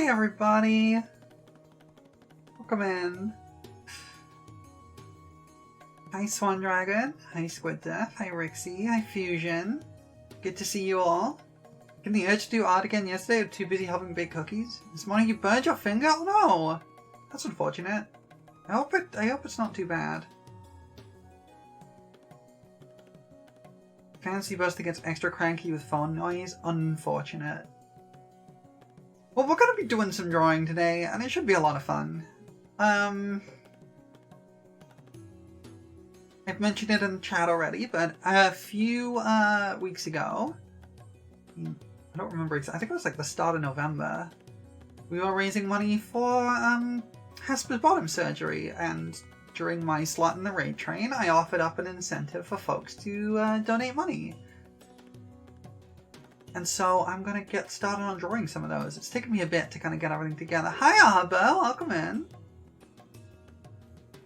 Hi everybody! Welcome in. Hi Swan Dragon, hi Squid Death, hi Rixie, hi Fusion. Good to see you all. Getting the urge to do art again yesterday, I was too busy helping bake cookies. This morning you burned your finger? Oh no! That's unfortunate. I hope it's not too bad. Fancy Buster gets extra cranky with phone noise? Unfortunate. Well, we're going to be doing some drawing today, and it should be a lot of fun. I've mentioned it in the chat already, but a few weeks ago, I don't remember exactly, I think it was like the start of November, we were raising money for Hesper's bottom surgery, and during my slot in the raid train, I offered up an incentive for folks to donate money. And so I'm going to get started on drawing some of those. It's taken me a bit to kind of get everything together. Hi Arbo, welcome in.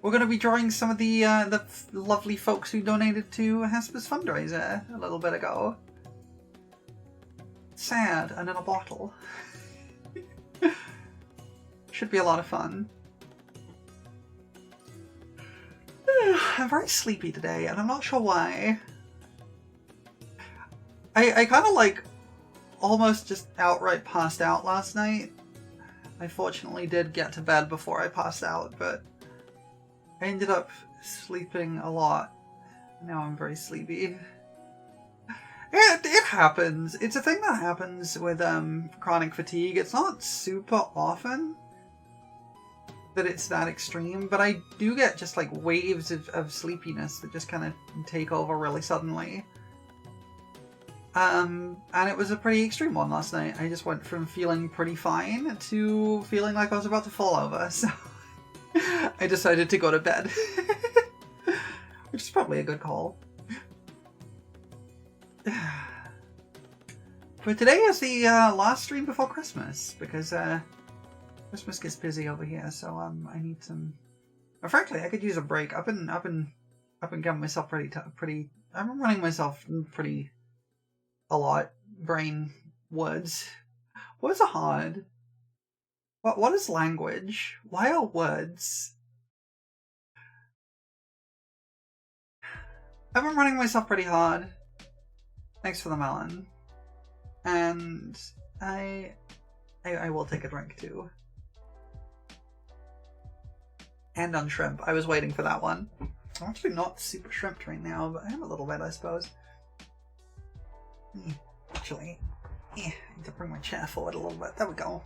We're going to be drawing some of the lovely folks who donated to Hesper's fundraiser a little bit ago. Sad and in a bottle. Should be a lot of fun. I'm very sleepy today, and I'm not sure why. I kind of like almost just outright passed out last night. I fortunately did get to bed before I passed out, but I ended up sleeping a lot. Now I'm very sleepy. It happens. It's a thing that happens with chronic fatigue. It's not super often that it's that extreme, but I do get just like waves of sleepiness that just kind of take over really suddenly. And it was a pretty extreme one last night. I just went from feeling pretty fine to feeling like I was about to fall over, so I decided to go to bed. Which is probably a good call. But today is the last stream before Christmas, because Christmas gets busy over here, so I need some... Well, frankly, I could use a break. I've been getting myself pretty... I've been running myself pretty... a lot. Brain words. Words are hard. What is language? Why are words? I've been running myself pretty hard. Thanks for the melon. And I will take a drink too. And on shrimp. I was waiting for that one. I'm actually not super shrimped right now, but I am a little bit, I suppose. Actually, I need to bring my chair forward a little bit. There we go.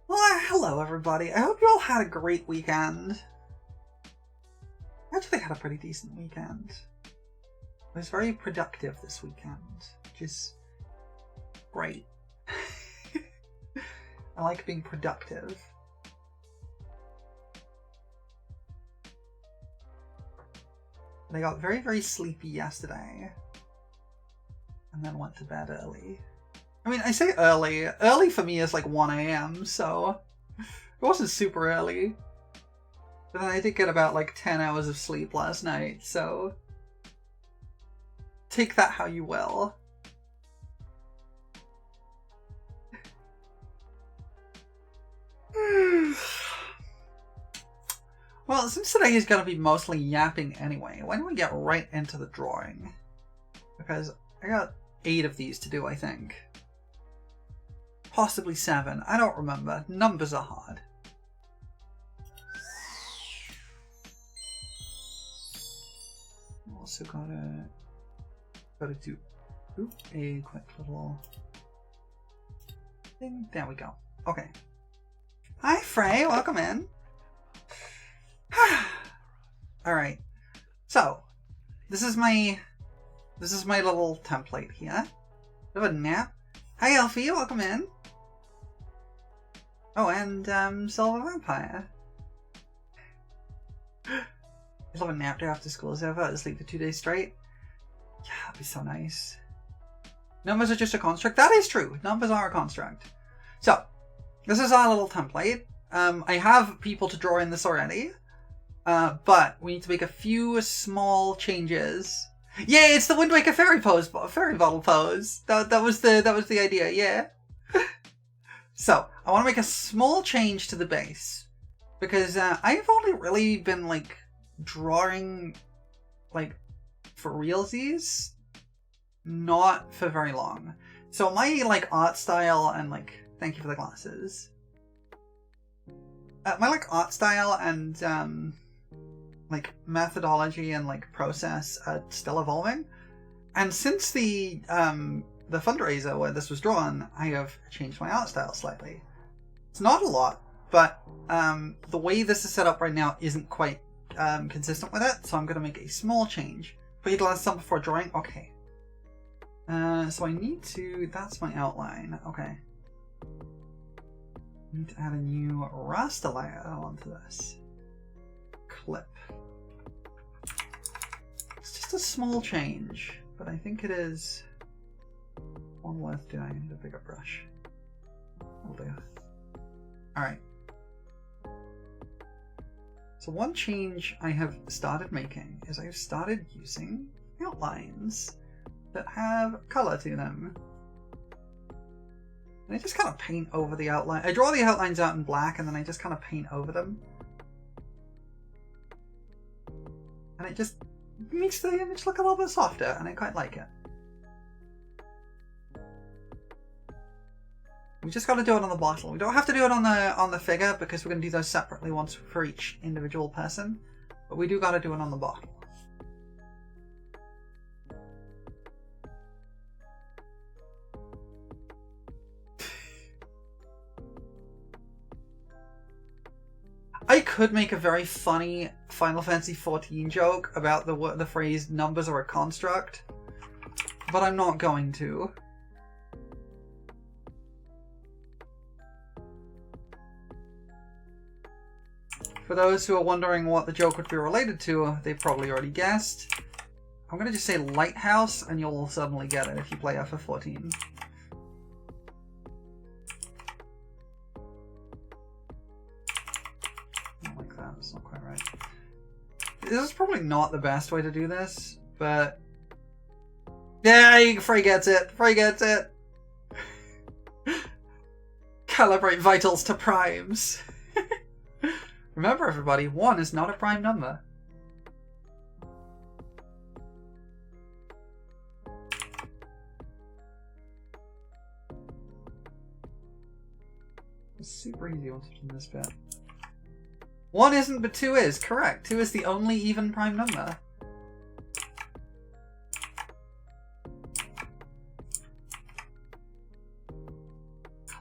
Well, hello everybody. I hope you all had a great weekend. I actually had a pretty decent weekend. I was very productive this weekend, which is great. I like being productive. And I got very, very sleepy yesterday. And then went to bed early. I mean, I say early. Early for me is like 1 AM, so it wasn't super early. But then I did get about like 10 hours of sleep last night, so take that how you will. Well, since today is going to be mostly yapping anyway, why don't we get right into the drawing? Because I got 8 of these to do, I think. Possibly 7. I don't remember. Numbers are hard. Also gotta do a quick little thing. There we go. Okay. Hi Frey, welcome in. Alright. So, this is my little template here. Bit of a nap. Hi Elfie, welcome in. Oh, and Silver Vampire. I love a nap day after school is over. I'll sleep for 2 days straight. Yeah, that'd be so nice. Numbers are just a construct. That is true. Numbers are a construct. So, this is our little template. I have people to draw in this already. But we need to make a few small changes. Yeah, it's the Wind Waker fairy pose, fairy bottle pose. That was the idea. Yeah. So, I want to make a small change to the base. Because I've only really been, like, drawing, like, for realsies, not for very long. So my, like, art style and, like, thank you for the glasses. My, like, art style and, like, methodology and, like, process are still evolving. And since the fundraiser where this was drawn, I have changed my art style slightly. It's not a lot, but the way this is set up right now isn't quite consistent with it, so I'm going to make a small change. Put your glasses on before drawing? Okay. So I need to... That's my outline. Okay. I need to add a new raster layer onto this. Clip. It's just a small change, but I think it is one worth doing. I need a bigger brush. Will do. Alright. So one change I have started making is I've started using outlines that have color to them. And I just kind of paint over the outline. I draw the outlines out in black and then I just kind of paint over them. And it just makes the image look a little bit softer, and I quite like it. We just got to do it on the bottle. We don't have to do it on the figure because we're going to do those separately once for each individual person. But we do got to do it on the bottle. I could make a very funny Final Fantasy XIV joke about the phrase "numbers are a construct," but I'm not going to. For those who are wondering what the joke would be related to, they've probably already guessed. I'm going to just say Lighthouse, and you'll suddenly get it if you play FF14. Not like that, it's not quite right. This is probably not the best way to do this, but... Yeah, Frey gets it! Frey gets it! Calibrate vitals to primes. Remember, everybody, 1 is not a prime number. It's super easy once you've done this bit. 1 isn't, but 2 is. Correct. 2 is the only even prime number.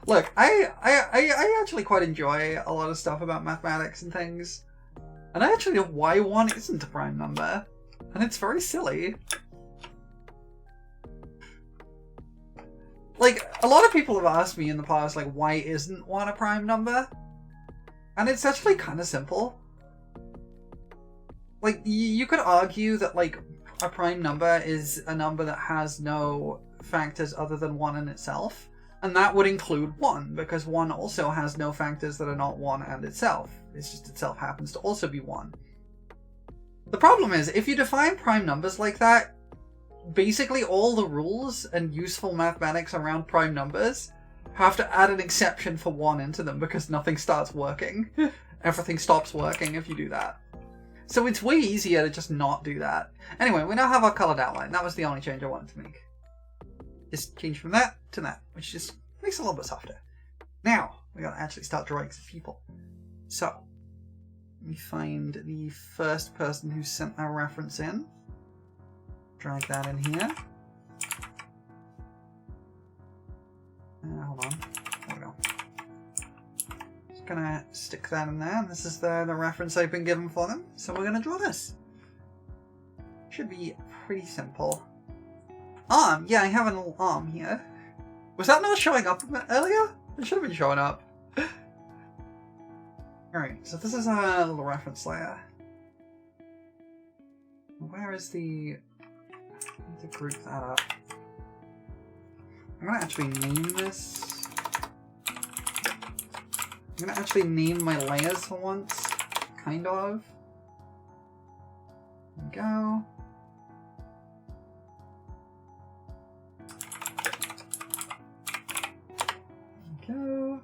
Look, I actually quite enjoy a lot of stuff about mathematics and things. And I actually know why 1 isn't a prime number. And it's very silly. Like, a lot of people have asked me in the past, like, why isn't 1 a prime number? And it's actually kind of simple. Like, you could argue that, like, a prime number is a number that has no factors other than 1 in itself. And that would include 1, because 1 also has no factors that are not 1 and itself. It's just itself happens to also be 1. The problem is, if you define prime numbers like that, basically all the rules and useful mathematics around prime numbers have to add an exception for 1 into them because nothing starts working. Everything stops working if you do that. So it's way easier to just not do that. Anyway, we now have our colored outline. That was the only change I wanted to make. Just change from that to that, which just makes it a little bit softer. Now, we gotta actually start drawing some people. So, let me find the first person who sent our reference in. Drag that in here. Hold on. There we go. Just gonna stick that in there. This is the reference I've been given for them. So we're gonna draw this. Should be pretty simple. Arm! Yeah, I have an little arm here. Was that not showing up earlier? It should have been showing up. Alright, so this is a little reference layer. Where is the... I need to group that up. I'm gonna actually name this. I'm gonna actually name my layers for once. Kind of. There we go. Go.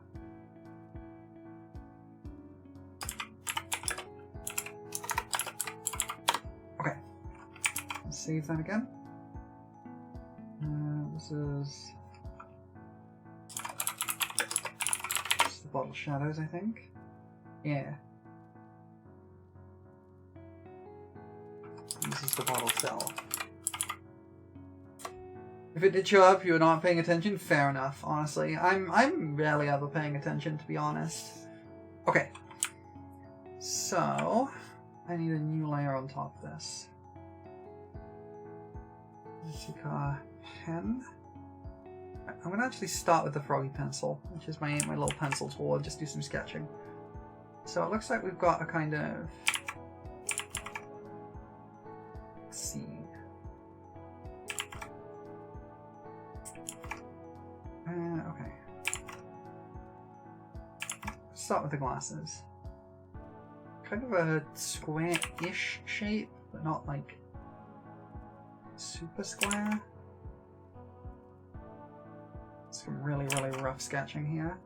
save that again. This is the bottle shadows, I think. Yeah. This is the bottle itself. If it did show up, you were not paying attention. Fair enough. Honestly, I'm rarely ever paying attention, to be honest. Okay. So I need a new layer on top of this. Let's take our pen. I'm gonna actually start with the froggy pencil, which is my little pencil tool, and just do some sketching. So it looks like we've got a kind of, let's see. Okay. Start with the glasses. Kind of a square-ish shape, but not like super square. Some really, really rough sketching here.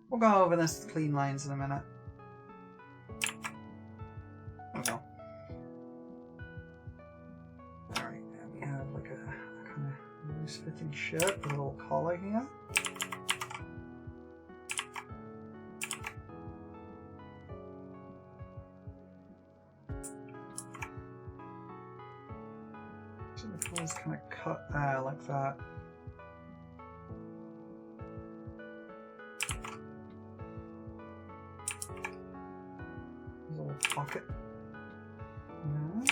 We'll go over this clean lines in a minute. Oh no. Alright, and we have like a kind of loose fitting shirt with a little collar here. So the collar's kind of cut there like that. Little pocket. Yeah.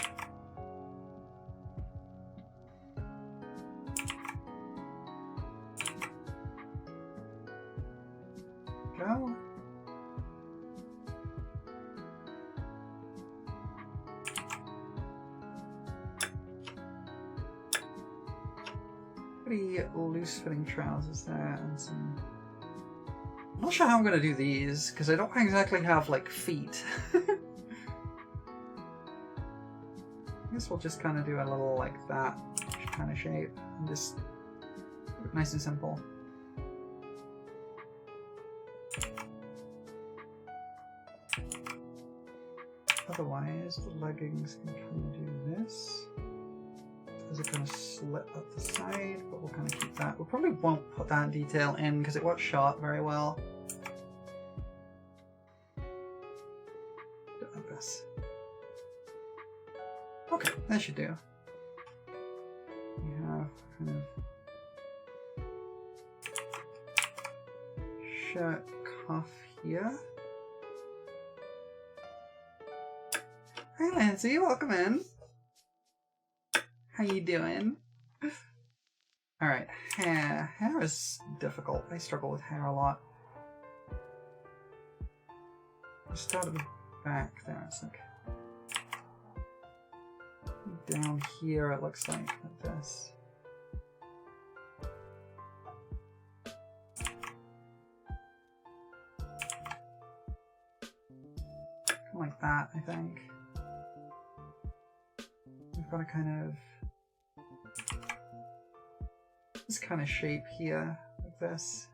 Go. Pretty loose fitting trousers there and some. I'm not sure how I'm going to do these, because I don't exactly have, like, feet. I guess we'll just kind of do a little, like, that kind of shape, and just keep it nice and simple. Otherwise, the leggings can kind of do this. There's a kind of slit up the side, but we'll kind of keep that. We probably won't put that detail in because it won't show up very well. Do it like this. Okay, that should do. We have kind of shirt cuff here. Hi Nancy, welcome in. How you doing? Alright, hair. Hair is difficult. I struggle with hair a lot. Let's start at the back there. It's like down here it looks like this. Like that, I think. We've got a kind of this kind of shape here, like this.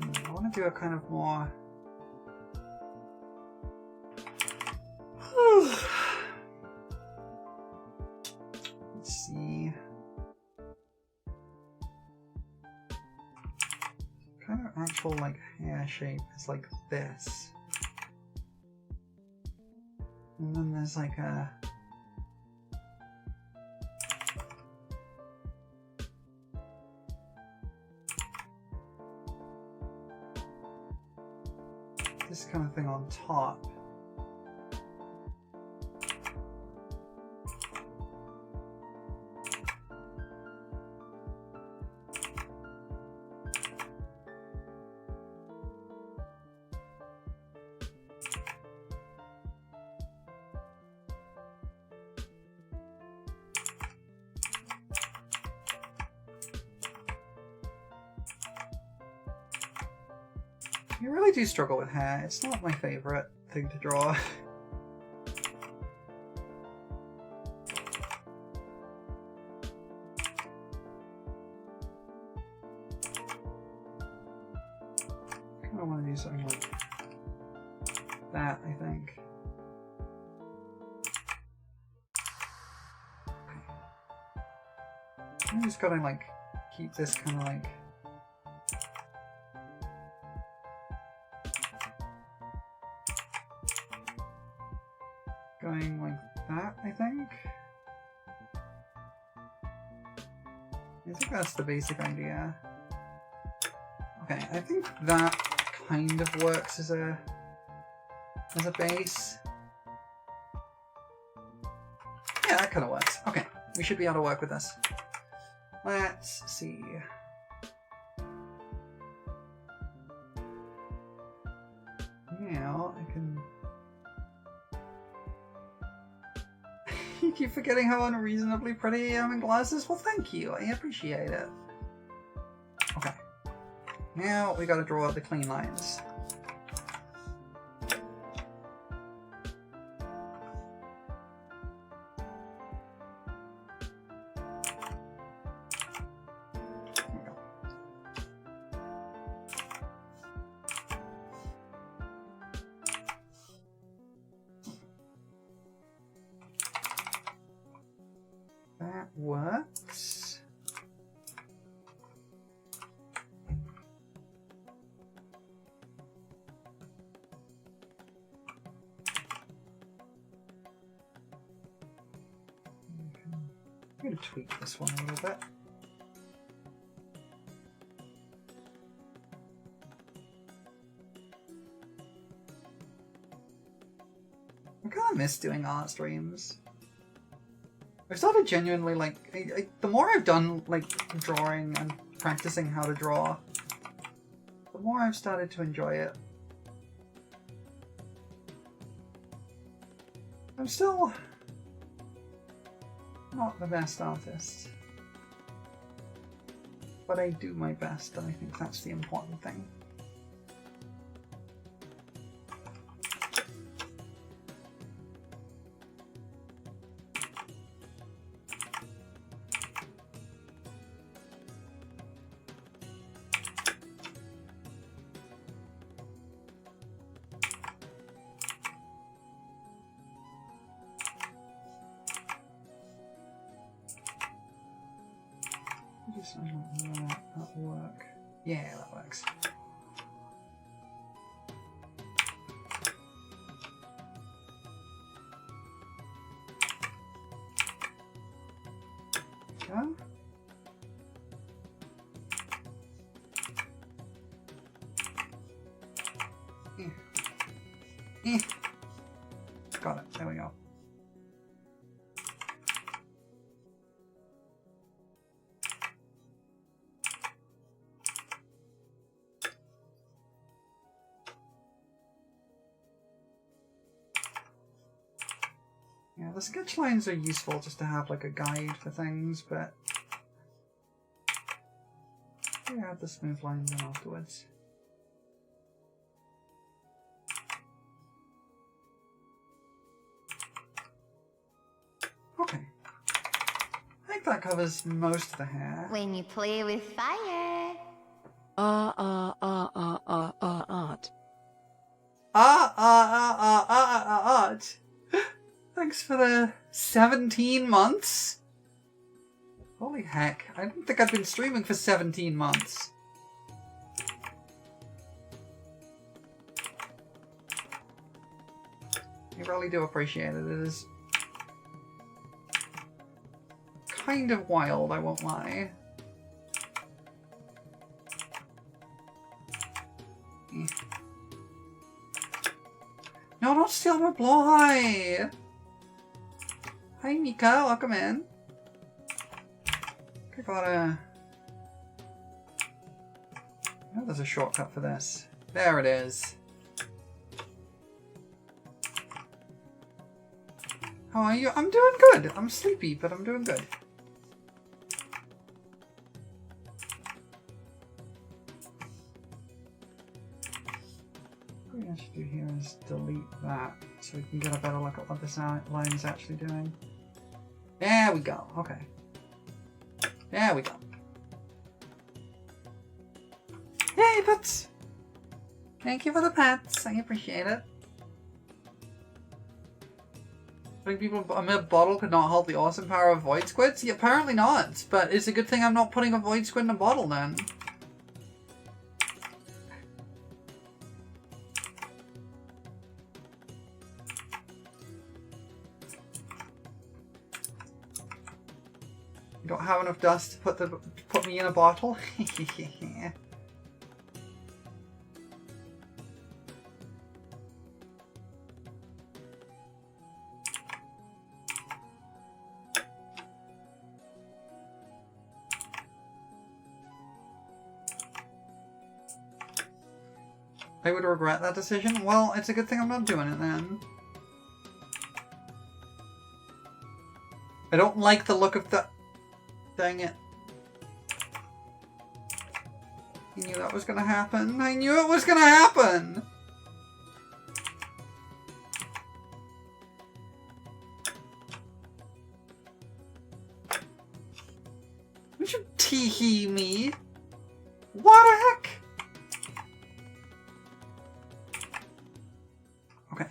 I want to do a kind of more let's see. Kind of actual like hair shape is like this. And then there's like a this kind of thing on top. I really do struggle with hair. It's not my favourite thing to draw. I want to do something like that, I think. I'm just gotta like keep this kind of like going like that, I think. I think that's the basic idea. Okay, I think that kind of works as a base. Yeah, that kind of works. Okay, we should be able to work with this. Let's see. Now I can. You keep forgetting how unreasonably pretty I am in glasses? Well, thank you. I appreciate it. Okay. Now we gotta draw the clean lines. That works. I'm going to tweak this one a little bit. I kind of miss doing art streams. I've started genuinely, like, the more I've done, like, drawing and practicing how to draw, the more I've started to enjoy it. I'm still not the best artist, but I do my best, and I think that's the important thing. That'll work. Yeah, that works. Go. Got it. There we go. Yeah, the sketch lines are useful just to have like a guide for things, but we add the smooth lines in afterwards. Okay. I think that covers most of the hair. When you play with fire. Art. Art. Thanks for the 17 months. Holy heck. I don't think I've been streaming for 17 months. I really do appreciate it. It is kind of wild, I won't lie. No, don't steal my blowhide! Hi, Mika, welcome in. I gotta... Oh, there's a shortcut for this. There it is. How are you? I'm doing good. I'm sleepy, but I'm doing good. delete that so we can get a better look at what this line is actually doing. There we go. Okay. There we go. Yay, pets! Thank you for the pets. I appreciate it. Putting people in a bottle could not halt the awesome power of void squids? Yeah, apparently not. But it's a good thing I'm not putting a void squid in a bottle then. You don't have enough dust to put me in a bottle? I would regret that decision. Well, it's a good thing I'm not doing it then. I don't like the look of the... Dang it. I knew that was gonna happen. I knew it was gonna happen! Don't you tee-hee me? What the heck? Okay.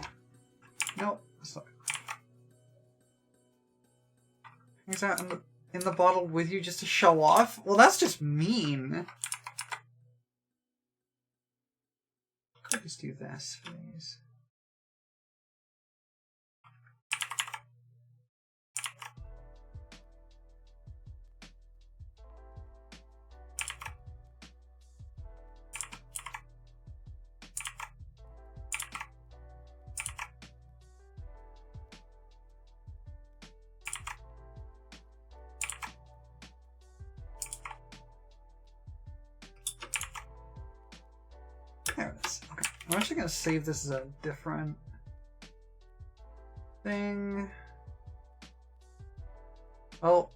Nope. That's not... Is that in the bottle with you just to show off? Well, that's just mean. Could just do this, please. There it is. Okay. I'm actually going to save this as a different thing. Oh.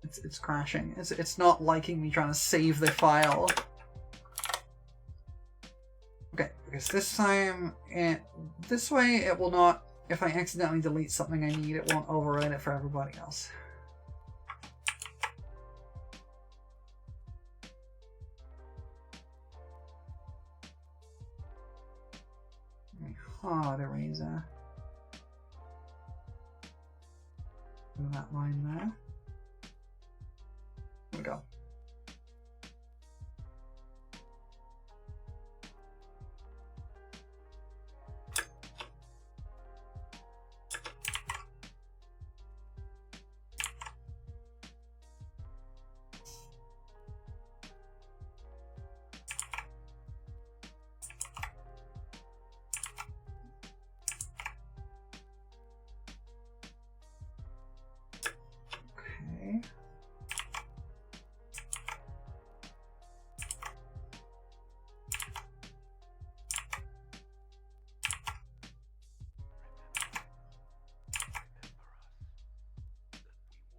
It's crashing. It's not liking me trying to save the file. Okay, because this time, this way it will not, if I accidentally delete something I need, it won't override it for everybody else. Hard eraser. And that line there. There we go. Okay.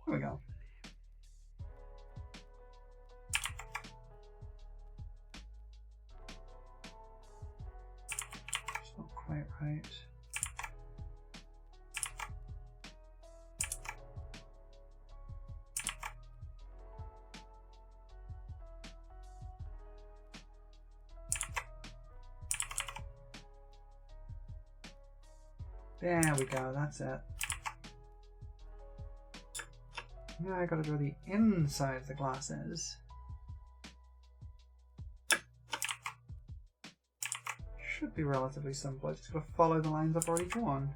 There we go. It's not quite right. There we go, that's it. Now I gotta go the inside of the glasses. Should be relatively simple, I just gotta follow the lines I've already drawn.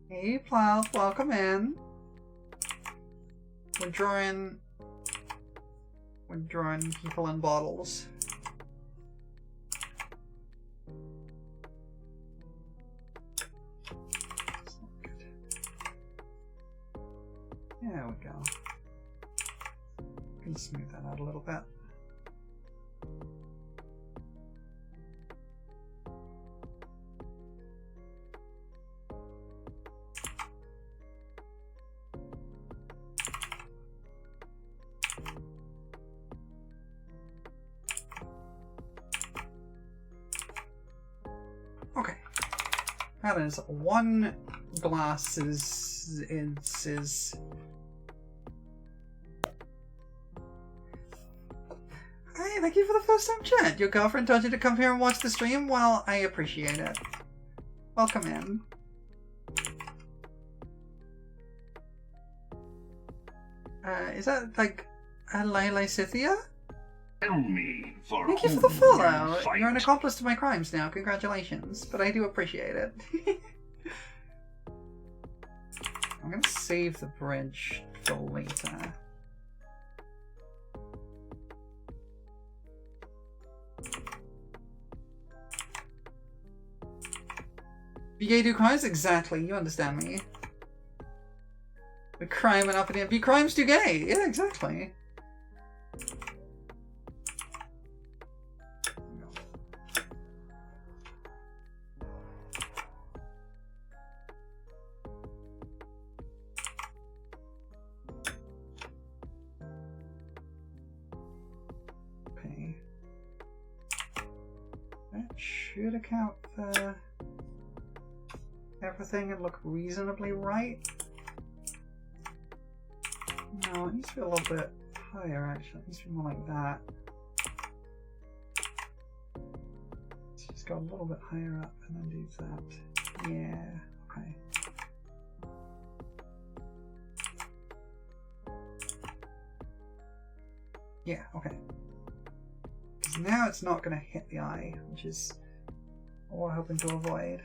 Hey Plow, welcome in. We're drawing people in bottles. That's not good. There we go. Can smooth that out a little bit. That is 1 glass is... Hey, thank you for the first time chat. Your girlfriend told you to come here and watch the stream? Well, I appreciate it. Welcome in. Is that like Lysithia? Tell me for Thank you for the follow. You're an accomplice to my crimes now. Congratulations. But I do appreciate it. I'm gonna save the bridge for later. BA do crimes? Exactly, you understand me. The crime and up and in. Be crimes do gay! Yeah, exactly. Okay. That should account for everything and look reasonably right. No, it needs to be a little bit higher actually. It needs to be more like that. Let's just go a little bit higher up and then do that. Yeah, okay. Yeah, okay. Because now it's not going to hit the eye, which is what we're hoping to avoid.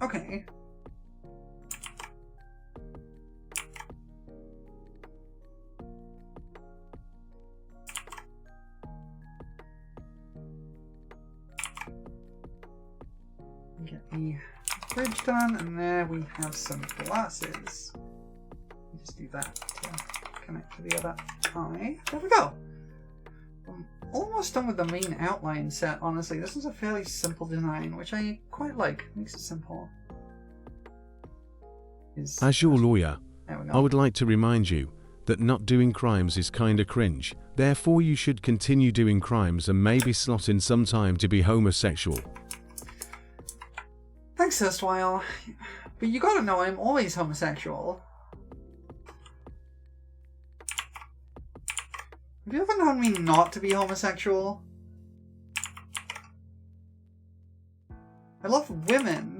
Okay. Get the bridge done, and there we have some glasses. Just do that to connect to the other eye. There we go. I'm almost done with the main outline set, honestly. This is a fairly simple design, which I quite like. Makes it simple. As your lawyer, there we go. I would like to remind you that not doing crimes is kinda cringe. Therefore you should continue doing crimes and maybe slot in some time to be homosexual. Thanks, Erstwhile. But you gotta know I'm always homosexual. Have you ever known me not to be homosexual? I love women.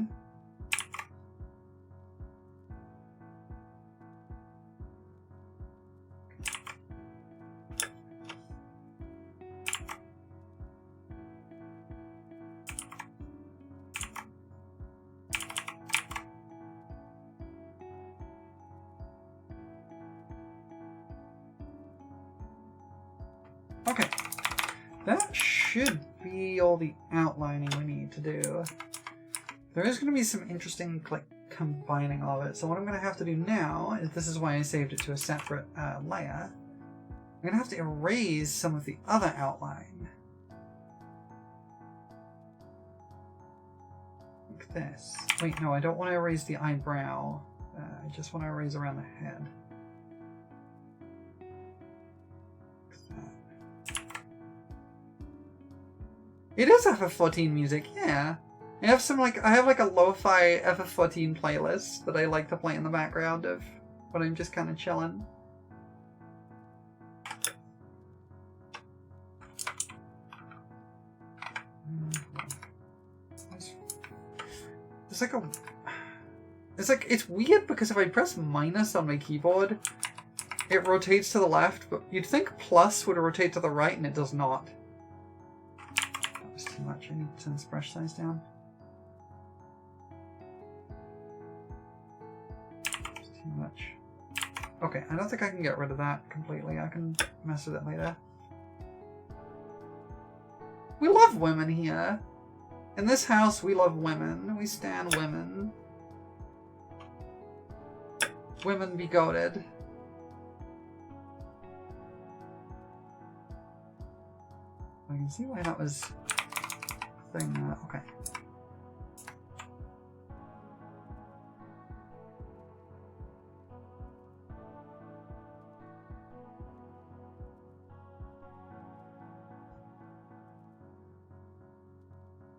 Okay, that should be all the outlining we need to do. There is going to be some interesting like combining of it, so what I'm going to have to do now is, this is why I saved it to a separate layer, I'm going to have to erase some of the other outline. Like this. Wait, no, I don't want to erase the eyebrow, I just want to erase around the head. It is FF14 music, yeah. I have some like a lo-fi FF14 playlist that I like to play in the background of when I'm just kind of chilling. It's weird because if I press minus on my keyboard, it rotates to the left, but you'd think plus would rotate to the right, and it does not. Too much. I need to turn this brush size down. It's too much. Okay, I don't think I can get rid of that completely. I can mess with it later. We love women here. In this house, we love women. We stand women. Women be goated. I can see why that was thing. Okay.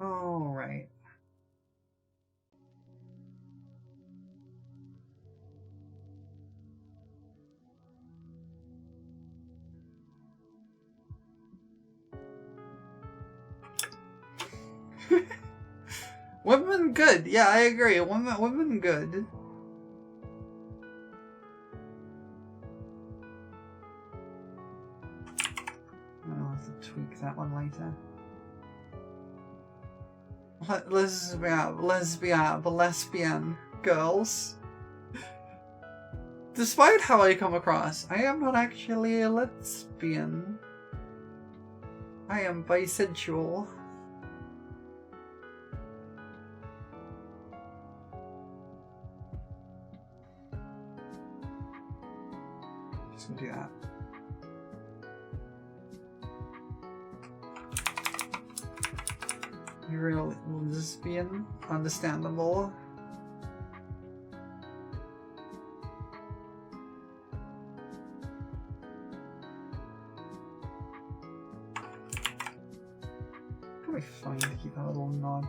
All right. Women good. Yeah, I agree. Women good. I'll have to tweak that one later. Lesbian girls. Despite how I come across, I am not actually a lesbian. I am bisexual. Just gonna do that. You're a lesbian? Understandable. Probably fine to keep that little notch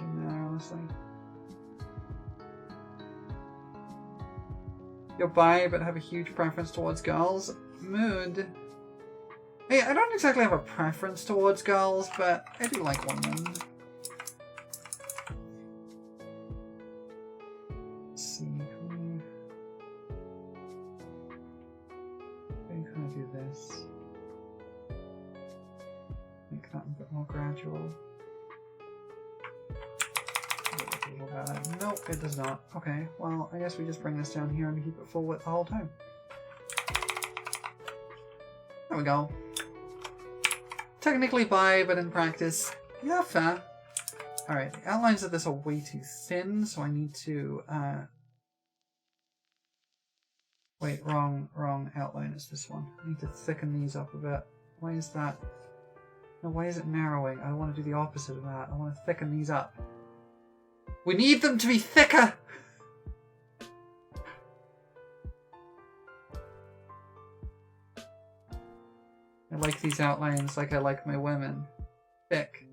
in there, honestly. You're bi, but have a huge preference towards girls? Mood. Hey, I don't exactly have a preference towards girls, but I do like women. Let's see. How can I do this? Make that a bit more gradual. Nope, it does not. Okay, well, I guess we just bring this down here and keep it full width the whole time. There we go. Technically bi, but in practice, yeah, fair. Alright, the outlines of this are way too thin, so I need to, wait, wrong outline is this one. I need to thicken these up a bit. Why is that? No, why is it narrowing? I want to do the opposite of that. I want to thicken these up. We need them to be thicker! I like these outlines like I like my women. Thick.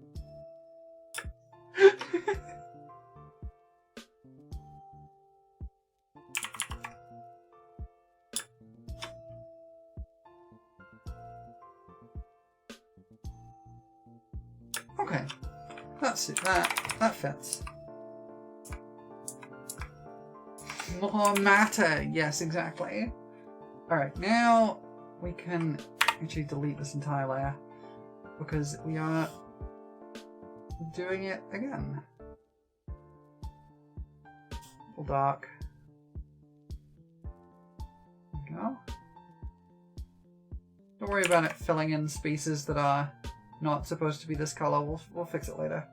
Okay. That's it. That fits. More matter. Yes, exactly. Alright, now we can actually delete this entire layer because we are doing it again. A little dark. There we go. Don't worry about it filling in spaces that are not supposed to be this color. We'll fix it later.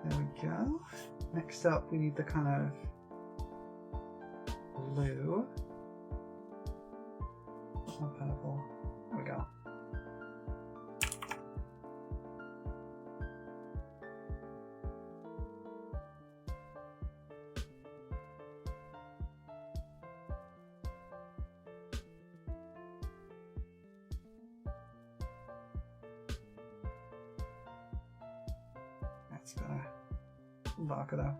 There we go. Next up, we need the kind of blue. Not purple. There we go. That's better. A little darker though.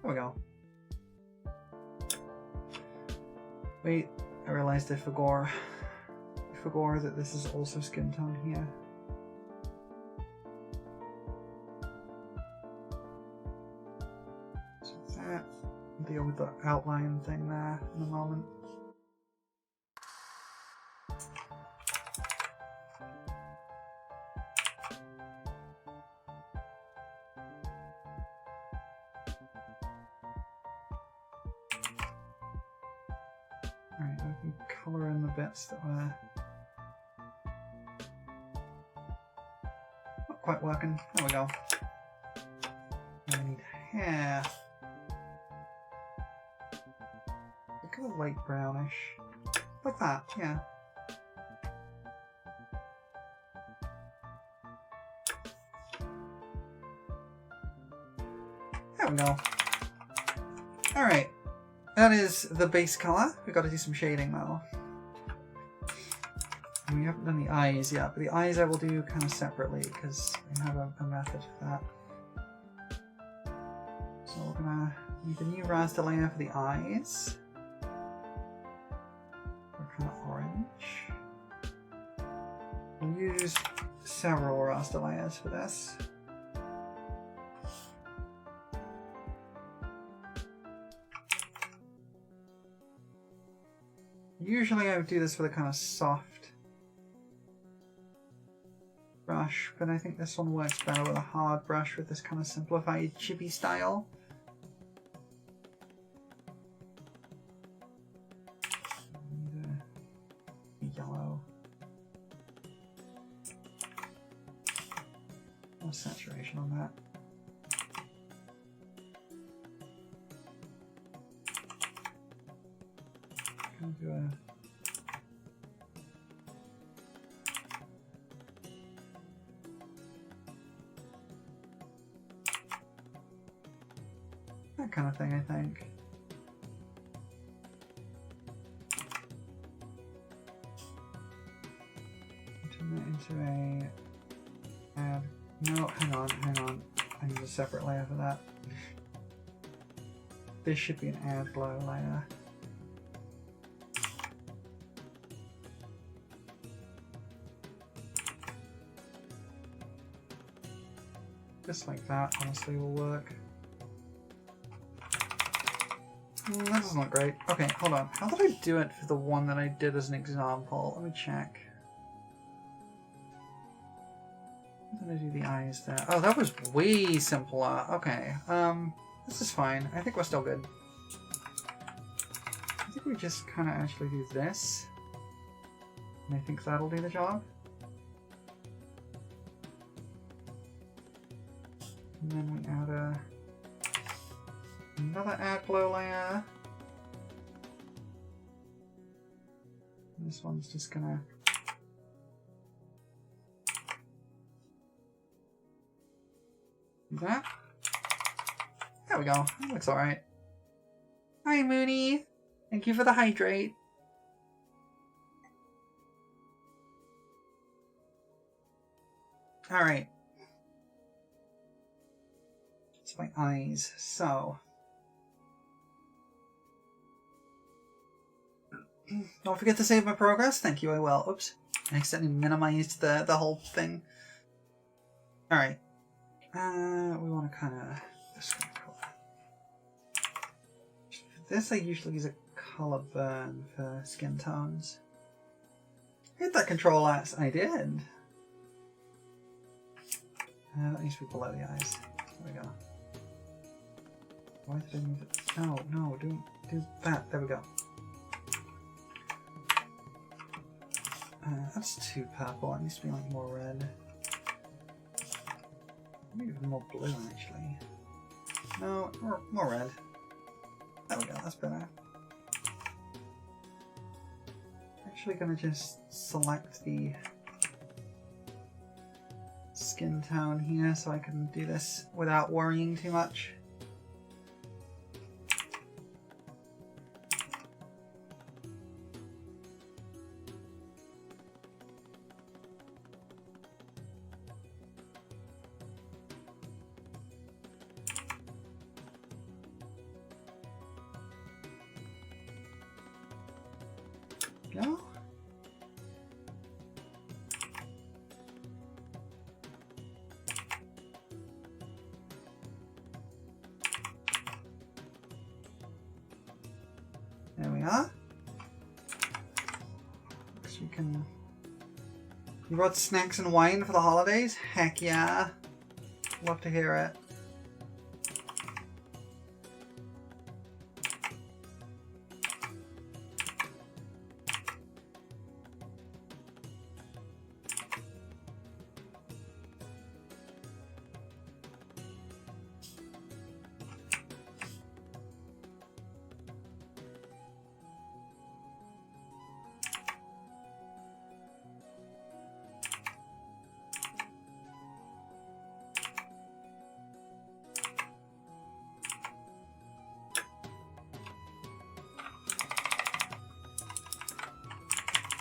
There we go. Wait, I realized I forgot that this is also skin tone here. So that, I'll deal with the outline thing there in a moment. Alright, I can colour in the bits that were not quite working. There we go. Now we need hair. Kind of light brownish. Like that, yeah. There we go. Alright. That is the base color. We've got to do some shading though. We haven't done the eyes yet, but the eyes I will do kind of separately because I have a method for that. So we're gonna need a new raster layer for the eyes. They're kind of orange. We'll use several raster layers for this. Usually I would do this with a kind of soft brush, but I think this one works better with a hard brush with this kind of simplified chibi style. And, yellow. More saturation on that. Gonna do a that kind of thing, I think. Turn that into a add. No, hang on. I need a separate layer for that. This should be an add glow layer. Just like that, honestly, will work. That doesn't look great. Okay, hold on. How did I do it for the one that I did as an example? Let me check. How did I do the eyes there? Oh, that was way simpler. Okay, this is fine. I think we're still good. I think we just kind of actually do this. And I think that'll do the job. And then we add another add glow layer. And this one's just gonna do that. There we go. That looks alright. Hi Mooney! Thank you for the hydrate. Alright. It's my eyes. So don't forget to save my progress. Thank you, I will. Oops. I accidentally minimized the whole thing. Alright. We want to kind of... For this, I usually use a color burn for skin tones. Hit that control S. I did. That needs to be below the eyes. There we go. Why did I move it? No, do that. There we go. That's too purple. It needs to be like more red. Maybe even more blue, actually. No, more red. There we go. That's better. Actually, gonna just select the skin tone here so I can do this without worrying too much. No? There we are. So we can... You brought snacks and wine for the holidays? Heck yeah. Love to hear it.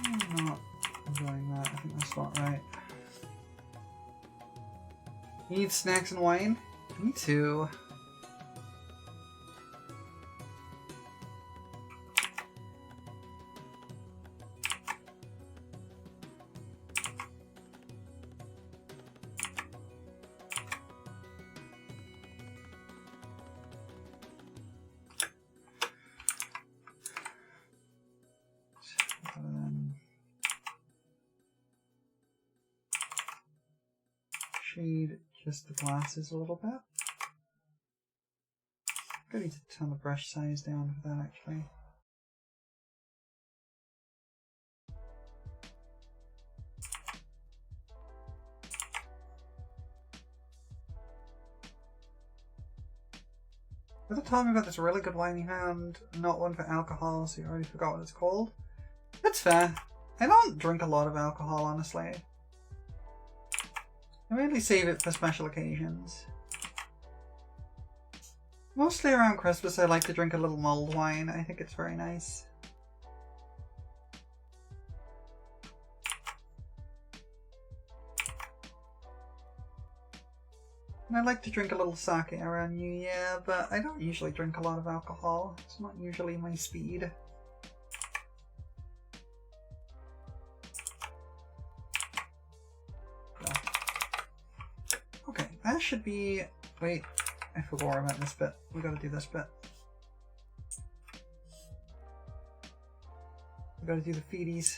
I'm not enjoying that. I think that's not right. You need snacks and wine? Me too. Shade just the glasses a little bit. I need to turn the brush size down for that actually. You ever told me about this really good wine you found? Not one for alcohol, so you already forgot what it's called? That's fair. I don't drink a lot of alcohol, honestly. I mainly save it for special occasions. Mostly around Christmas I like to drink a little mulled wine. I think it's very nice. And I like to drink a little sake around New Year, but I don't usually drink a lot of alcohol. It's not usually my speed. Okay, that should be... Wait, I forgot about this bit. We gotta do this bit. We gotta do the feedies.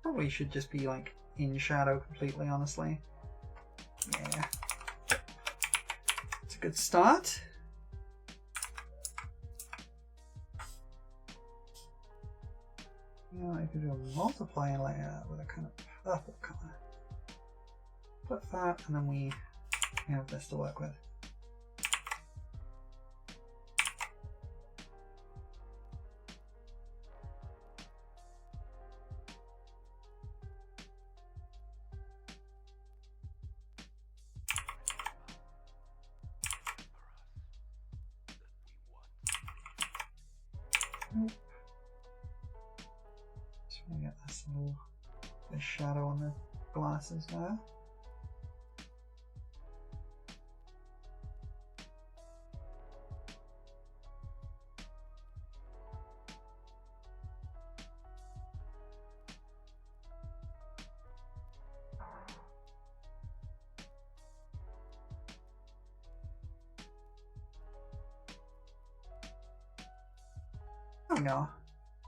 Probably should just be like in shadow completely, honestly. Yeah. It's a good start. Yeah, I could do a multiply layer with a kind of purple color. Put that, and then we have this to work with. Nope. Just want to get this shadow on the glasses there. Oh no.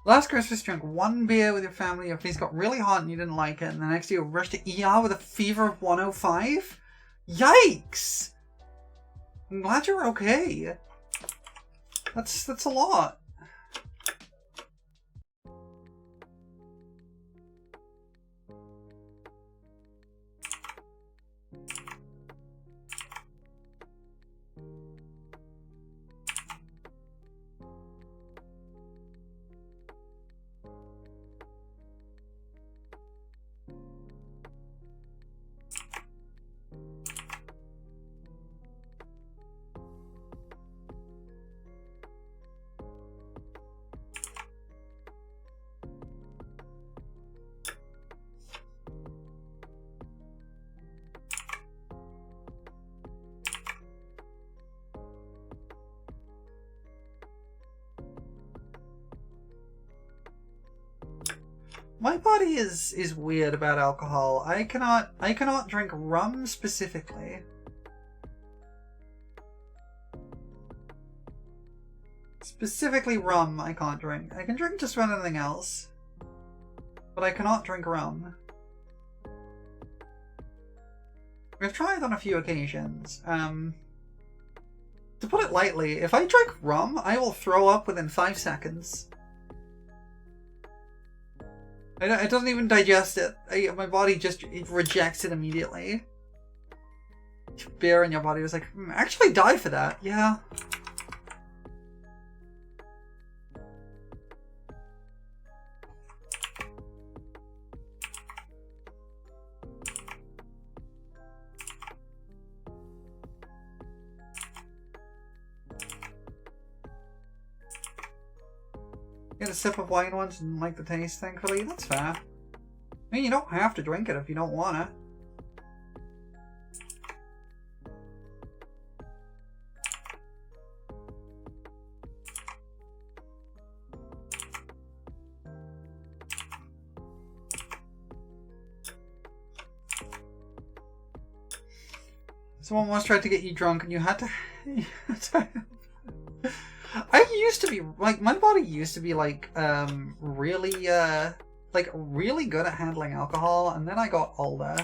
Last Christmas, drank one beer with your family, your face got really hot and you didn't like it, and the next day you rushed to ER with a fever of 105? Yikes! I'm glad you're okay. That's a lot. My body is weird about alcohol. I cannot drink rum specifically. Specifically rum I can't drink. I can drink just about anything else. But I cannot drink rum. I've tried on a few occasions. To put it lightly, if I drink rum, I will throw up within 5 seconds. It doesn't even digest it. My body just rejects it immediately. Beer in your body was like, actually die for that. Yeah. Get a sip of wine once and like the taste, thankfully. That's fair. I mean, you don't have to drink it if you don't wanna. Someone once tried to get you drunk and you had to... I used to be, like, my body used to be, like, really good at handling alcohol, and then I got older.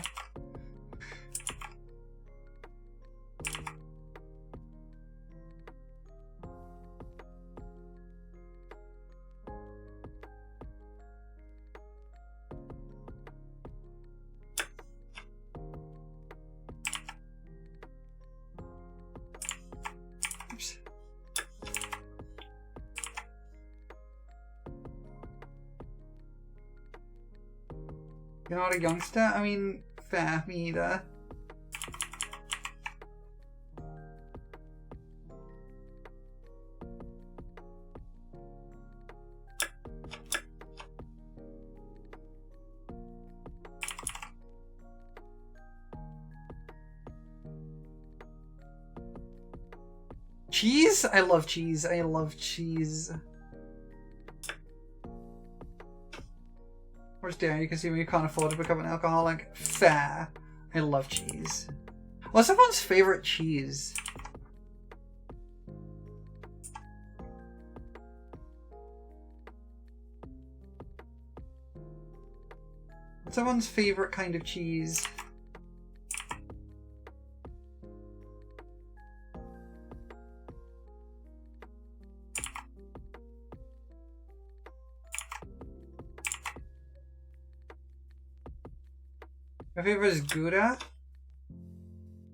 You're not a youngster? I mean, fair, me either. Cheese? I love cheese. I love cheese. Where's Darren? You can see when you can't afford to become an alcoholic. Fair. I love cheese. What's everyone's favorite cheese? What's everyone's favorite kind of cheese? My favorite is Gouda.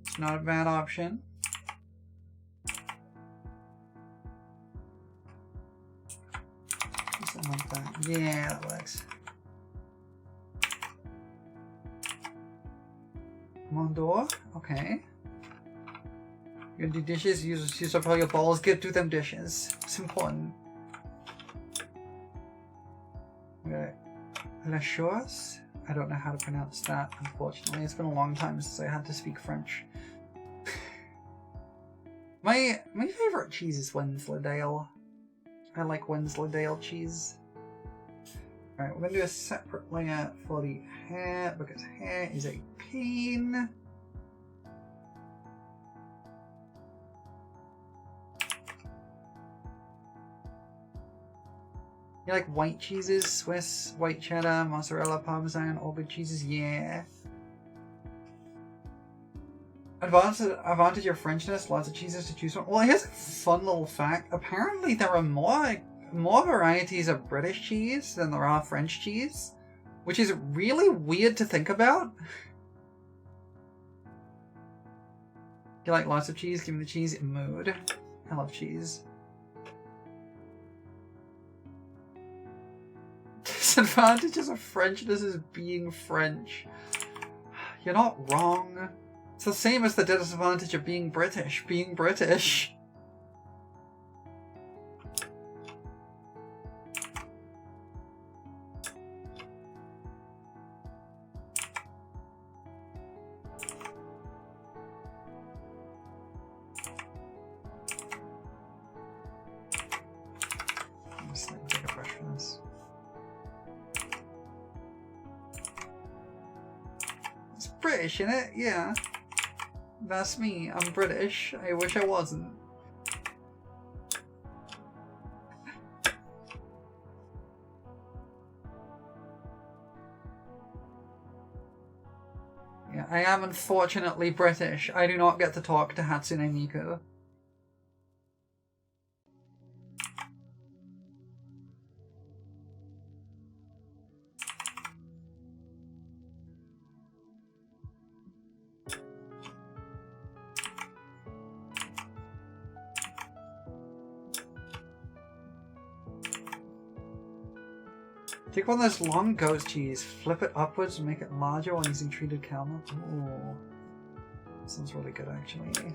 It's not a bad option. Something like that. Yeah, that works. Mondor? Okay. You're gonna do dishes? Use up all your balls. Get to them dishes. It's important. Okay. La chose? I don't know how to pronounce that, unfortunately. It's been a long time since I had to speak French. My favorite cheese is Wensleydale. I like Wensleydale cheese. Alright, we're gonna do a separate layer for the hair, because hair is a pain. You like white cheeses? Swiss, white cheddar, mozzarella, parmesan, all good cheeses? Yeah. Advantage of Frenchness, lots of cheeses to choose from. Well, here's a fun little fact. Apparently there are more varieties of British cheese than there are French cheese, which is really weird to think about. You like lots of cheese? Give me the cheese mood. I love cheese. Disadvantages of Frenchness is being French. You're not wrong. It's the same as the disadvantage of being British. Being British. Take a brush from this. It's British, isn't it? Yeah. That's me. I'm British. I wish I wasn't. Yeah, I am unfortunately British. I do not get to talk to Hatsune Miku. Take one of those long goat cheese, flip it upwards and make it larger while using treated caramel. Ooh. Sounds really good, actually.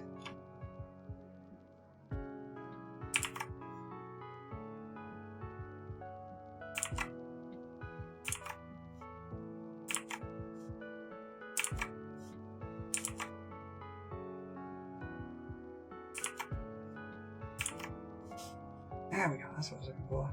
There we go, that's what I was looking for.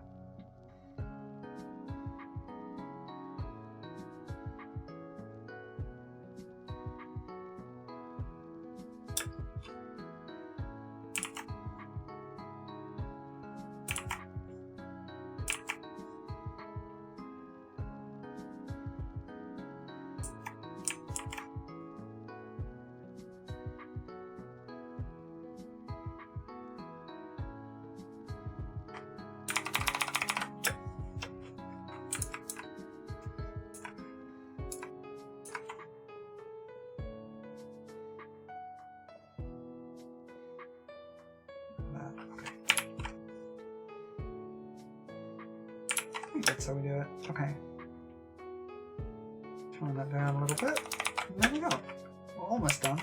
That's how we do it. Okay. Turn that down a little bit. And there we go. We're almost done.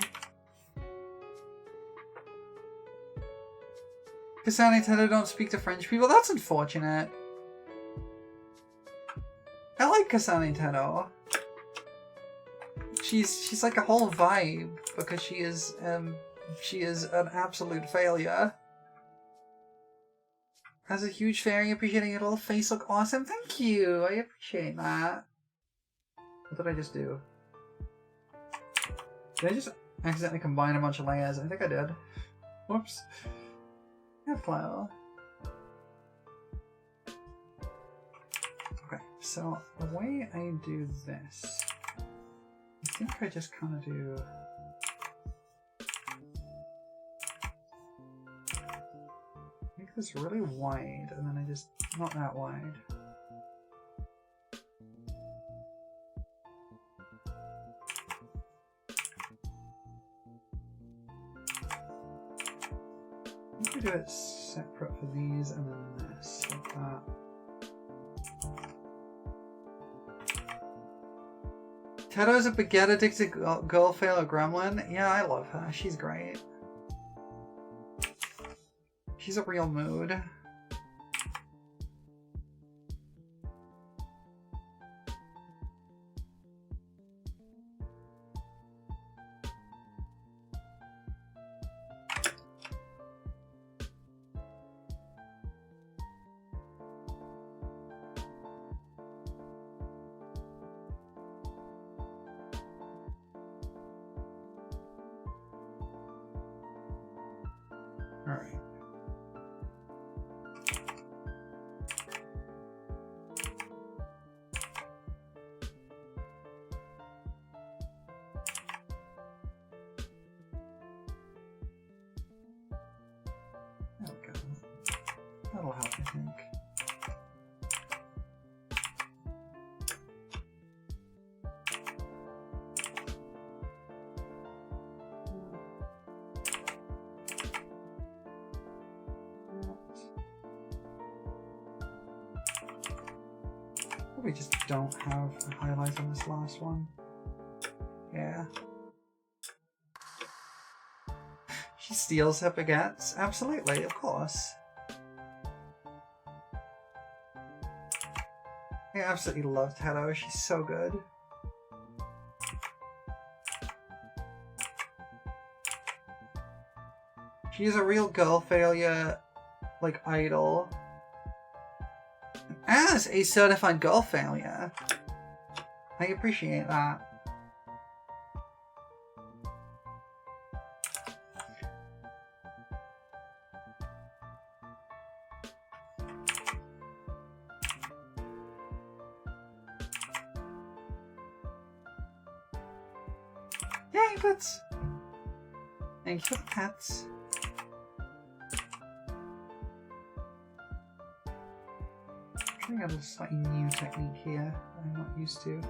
Kasane Tendo don't speak to French people. That's unfortunate. I like Kasane Tendo. She's like a whole vibe because she is an absolute failure. As a huge fairy, appreciating your little face look awesome. Thank you. I appreciate that. What did I just do? Did I just accidentally combine a bunch of layers? I think I did. Whoops. Hello. Okay, so the way I do this, I think I just kind of do... Make this really wide, and then I just... not that wide. I think we do it separate for these, and then this, like that. Teto's a baguette addicted girl failure gremlin. Yeah, I love her. She's great. She's a real mood. Alright. There we go. That'll help, I think. We just don't have a highlight on this last one. Yeah. She steals her baguettes? Absolutely, of course. I absolutely love Teto, she's so good. She's a real girl failure, like, idol. As a certified girl failure. I appreciate that. Yay, pets! Thank you for the pets. I got a slightly new technique here I'm not used to.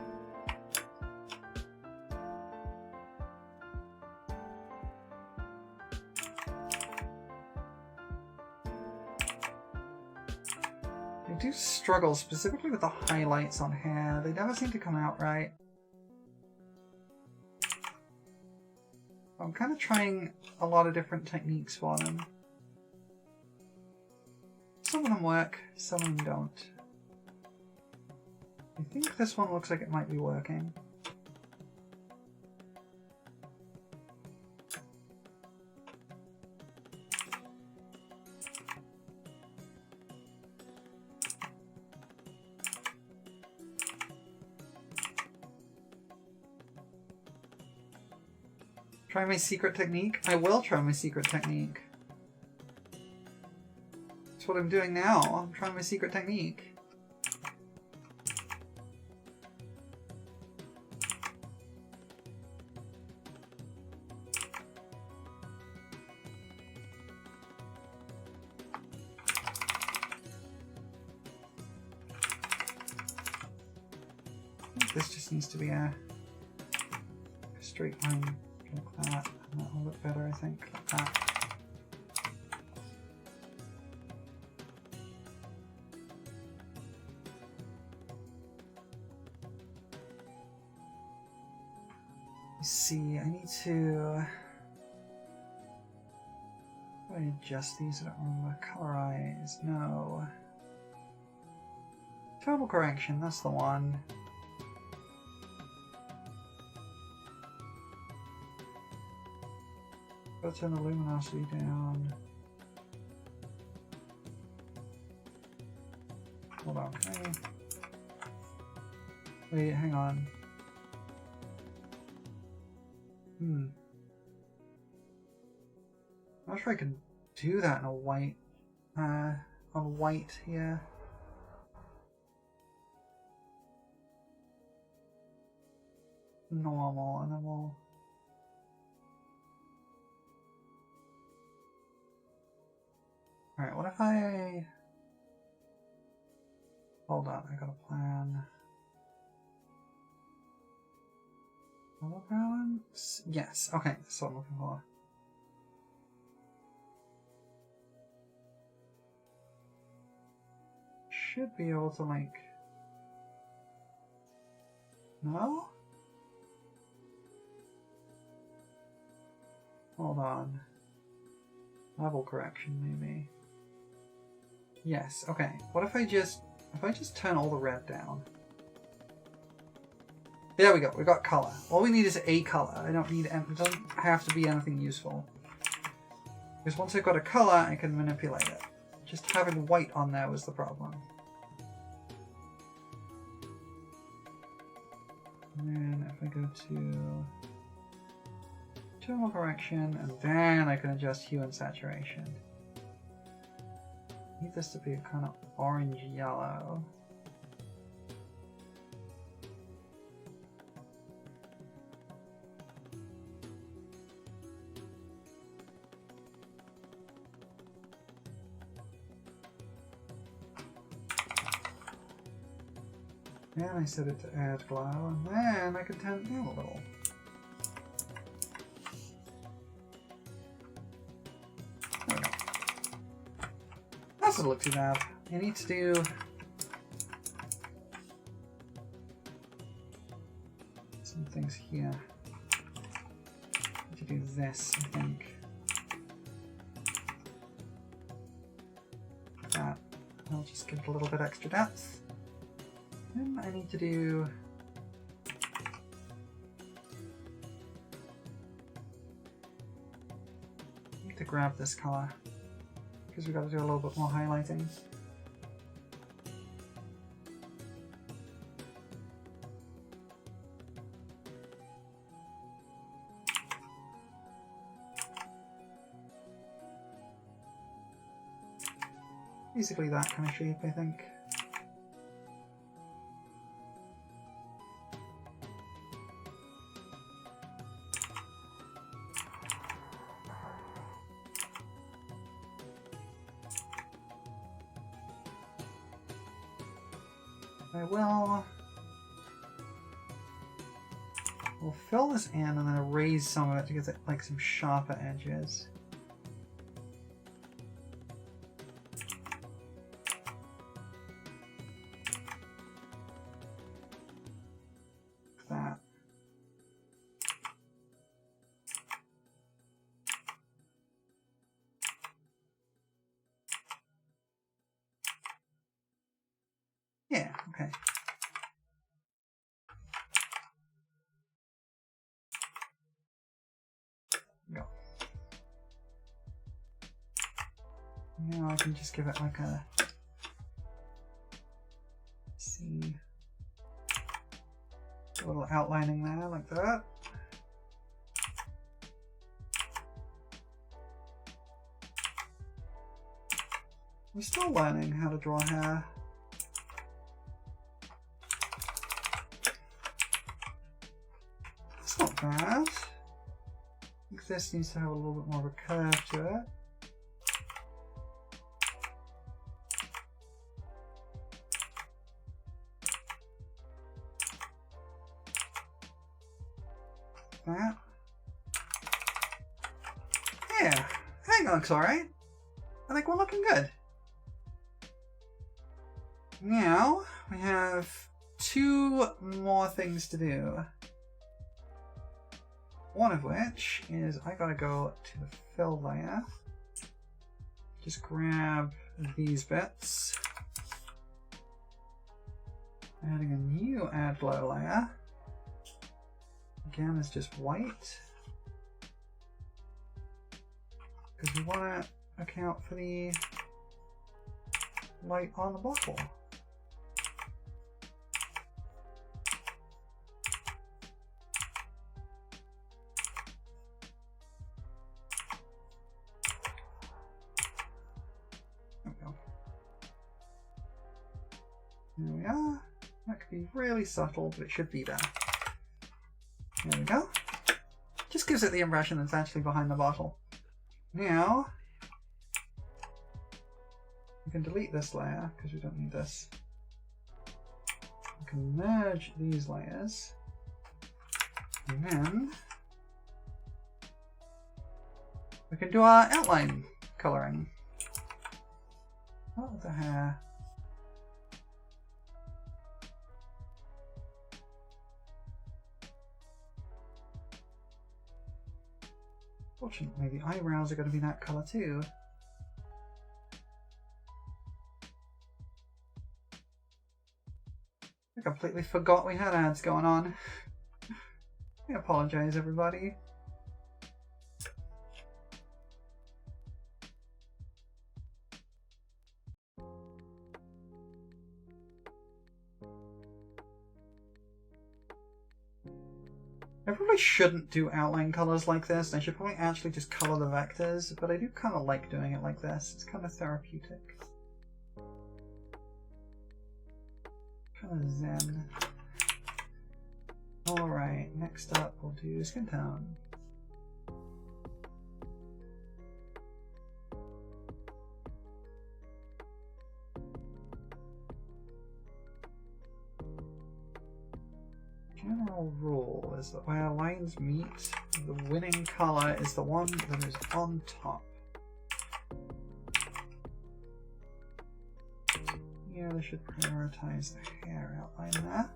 I do struggle specifically with the highlights on hair. They never seem to come out right. I'm kind of trying a lot of different techniques for them. Some of them work, some of them don't. I think this one looks like it might be working. Try my secret technique? I will try my secret technique. That's what I'm doing now. I'm trying my secret technique. This just needs to be a straight line like that. And that will look better, I think, like that. Let's see, I need to... How do I adjust these? I don't remember. Colorize, no. Total correction, that's the one. Gotta turn the luminosity down. Hold on, can I... Wait, hang on. I'm not sure I can do that in a white, on white here. Normal, and then we'll... Alright, what if I... Hold on, I got a plan. Color balance? Yes, okay, that's what I'm looking for. Should be able to, like... No? Hold on. Level correction, maybe. Yes, okay. What if I just turn all the red down? There we go, we got color. All we need is a color. I don't need, it doesn't have to be anything useful. Because once I've got a color, I can manipulate it. Just having white on there was the problem. And then if I go to total correction, and then I can adjust hue and saturation. I need this to be a kind of orange yellow. And I set it to add glow, and then I can turn it down a little. There we go. That doesn't look too bad. I need to do some things here. I need to do this, I think. That. I'll just give it a little bit extra depth. Then I need to do... I need to grab this color, because we've got to do a little bit more highlighting. Basically that kind of shape, I think. We'll fill this in and then erase some of it to get like some sharper edges. Like that. Yeah, okay. Go. Now I can just give it like a see a little outlining there like that. I'm still learning how to draw hair. It's not bad. I think this needs to have a little bit more of a curve to it. That. Yeah, I think it looks alright. I think we're looking good. Now, we have 2 more things to do. One of which is I gotta go to the fill layer. Just grab these bits. Adding a new add glow layer. Again, it's just white. Because we want to account for the light on the bottle. There we go. There we are. That could be really subtle, but it should be there. There we go. Just gives it the impression it's actually behind the bottle. Now, we can delete this layer because we don't need this. We can merge these layers. And then we can do our outline coloring. Oh, the hair. Fortunately, the eyebrows are going to be that colour too. I completely forgot we had ads going on. I apologise, everybody. I probably shouldn't do outline colours like this. I should probably actually just colour the vectors, but I do kind of like doing it like this. It's kind of therapeutic. Kind of zen. Alright, next up we'll do skin tone. General rule is that where lines meet, the winning colour is the one that is on top. Yeah, they should prioritise the hair outline there.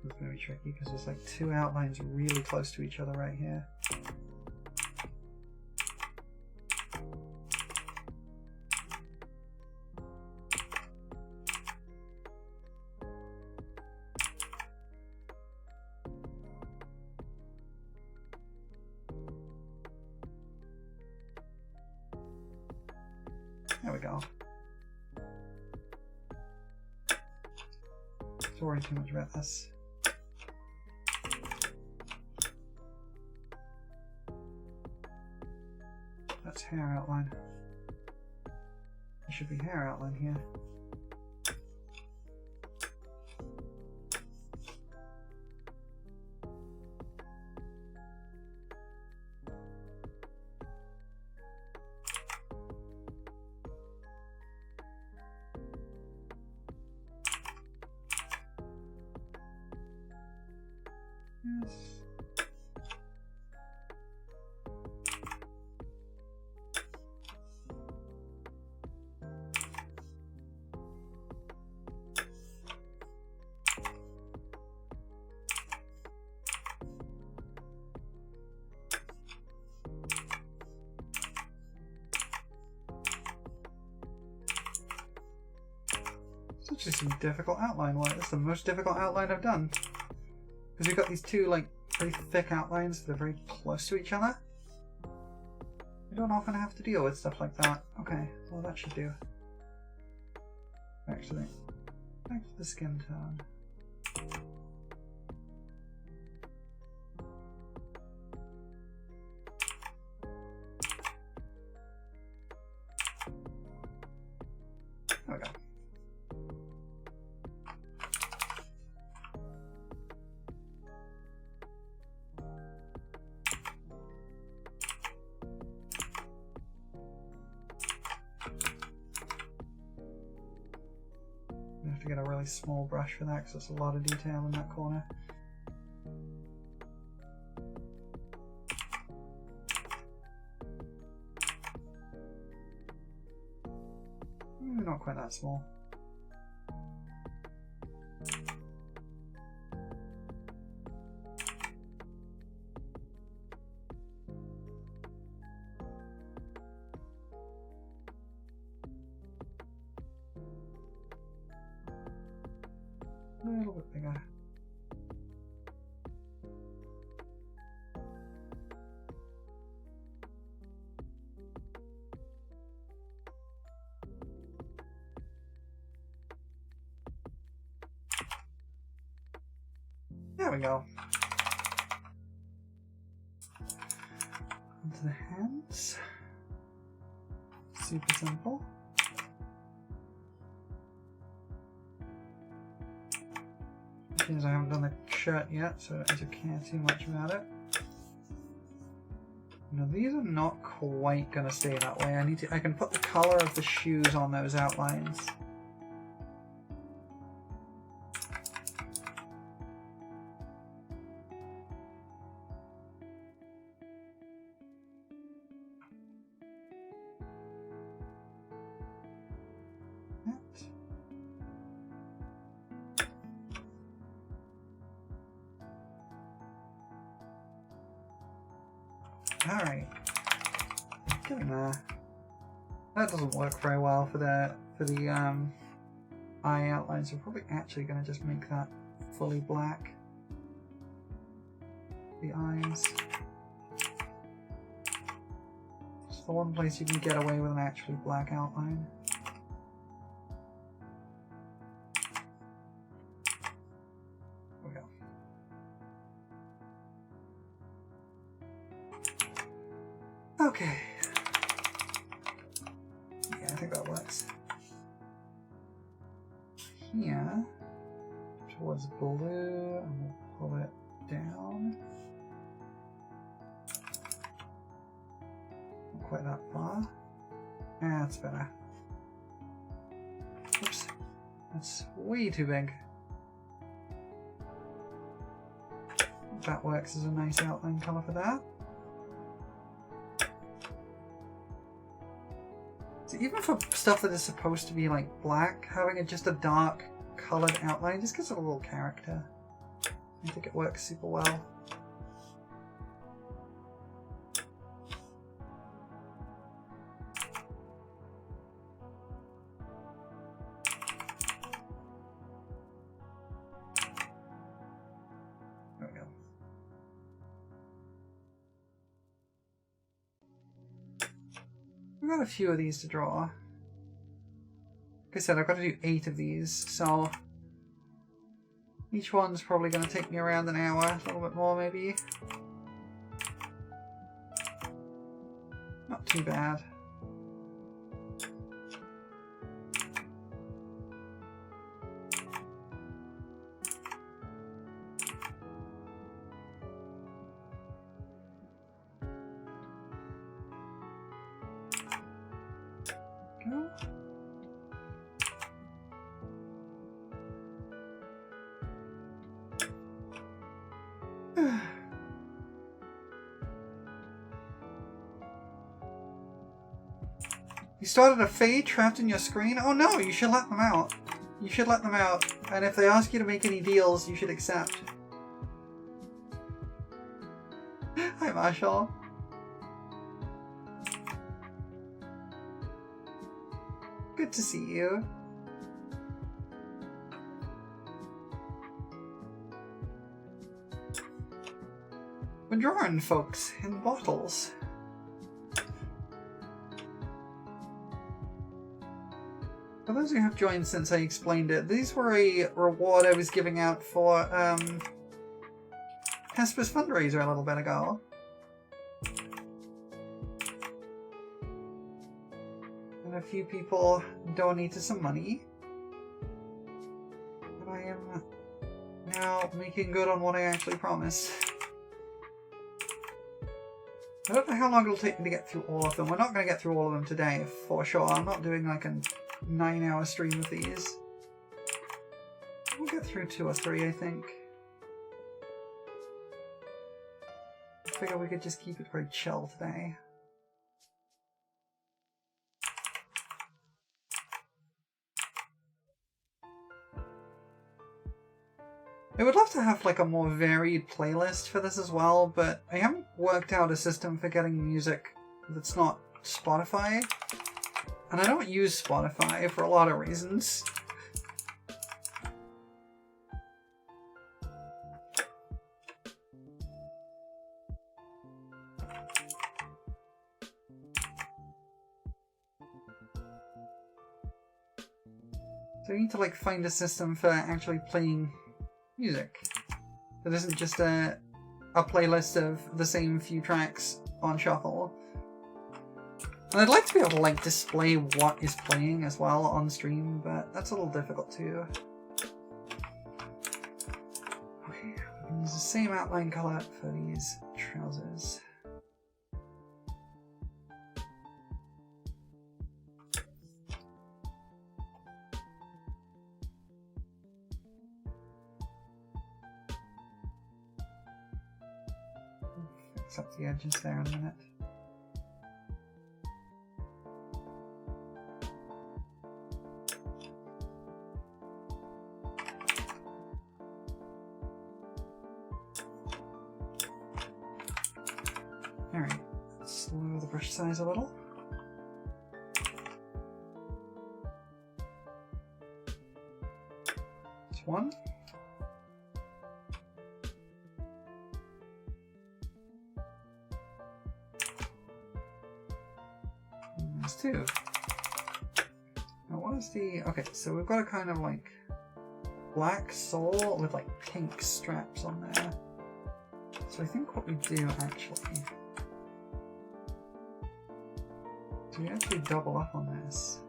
It's going to be tricky because there's like 2 outlines really close to each other right here. There we go. Don't worry too much about this. That's hair outline. There should be hair outline here. Yes. It's actually some difficult outline work. It's the most difficult outline I've done. Because you've got these 2 like pretty thick outlines that are very close to each other. You don't often have to deal with stuff like that. Okay, well that should do. Actually, back to the skin tone. to get a really small brush for that because there's a lot of detail in that corner. Not quite that small. A little bit bigger. There we go. Onto the hands. Super simple. Because I haven't done the shirt yet, so I can't see much about it. Now these are not quite gonna stay that way. I can put the color of the shoes on those outlines. Alright. Getting there. That doesn't work very well for the eye outlines. We're probably actually gonna just make that fully black. The eyes. It's the one place you can get away with an actually black outline. There we go. Okay. Yeah, I think that works. Here, towards blue, and we'll pull it down. Not quite that far. That's better. Oops. That's way too big. That works as a nice outline colour for that. So even for stuff that is supposed to be like black, having just a dark coloured outline just gives it a little character. I think it works super well. There we go. I've got a few of these to draw. Like I said, I've got to do 8 of these, so each one's probably going to take me around an hour, a little bit more maybe. Not too bad. Go. You started a fade trapped in your screen? Oh no, you should let them out. You should let them out. And if they ask you to make any deals, you should accept. Hi, Marshall. Good to see you. We're drawing, folks, in bottles. For those who have joined since I explained it, these were a reward I was giving out for Hesper's fundraiser a little bit ago. And a few people donated some money. And I am now making good on what I actually promised. I don't know how long it'll take me to get through all of them. We're not going to get through all of them today, for sure. I'm not doing like a 9-hour stream of these. We'll get through 2 or 3, I think. I figure we could just keep it very chill today. I would love to have like a more varied playlist for this as well, but I haven't worked out a system for getting music that's not Spotify. And I don't use Spotify for a lot of reasons. So I need to like find a system for actually playing music that isn't just a playlist of the same few tracks on shuffle. And I'd like to be able to like display what is playing as well on stream, but that's a little difficult too. Okay, we can use the same outline color for these trousers. Fix up the edges there in a minute. Alright, let's lower the brush size a little. That's 1. And there's 2. Now what is the... Okay, so we've got a kind of like black sole with like pink straps on there. So I think what we do actually... we actually double up on this.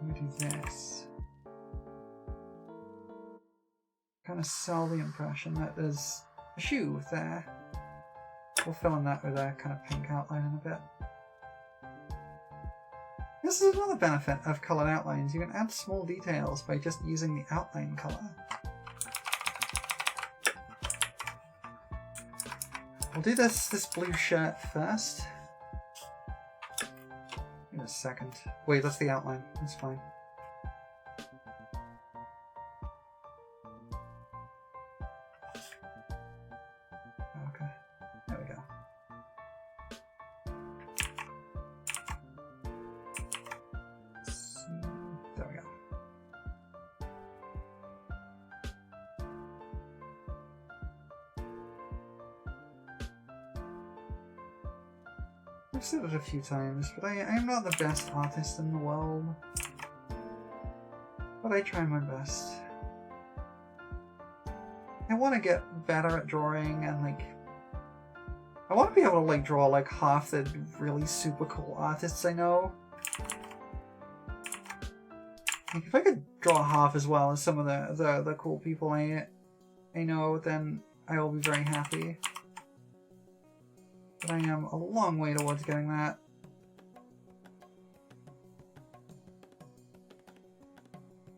We do this. Kind of sell the impression that there's a shoe there. We'll fill in that with a kind of pink outline in a bit. This is another benefit of coloured outlines. You can add small details by just using the outline colour. We'll do this blue shirt first. In a second. Wait, that's the outline. That's fine. Okay. There we go. There we go. I've said it a few times, but I am not the best artist in the world. But I try my best. I want to get better at drawing and like... I want to be able to like draw like half the really super cool artists I know. Like, if I could draw half as well as some of the cool people I know, then I will be very happy. But I am a long way towards getting that.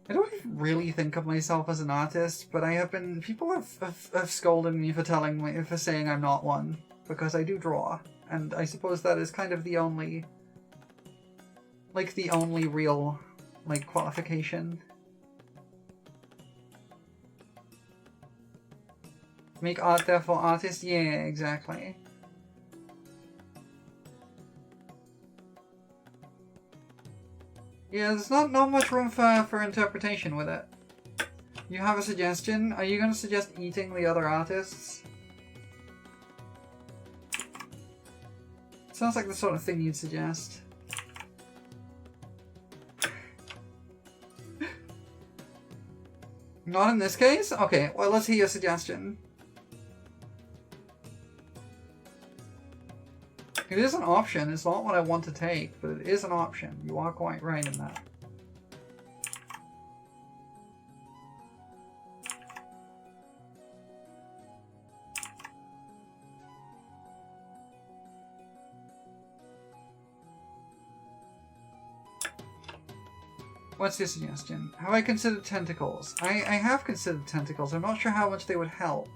I don't really think of myself as an artist, but I have been... People have scolded me for saying I'm not one, because I do draw. And I suppose that is kind of the only... like, the only real, like, qualification. Make art, therefore artist? Yeah, exactly. Yeah, there's not much room for interpretation with it. You have a suggestion? Are you going to suggest eating the other artists? Sounds like the sort of thing you'd suggest. Not in this case? Okay, well, let's hear your suggestion. It is an option. It's not what I want to take, but it is an option. You are quite right in that. What's your suggestion? Have I considered tentacles? I have considered tentacles. I'm not sure how much they would help.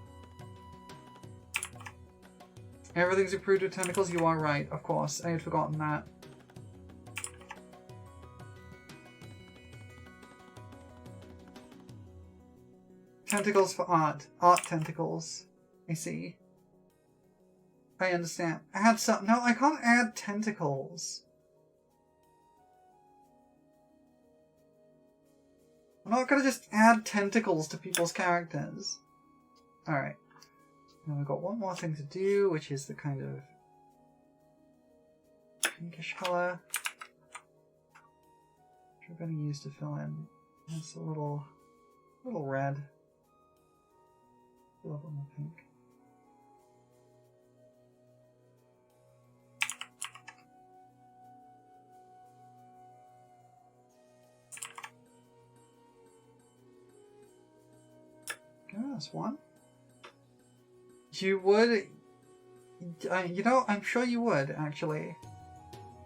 Everything's improved with tentacles? You are right, of course. I had forgotten that. Tentacles for art. Art tentacles. I see. I understand. Add some. No, I can't add tentacles. I'm not gonna just add tentacles to people's characters. Alright. Now we've got one more thing to do, which is the kind of pinkish colour. Which we're gonna use to fill in. It's a little red. A little bit more pink. Okay, that's one. You would... you know, I'm sure you would, actually.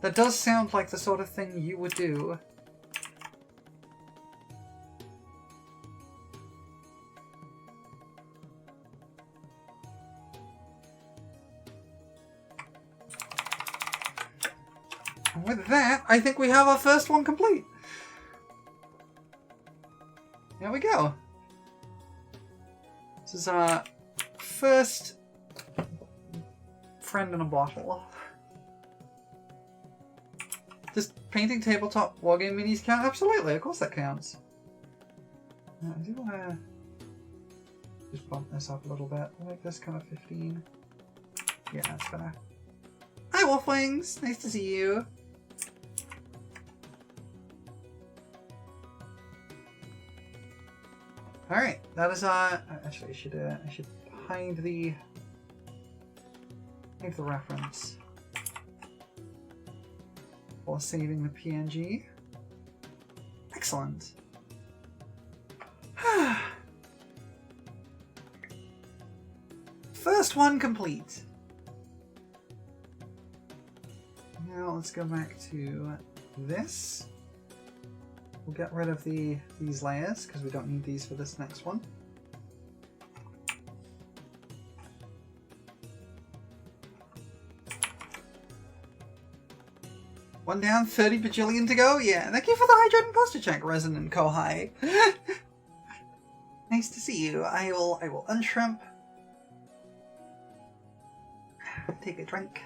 That does sound like the sort of thing you would do. And with that, I think we have our first one complete. There we go. This is our first friend in a bottle. Does painting tabletop wargame minis count? Absolutely, of course that counts. I do want to just bump this up a little bit. I like this kind of 15. Yeah, that's better. Hi Wolfwings! Nice to see you. Alright, that is actually I should hide the reference while saving the PNG. Excellent. First one complete. Now let's go back to this. We'll get rid of these layers because we don't need these for this next one. One down, 30 bajillion to go? Yeah, thank you for the hydrated posture check, Resonant Kohai. Nice to see you. I will unshrimp. Take a drink.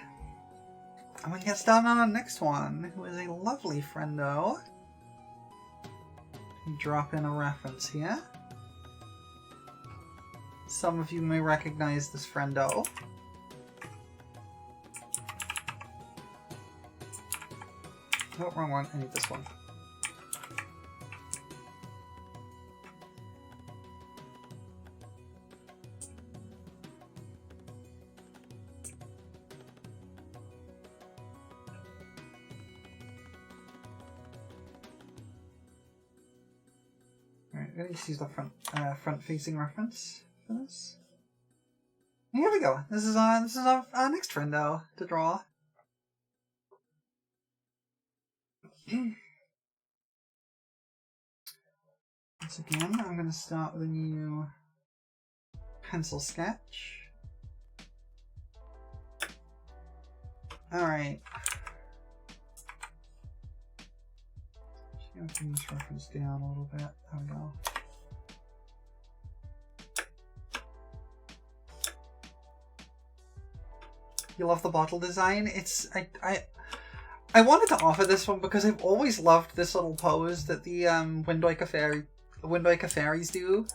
And we can get started on our next one, who is a lovely friendo. Drop in a reference here. Some of you may recognize this friendo. Oh, wrong one. I need this one. Alright, I'm going to use the front-facing reference for this. Here we go. This is our next friendo to draw. Once again, I'm going to start with a new pencil sketch. Alright. Just going to bring this reference down a little bit. There we go. You love the bottle design? It's... I wanted to offer this one because I've always loved this little pose that the Wind Waker fairies do.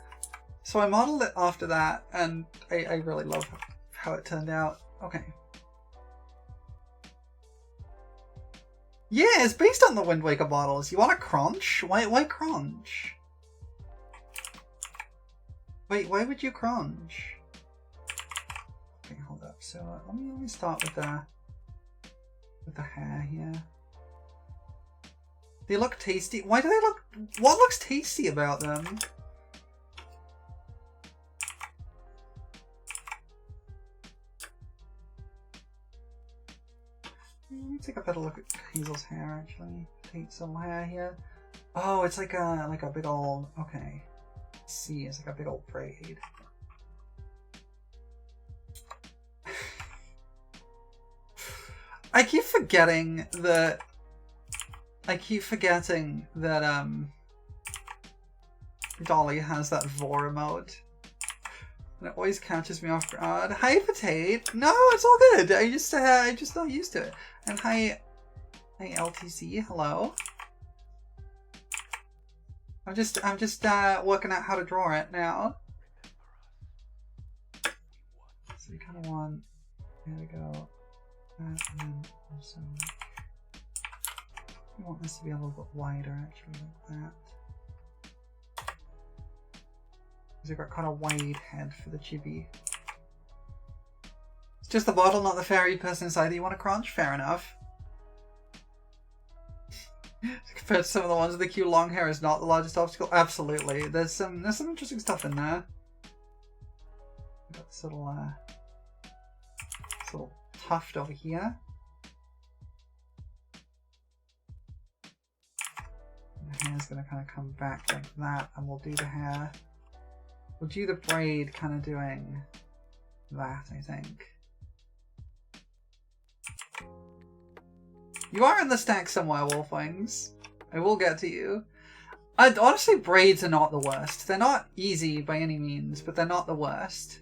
So I modeled it after that, and I really love how it turned out. Okay. Yeah, it's based on the Wind Waker bottles. You want a crunch? Why crunch? Wait, why would you crunch? Okay, hold up. So let me start with the hair here. They look tasty. Why do they look... What looks tasty about them? Let me take a better look at Hazel's hair, actually. Hazel's hair here. Oh, it's like a big old, okay. See, it's like a big old braid. I keep forgetting that Dolly has that Vora mode. And it always catches me off guard. Hi, Potato. No, it's all good. I just not used to it. And hi LTC. Hello. I'm just working out how to draw it now. So you kind of want. There we go. And then also, we want this to be a little bit wider, actually, like that. Because we've got kind of wide head for the chibi. It's just the bottle, not the fairy person inside that you want to crunch? Fair enough. Compared to some of the ones with the cute long hair is not the largest obstacle. Absolutely. There's some interesting stuff in there. We've got this little tuft over here. The hair's gonna kind of come back like that, and we'll do the hair. We'll do the braid kind of doing that, I think. You are in the stack somewhere, Wolfwings. I will get to you. Honestly, braids are not the worst. They're not easy by any means, but they're not the worst.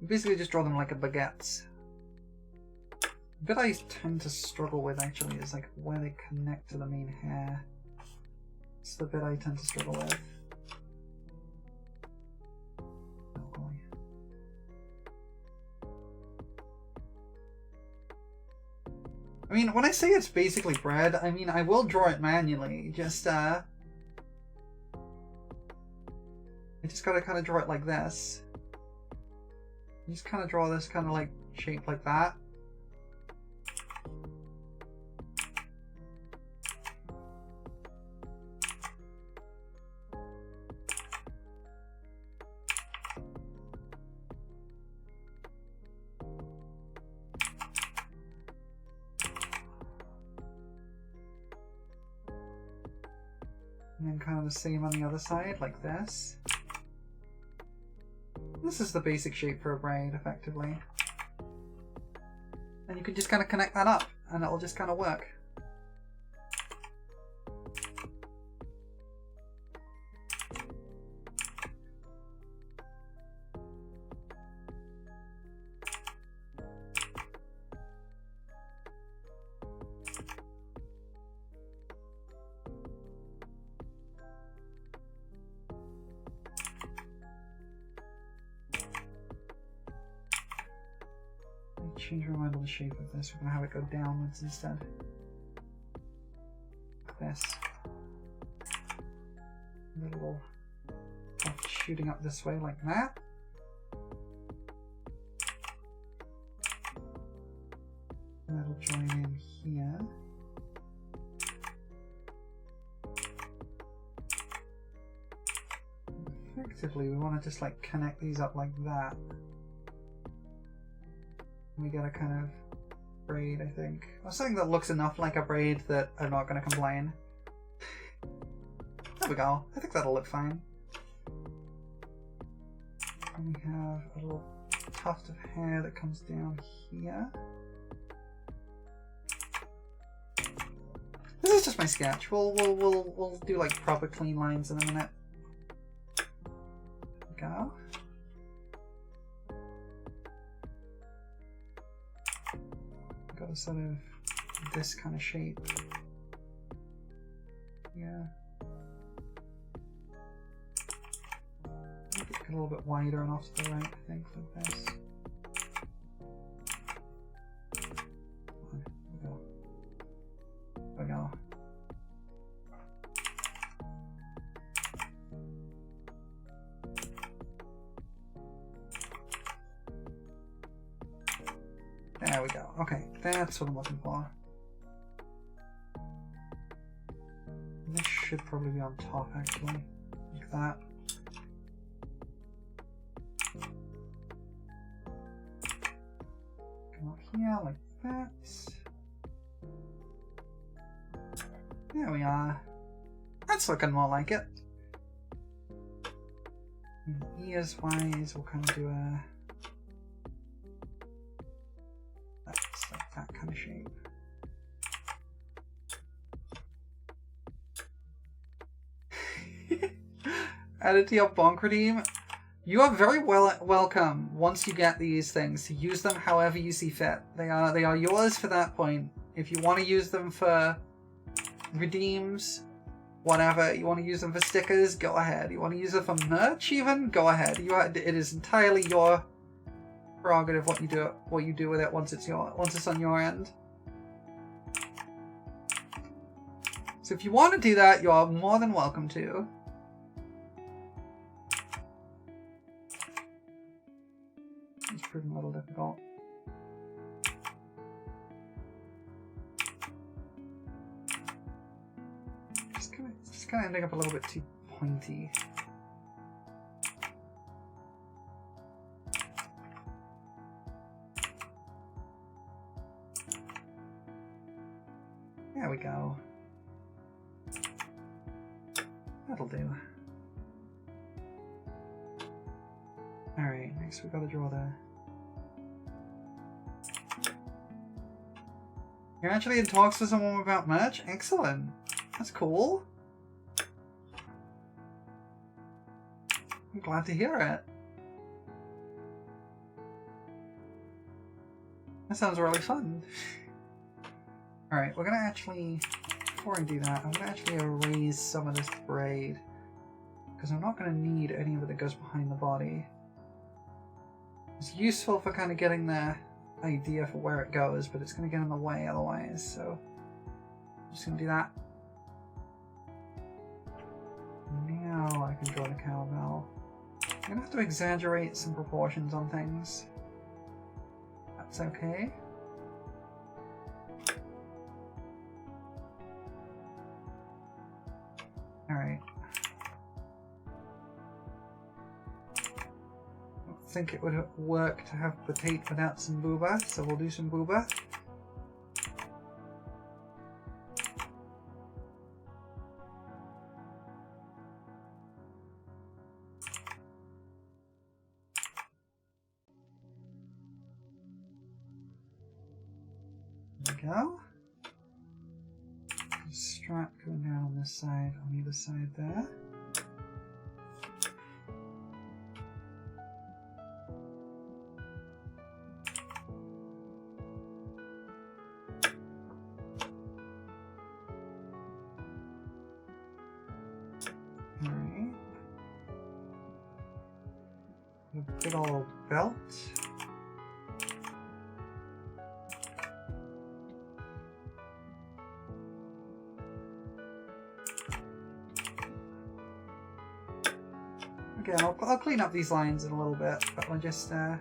You basically just draw them like a baguette. The bit I tend to struggle with, actually, is like where they connect to the main hair. It's the bit I tend to struggle with. Oh boy. I mean, when I say it's basically bread, I mean I will draw it manually. Just I just gotta kind of draw it like this. You just kind of draw this kind of like shape like that. And then kind of the same on the other side, like this. This is the basic shape for a braid, effectively. And you can just kind of connect that up, and it'll just kind of work. Change my mind on the shape of this. We're going to have it go downwards instead. Like this. A little shooting up this way like that. And that'll join in here. Effectively, we want to just like connect these up like that. We get a kind of braid, I think. Or something that looks enough like a braid that I'm not going to complain. There we go. I think that'll look fine. And we have a little tuft of hair that comes down here. This is just my sketch. We'll do like proper clean lines in a minute. There we go. Got a sort of this kind of shape. Yeah. Make it a little bit wider and off to the right, I think, like this. There we go. There we go. There we go. Okay, that's what I'm looking for. This should probably be on top, actually. Like that. Come up here, like that. There we are. That's looking more like it. Ears wise, we'll kind of do a... That's like that kind of shape. Add it to your bonk redeem. You are very welcome once you get these things to use them however you see fit. They are yours for that point. If you want to use them for redeems, whatever, you want to use them for stickers, go ahead. You want to use them for merch even, go ahead. It is entirely your prerogative what you do with it once it's on your end. So if you want to do that, you are more than welcome to. It's proving a little difficult. Just kind of ending up a little bit too pointy. There we go. That'll do. Alright, next we've got to draw the... You're actually in talks with someone about merch? Excellent. That's cool. I'm glad to hear it. That sounds really fun. Alright, we're gonna actually... Before I do that, I'm gonna actually erase some of this braid. Because I'm not gonna need any of it that goes behind the body. It's useful for kind of getting the idea for where it goes, but it's going to get in the way otherwise, so I'm just going to do that. Now I can draw the cowbell. I'm going to have to exaggerate some proportions on things. That's okay. Alright. I think it would work to have potato without some booba, so we'll do some booba. There we go. Strap going down on this side, on either side there. Big old belt. Okay, I'll clean up these lines in a little bit, but we're just kind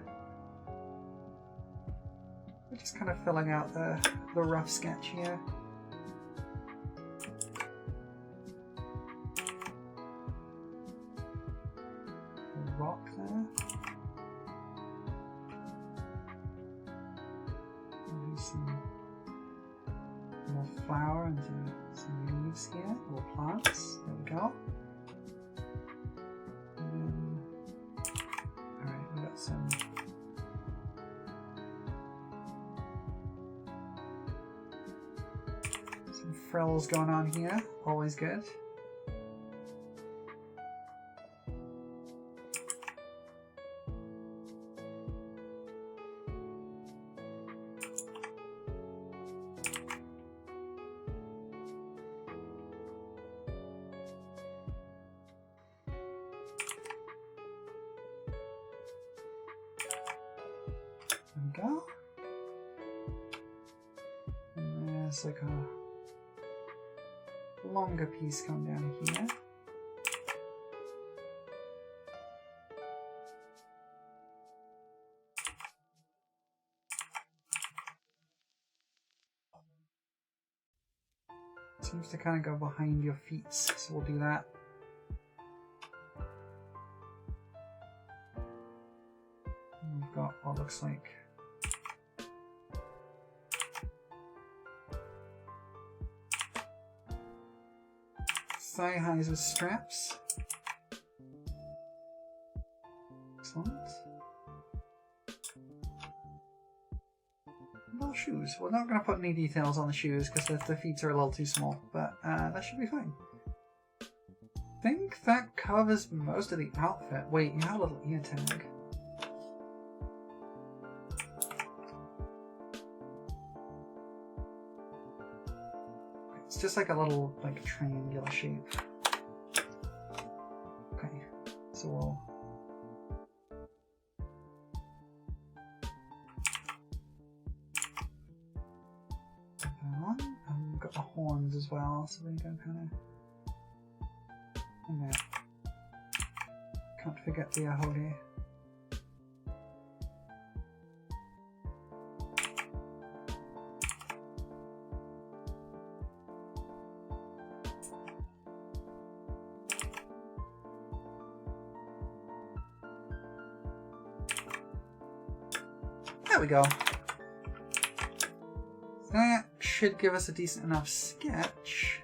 of filling out the rough sketch here. Rock there. Maybe some more flower and some leaves here, little plants. There we go. And then, alright, we got some frills going on here. Always good. Go. And there's like a longer piece coming down here. Seems to kind of go behind your feet, so we'll do that. And we've got what looks like thigh highs with straps. Excellent. Little shoes. We're not going to put any details on the shoes because the feet are a little too small, but that should be fine. I think that covers most of the outfit. Wait, you have a little ear tag. It's just like a little, like, triangular shape. Okay, so we'll... put that on. And we've got the horns as well, so we can kind of... and there. Can't forget the ahoge. There we go. That should give us a decent enough sketch.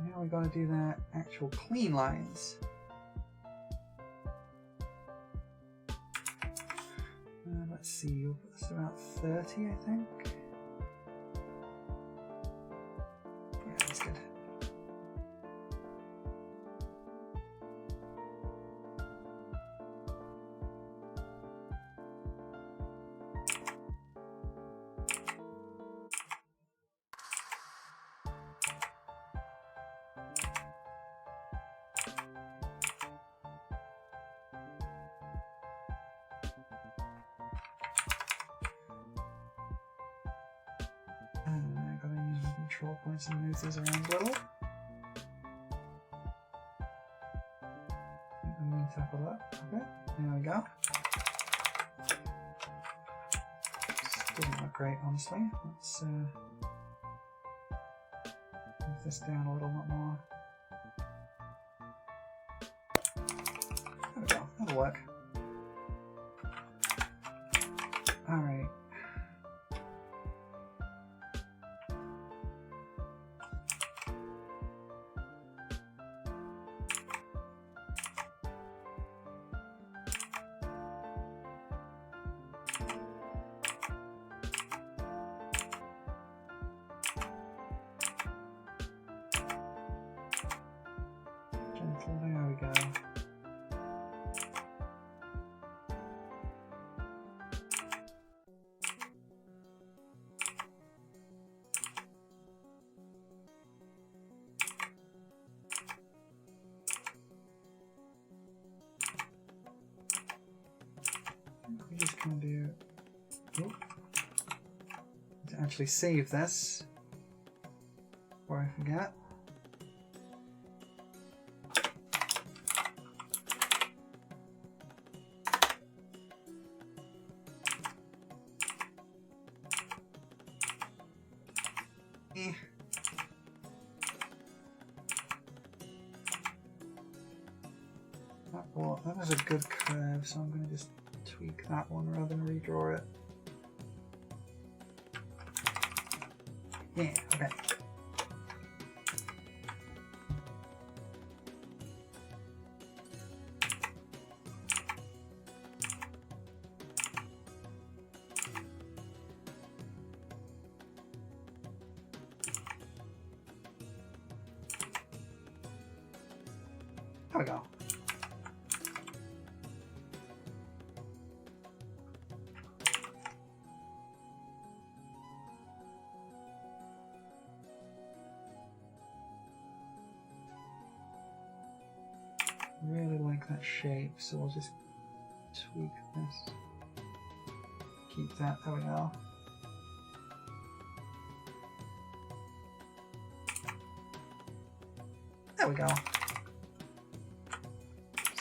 Now we gotta do the actual clean lines. Let's see, that's about 30, I think. Yeah, that's good. I gotta use my control points and move these around a little. Meet up with that. Okay, there we go. Doesn't look great, honestly. Let's move this down a little bit more. There we go, that'll work. Alright. There we go. We just gonna do. Oh. To actually save this before I forget. That was a good curve, so I'm going to just tweak that one rather than redraw it. Yeah, okay. There we go. Really like that shape, so we'll just tweak this. Keep that, there we go. There we go.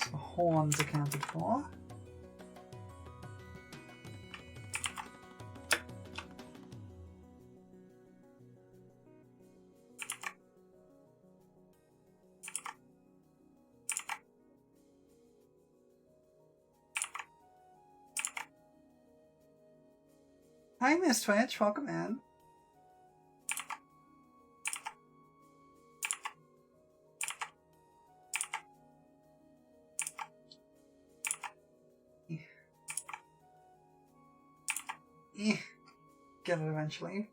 So the horns accounted for. Hi, Miss Twitch. Welcome in. Get it eventually.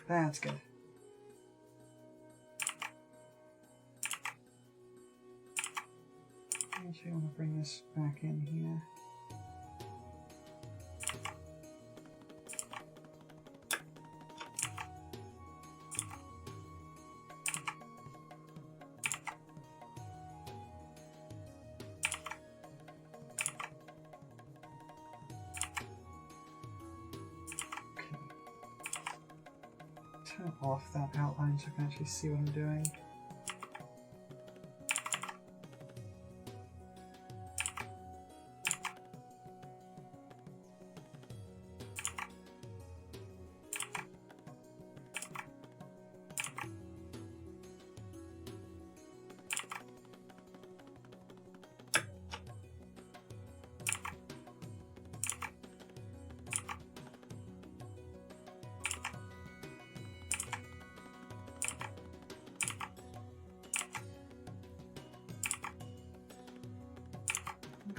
That's good. Actually, I want to bring this back in here. Turn off that outline so I can actually see what I'm doing.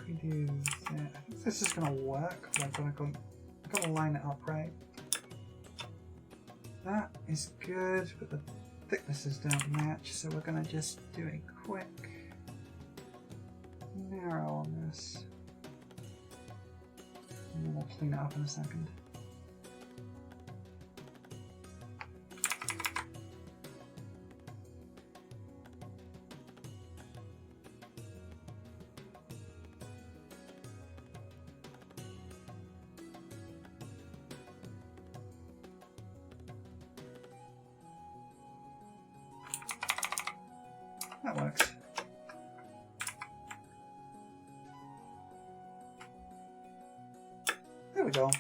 We do that. I think this is going to work, but I've got to line it up right. That is good, but the thicknesses don't match, so we're going to just do a quick narrow on this. And then we'll clean it up in a second. That works. There we go.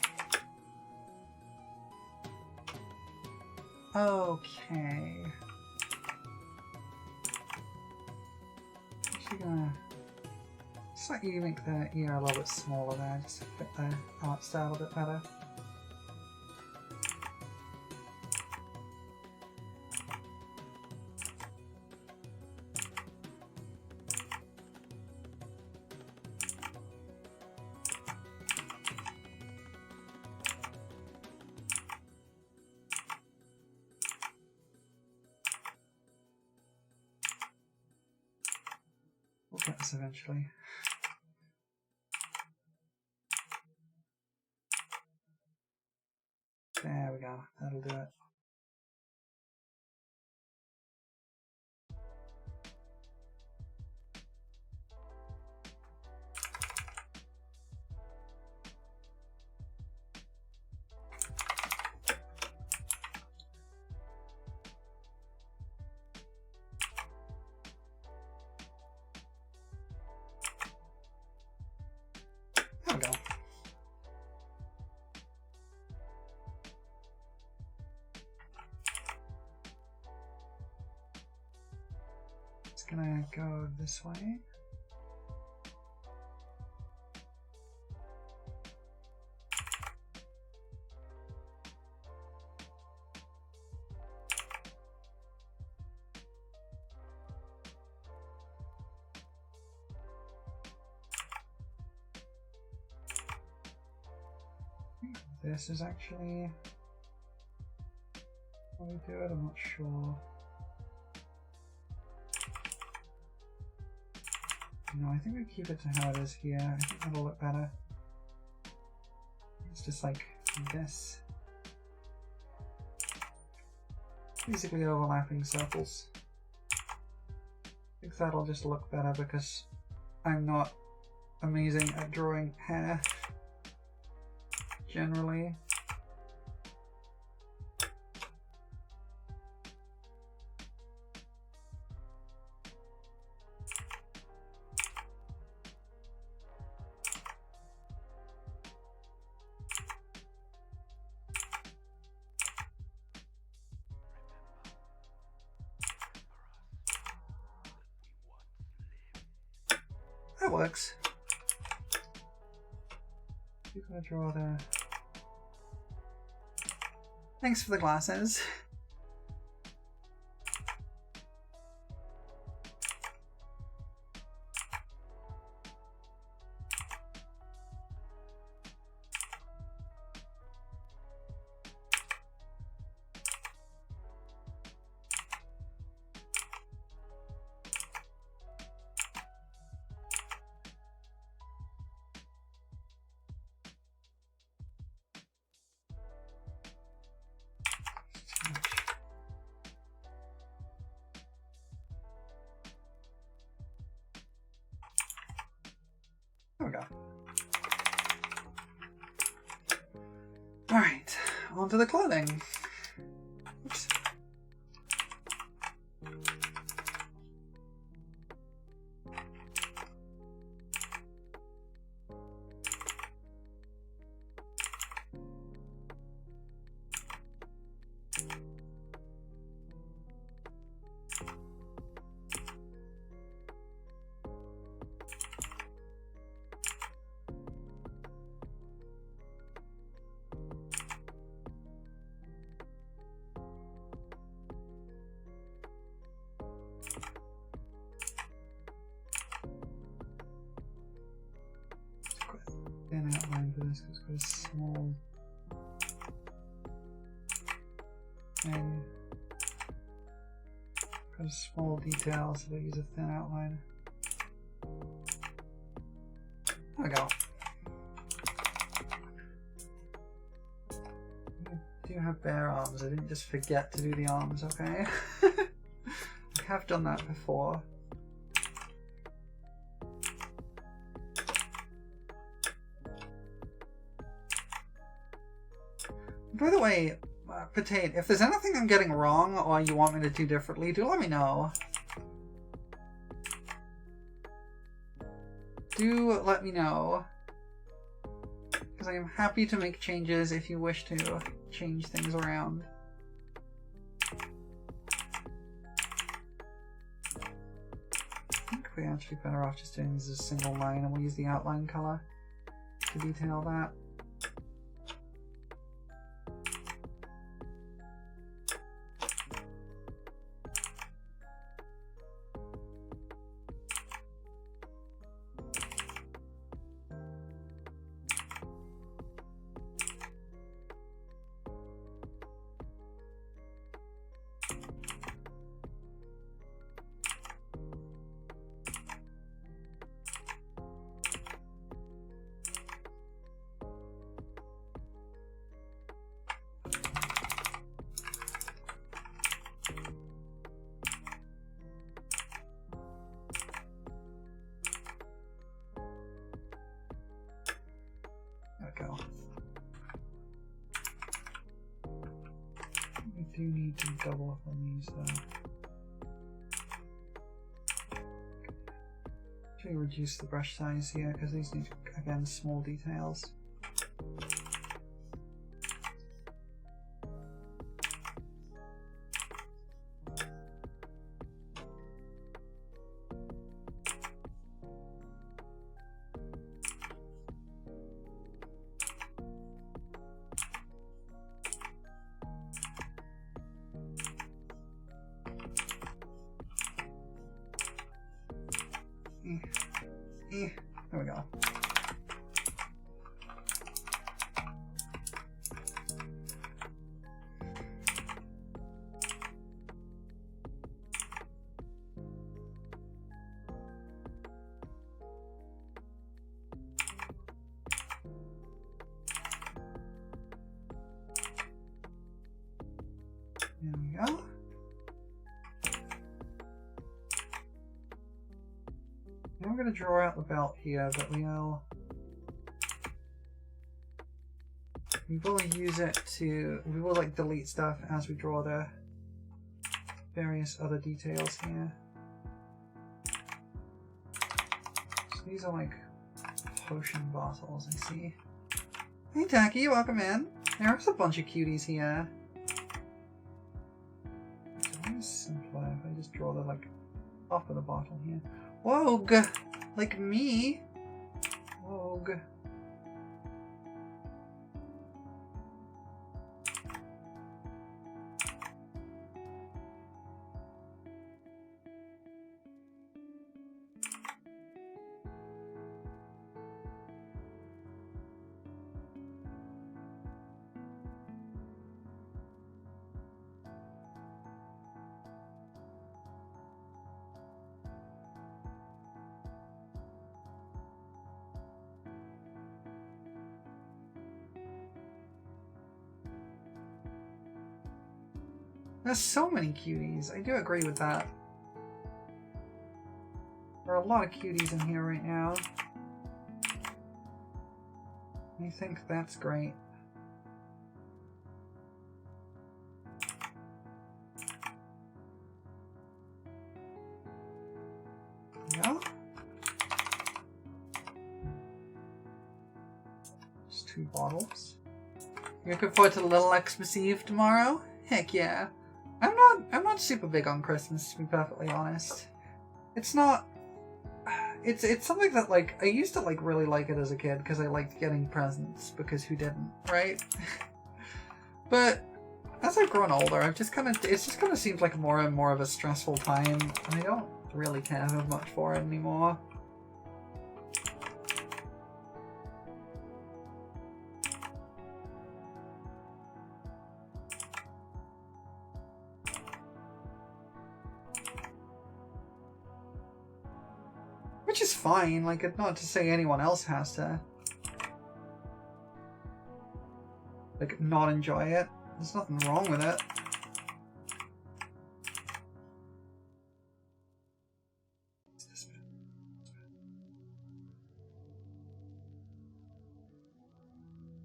Okay. Actually gonna slightly make the ear a little bit smaller there, just to fit the art style a bit better. We'll get this eventually. There we go, that'll do it. There we go. It's gonna go this way. This is actually how we do it, I'm not sure. No, I think we keep it to how it is here. I think that'll look better. It's just like this. Basically overlapping circles. I think that'll just look better because I'm not amazing at drawing hair. Generally. That works. You're gonna draw the... Thanks for the glasses. There we go. Alright, on to the clothing. Oops. Thin outline for this because it's quite a small thing. Quite a small detail, so they use a thin outline. There we go. I do have bare arms, I didn't just forget to do the arms, okay? I have done that before. By the way, Potato, if there's anything I'm getting wrong or you want me to do differently, do let me know. Do let me know. Because I am happy to make changes if you wish to change things around. I think we're actually better off just doing this as a single line and we'll use the outline color to detail that. Go. We do need to double up on these though. Actually reduce the brush size here because these need, again, small details. There we go. There we go. Now I'm going to draw out the belt here, but we will use it to, we will like delete stuff as we draw the various other details here. So these are like potion bottles, I see. Hey Tacky, welcome in. There's a bunch of cuties here. It's simpler if I just draw the like top of the bottle here. Wogue! Like me! There's so many cuties. I do agree with that. There are a lot of cuties in here right now. I think that's great. Yeah. Just 2 bottles. You looking forward to the little Xmas Eve tomorrow? Heck yeah. I'm not super big on Christmas, to be perfectly honest. It's not. It's something that, like, I used to, like, really like it as a kid because I liked getting presents, because who didn't, right? But as I've grown older, it just kind of seems like more and more of a stressful time, and I don't really care as much for it anymore. Which is fine, like, not to say anyone else has to, like, not enjoy it. There's nothing wrong with it.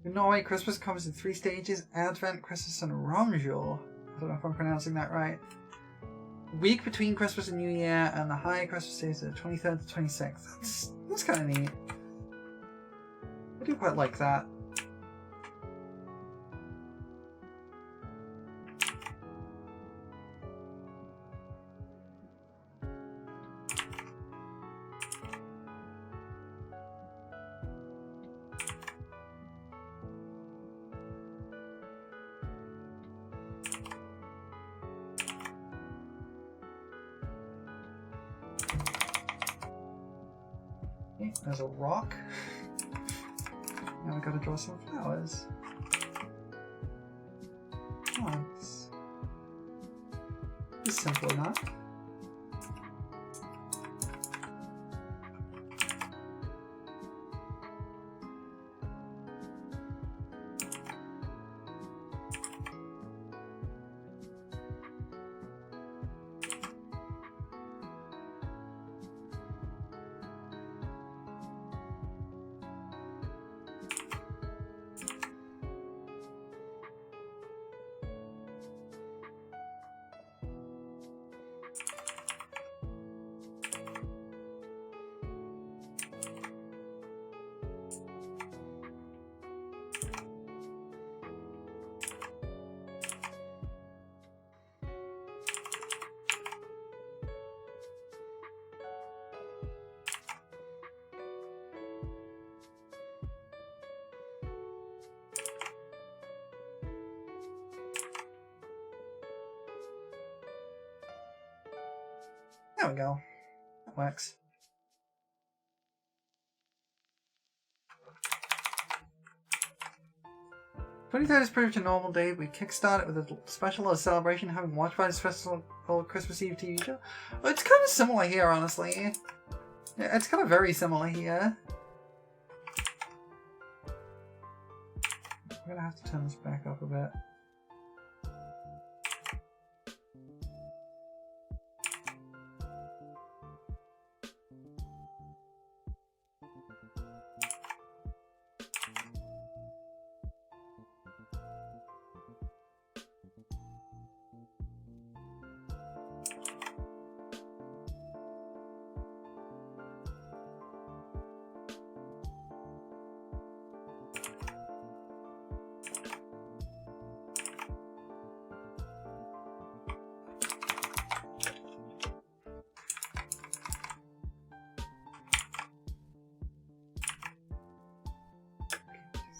In Norway, Christmas comes in 3 stages: Advent, Christmas, and Romjul. I don't know if I'm pronouncing that right. Week between Christmas and New Year, and the high Christmas days are the 23rd to 26th. That's kind of neat. I do quite like that. Okay, there's a rock. Now we gotta draw some flowers. Oh, it's simple enough. There we go. That works. '23rd is pretty much a normal day. We kickstart it with a special little celebration, having watched by this festival Christmas Eve TV show. Well, it's kind of similar here, honestly. Yeah, it's kind of very similar here. I'm gonna have to turn this back up a bit.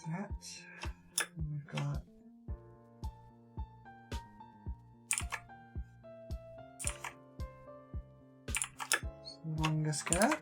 That. And we've got longer skirt.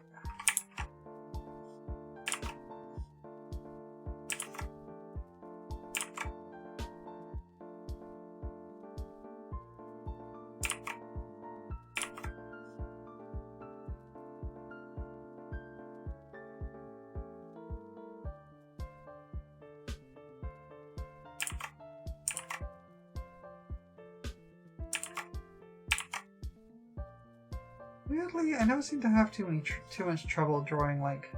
Weirdly, I never seem to have too much trouble drawing like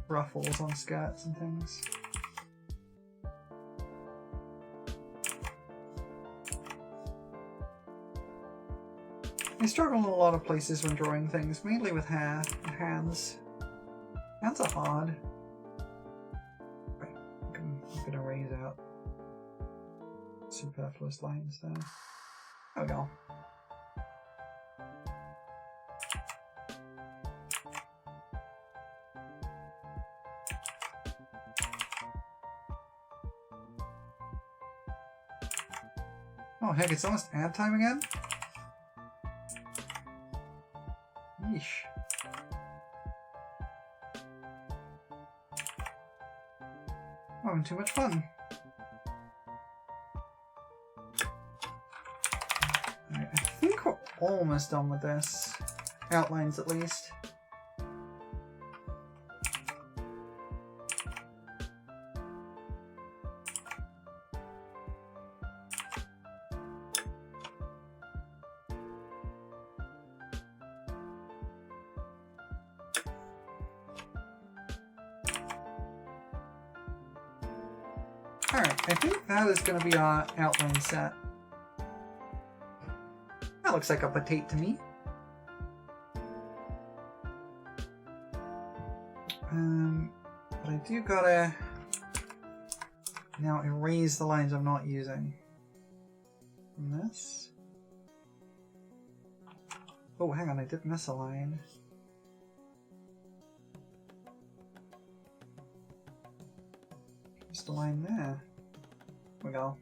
ruffles on skirts and things. I struggle in a lot of places when drawing things, mainly with hair and hands. Hands are hard. Right, I'm gonna erase out superfluous lines there. There we go. Oh heck, it's almost ad time again? Yeesh. I'm having too much fun. Alright, I think we're almost done with this. Outlines at least. Alright, I think that is going to be our outline set. That looks like a potato to me. But I do gotta now erase the lines I'm not using from this. Oh, hang on, I did miss a line. Just a line there. There we go.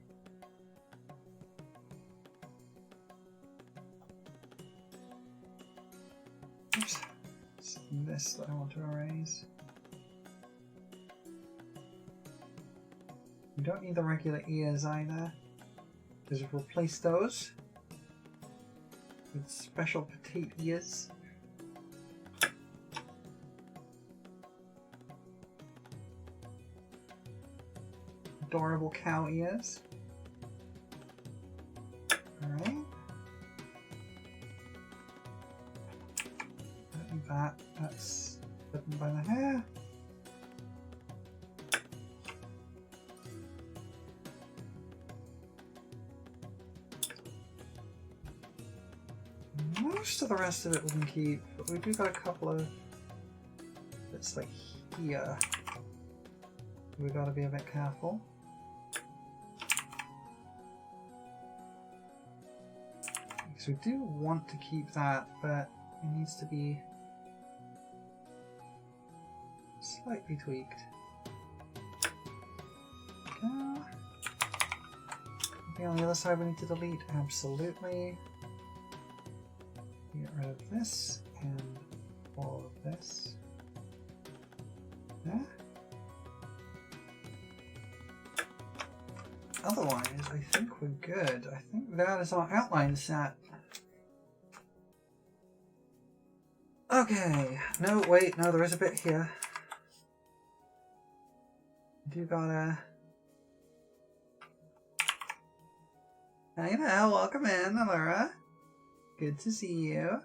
Oops. It's this that I want to erase. We don't need the regular ears either. Just replace those with special petite ears. Adorable cow ears. Alright. That's hidden by the hair. Most of the rest of it we can keep, but we do got a couple of bits like here. We gotta be a bit careful. Because we do want to keep that, but it needs to be slightly tweaked. Okay. Anything on the other side we need to delete? Absolutely. Get rid of this and all of this. There. Otherwise, I think we're good. I think that is our outline set. Okay. No, wait. No, there is a bit here. I do gotta... Hey there, welcome in, Allura. Good to see you.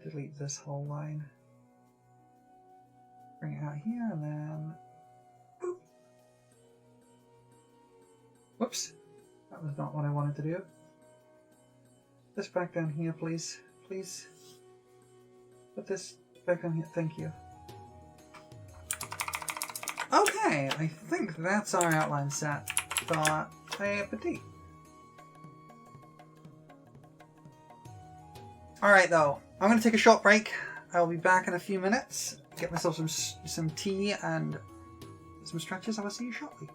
Delete this whole line. Bring it out here and then... Boop. Whoops. That was not what I wanted to do. This back down here, please. Please. Put this back down here. Thank you. Okay, I think that's our outline set for a petite. Alright though, I'm going to take a short break. I'll be back in a few minutes. Get myself some tea and some stretches. I will see you shortly.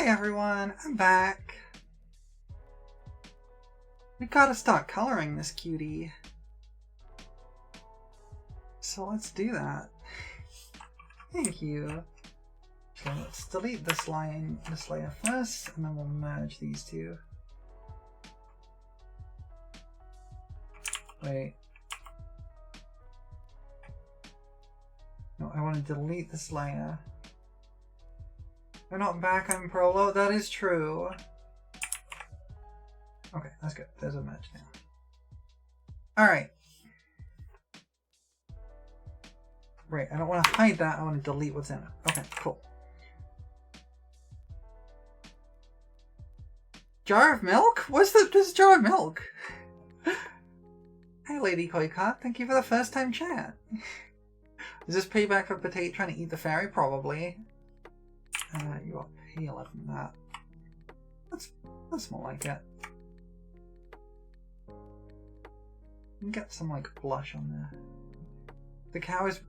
Hi everyone, I'm back. We gotta start coloring this cutie. So let's do that. Thank you. Okay, let's delete this layer first, and then we'll merge these two. Wait. No, I want to delete this layer. We're not back on Prolo, that is true. Okay, that's good. There's a merge now. Alright. Right, I don't want to hide that, I want to delete what's in it. Okay, cool. Jar of milk? What's this jar of milk? Hi Lady Koikat, thank you for the first time chat. Is this payback for Potato trying to eat the fairy? Probably. You got paler than that. That's more like it. You can get some like blush on there. The cow is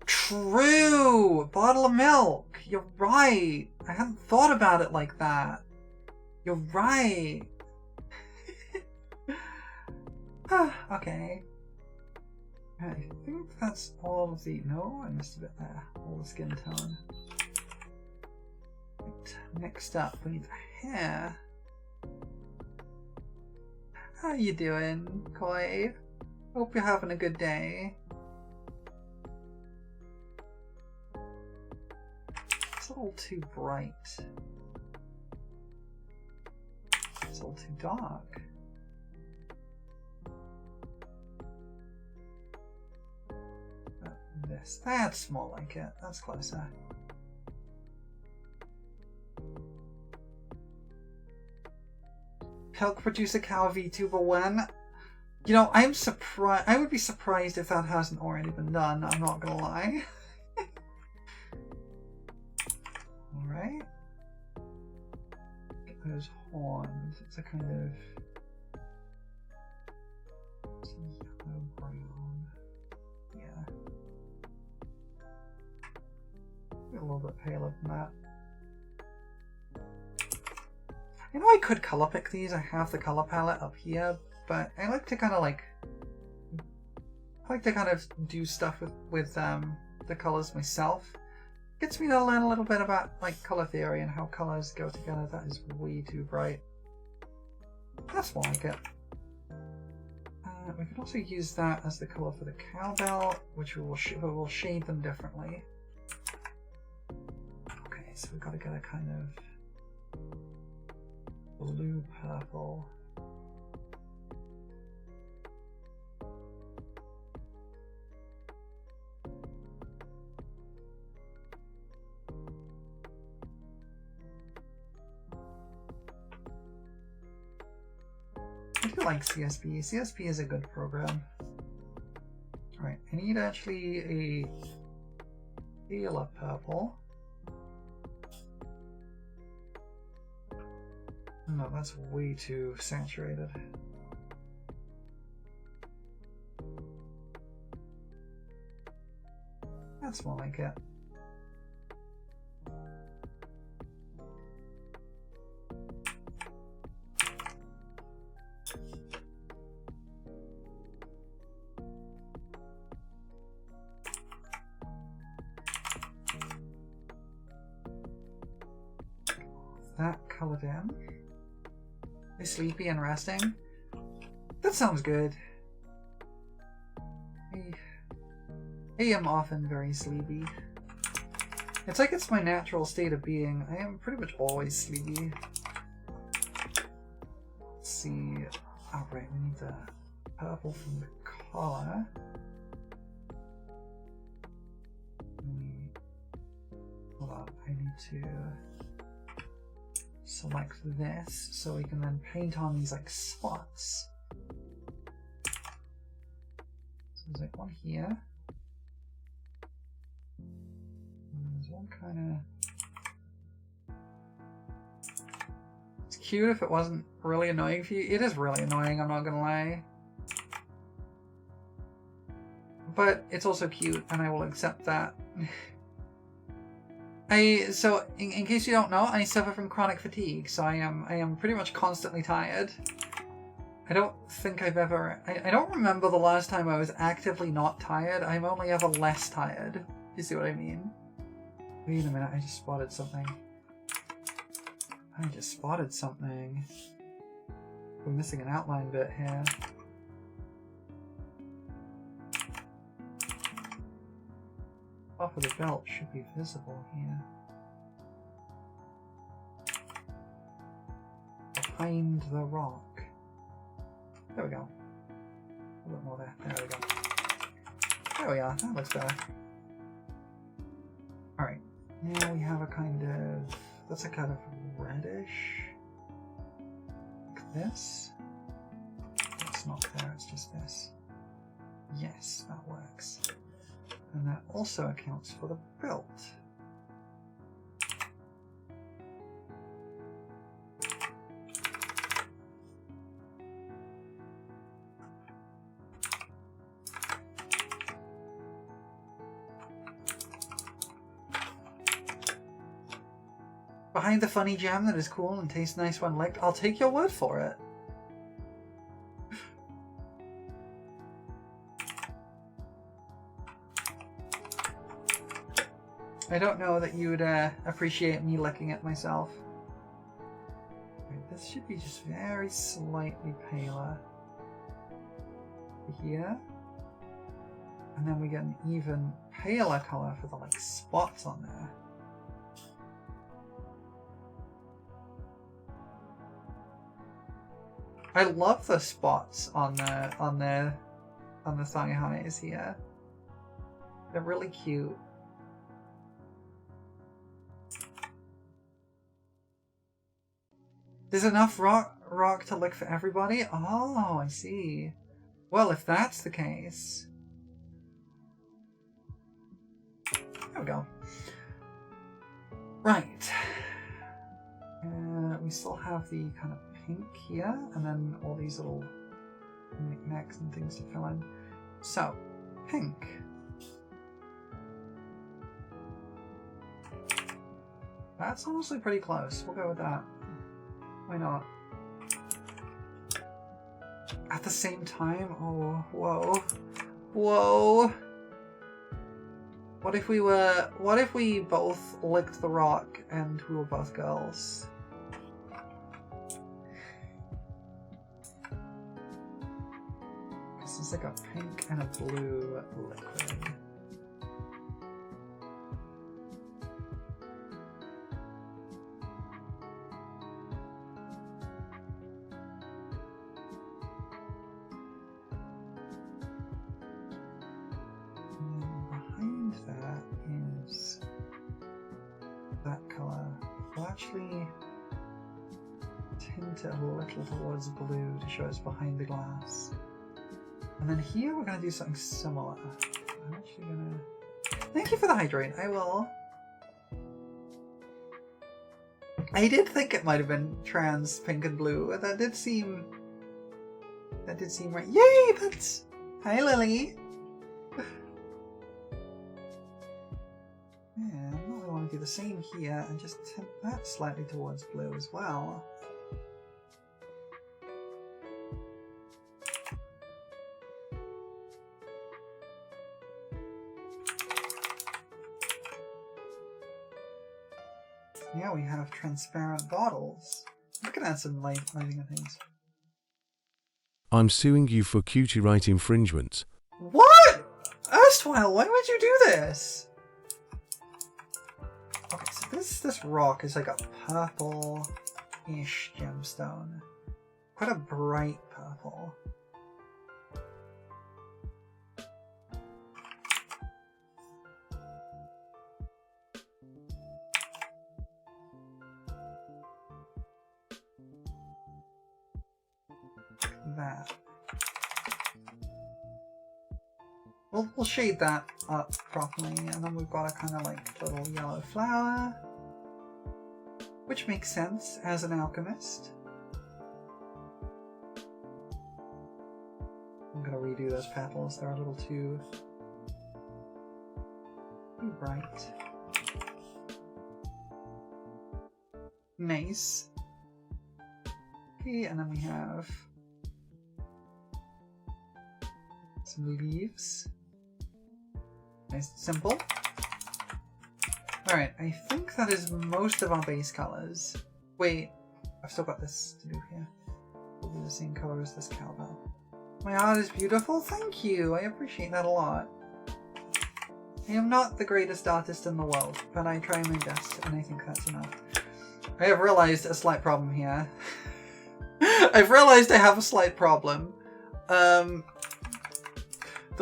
true! Bottle of milk! You're right! I hadn't thought about it like that. You're right! Okay. I think that's all of the... No, I missed a bit there. All the skin tone. Right. Next up, we need the hair. How you doing, Koi? Hope you're having a good day. It's a little too bright. It's a little too dark. This. That's more like it. That's closer. Milk producer cow VTuber when? You know, I'm surprised. I would be surprised if that hasn't already been done. I'm not gonna lie. Alright. Get those horns. It's a kind of yellow brown. Yeah. A little bit paler than that. I know I could color pick these. I have the color palette up here, but I like to kind of do stuff with the colors myself. Gets me to learn a little bit about like color theory and how colors go together. That is way too bright. That's more like it. We could also use that as the color for the cowbell, which will shade them differently. Okay, so we've got to get a kind of blue purple. I do like CSP. CSP is a good program. Alright, I need actually a paler purple. No, that's way too saturated. That's more like it. That colored in. Is sleepy and resting? That sounds good. I am often very sleepy. It's like it's my natural state of being. I am pretty much always sleepy. Let's see. Alright, we need the purple from the collar. Hold on, I need to select this so we can then paint on these like spots. So there's like one here. And there's one kind of... It's cute if it wasn't really annoying for you. It is really annoying, I'm not gonna lie. But it's also cute and I will accept that. So in case you don't know, I suffer from chronic fatigue, so I am pretty much constantly tired. I don't think I've ever... I don't remember the last time I was actively not tired. I'm only ever less tired. You see what I mean? Wait a minute, I just spotted something. We're missing an outline bit here. Top of the belt should be visible here. Behind the rock. There we go. A little more there. There we go. There we are. That looks better. Alright. Now we have a kind of... That's a kind of reddish... Like this. It's not there, it's just this. Yes, that works. And that also accounts for the belt. Behind the funny gem that is cool and tastes nice when licked, I'll take your word for it. I don't know that you would appreciate me licking it myself. Right, this should be just very slightly paler here. And then we get an even paler color for the like spots on there. I love the spots on the thigh highs here. They're really cute. There's enough rock to lick for everybody? Oh, I see. Well, if that's the case... There we go. Right. We still have the kind of pink here, and then all these little knickknacks and things to fill in. So, pink. That's honestly pretty close. We'll go with that. Why not? At the same time? Oh, whoa. Whoa! What if we both licked the rock and we were both girls? This is like a pink and a blue liquid. Actually tint it a little towards blue to show it's behind the glass. And then here we're going to do something similar. I'm actually going to... Thank you for the hydrate. I will... I did think it might have been trans pink and blue. That did seem right. Yay! That's... Hi, Lily! Do the same here and just tint that slightly towards blue as well. Now we have transparent bottles. We can add some lighting and things. I'm suing you for cutie right infringement. What? Erstwhile, why would you do this? Okay, so this rock is like a purple-ish gemstone. Quite a bright purple. That. We'll shade that up properly, and then we've got a kind of like little yellow flower, which makes sense as an alchemist. I'm gonna redo those petals, they're a little too bright. Nice. Okay, and then we have some leaves. Nice and simple. Alright, I think that is most of our base colors. Wait, I've still got this to do here. It'll be the same color as this cowbell. My art is beautiful? Thank you! I appreciate that a lot. I am not the greatest artist in the world, but I try my best, and I think that's enough. I have realized a slight problem here. I've realized I have a slight problem. The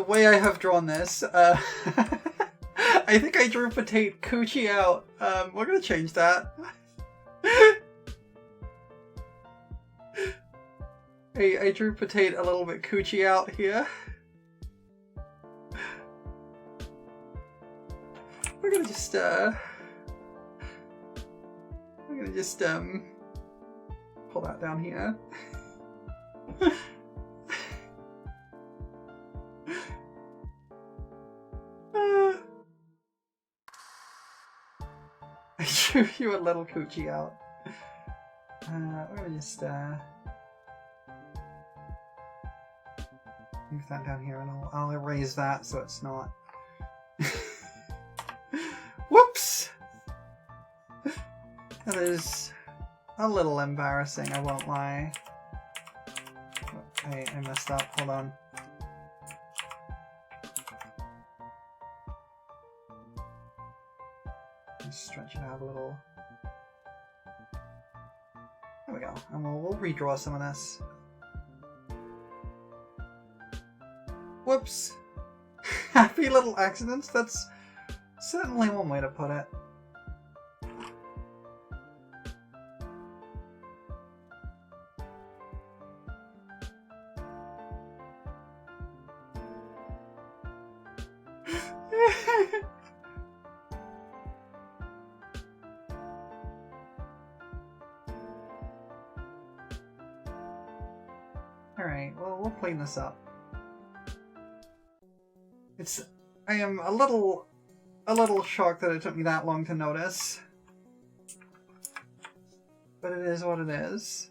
way I have drawn this, I think I drew Potate Coochie out. We're gonna change that. I drew Potate a little bit Coochie out here. We're gonna just pull that down here. I drew you a little coochie out. We're gonna just move that down here, and I'll erase that so it's not. Whoops! That is a little embarrassing, I won't lie. I messed up, hold on. Just stretch it out a little. There we go, and we'll redraw some of this. Whoops! Happy little accidents, that's certainly one way to put it. Alright, well, we'll clean this up. I am a little shocked that it took me that long to notice. But it is what it is.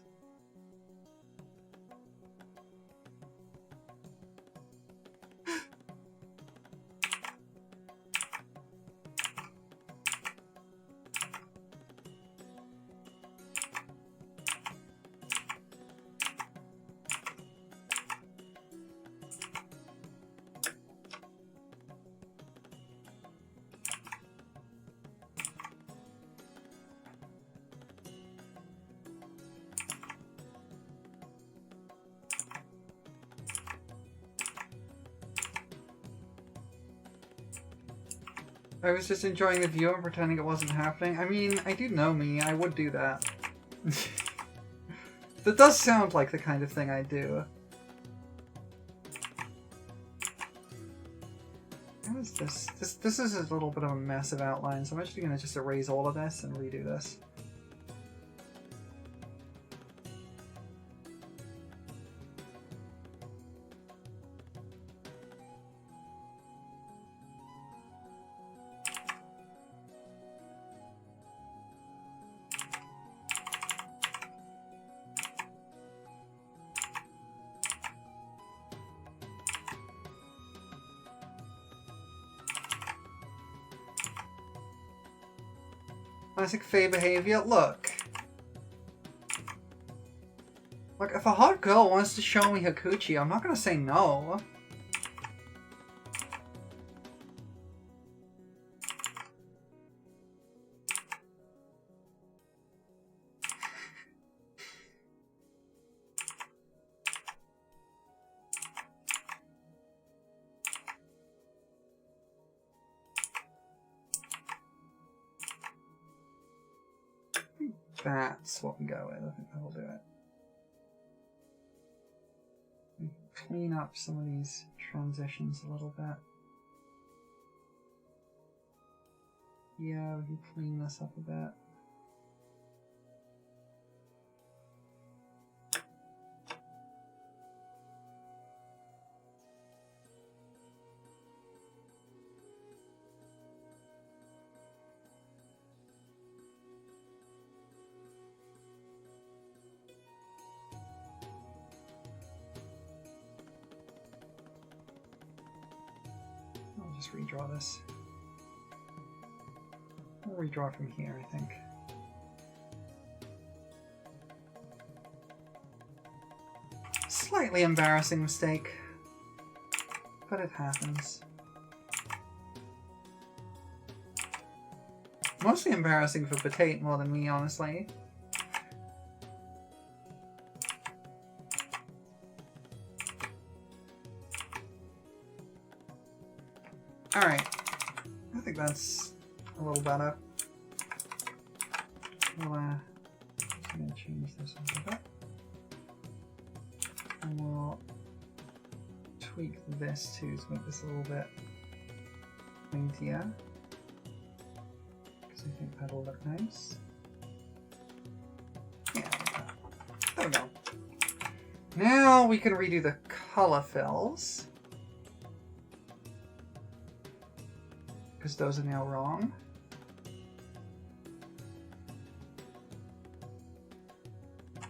I was just enjoying the view and pretending it wasn't happening. I mean, I do know me, I would do that. That does sound like the kind of thing I do. What is this? This is a little bit of a mess of outlines, so I'm actually going to just erase all of this and redo this. Classic Faye behavior. Look, if a hot girl wants to show me her coochie, I'm not gonna say no. That's what we go with. I think that'll do it. Clean up some of these transitions a little bit. Yeah, we can clean this up a bit. just redraw this. We'll redraw from here, I think. Slightly embarrassing mistake, but it happens. Mostly embarrassing for Potato more than me, honestly. Alright. I think that's a little better. We'll, just gonna change this a little bit. And we'll tweak this too to make this a little bit pointier. Because I think that'll look nice. Yeah, like that. There we go. Now we can redo the color fills. Because those are now wrong.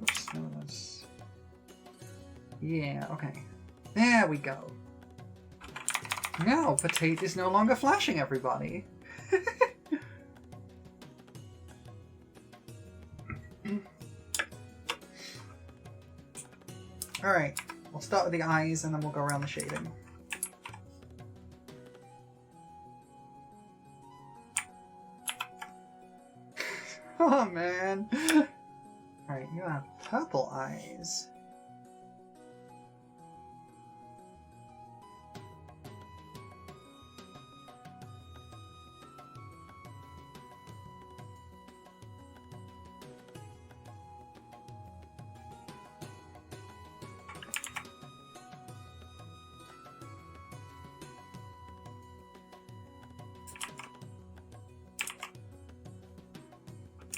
Oops, no, that's... Yeah, okay. There we go. Now, Potato is no longer flashing everybody. Alright, we'll start with the eyes and then we'll go around the shading. Oh man. Alright, you have purple eyes.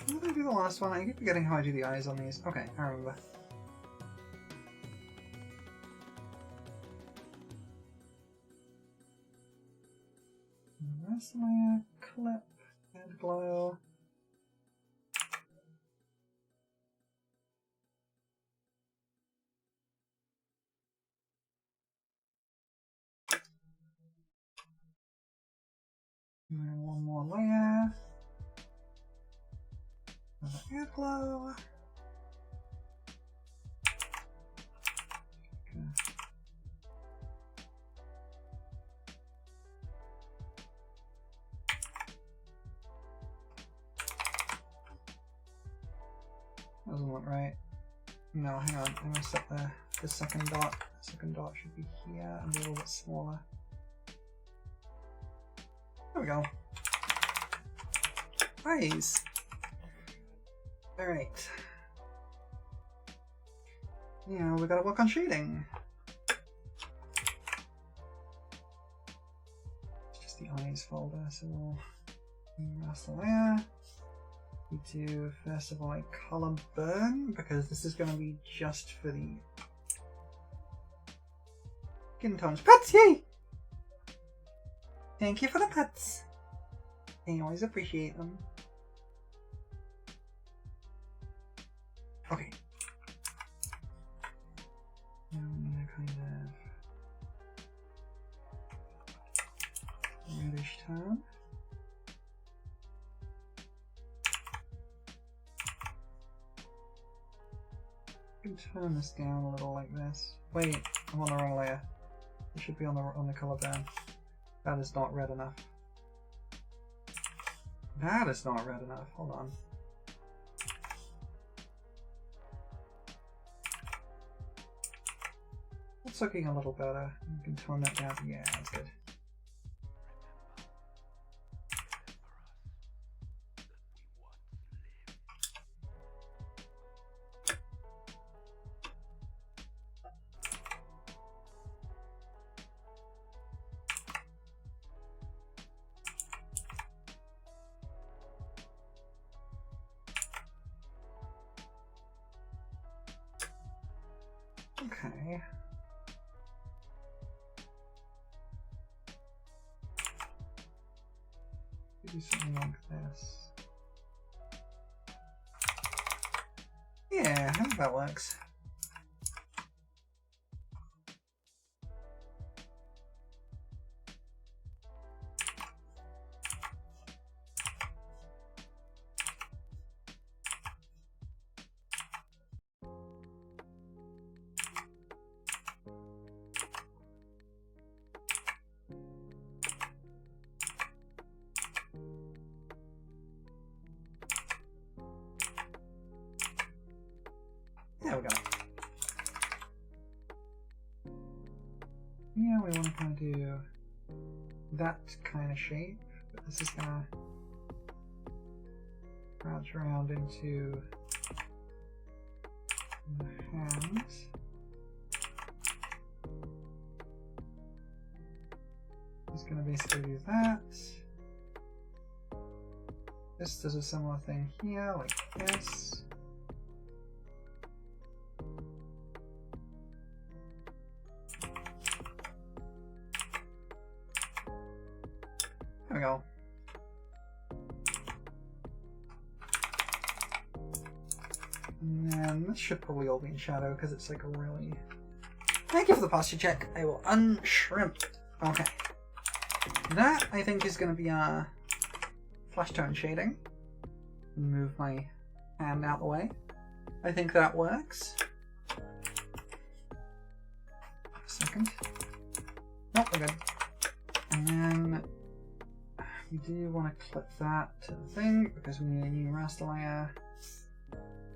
How did I do the last one? I keep forgetting how I do the eyes on these. Okay, I remember. Rest layer, clip, and glow. And then one more layer. Another glow. Okay. Doesn't look right. No, hang on. I messed up the second dot. The second dot should be here and be a little bit smaller. There we go. Eyes. Alright. Yeah, we gotta work on shading. It's just the eyes folder, so we'll mask the layer. We do first of all a color burn because this is going to be just for the skin tones. Pets, yay! Thank you for the pets. I always appreciate them. Okay. Now I'm gonna kind of reddish tone. I can turn this down a little like this. Wait, I'm on the wrong layer. It should be on the color burn. That is not red enough. That is not red enough. Hold on. It's looking a little better. You can tone that down. Yeah, that's good. Okay. Do something like this. Yeah, I think that works. here, we want to kind of do that kind of shape, but this is going to crouch around into the hands. Just going to basically do that. This does a similar thing here, like this. There we go. And then this should probably all be in shadow because it's like a really... Thank you for the posture check. I will unshrimp it. Okay. That, I think, is going to be flash tone shading. Move my hand out the way. I think that works. A second. Nope, we're good. And then we do want to clip that to the thing because we need a new raster layer.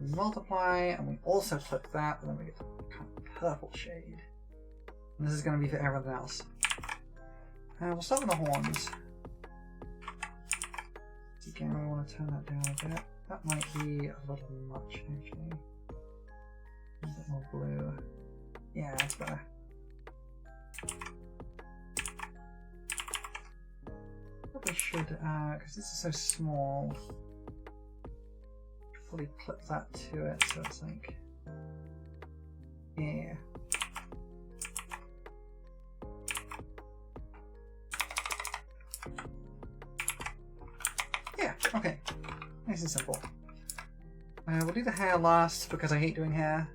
We multiply, and we also clip that, and then we get the kind of purple shade. And this is going to be for everything else. We'll start with the horns. Again, we want to turn that down a bit. That might be a little much, actually. A bit more blue. Yeah, that's better. Probably should, because this is so small, probably clip that to it so it's like, yeah. Yeah, okay. Nice and simple. We'll do the hair last because I hate doing hair.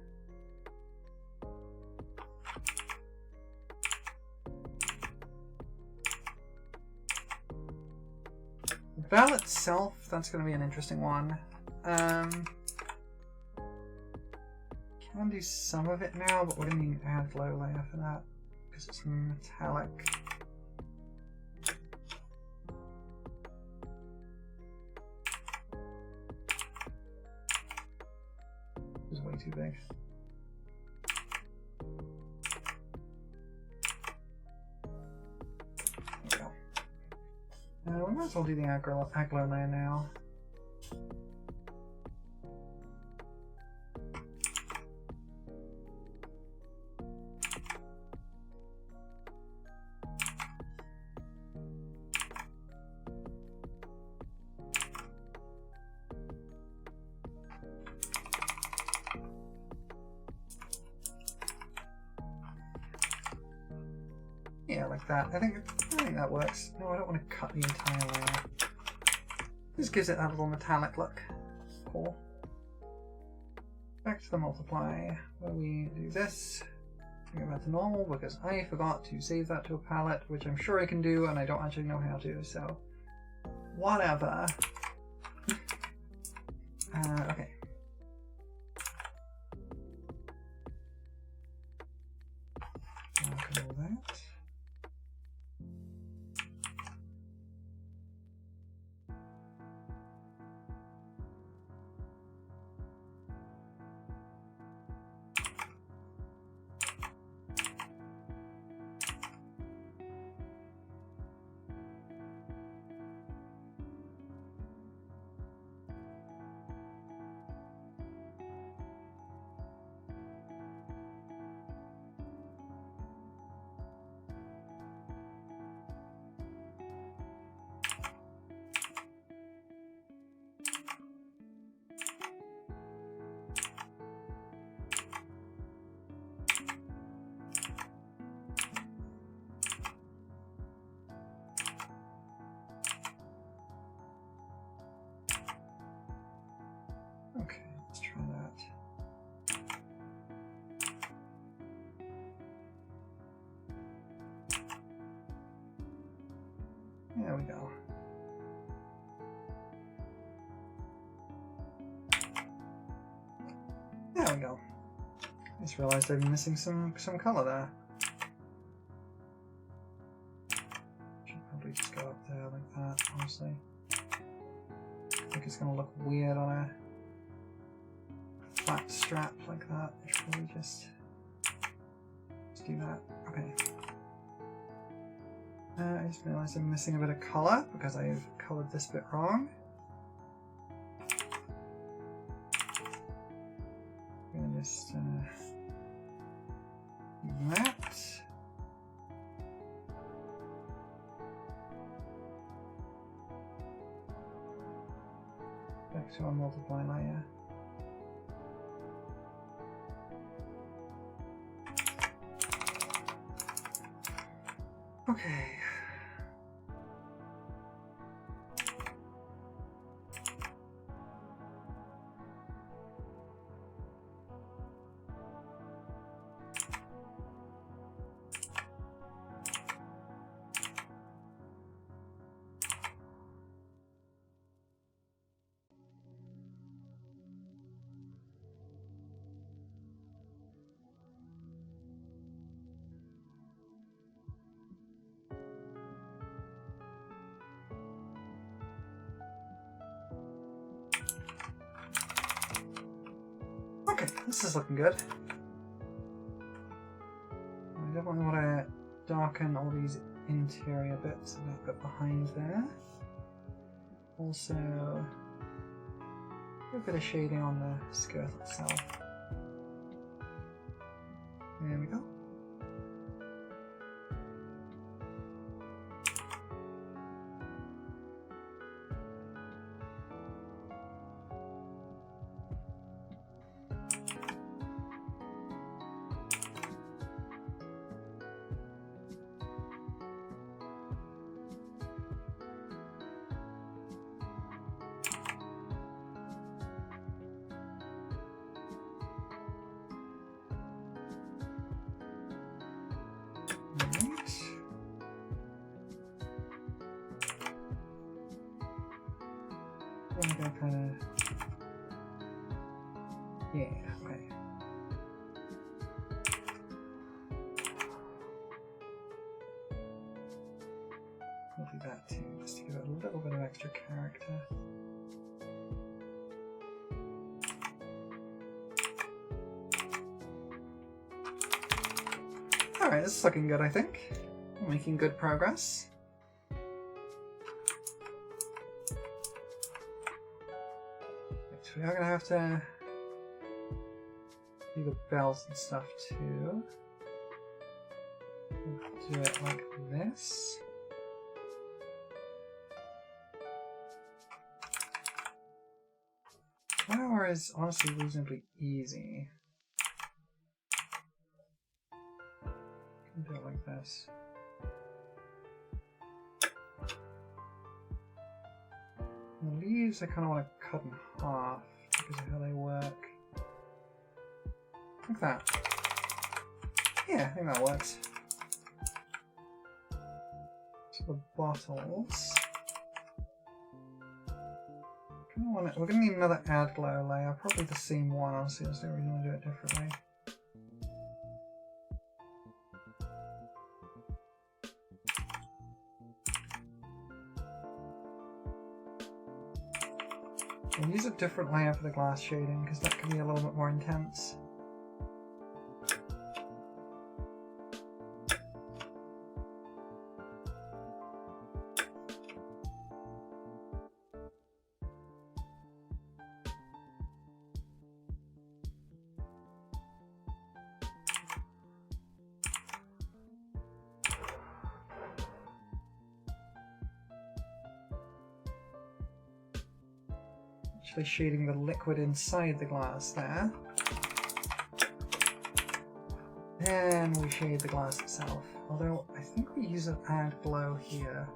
The bell itself, that's going to be an interesting one. Can do some of it now, but we're going to need to add glow layer for that because it's metallic. It's way too big. There we go. We might as well do the glow layer now. Yeah, like that. I think that works. No, I don't want to cut the entire layer. This gives it that little metallic look. Cool. Back to the multiply, where we do this. Bring it back to normal because I forgot to save that to a palette, which I'm sure I can do, and I don't actually know how to, so whatever. Okay. Mark all that. Okay, let's try that. There we go. There we go. I just realized I'd be missing some color there. Should probably just go up there like that, honestly. I think it's gonna look weird on a flat strap like that. I should probably just do that. Okay. I just realized I'm missing a bit of color because I've colored this bit wrong. I'm gonna just do that. Back to our multiply layer. Okay. Okay, this is looking good. I definitely want to darken all these interior bits, that bit behind there. Also, a bit of shading on the skirt itself. There we go. I think I kind of... Yeah, okay. We'll do that too, just to give it a little bit of extra character. Alright, this is looking good, I think. We're making good progress. We are gonna have to do the bells and stuff too. We'll do it like this. Flower is honestly reasonably easy. You can do it like this. The leaves I kind of want to cut in half because of how they work. Like that. Yeah, I think that works. So the bottles. We're going to need another add glow layer, probably the same one, honestly, there's no reason to do it differently. We'll use a different layer for the glass shading because that can be a little bit more intense. Actually shading the liquid inside the glass there. Then we shade the glass itself. Although I think we use an add glow here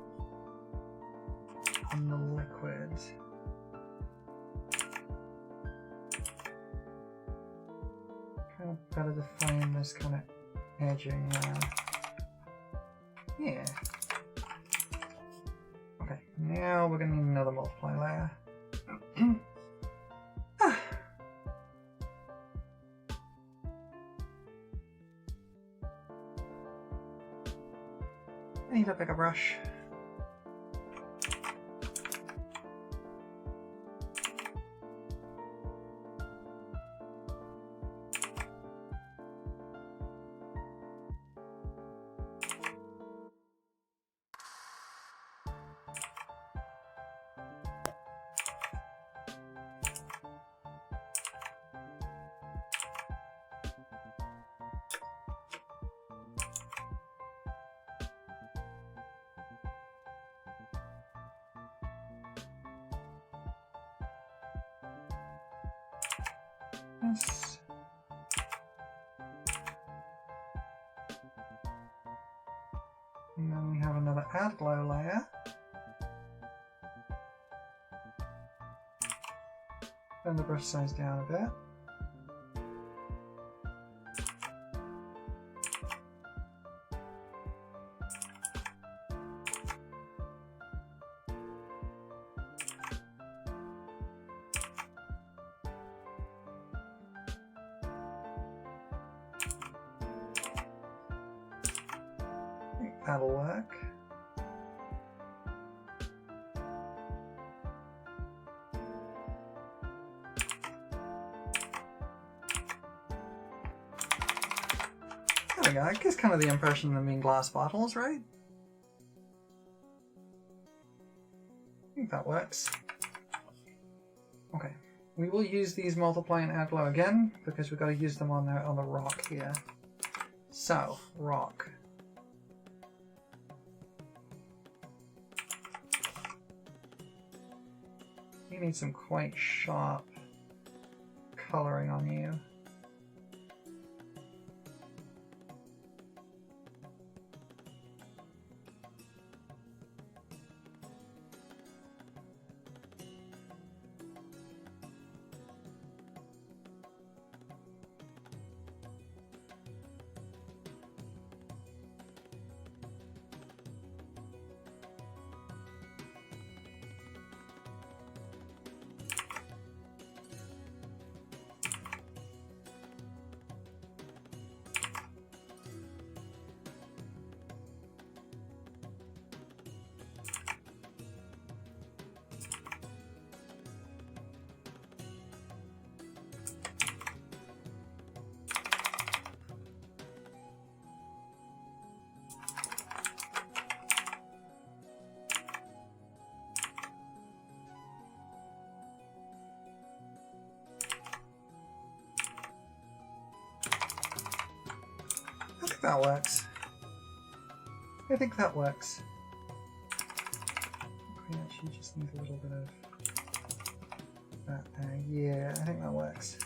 on the liquid. Kind of better define this kind of edging there. Yeah. Okay, now we're gonna need another multiply layer. I need a bigger brush. Yes. And then we have another add glow layer. Turn the brush size down a bit. I think that'll work. There we go. It gives kind of the impression of them being glass bottles, right? I think that works. Okay. We will use these multiply and add glow again because we've got to use them on the rock here. So, rock. You need some quite sharp coloring on you. I think that works. I think that works. We actually just need a little bit of that there. Yeah, I think that works.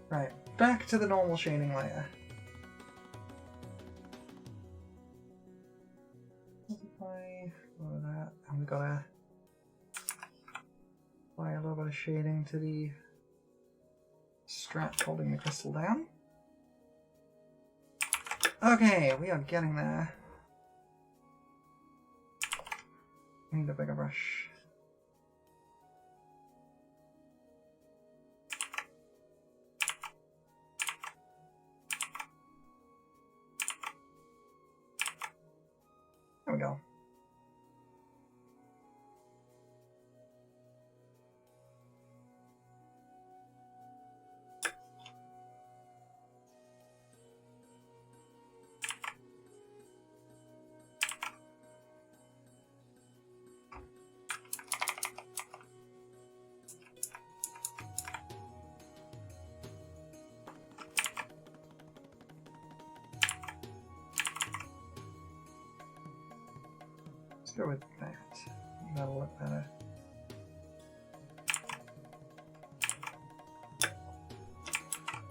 Right, back to the normal shading layer. Multiply all of that, and we've got to apply a little bit of shading to the strap holding the crystal down. Okay, we are getting there. I need a bigger brush. There we go. Let's go with that. That'll look better.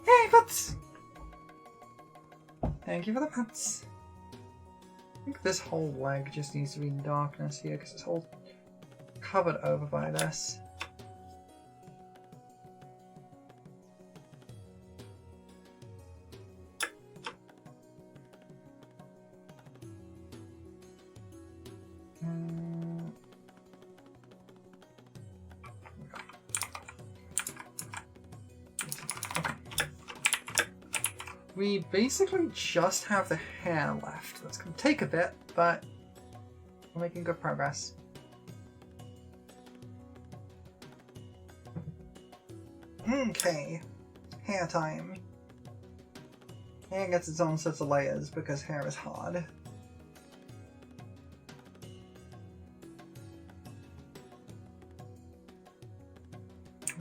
Hey, puts! Thank you for the puts. I think this whole leg just needs to be in darkness here because it's all covered over by this. We basically just have the hair left. That's going to take a bit, but we're making good progress. Okay, hair time. Hair gets its own sets of layers because hair is hard. I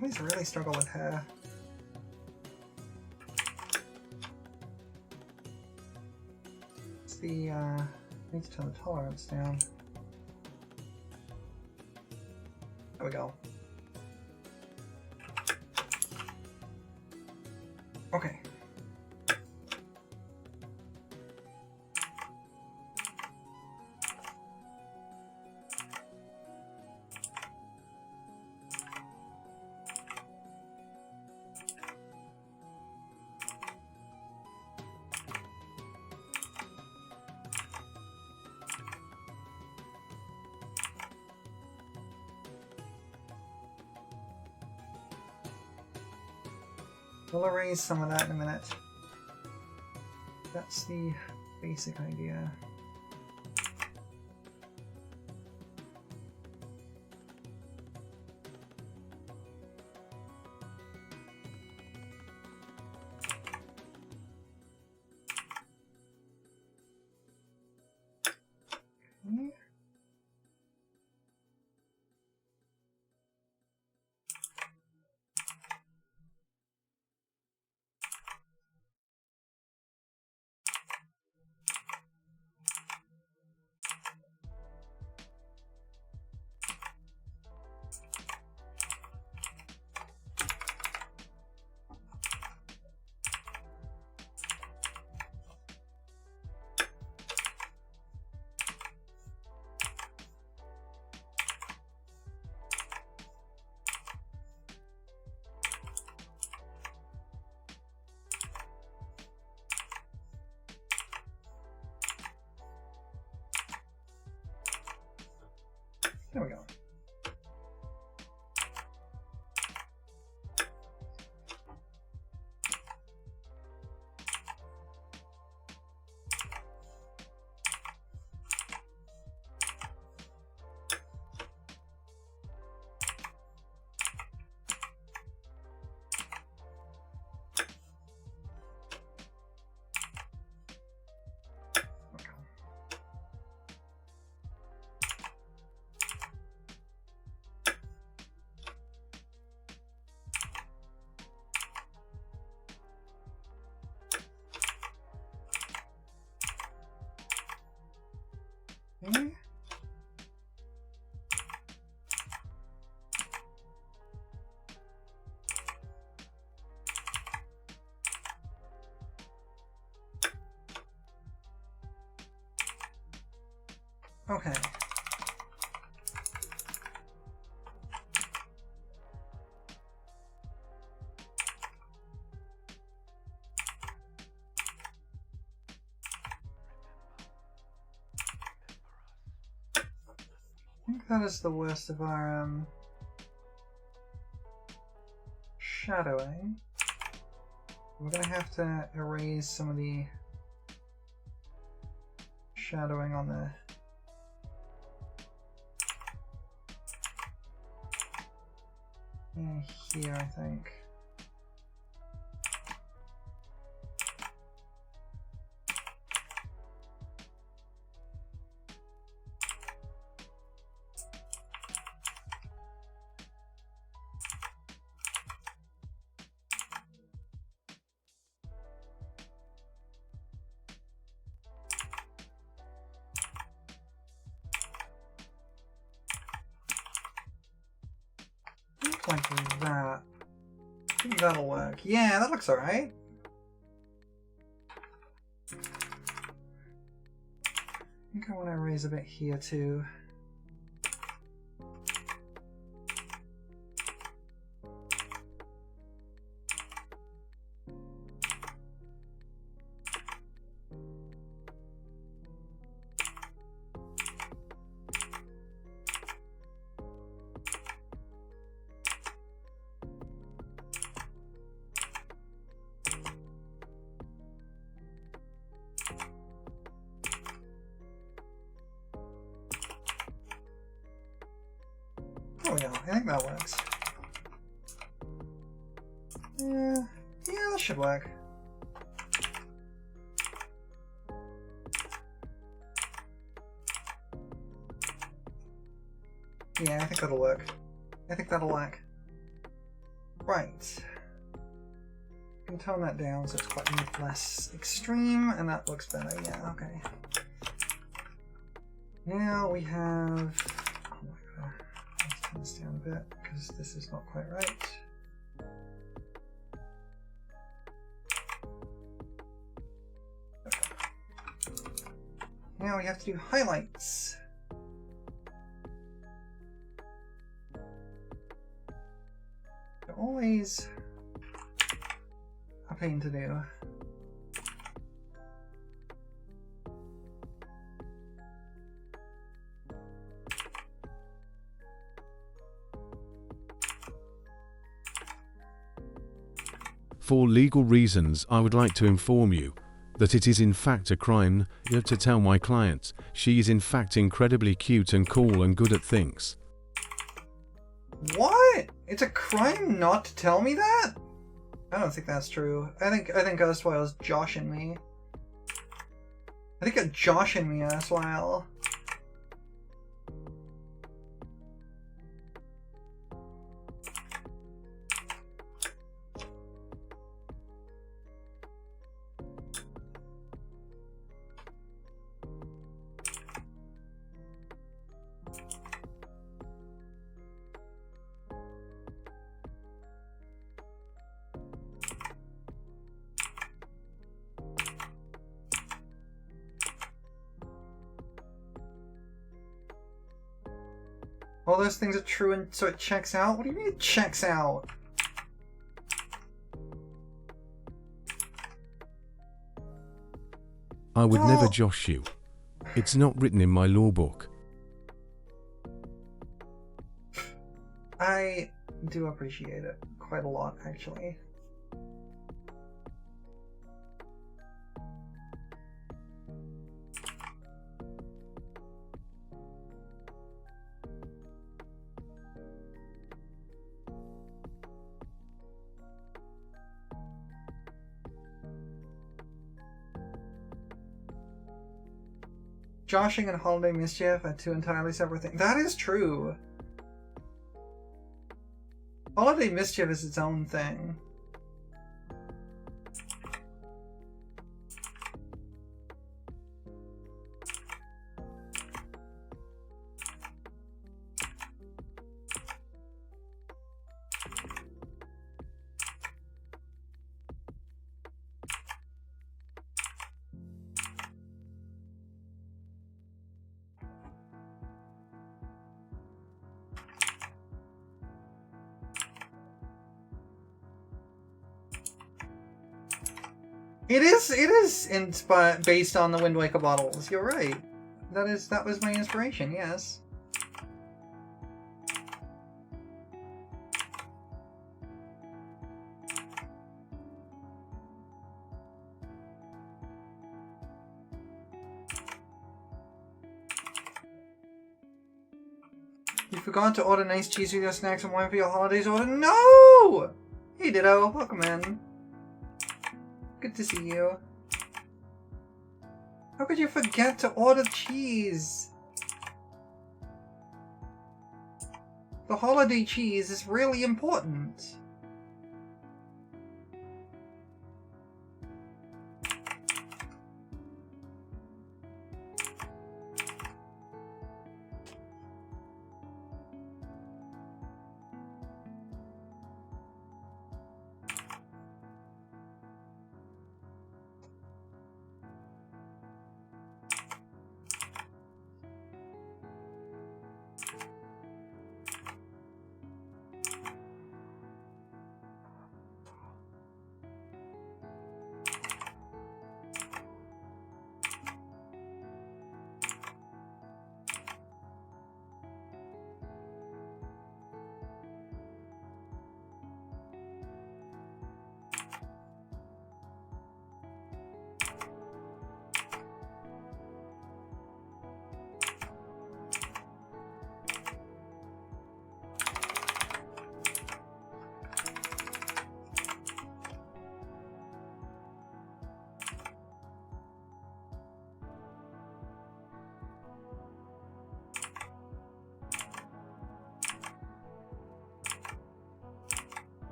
always really struggle with hair. I need to turn the tolerance down. There we go. Okay. We'll erase some of that in a minute. That's the basic idea. Okay. There we go. Okay. Okay. I think that is the worst of our shadowing. We're gonna have to erase some of the shadowing on the here, I think. Like that. I think that'll work. Yeah, that looks alright. I think I want to erase a bit here too. There we go. I think that works. Yeah, that should work. Yeah, I think that'll work. I think that'll work. Right. I can tone that down so it's quite less extreme, and that looks better. Yeah, okay. Now we have... Oh my god. Let's turn this down a bit, because this is not quite right. now we have to do highlights. They're always a pain to do. For legal reasons, I would like to inform you that it is in fact a crime to tell my client she is in fact incredibly cute and cool and good at things. What? It's a crime not to tell me that? I don't think that's true. I think Erstwile's joshing me. I think you're joshing me, Erstwile. All those things are true and so it checks out? What do you mean it checks out? I would never No. josh you. It's not written in my law book. I do appreciate it quite a lot, actually. Joshing and holiday mischief are two entirely separate things. That is true. Holiday mischief is its own thing. It is inspired based on the Wind Waker bottles. You're right. That was my inspiration. Yes. You forgot to order nice cheese with your snacks and wine for your holidays order? No! Hey Ditto, welcome in. Good to see you. How could you forget to order cheese? The holiday cheese is really important.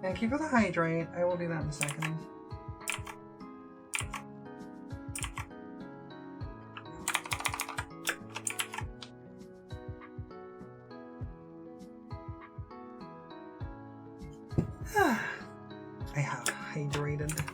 Thank you for the hydrate. I will do that in a second. I have hydrated.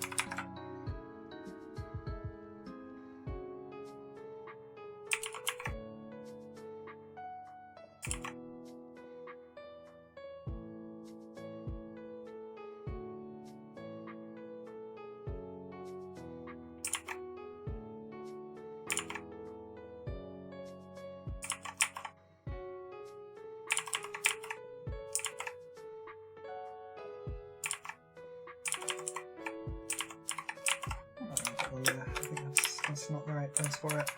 Oh, yeah, I think that's not the right place for it.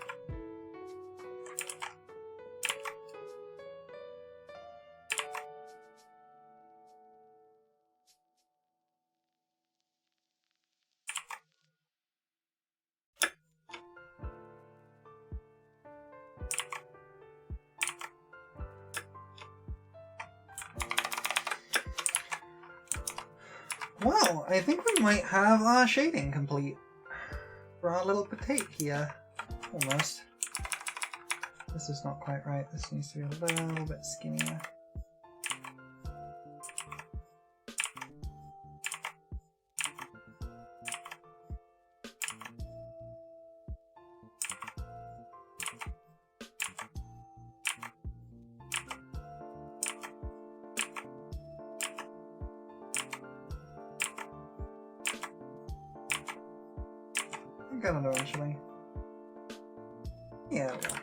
Well, I think we might have our shading complete for our little potato here. Almost. This is not quite right. This needs to be a little bit skinnier. I'm gonna know eventually. Yeah, well.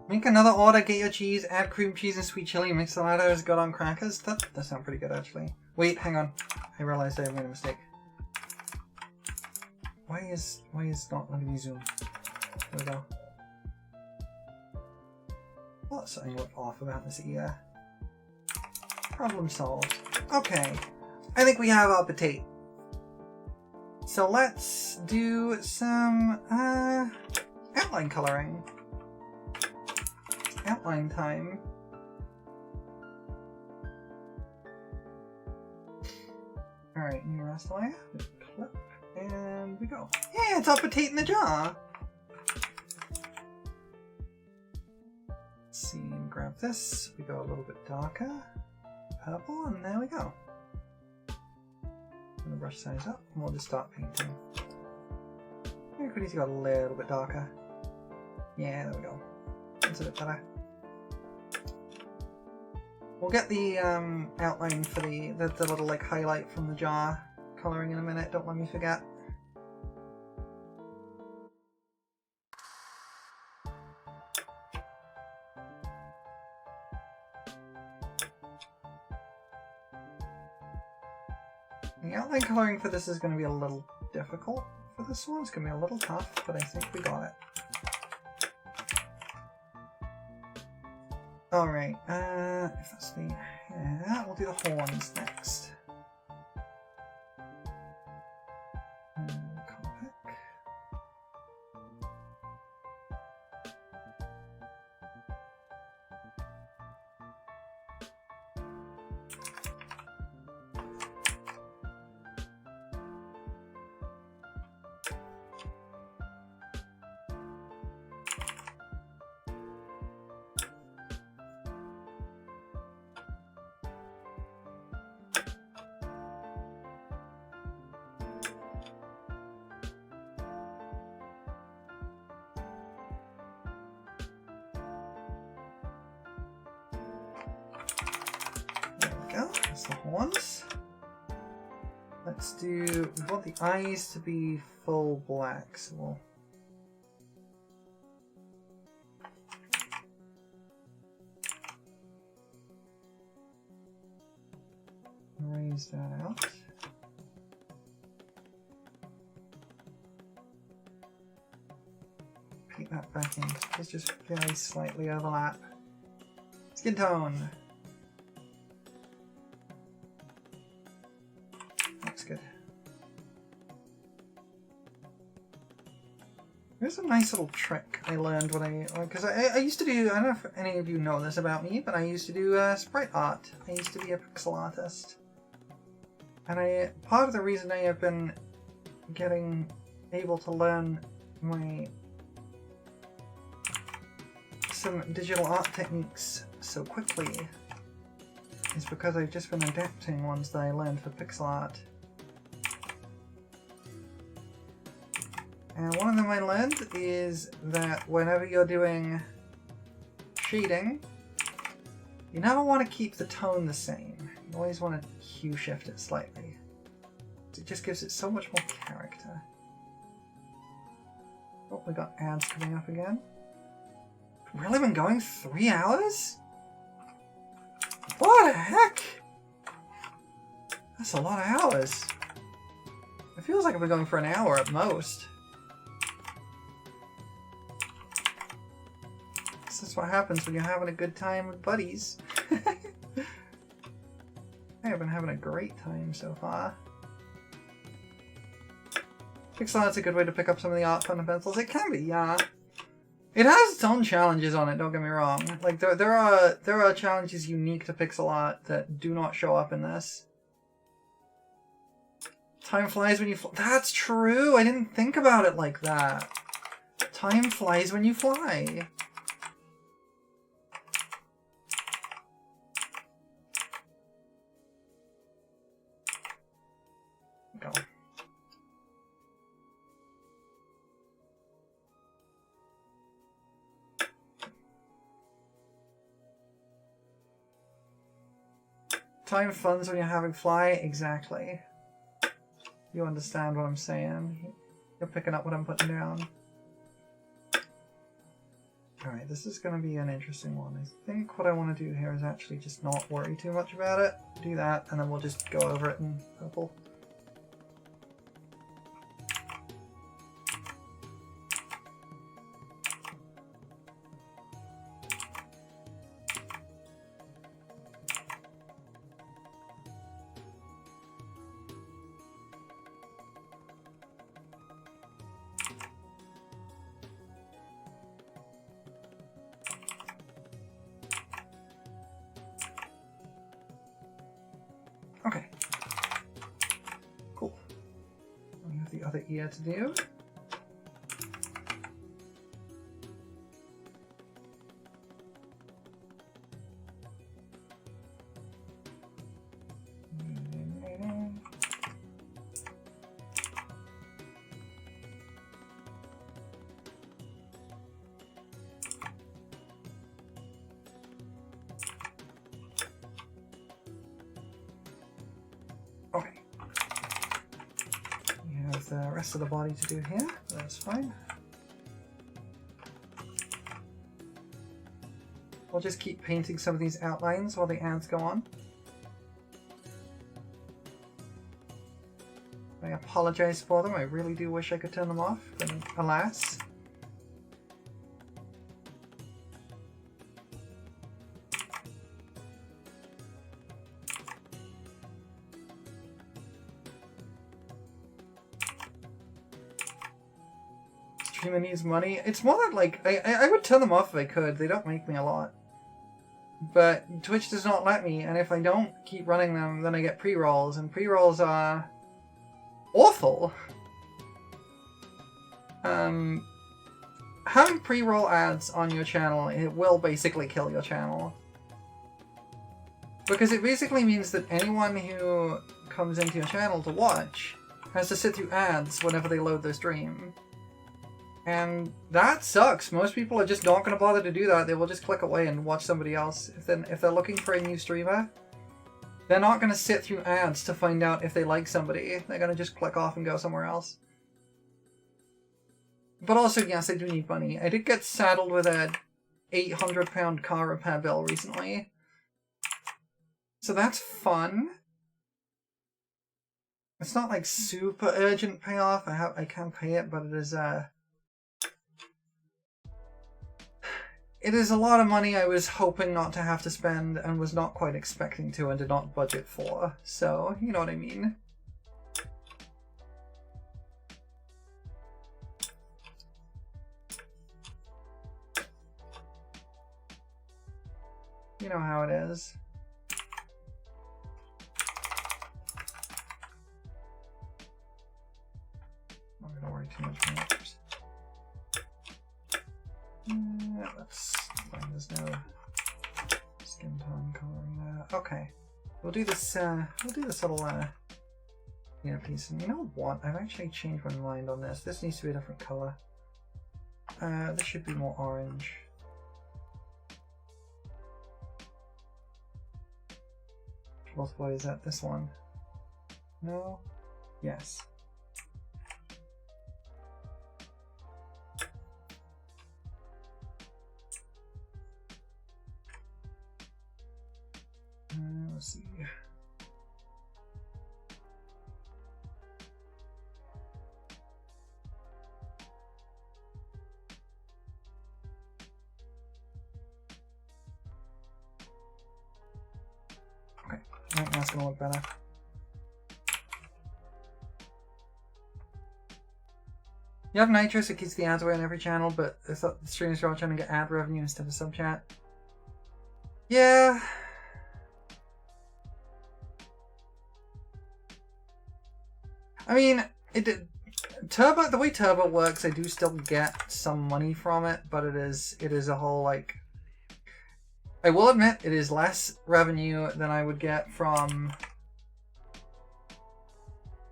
Make another order, get your cheese, add cream cheese and sweet chili, mix the latter, got on crackers. That sounds pretty good actually. Wait, hang on. I realized I made a mistake. Why is not letting me zoom? There we go. Well, something looked off about this ear. Problem solved. Okay. I think we have our potato. So let's do some outline coloring. Outline time. Alright, new rest layer. Clip. And we go. Yeah, it's our potato in the jar! Let's see, grab this. We go a little bit darker. Purple, and there we go. And the brush size up, and we'll just start painting. Maybe we need to go a little bit darker. Yeah, there we go. That's a bit better. We'll get the outline for the little like highlight from the jar colouring in a minute, don't let me forget. The outline colouring for this is going to be a little difficult for this one. It's going to be a little tough, but I think we got it. Alright, if that's the... yeah, we'll do the horns next. Copic. That's the horns. Let's do, we want the eyes to be full black, so we'll raise that out. Paint that back in, it's just very slightly overlap. Skin tone. Looks good. There's a nice little trick I learned when because I used to do, I don't know if any of you know this about me, but I used to do sprite art. I used to be a pixel artist. And part of the reason I have been able to learn some digital art techniques so quickly is because I've just been adapting ones that I learned for pixel art. And one of them I learned is that whenever you're doing shading, you never want to keep the tone the same. You always want to hue shift it slightly. It just gives it so much more character. Oh, we got ads coming up again. Really been going 3 hours? What the heck? That's a lot of hours. It feels like I've been going for an hour at most. That's what happens when you're having a good time with buddies. I have been having a great time so far. Pixel art's a good way to pick up some of the art fundamentals. It can be, yeah. It has its own challenges on it, don't get me wrong. Like, there are challenges unique to pixel art that do not show up in this. Time flies when you fly. That's true! I didn't think about it like that. Time flies when you fly. Go. Time funds when you're having fly? Exactly. You understand what I'm saying. You're picking up what I'm putting down. Alright, this is going to be an interesting one. I think what I want to do here is actually just not worry too much about it. Do that, and then we'll just go over it in purple. Okay. Cool. We have the other ear to do. Okay. We have the rest of the body to do here. That's fine. We'll just keep painting some of these outlines while the ads go on. I apologize for them. I really do wish I could turn them off, but alas. Streaming needs money. It's more that, like, I would turn them off if I could. They don't make me a lot. But Twitch does not let me, and if I don't keep running them, then I get pre-rolls, and pre-rolls are awful. Having pre-roll ads on your channel, it will basically kill your channel. Because it basically means that anyone who comes into your channel to watch has to sit through ads whenever they load their stream. And that sucks. Most people are just not going to bother to do that. They will just click away and watch somebody else. If they're looking for a new streamer, they're not going to sit through ads to find out if they like somebody. They're going to just click off and go somewhere else. But also, yes, I do need money. I did get saddled with a £800 car repair bill recently. So that's fun. It's not like super urgent payoff. I can pay it, but it is it is a lot of money I was hoping not to have to spend and was not quite expecting to and did not budget for. So, you know what I mean. You know how it is. I'm not gonna worry too much about it. Let's find there's no skin tone coloring that. Okay. We'll do this little piece. And you know what? I've actually changed my mind on this. This needs to be a different color. This should be more orange. What is that? This one? No? Yes. Let's see. Okay, I think that's gonna look better. You have Nitrous, it keeps the ads away on every channel, but I thought the streamers were all trying to get ad revenue instead of sub chat. Yeah. I mean, Turbo. The way Turbo works, I do still get some money from it, but it is a whole like. I will admit, it is less revenue than I would get from.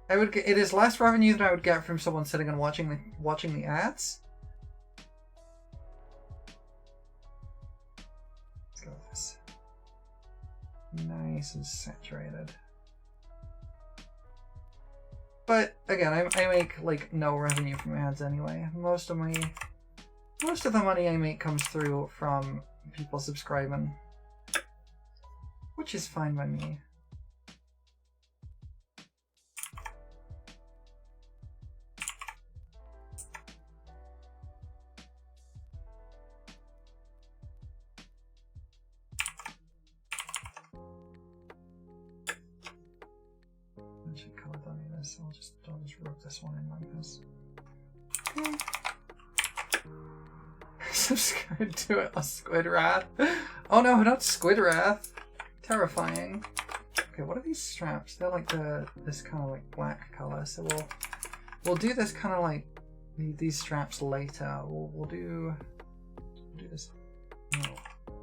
It is less revenue than I would get from someone sitting and watching the ads. Let's go with this. Nice and saturated. But again, I make like no revenue from ads anyway. Most of the money I make comes through from people subscribing, which is fine by me. I'll just rub this one in like this. Okay. Subscribe to it, a Squid Wrath. Oh no, not Squid Wrath. Terrifying. Okay, what are these straps? They're like this kind of like black color. So we'll do this kind of like these straps later. We'll do this. No,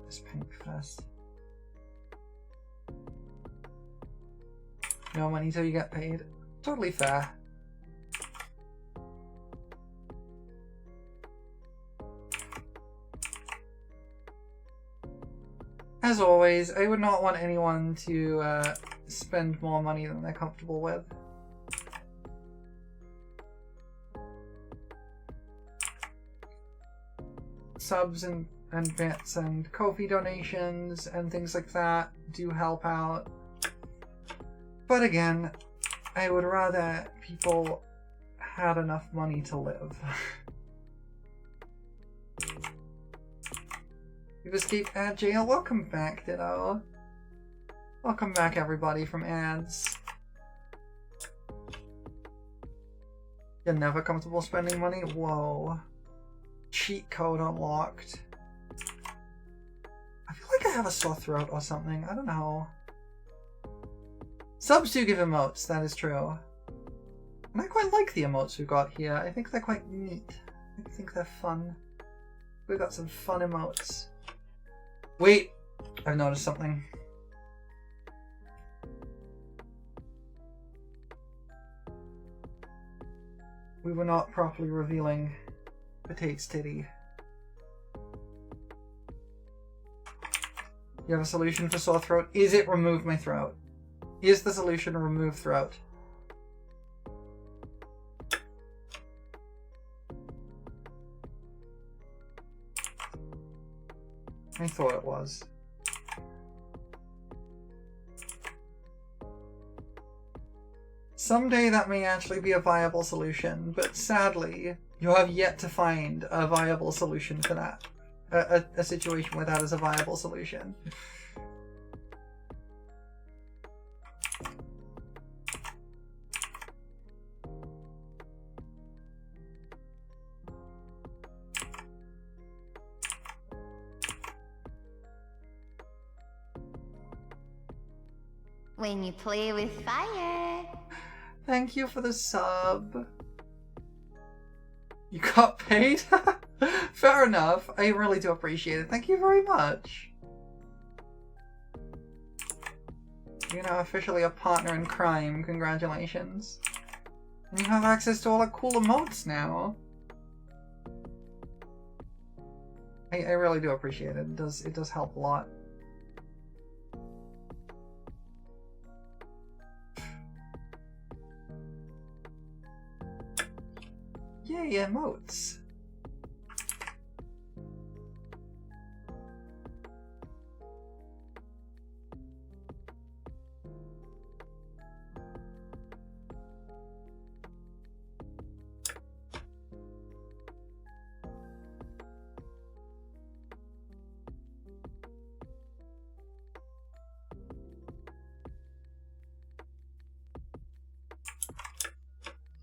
this pink first. No money till you get paid. Totally fair. As always, I would not want anyone to spend more money than they're comfortable with. Subs and bits and Ko-fi donations and things like that do help out. But again, I would rather people had enough money to live. You've escaped ad jail. Welcome back, Ditto. Welcome back, everybody, from ads. You're never comfortable spending money? Whoa. Cheat code unlocked. I feel like I have a sore throat or something. I don't know. Subs do give emotes, that is true. And I quite like the emotes we've got here. I think they're quite neat. I think they're fun. We've got some fun emotes. Wait! I've noticed something. We were not properly revealing Potate's titty. You have a solution for sore throat? Is it remove my throat? Is the solution remove throat? I thought it was. Someday that may actually be a viable solution, but sadly, you have yet to find a viable solution for that. A situation where that is a viable solution. when you play with fire. Thank you for the sub. You got paid? Fair enough. I really do appreciate it. Thank you very much. You're now officially a partner in crime. Congratulations. And you have access to all the cool emotes now. I really do appreciate it. It does help a lot. Yay, emotes.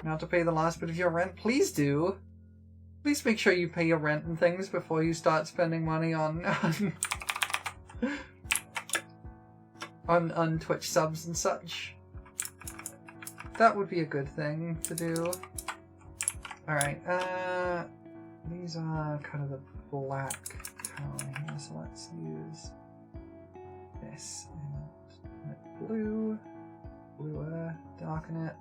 Now to pay the last bit of your rent, please do. Please make sure you pay your rent and things before you start spending money on on Twitch subs and such. That would be a good thing to do. Alright, these are kind of the black tone here, so let's use this. And blue, bluer, darken it.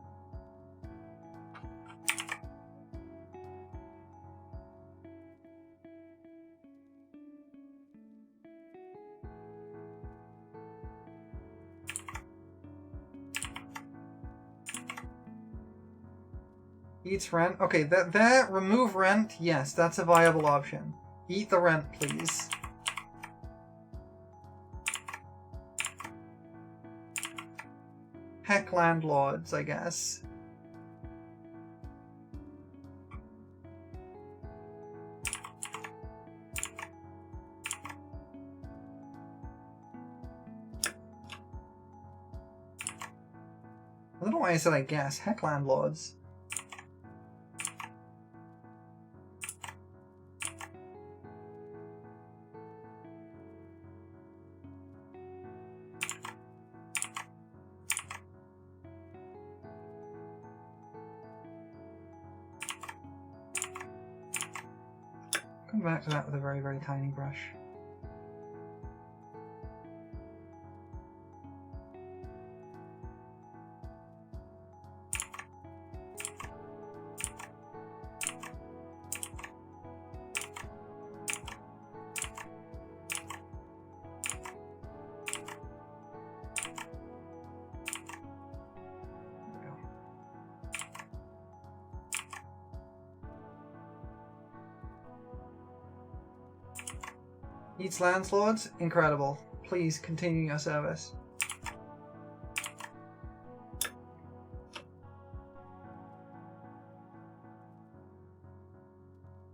Eats rent. Okay, that remove rent. Yes, that's a viable option. Eat the rent, please. Heck landlords, I guess. I don't know why I said I guess. Heck landlords. Come back to that with a very, very tiny brush. Eats landlords? Incredible. Please continue your service.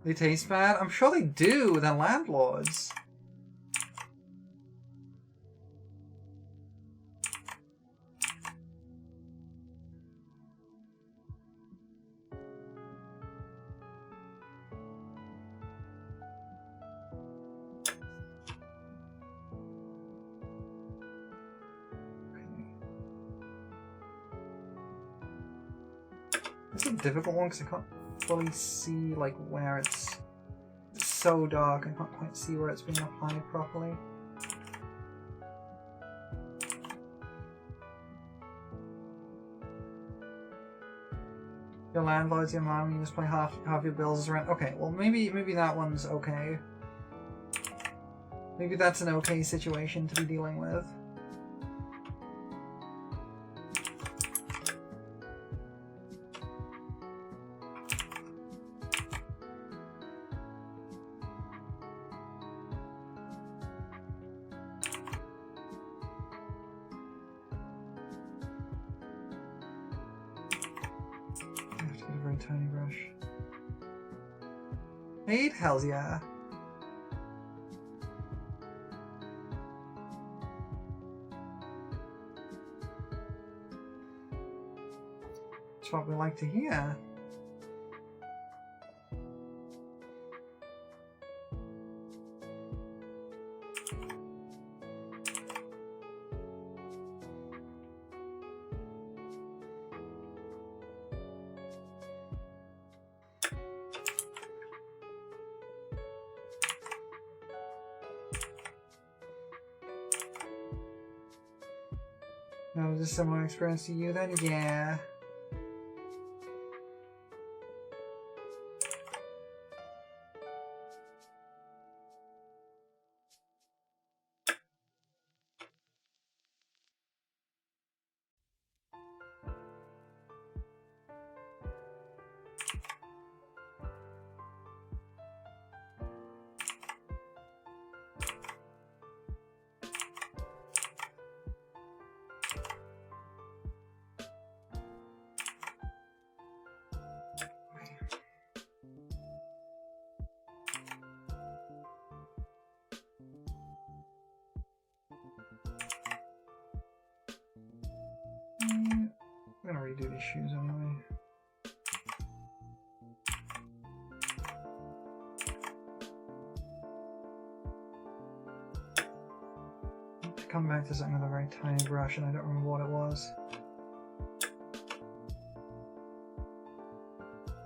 They taste bad? I'm sure they do, they're landlords. This is a difficult one because I can't fully see like where it's so dark. I can't quite see where it's being applied properly. Your landlord's your mom, you just pay half your bills as rent. Okay, well maybe that one's okay. Maybe that's an okay situation to be dealing with. Tiny brush. 8? Hells yeah. That's what we like to hear. That was a similar experience to you then? Yeah. I'm gonna redo these shoes anyway. To come back to something with a very tiny brush, and I don't remember what it was.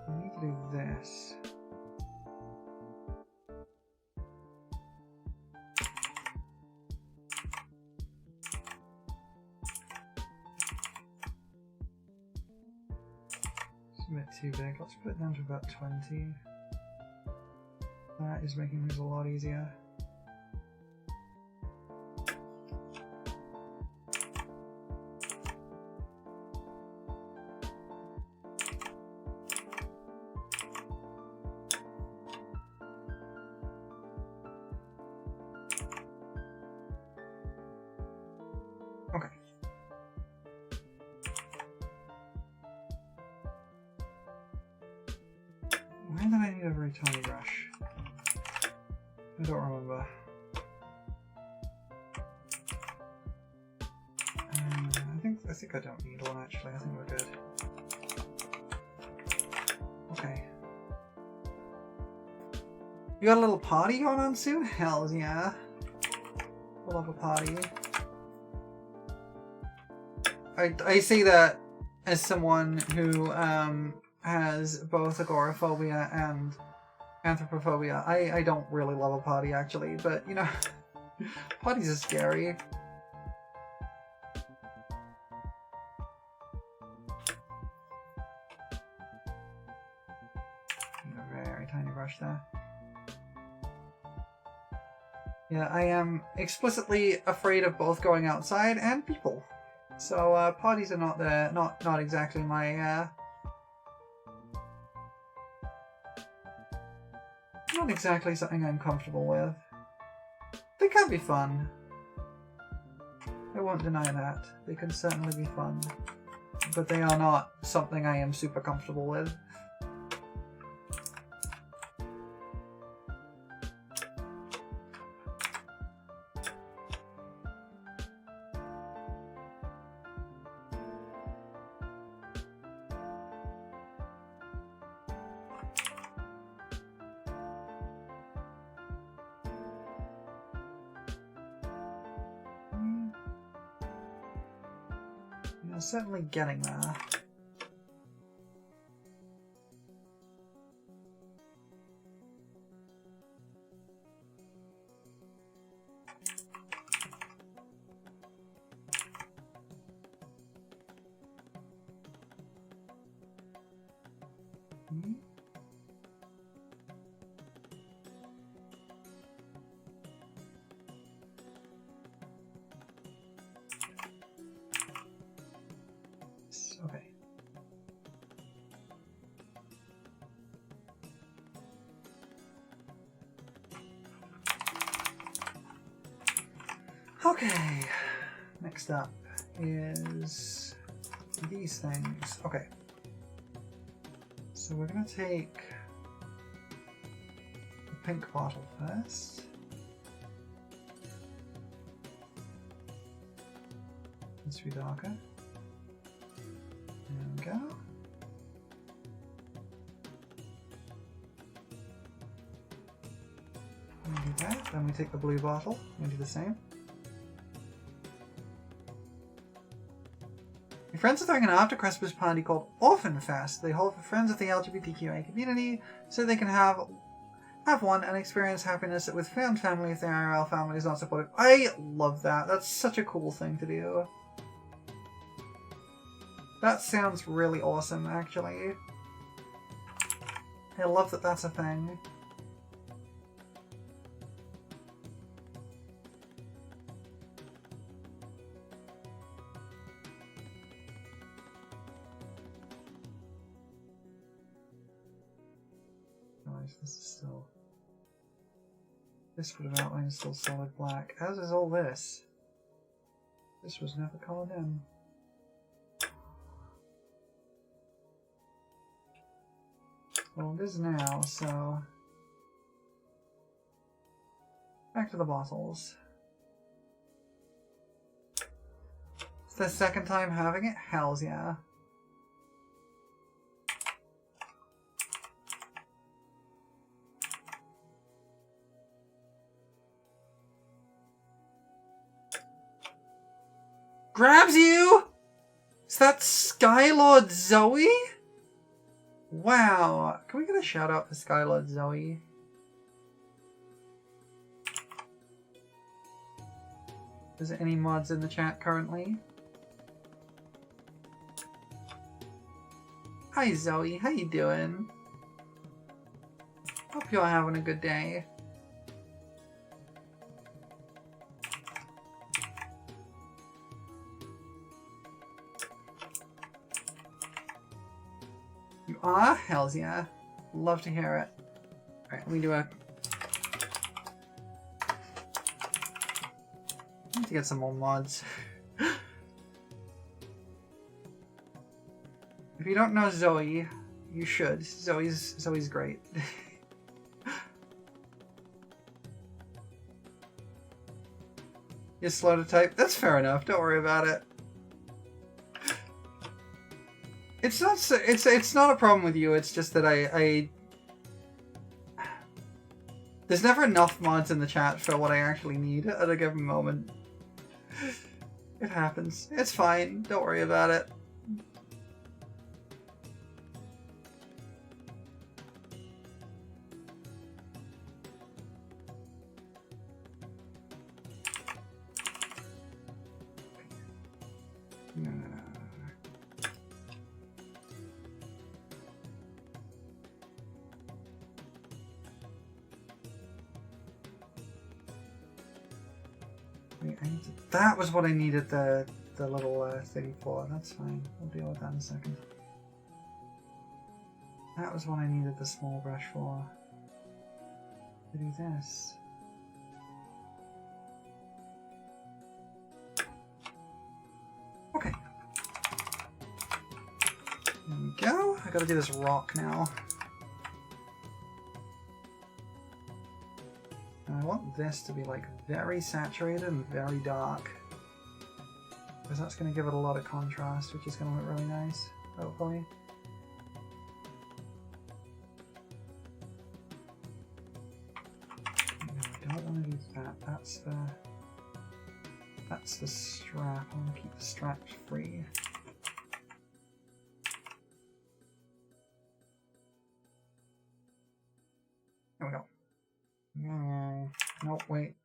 I need to do this. It's a bit too big. Let's put it down to about 20. That is making things a lot easier. Okay. Why did I need a very tiny brush? I don't remember. I think I don't need one actually. I think we're good. Okay. You got a little party going on soon? Hells yeah. We'll have a party. I say that as someone who has both agoraphobia and anthropophobia. I don't really love a party actually, but you know, parties are scary. A very tiny brush there. Yeah, I am explicitly afraid of both going outside and people. So parties are not exactly my not exactly something I'm comfortable with. They can be fun. I won't deny that. They can certainly be fun. But they are not something I am super comfortable with. Certainly getting there. Okay. Okay. Next up is these things. Okay. So we're gonna take the pink bottle first. Needs to be darker. There we go. We do that. Then we take the blue bottle and do the same. My friends are throwing an after-Christmas party called Orphan Fest. They hold for friends of the LGBTQA community so they can have one and experience happiness with found family if their IRL family is not supportive. I love that. That's such a cool thing to do. That sounds really awesome, actually. I love that that's a thing. Guys, this is still... This would have outlined still solid black, as is all this. This was never colored in. Well, it is now, so... Back to the bottles. It's the second time having it? Hells yeah. Grabs you? Is that Skylord Zoe? Wow. Can we get a shout out for Skylord Zoe? Is there any mods in the chat currently? Hi Zoe, how you doing? Hope you're having a good day. You are? Hells yeah. Love to hear it. Alright, let me do a... I need to get some more mods. If you don't know Zoe, you should. Zoe's great. You're slow to type? That's fair enough, don't worry about it. It's not a problem with you, it's just that there's never enough mods in the chat for what I actually need at a given moment. It happens. It's fine, don't worry about it. That was what I needed the little thing for. That's fine. We'll deal with that in a second. That was what I needed the small brush for. To do this. Okay. There we go. I gotta do this rock now. I want this to be like very saturated and very dark, because that's going to give it a lot of contrast, which is going to look really nice, hopefully. No, I don't want to do that. That's the strap. I want to keep the strap free. There we go. Nope, wait.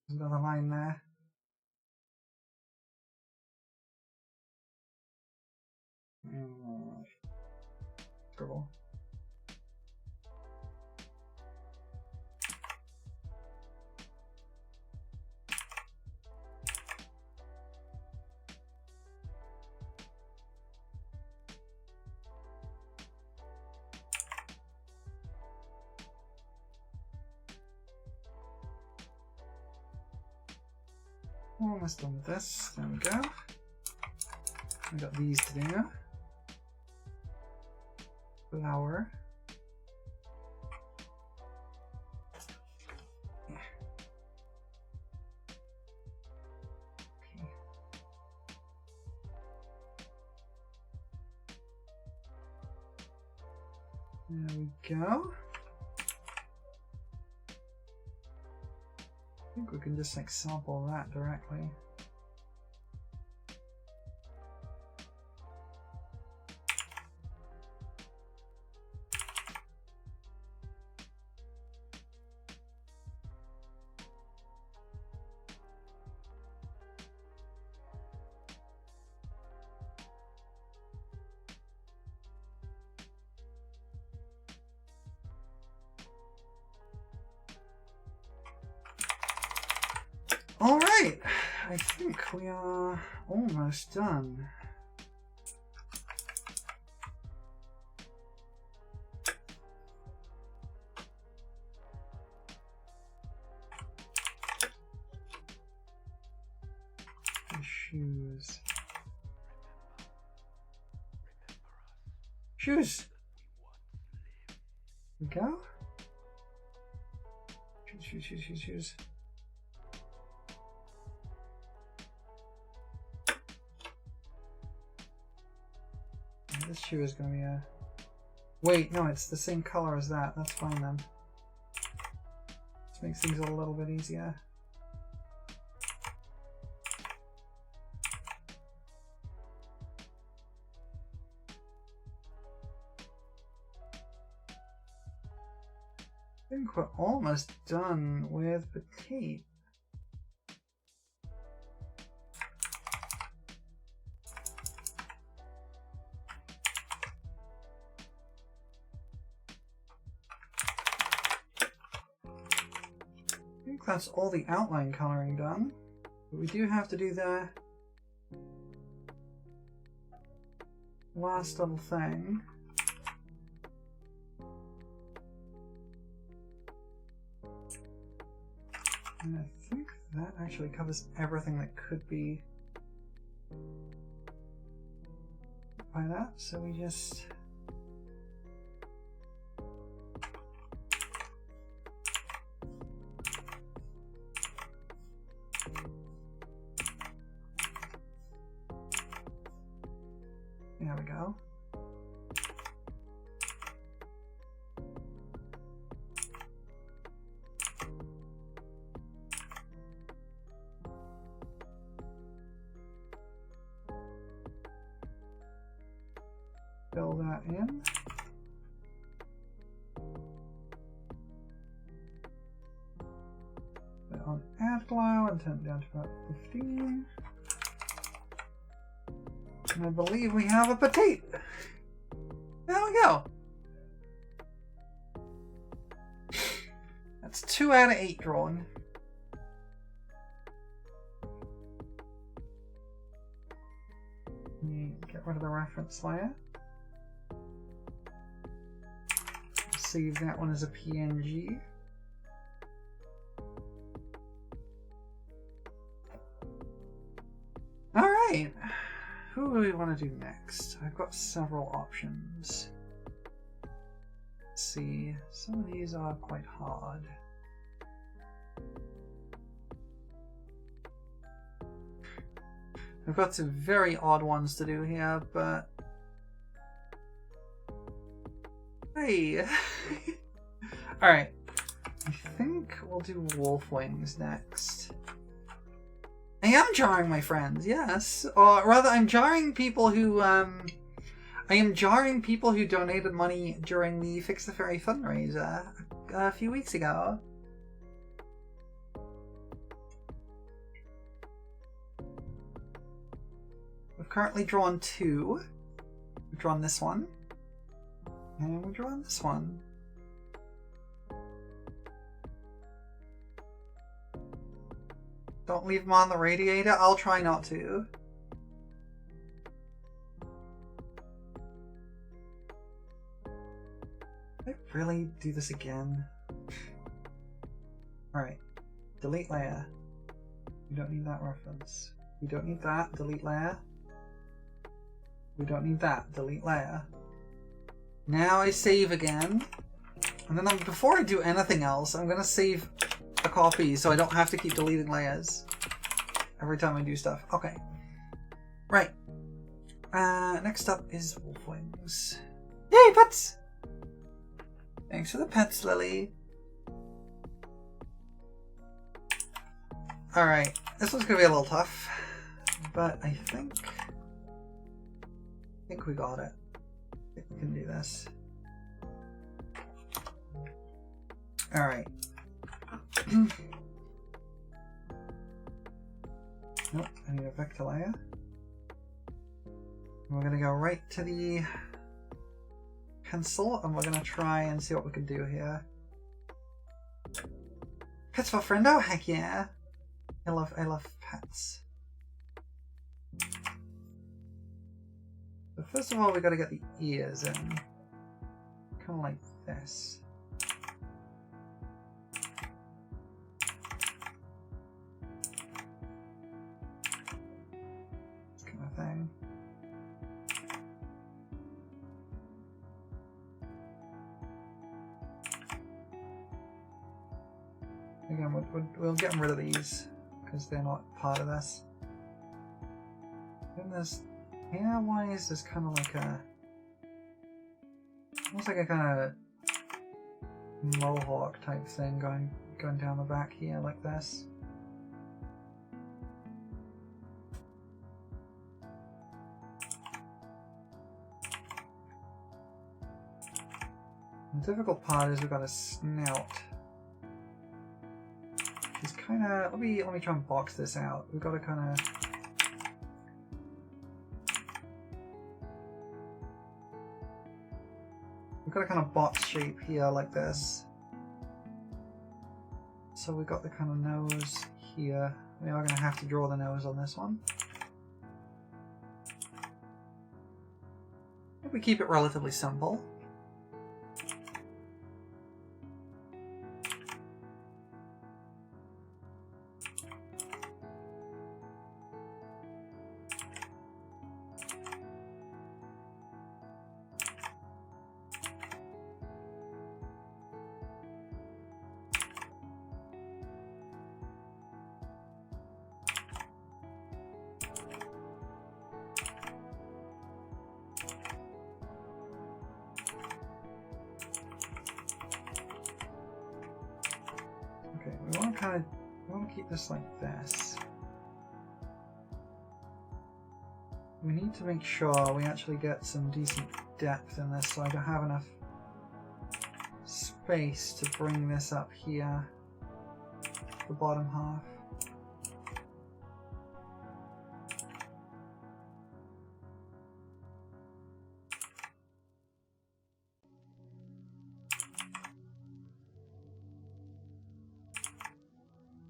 There's another line there. Scribble. Almost done with this. There we go. I got these to do. Flour. Yeah. Okay. There we go. I think we can just like sample that directly. I think we are almost done. Shoes. Shoes! We go? Shoes. This shoe is gonna be a... Wait, no, it's the same color as that. That's fine then. This makes things a little bit easier. I think we're almost done with petite. I think that's all the outline coloring done. But we do have to do the last little thing. And I think that actually covers everything that could be by that, so we just there we go. Fill that in. Put it on add glow and turn it down to about 15. And I believe we have a petite. There we go. That's 2 out of 8 drawn. Get rid of the reference layer. Save that one as a PNG. Alright, who do we want to do next? I've got several options. Let's see, some of these are quite hard. I've got some very odd ones to do here, but hey! Alright, I think we'll do wolf wings next. I am jarring my friends, yes. Or rather, I'm jarring people who, I am jarring people who donated money during the Fix the Fairy fundraiser a few weeks ago. We've currently drawn 2. We've drawn this one. And we've drawn this one. Don't leave them on the radiator. I'll try not to. Did I really do this again? Alright. Delete layer. We don't need that reference. We don't need that. Delete layer. We don't need that. Delete layer. Now I save again. And then before I do anything else, I'm going to save a copy so I don't have to keep deleting layers every time I do stuff. Okay. Right. Next up is wolf wings. Yay, pets! Thanks for the pets, Lily. Alright. This one's going to be a little tough. But I think we got it. I think we can do this. Alright. Nope, I need a vector layer. We're gonna go right to the pencil and we're gonna try and see what we can do here. Pets for friendo? Heck yeah. I love pets. But first of all, we got to get the ears in, kind of like this. This kind of thing. Again, we'll get rid of these because they're not part of this. Then there's hair-wise, there's kind of like a, almost like a kind of mohawk type thing going down the back here like this. The difficult part is we've got a snout. It's kind of, let me try and box this out. We've got to kind of, box shape here like this. So we've got the kind of nose here. We are going to have to draw the nose on this one. If we keep it relatively simple. We want to keep this like this. We need to make sure we actually get some decent depth in this so I don't have enough space to bring this up here, the bottom half.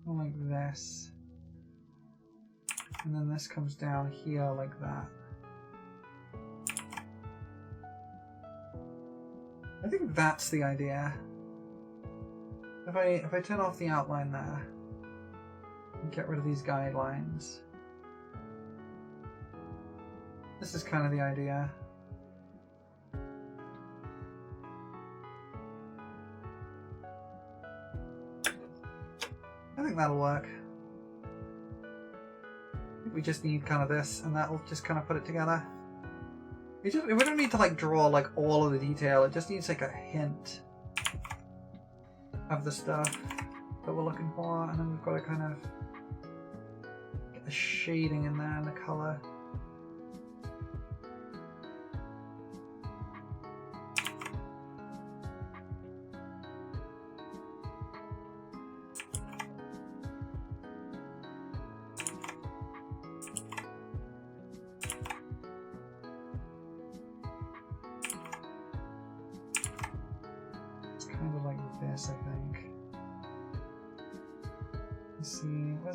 Like this, and then this comes down here like that. I think that's the idea. If I turn off the outline there and get rid of these guidelines, this is kind of the idea. I think that'll work. I think we just need kind of this, and that'll just kind of put it together. We don't need to like draw like all of the detail. It just needs like a hint of the stuff that we're looking for, and then we've got to kind of get the shading in there and the color. Kind of like this, I think. Let's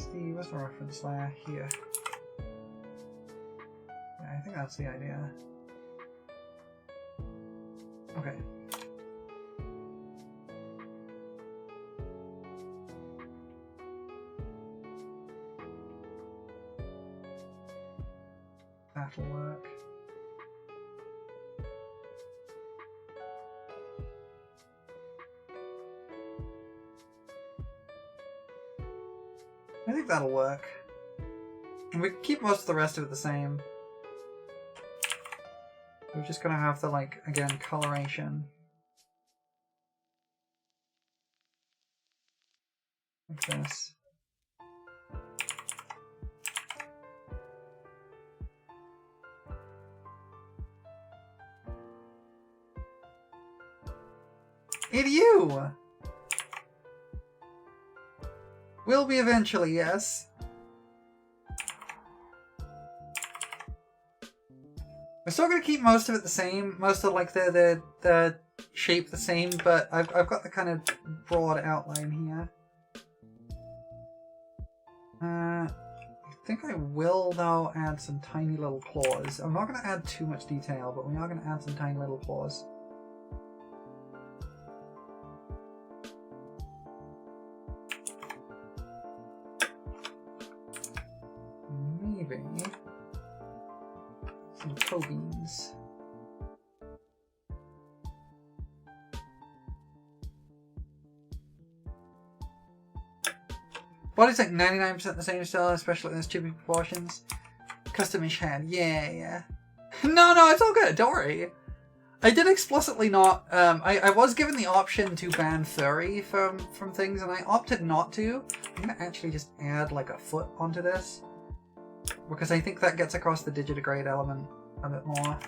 see, where's the reference layer? Here. Yeah, I think that's the idea. Okay. That'll work. I think that'll work. And we can keep most of the rest of it the same. We're just gonna have the, like, again, coloration. Like this. It's you! Will be eventually, yes. We're still gonna keep most of it the same, most of like the shape the same, but I've got the kind of broad outline here. I think I will, though, add some tiny little claws. I'm not going to add too much detail, but we are going to add some tiny little claws. Maybe some toe beans. Body's like 99% the same style, especially in the stupid proportions. Custom-ish hand. Yeah. No, it's all good. Don't worry. I did explicitly not... I was given the option to ban furry from things, and I opted not to. I'm going to actually just add like a foot onto this, because I think that gets across the digitigrade element a bit more.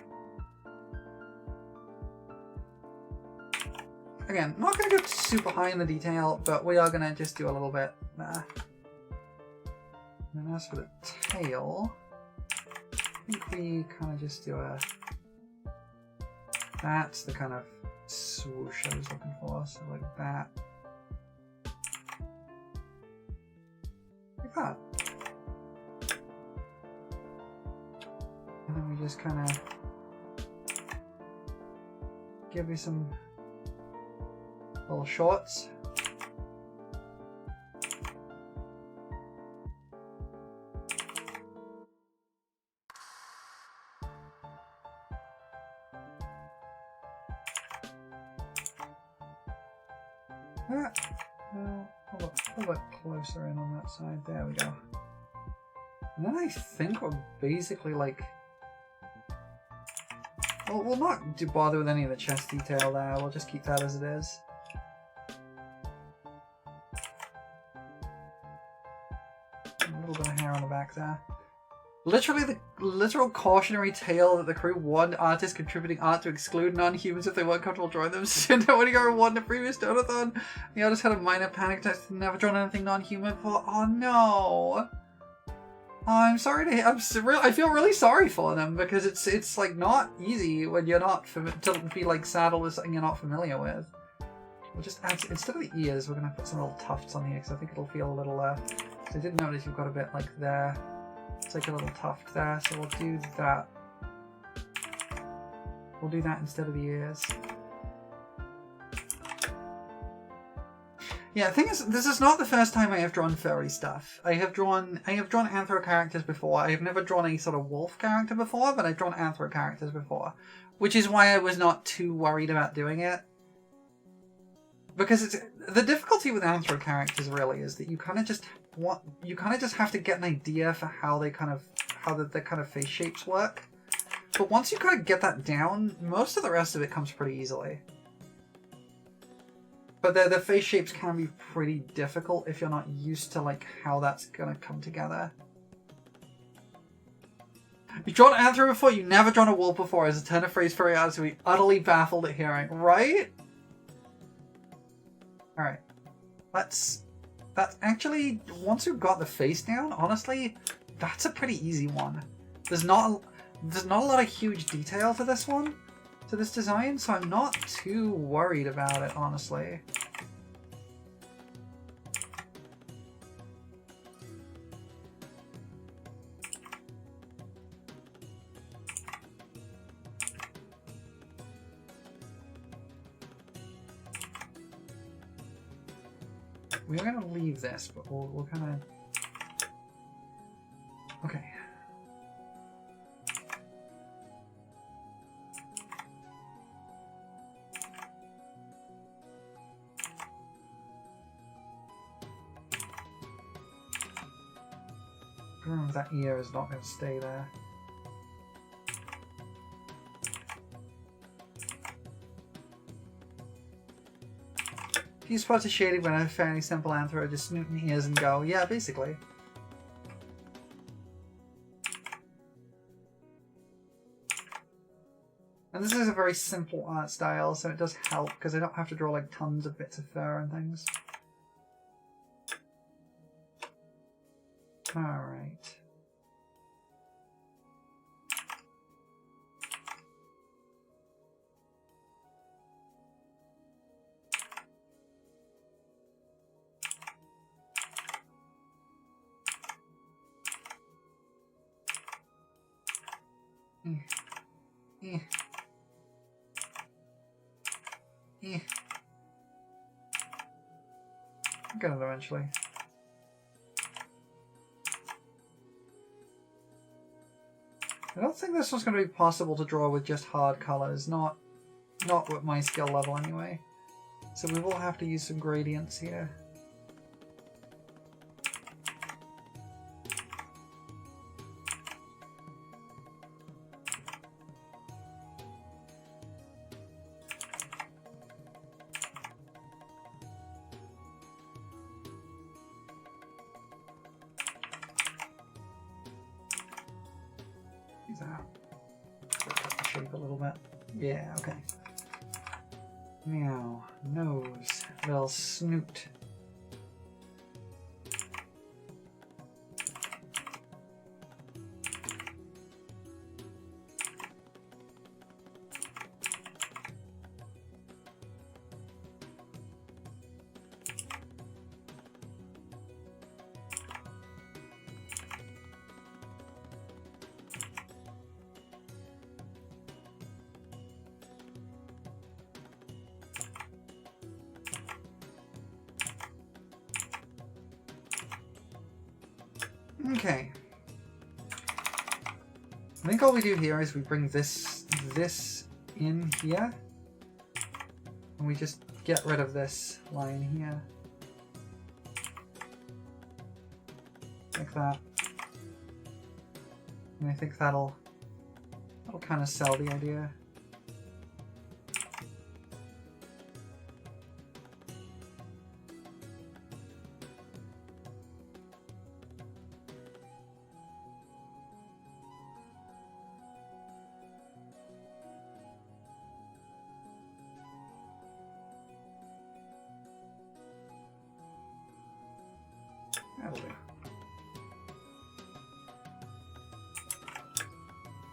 Again, not going to go super high in the detail, but we are going to just do a little bit there. And as for the tail, I think we kind of just do a... That's the kind of swoosh I was looking for, so like that. Like that. And then we just kind of give you some little shots. A little bit closer in on that side. There we go. And then I think we're basically like... Well, we'll not bother with any of the chest detail there. We'll just keep that as it is. A little bit of hair on the back there. Literally the literal cautionary tale that the crew warned artists contributing art to exclude non-humans if they weren't comfortable drawing them. So when you warned the previous donathon, the artist had a minor panic attack, never drawn anything non-human before. Oh no! I'm sorry to. I feel really sorry for them, because it's like not easy when you're not to be like saddled with something you're not familiar with. We'll just add, instead of the ears, we're gonna put some little tufts on here because I think it'll feel a little. So I did notice you've got a bit like there. It's like a little tuft there, so we'll do that. We'll do that instead of the ears. Yeah, the thing is, this is not the first time I have drawn furry stuff. I have drawn anthro characters before. I have never drawn a sort of wolf character before, but I've drawn anthro characters before, which is why I was not too worried about doing it. Because the difficulty with anthro characters really is that you kind of just have to get an idea for how the kind of face shapes work. But once you kind of get that down, most of the rest of it comes pretty easily. But the face shapes can be pretty difficult if you're not used to like how that's gonna come together. You've drawn anthro before, you've never drawn a wolf before. As a turn of phrase furry artist would be utterly baffled at hearing, right? Alright. That's actually, once we've got the face down, honestly, that's a pretty easy one. There's not a lot of huge detail to this one, to this design, so I'm not too worried about it, honestly. We're going to leave this, but we'll kind of... Okay. That ear is not going to stay there. Few spots of shading when I fairly simple anthro, just snoot in the ears and go, yeah, basically. And this is a very simple art style, so it does help, because I don't have to draw like tons of bits of fur and things. Alright. Eh. Eh. Eh. I'll get it eventually. I don't think this was going to be possible to draw with just hard colors, not with my skill level anyway. So we will have to use some gradients here. Shape a little bit. Yeah, okay. Now, nose, little snoot. Okay. I think all we do here is we bring this in here. And we just get rid of this line here. Like that. And I think that'll kind of sell the idea. That'll do.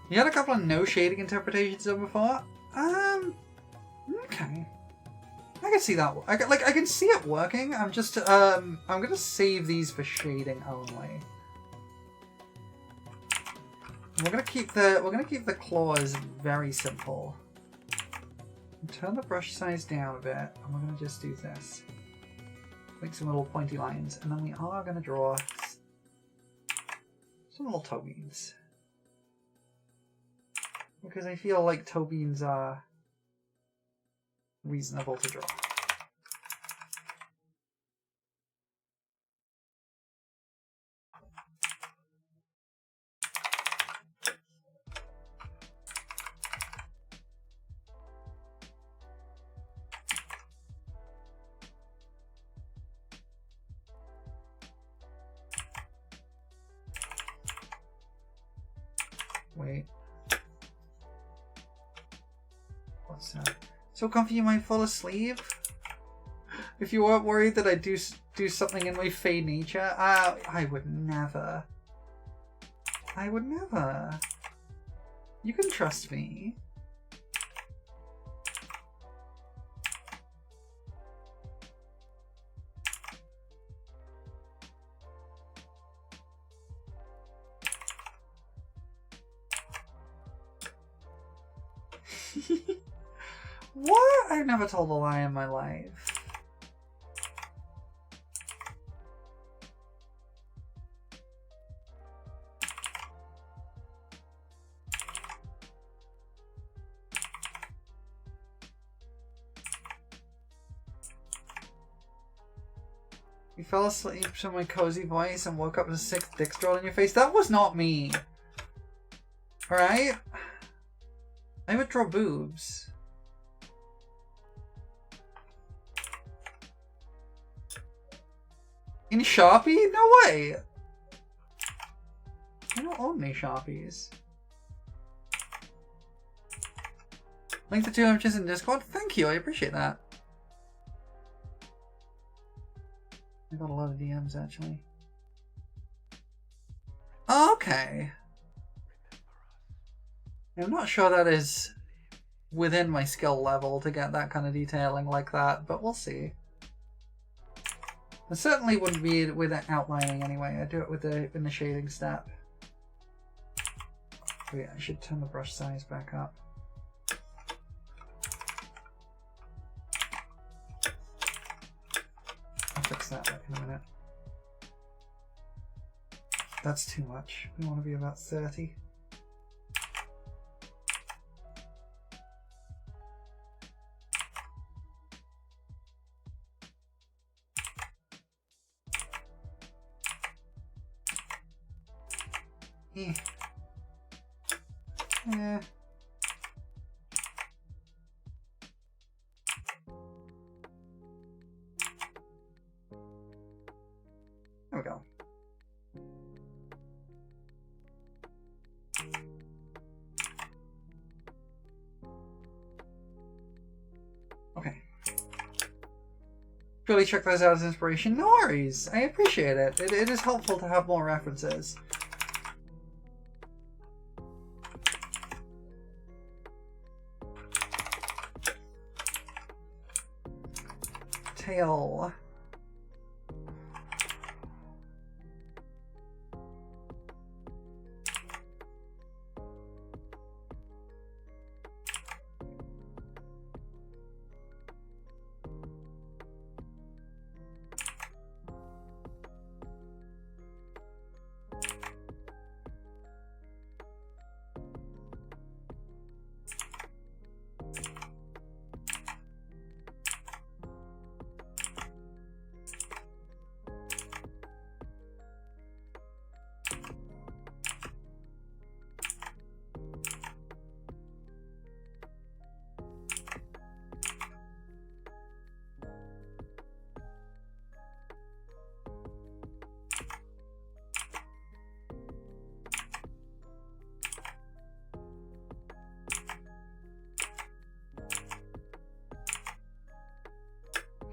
You had a couple of no shading interpretations of before. Okay. I can see that. I can see it working. I'm just I'm gonna save these for shading only. We're gonna keep the claws very simple. Turn the brush size down a bit, and we're gonna just do this. Make some little pointy lines, and then we are gonna draw some little toe beans. Because I feel like toe beans are reasonable to draw. Wait. What's that? So comfy you might fall asleep? If you weren't worried that I do something in my fey nature, I would never. I would never. You can trust me. What? I've never told a lie in my life. You fell asleep to my cozy voice and woke up with 6 dicks drawn in your face. That was not me. Alright? I would draw boobs. In Sharpie? No way! I don't own any Sharpies. Link the 2 images in Discord? Thank you, I appreciate that. I got a lot of DMs actually. Okay. I'm not sure that is within my skill level to get that kind of detailing like that, but we'll see. I certainly wouldn't be with outlining anyway. I do it with in the shading step. Wait, I should turn the brush size back up. I'll fix that back in a minute. That's too much. We want to be about 30. Yeah. Yeah. There we go. Okay. Really check those out as inspiration. No worries. I appreciate it. It is helpful to have more references. Tail.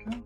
Okay.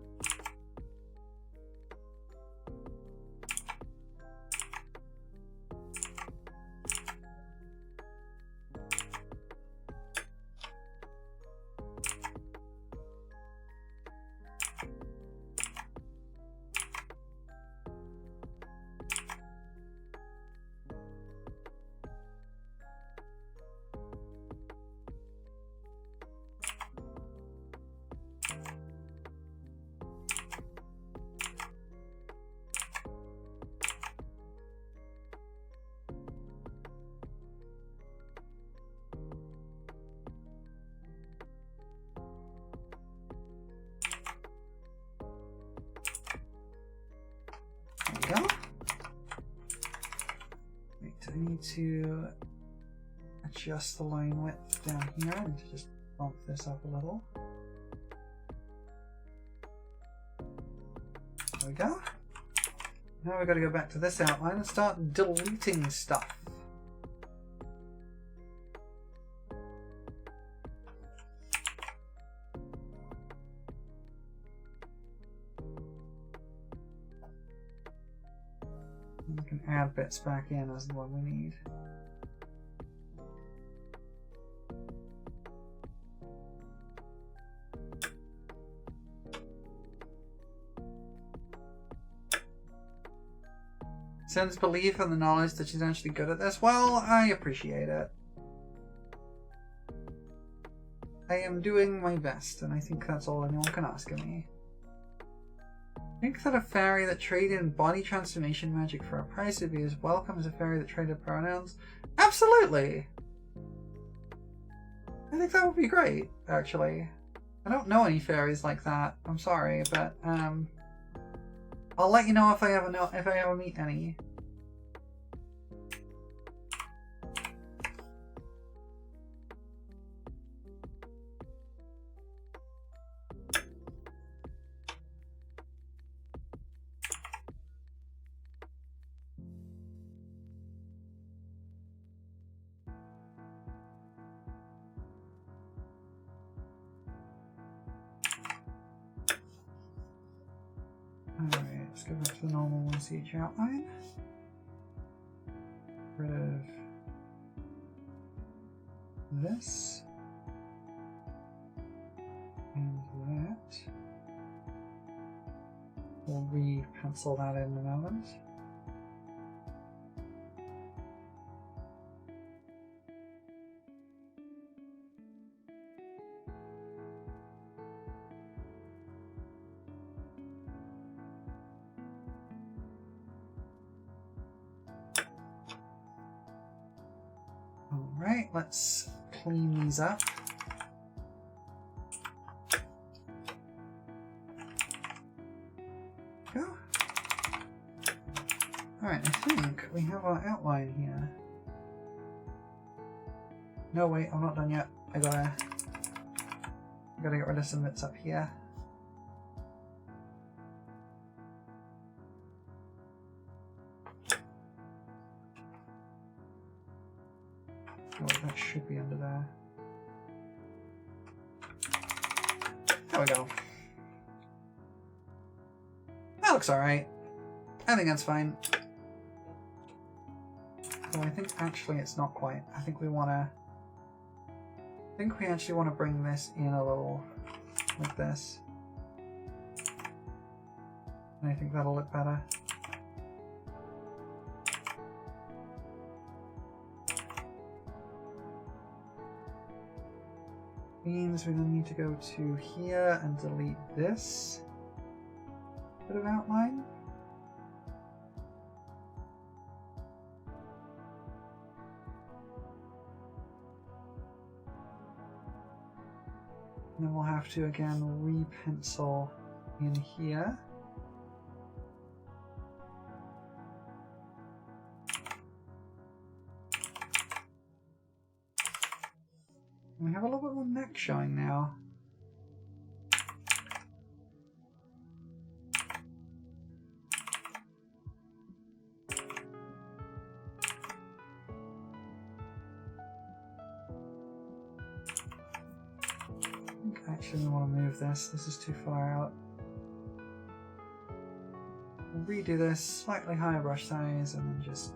There we go. Wait, I need to adjust the line width down here and just bump this up a little. There we go. Now we've got to go back to this outline and start deleting stuff. And we can add bits back in as the one we need. Sense belief in the knowledge that she's actually good at this. Well, I appreciate it. I am doing my best, and I think that's all anyone can ask of me. Think that a fairy that traded in body transformation magic for a price would be as welcome as a fairy that traded pronouns? Absolutely! I think that would be great, actually. I don't know any fairies like that. I'm sorry, but I'll let you know if I ever meet any. Alright, let's go back to the normal 1CH outline. Get rid of this and that. We'll re-pencil that in a moment. Alright, let's clean these up. Go. Alright, I think we have our outline here. No, wait, I'm not done yet. I gotta get rid of some bits up here. Oh, that should be under there. There we go. That looks alright. I think that's fine. So I think actually it's not quite. I think we actually want to bring this in a little like this. And I think that'll look better. Means we then need to go to here and delete this bit of outline. And then we'll have to again re-pencil in here. We have a little bit more neck showing now. Actually, we want to move this. This is too far out. We'll redo this, slightly higher brush size, and then just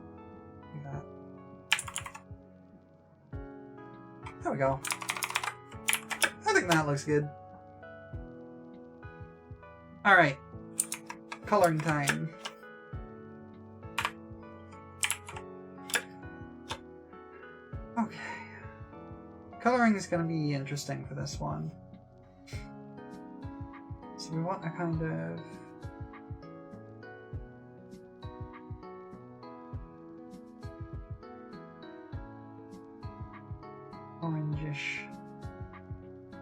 do that. There we go. I think that looks good. Alright. Coloring time. Okay. Coloring is going to be interesting for this one. So we want a kind of... orangish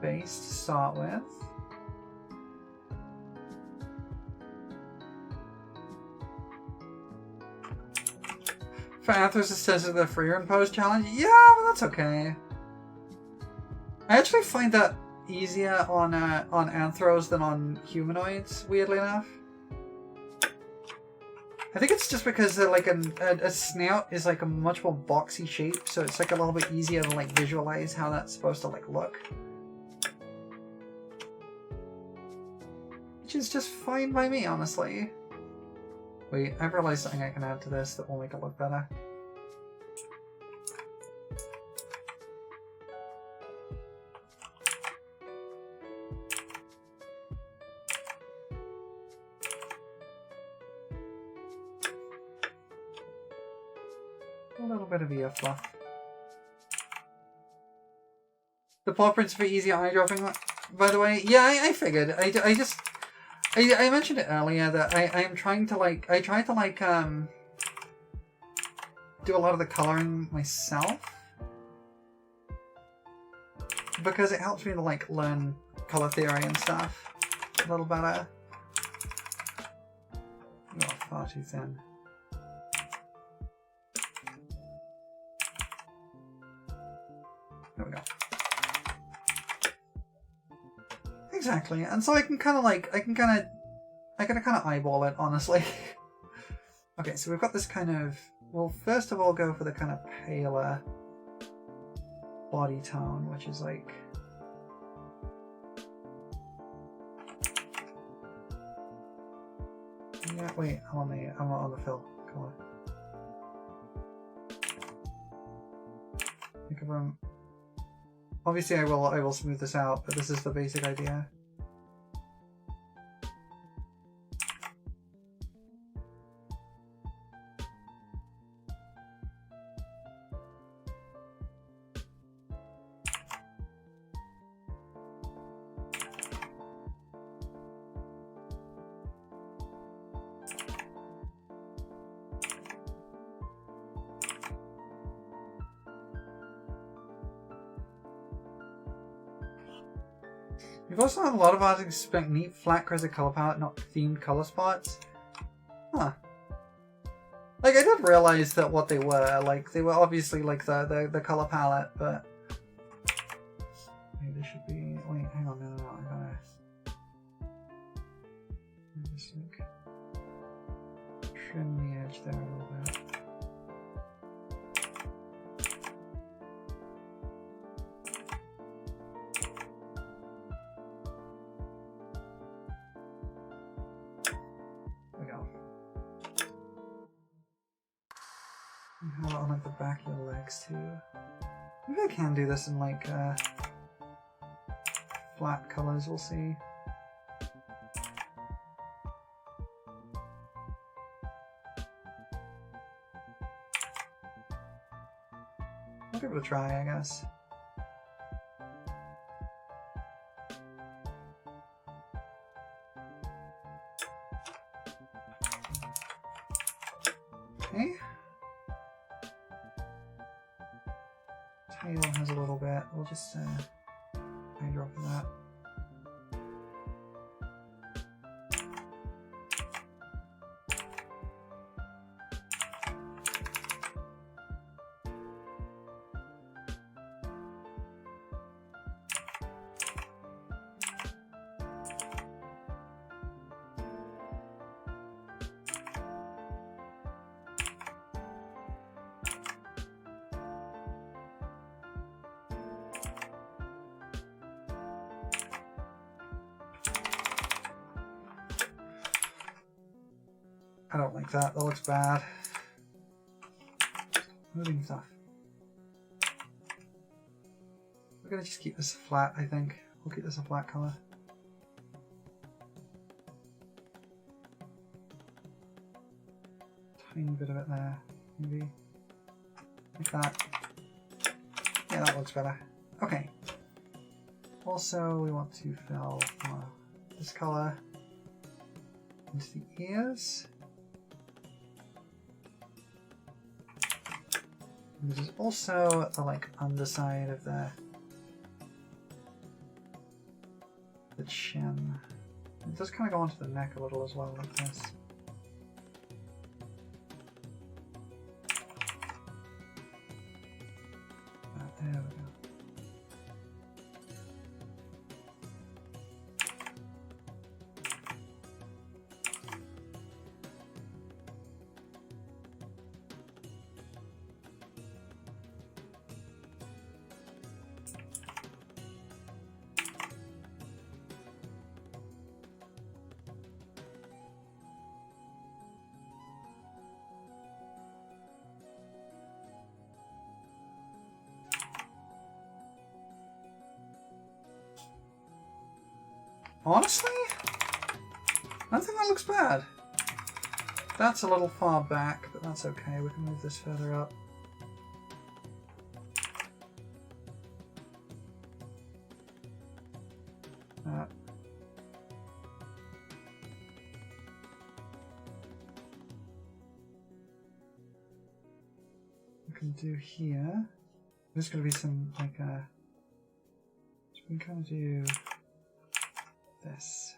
base to start with. For Athos, it says the freer and pose challenge. Yeah, but that's okay. I actually find that easier on anthros than on humanoids, weirdly enough. I think it's just because like a snout is like a much more boxy shape, so it's like a little bit easier to like visualize how that's supposed to like look. Which is just fine by me, honestly. Wait, I've realized something I can add to this that will make it look better. A little bit of ear fluff. The paw prints for easy eye dropping, by the way. Yeah, I figured. I mentioned it earlier that I'm trying to like, I try to like, do a lot of the coloring myself. Because it helps me to like learn color theory and stuff a little better. Oh, far too thin. There we go. Exactly, and so I can kind of like, I can kind of eyeball it, honestly. Okay, so we've got this kind of, we'll first of all go for the kind of paler body tone, which is like, yeah, wait, I'm not on the fill color. Think of them. Obviously, I will smooth this out, but this is the basic idea. We've also had a lot of artists expect neat flat crested color palette, not themed color spots. Huh. Like, I did realize that what they were obviously like the color palette, but maybe they should be. Wait, hang on, no, I gotta just like trim the edge there a little bit. There we go. And how about on like the back of your legs too? Maybe I can do this in like flat colors, we'll see. I'll give it a try, I guess. Okay. Tail has a little bit. We'll just eyedrop that. I don't like that. That looks bad. Moving stuff. We're gonna just keep this flat, I think. We'll keep this a flat color. Tiny bit of it there, maybe. Like that. Yeah, that looks better. Okay. Also, we want to fill this color into the ears. And this is also the like underside of the chin. It does kind of go onto the neck a little as well, like this. There we go. Honestly, I don't think that looks bad. That's a little far back, but that's okay. We can move this further up. We can do here. There's going to be some like so we can kind of do this.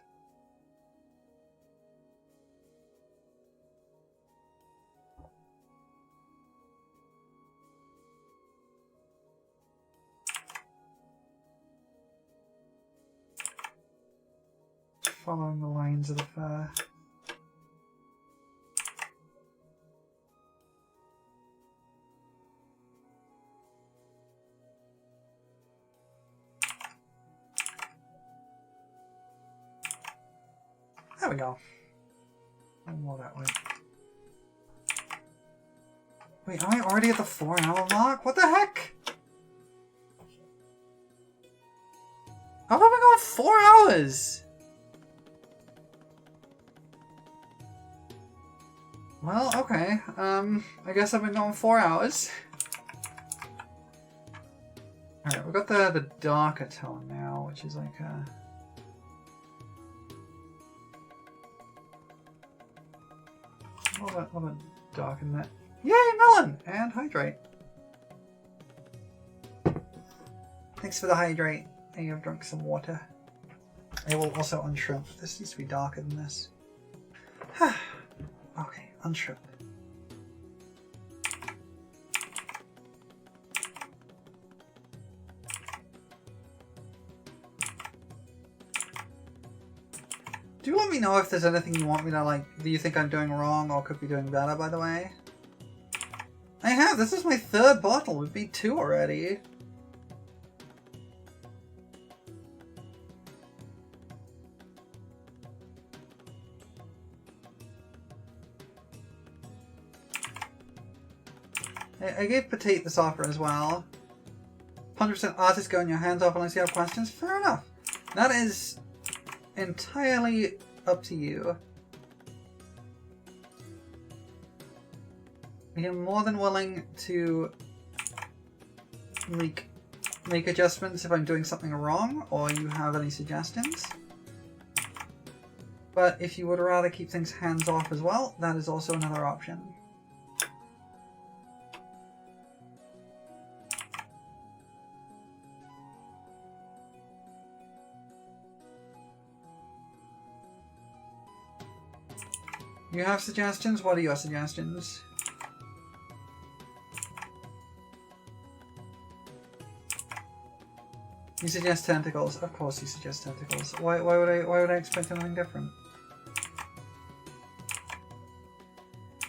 Following the lines of the fur. There we go. One more that way. Wait, am I already at the 4-hour mark? What the heck? How have I been going 4 hours? Well, okay. I guess I've been going 4 hours. Alright, we've got the darker tone now, which is like What about darken that? Yay, melon! And hydrate. Thanks for the hydrate. And you've drunk some water. I will also unshrimp. This needs to be darker than this. Okay, unshrimp. Do let me know if there's anything you want me to, like, do you think I'm doing wrong or could be doing better, by the way? I have! This is my 3rd bottle! We've made 2 already! I gave Petite this offer as well. 100% artist going your hands off unless you have questions? Fair enough. That is entirely up to you. I am more than willing to make adjustments if I'm doing something wrong or you have any suggestions. But if you would rather keep things hands off as well, that is also another option. You have suggestions? What are your suggestions? You suggest tentacles. Of course you suggest tentacles. Why would I expect anything different?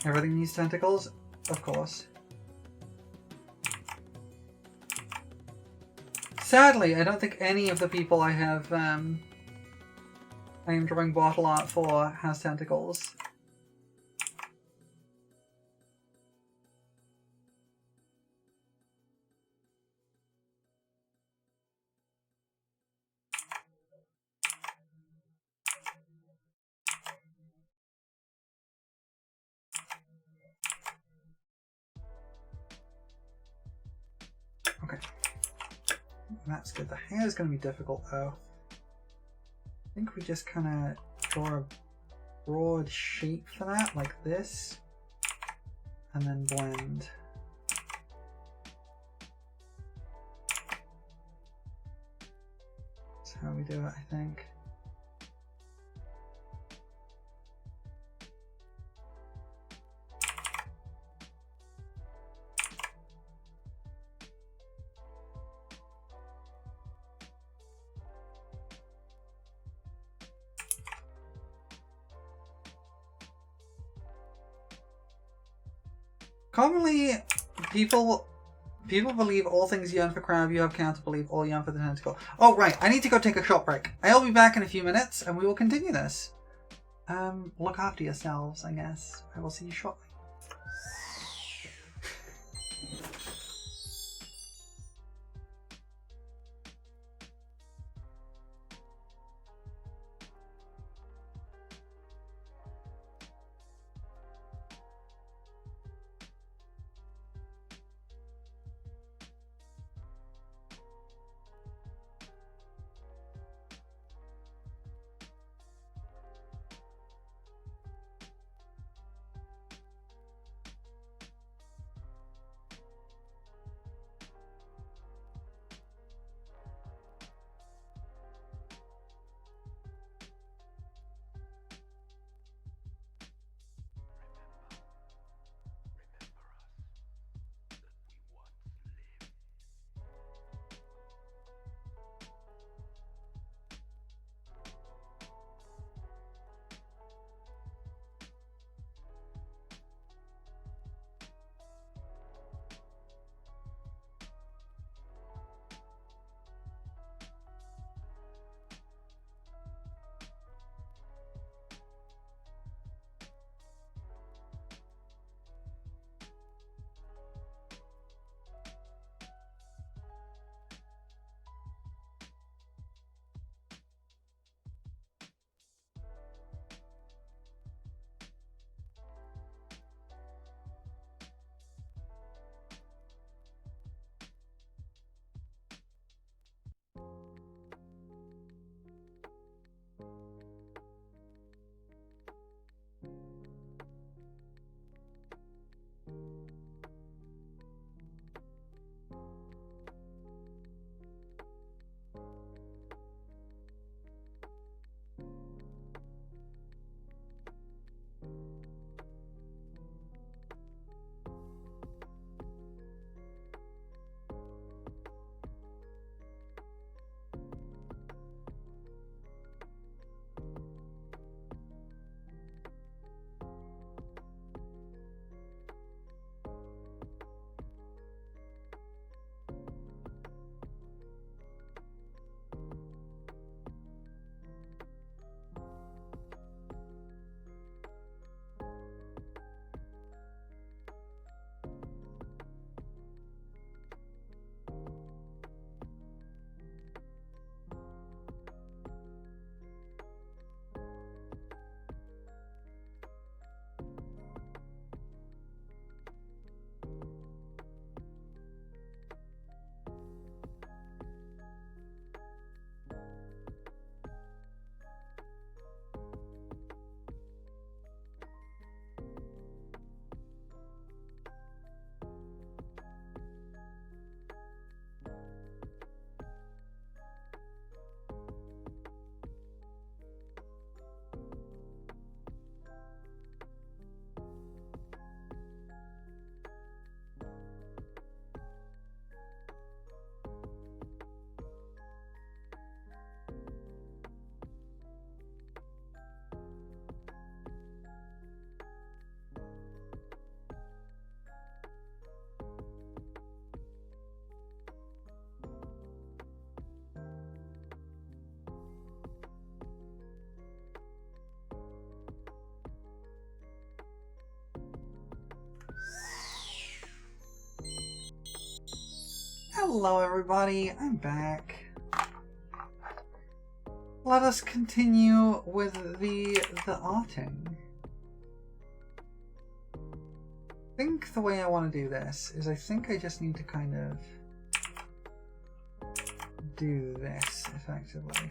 Everything needs tentacles? Of course. Sadly, I don't think any of the people I have I am drawing bottle art for has tentacles. Okay. That's good. The hair is going to be difficult though. I think we just kind of draw a broad shape for that, like this, and then blend. That's how we do it, I think. Commonly, people believe all things yearn for crab, you have counter believe all yearn for the tentacle. Oh right, I need to go take a short break. I'll be back in a few minutes and we will continue this. Look after yourselves, I guess. I will see you shortly. Hello everybody, I'm back. Let us continue with the arting. I think the way I want to do this is I think I just need to kind of do this effectively.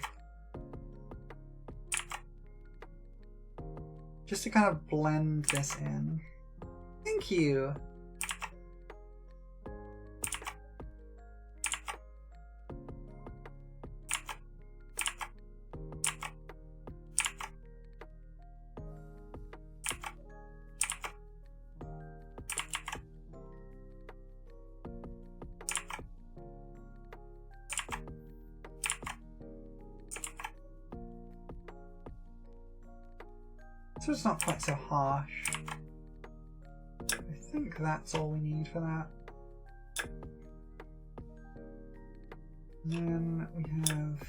Just to kind of blend this in. Thank you! So it's not quite so harsh. I think that's all we need for that. And then we have...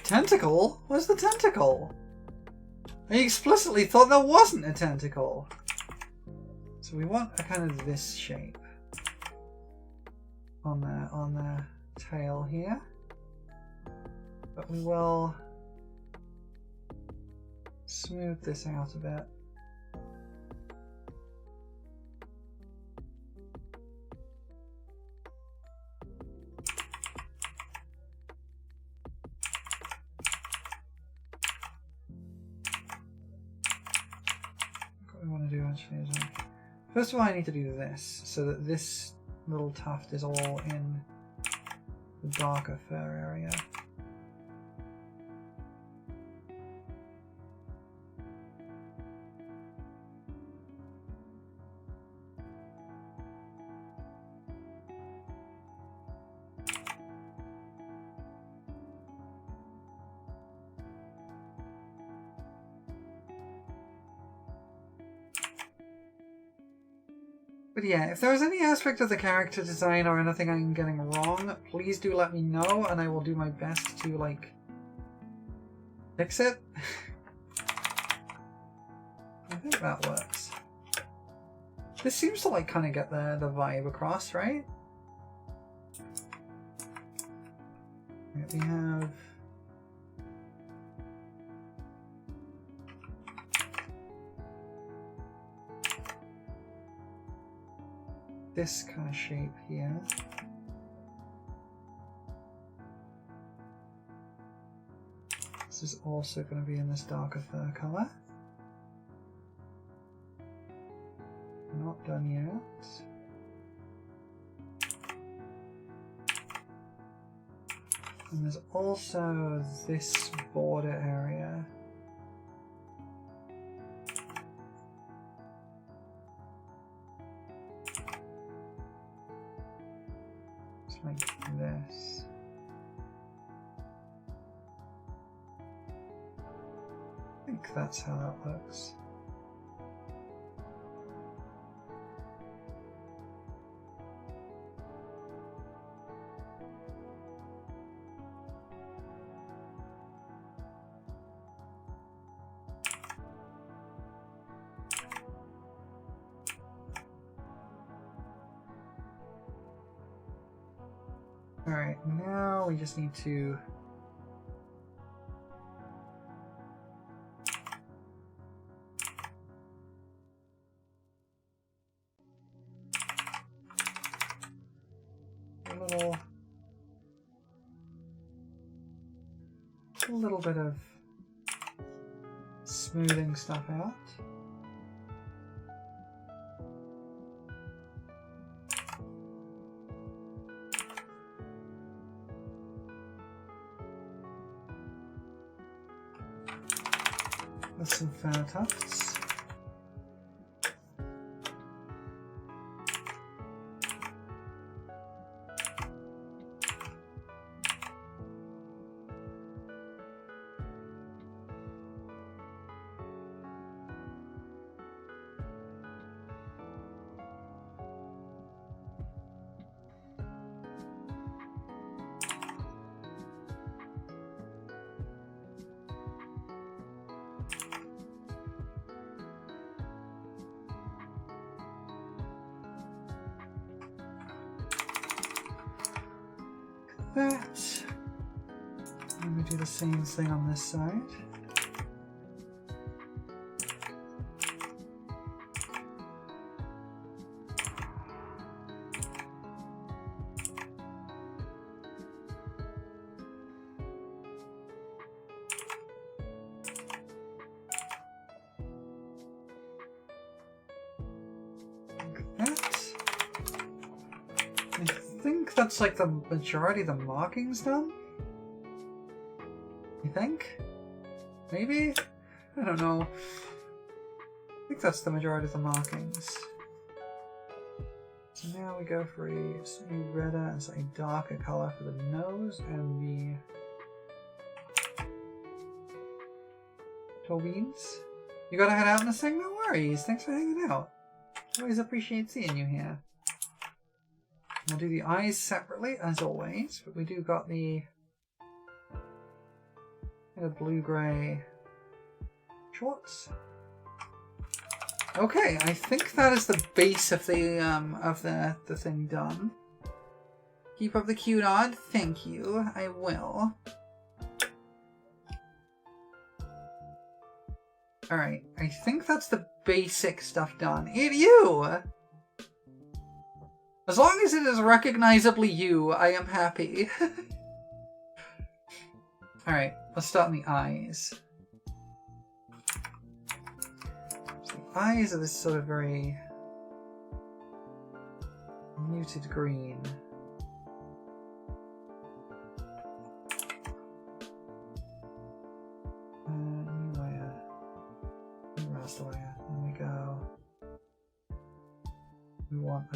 Tentacle? Where's the tentacle? I explicitly thought there wasn't a tentacle. So we want a kind of this shape on the tail here. But we will smooth this out a bit. What we want to do actually is, first of all, I need to do this so that this little tuft is all in the darker fur area. But yeah, if there's any aspect of the character design or anything I'm getting wrong, please do let me know and I will do my best to, like, fix it. I think that works. This seems to, like, kind of get the vibe across, right? Right, we have... this kind of shape here. This is also going to be in this darker fur color. Not done yet. And there's also this border area. Like this. I think that's how that looks. Alright, now we just need to a little bit of smoothing stuff out. With some fur tufts. that. And we do the same thing on this side. That's like the majority of the markings done? You think? Maybe? I don't know. I think that's the majority of the markings. So now we go for a slightly redder and slightly darker color for the nose and the toe beans. You gotta head out in this thing? No worries. Thanks for hanging out. Always appreciate seeing you here. We'll do the eyes separately, as always, but we do got the kind of blue-grey shorts. Okay, I think that is the base of the thing done. Keep up the cute odd. Thank you. I will. Alright, I think that's the basic stuff done. You! As long as it is recognizably you, I am happy. Alright, let's start on the eyes. So the eyes are this sort of very muted green. New layer. New raster layer. There we go. We want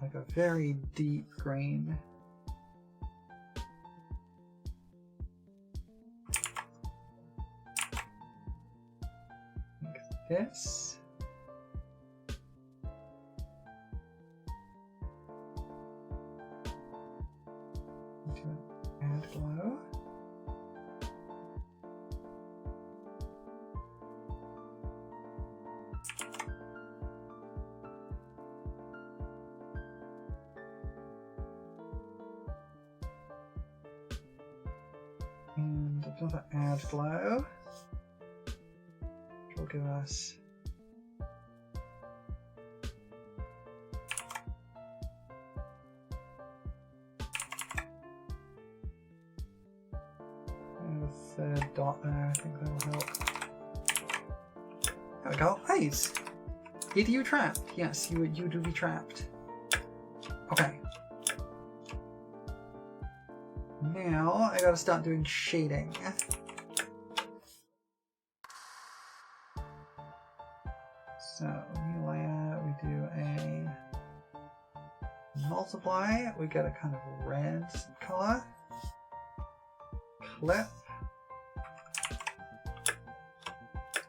like a very deep green. Like this. To add glow. And another add glow, which will give us a third dot there. I think that will help. There we go. Nice. Did you trapped? Yes, you do be trapped. Okay. Now I gotta start doing shading. So new layer, we do a multiply. We get a kind of red color. Clip.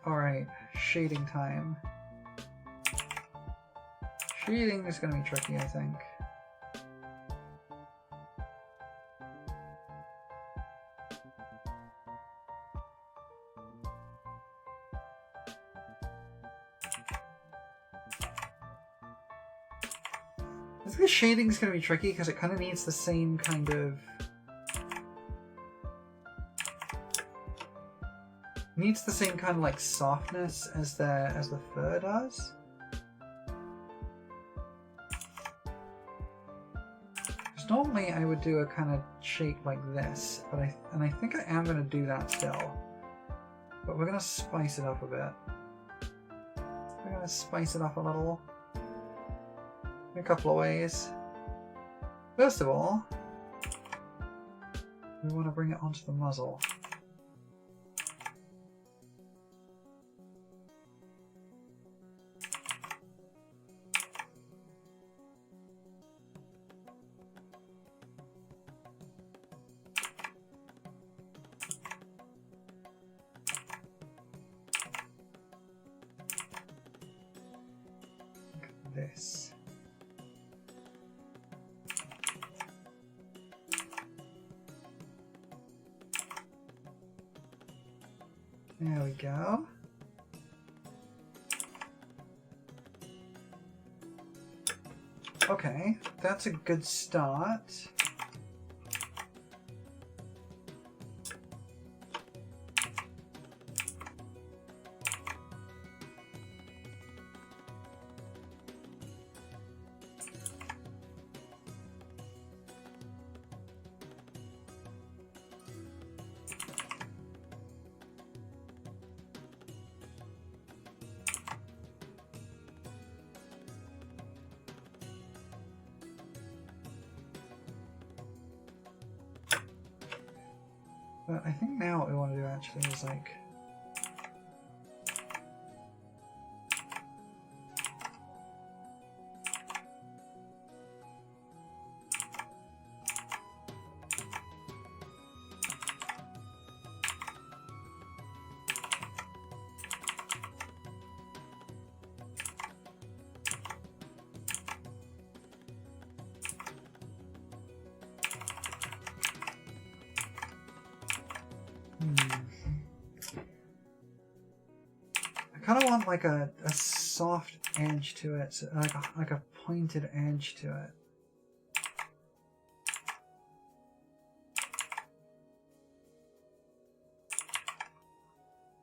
All right, shading time. Shading is gonna be tricky, I think. I think the shading is going to be tricky because it kind of needs the same kind of... needs the same kind of like softness as the fur does. Because normally I would do a kind of shape like this, but I think I am going to do that still. But we're going to spice it up a bit. We're going to spice it up a little. In a couple of ways. First of all, we want to bring it onto the muzzle. Like this. There we go. Okay, that's a good start. But I think now what we want to do actually is like... I kind of want like a soft edge to it, so like a pointed edge to it.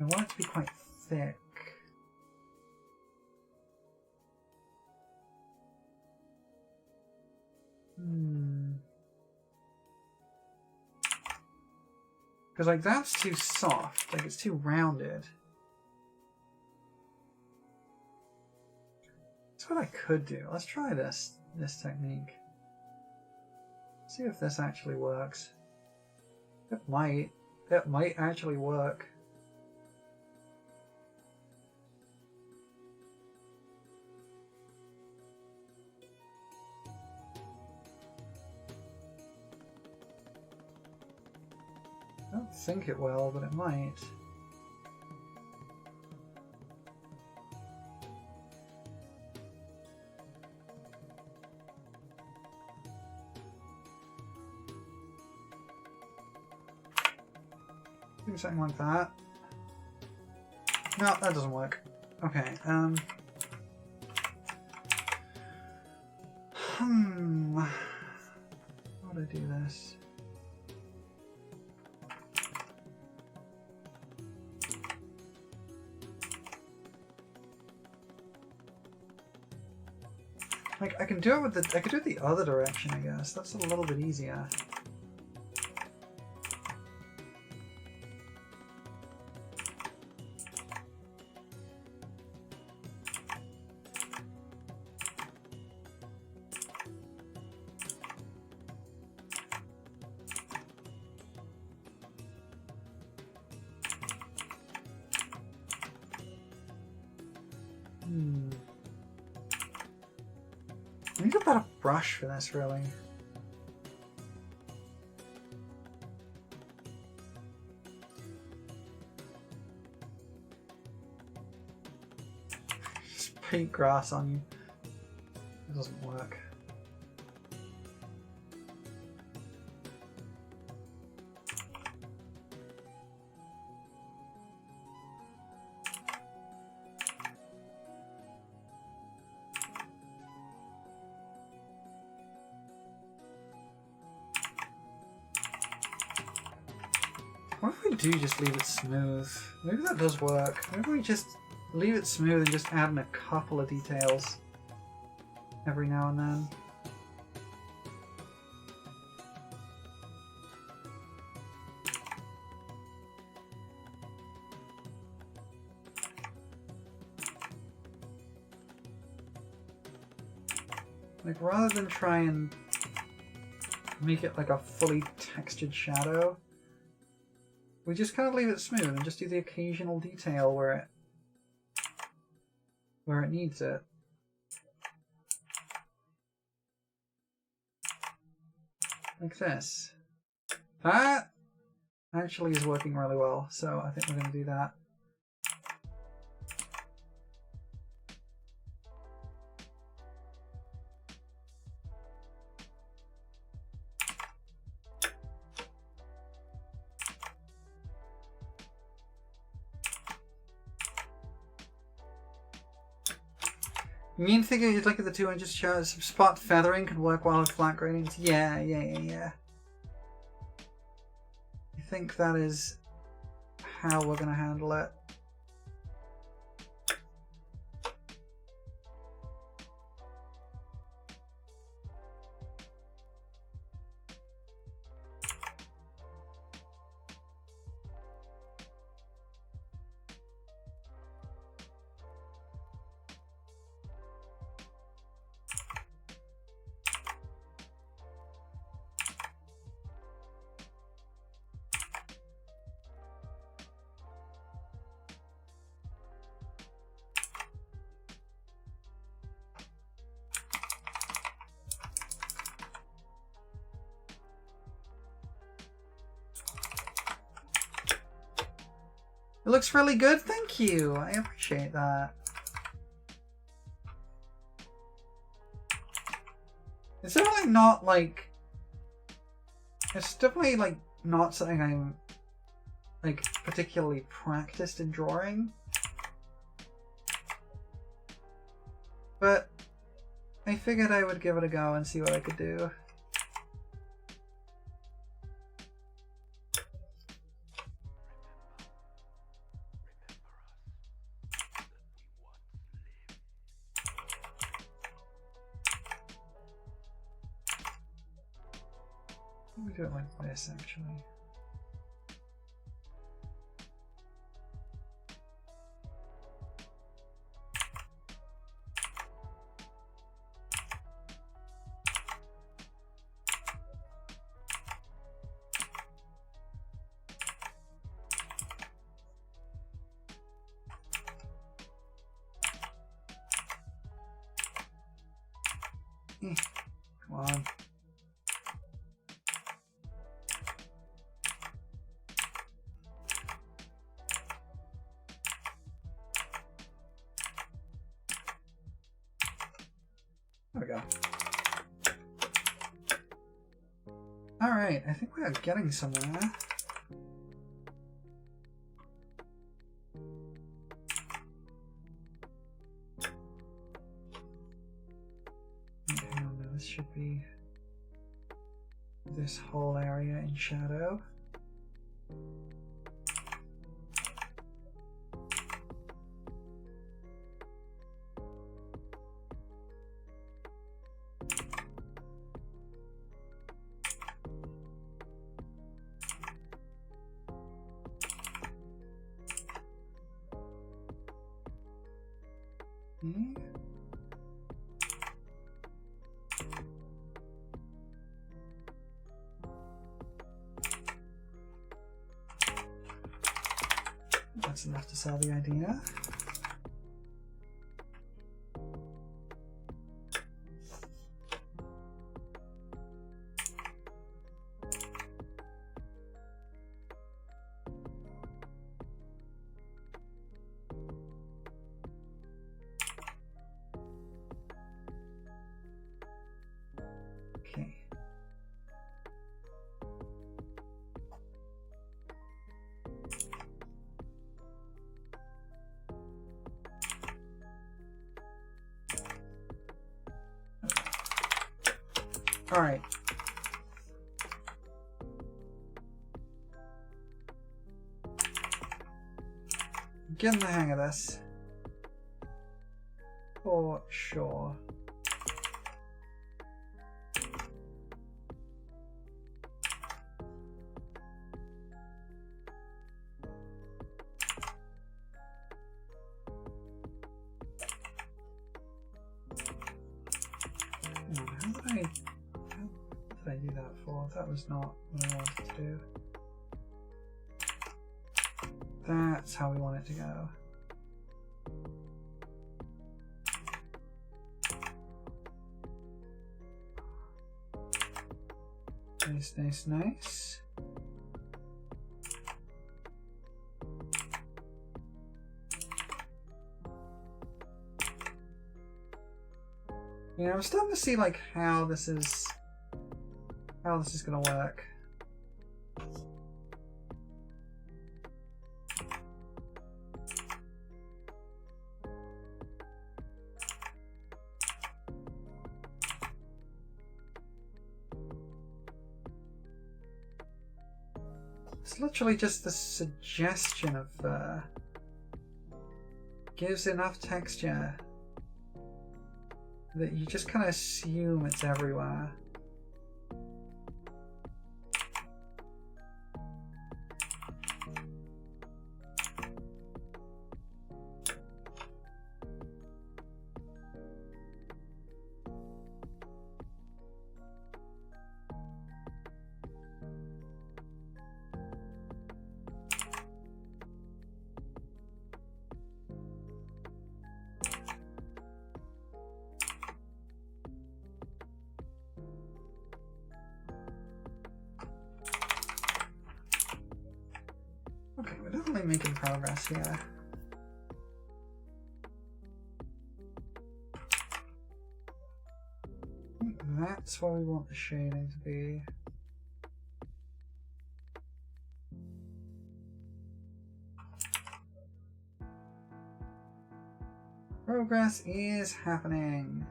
I want it to be quite thick. Because like that's too soft, like it's too rounded. That's what I could do. Let's try this technique. See if this actually works. It might. It might actually work. I don't think it will, but it might. Do something like that. No, that doesn't work. Okay, how do I do this? Like, I can do it with the... I could do it the other direction, I guess. That's a little bit easier. I need a better brush for this, really. Just paint grass on you. It doesn't work. What if we do just leave it smooth? Maybe that does work. Maybe we just leave it smooth and just add in a couple of details every now and then. Like, rather than try and make it like a fully textured shadow, we just kind of leave it smooth and just do the occasional detail where it needs it. Like this. That actually is working really well, so I think we're going to do that. You mean thinking you'd look at the 2 inches shows spot feathering could work well with flat gradients? Yeah. I think that is how we're going to handle it. It looks really good, thank you. I appreciate that. It's definitely not like... It's definitely like not something I'm like particularly practiced in drawing. But I figured I would give it a go and see what I could do. Let me do it like this, actually. Come on. There we go. Alright, I think we are getting somewhere. Okay, no, this should be this whole area in shadow. Okay. That's enough to sell the idea. Okay. All right. Getting the hang of this. For sure. How did I do that for? That was not what I wanted to do. That's how we want it to go. Nice, nice, nice. Yeah, I'm starting to see like how this is gonna work. It's literally just the suggestion of gives enough texture that you just kind of assume it's everywhere. we're definitely making progress here. I think that's where we want the shading to be. Progress is happening.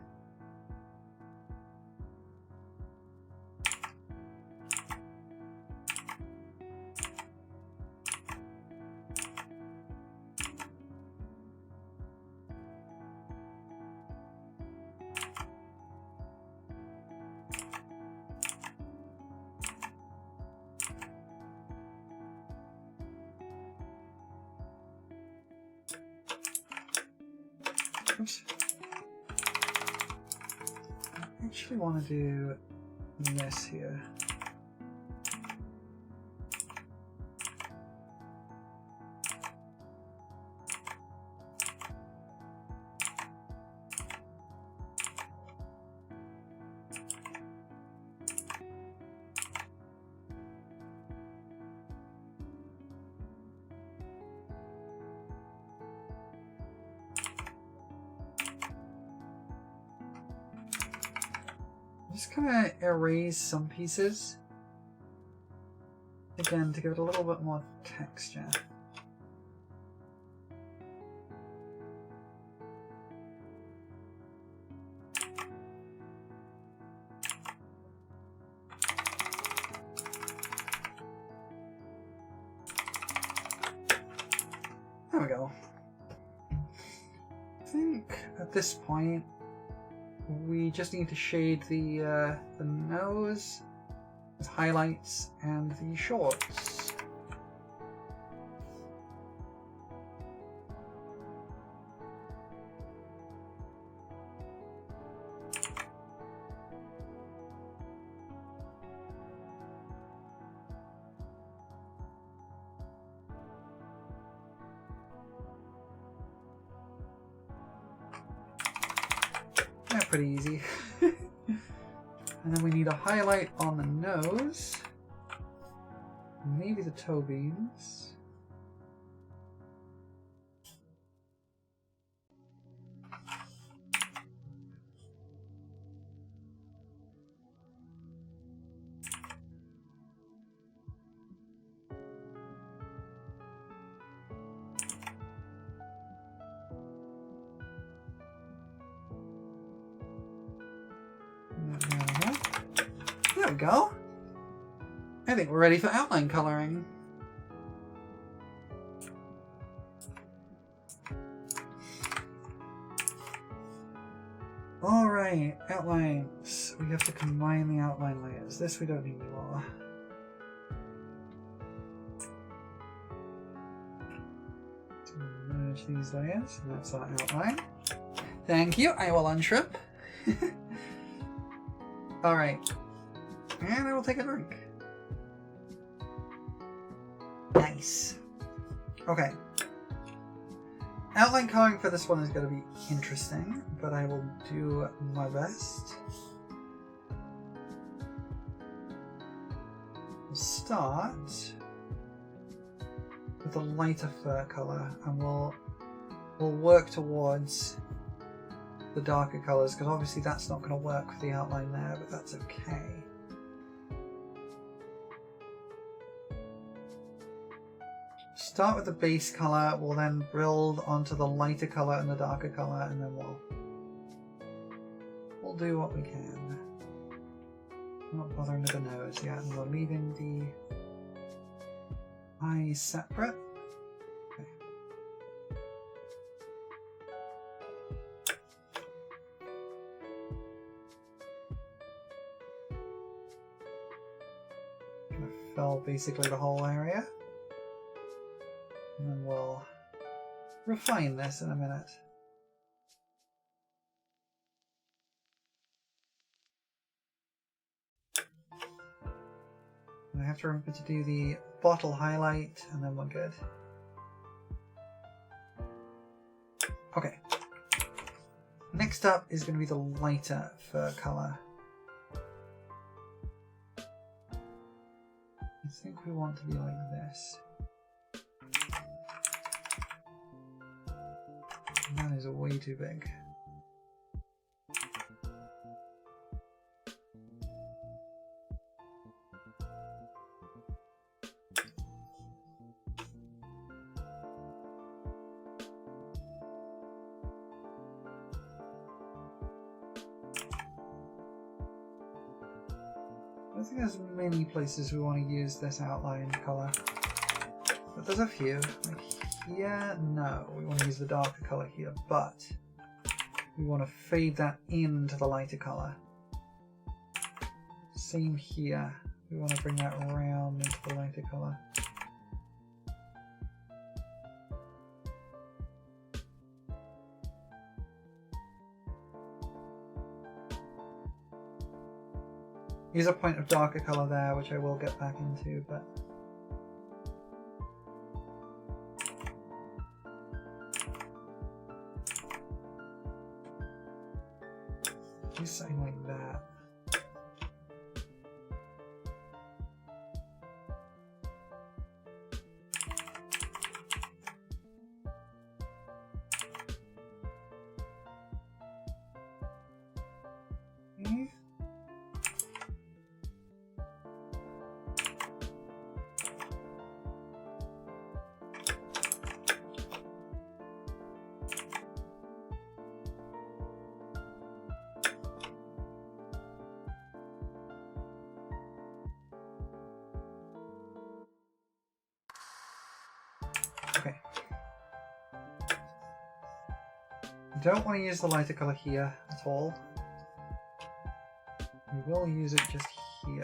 Oops. I actually want to do this here. Just kind of erase some pieces, again, to give it a little bit more texture. There we go. I think at this point we just need to shade the nose with highlights and the shorts. Yeah, pretty easy. And then we need a highlight on the nose. Maybe the toe beams. There we go. I think we're ready for outline coloring. Alright, outlines. We have to combine the outline layers. This we don't need anymore. So merge these layers, and that's our outline. Thank you, I will unshrimp. Alright. And I will take a drink. Nice. Okay. Outline coloring for this one is going to be interesting, but I will do my best. We'll start with a lighter fur color, and we'll work towards the darker colors, because obviously that's not going to work with the outline there, but that's okay. Start with the base color, we'll then build onto the lighter color and the darker color, and then we'll do what we can. I'm not bothering with the nose yet, and we're leaving the eyes separate. Okay. Gonna fill basically the whole area. And then we'll refine this in a minute. And I have to remember to do the bottle highlight, and then we're good. Okay. Next up is going to be the lighter fur color. I think we want to be like this. That is way too big. I don't think there's many places we want to use this outline colour, but there's a few. Like here, no, we want to use the darker colour here, but we want to fade that into the lighter colour. Same here, we want to bring that around into the lighter colour. Here's a point of darker colour there, which I will get back into, but do something like that. Okay. Okay. Don't want to use the lighter colour here at all. We will use it just here.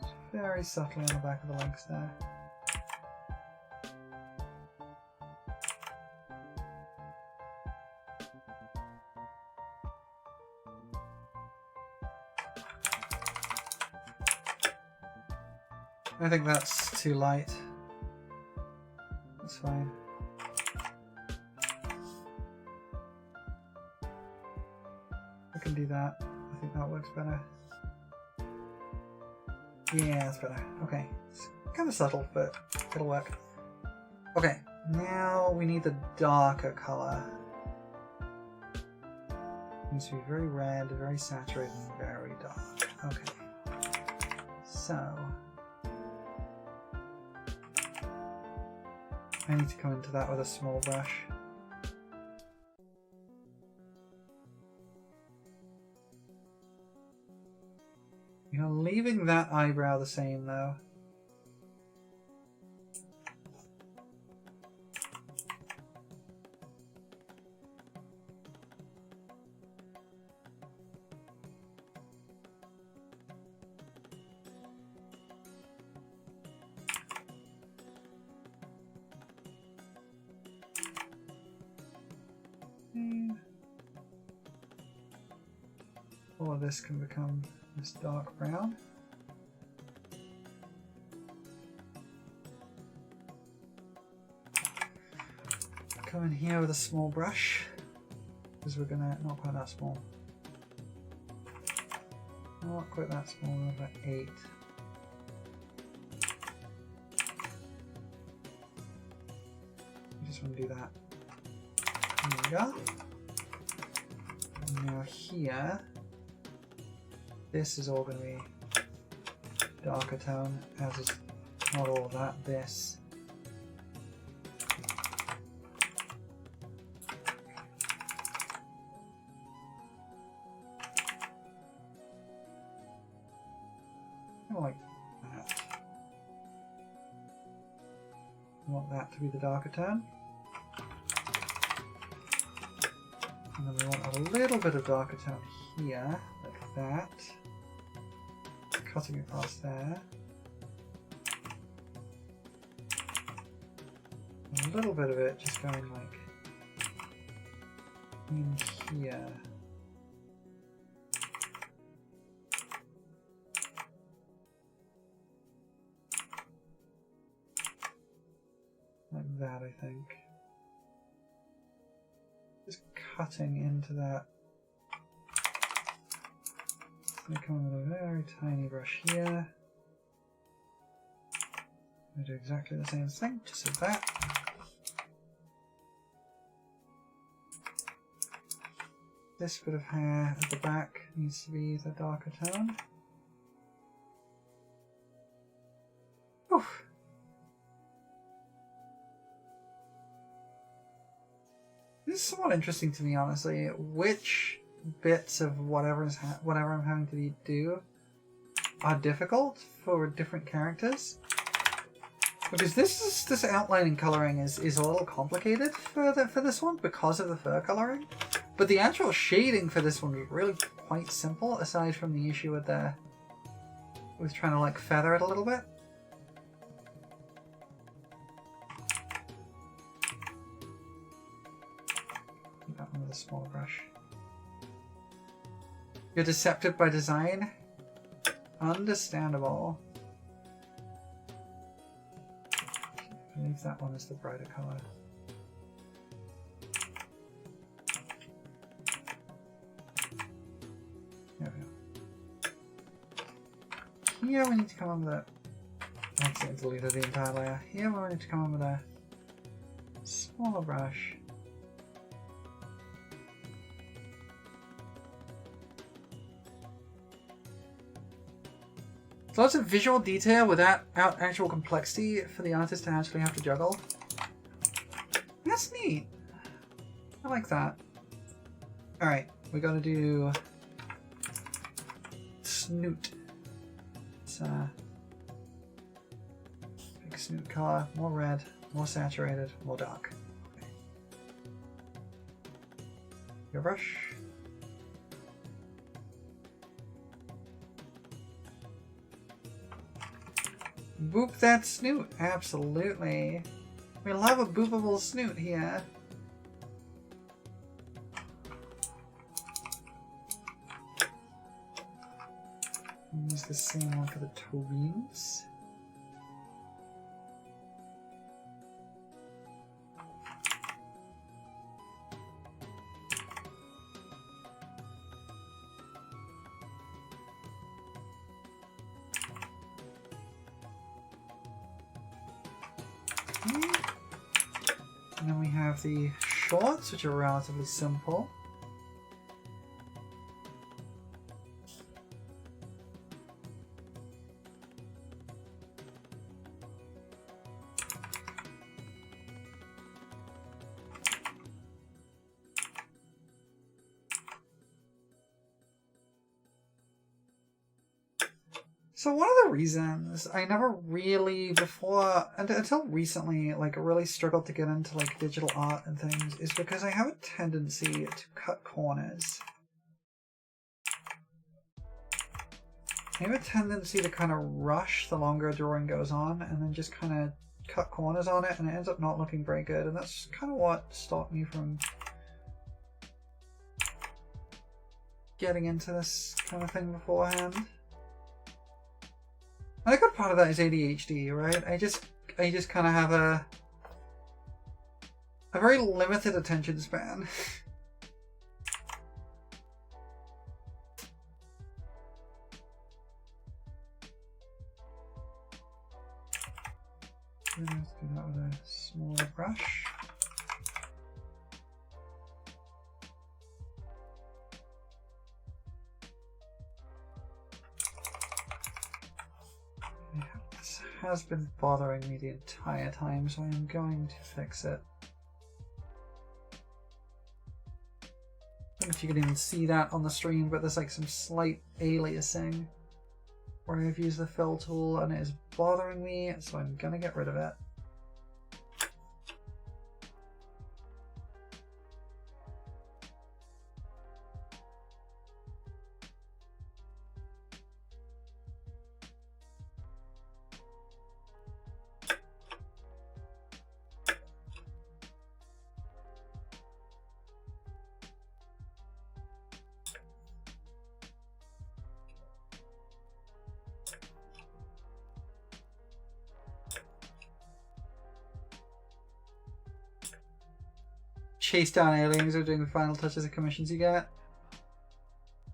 Just very subtly on the back of the legs there. I think that's too light. That's fine. I can do that. I think that works better. Yeah, that's better. Okay. It's kind of subtle, but it'll work. Okay, now we need the darker colour. It needs to be very red, very saturated, and very dark. Okay. So I need to come into that with a small brush. You know, leaving that eyebrow the same though. All of this can become this dark brown. Come in here with a small brush, because we're gonna, not quite that small. Not quite that small, about 8. I just want to do that. There we go. And now here, this is all going to be darker tone, as is not all of that, this. I like that. I want that to be the darker tone. And then we want a little bit of darker tone here, like that. Cutting across there. And a little bit of it just going like in here. Like that, I think. Just cutting into that. I come in with a very tiny brush here. I do exactly the same thing, just like that. This bit of hair at the back needs to be the darker tone. Oof. This is somewhat interesting to me, honestly. Which bits of whatever I'm having to do are difficult for different characters? Because this outlining coloring is a little complicated for this one because of the fur coloring. But the actual shading for this one was really quite simple, aside from the issue with trying to like feather it a little bit. That one with a smaller brush. You're deceptive by design? Understandable. I believe that one is the brighter color. There we go. Here we need to come on with a... I accidentally deleted the entire layer. Here we need to come on with a smaller brush. So lots of visual detail without actual complexity for the artist to actually have to juggle. That's neat. I like that. Alright, we gotta do snoot. It's big snoot color, more red, more saturated, more dark. Okay. Your brush. Boop that snoot, absolutely. We love a boopable snoot here. Use the same one for the toe beams. And then we have the shorts, which are relatively simple. So one of the reasons I never really before until recently like really struggled to get into like digital art and things is because I have a tendency to cut corners. I have a tendency to kind of rush the longer a drawing goes on and then just kind of cut corners on it, and it ends up not looking very good, and that's kind of what stopped me from getting into this kind of thing beforehand. And a good part of that is ADHD, right? I just kind of have a very limited attention span. Let's do that with a smaller brush. Has been bothering me the entire time, so I am going to fix it. I don't know if you can even see that on the stream, but there's like some slight aliasing where I've used the fill tool and it is bothering me, so I'm gonna get rid of it. Chase down aliens or doing the final touches of commissions you get.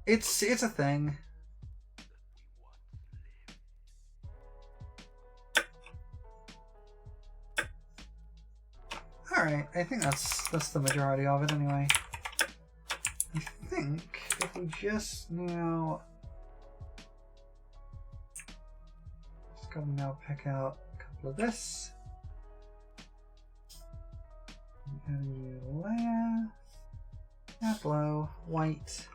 It's a thing. Alright, I think that's the majority of it anyway. I think if we just now... Just gotta now pick out a couple of this. Add a new layer. Yellow, white.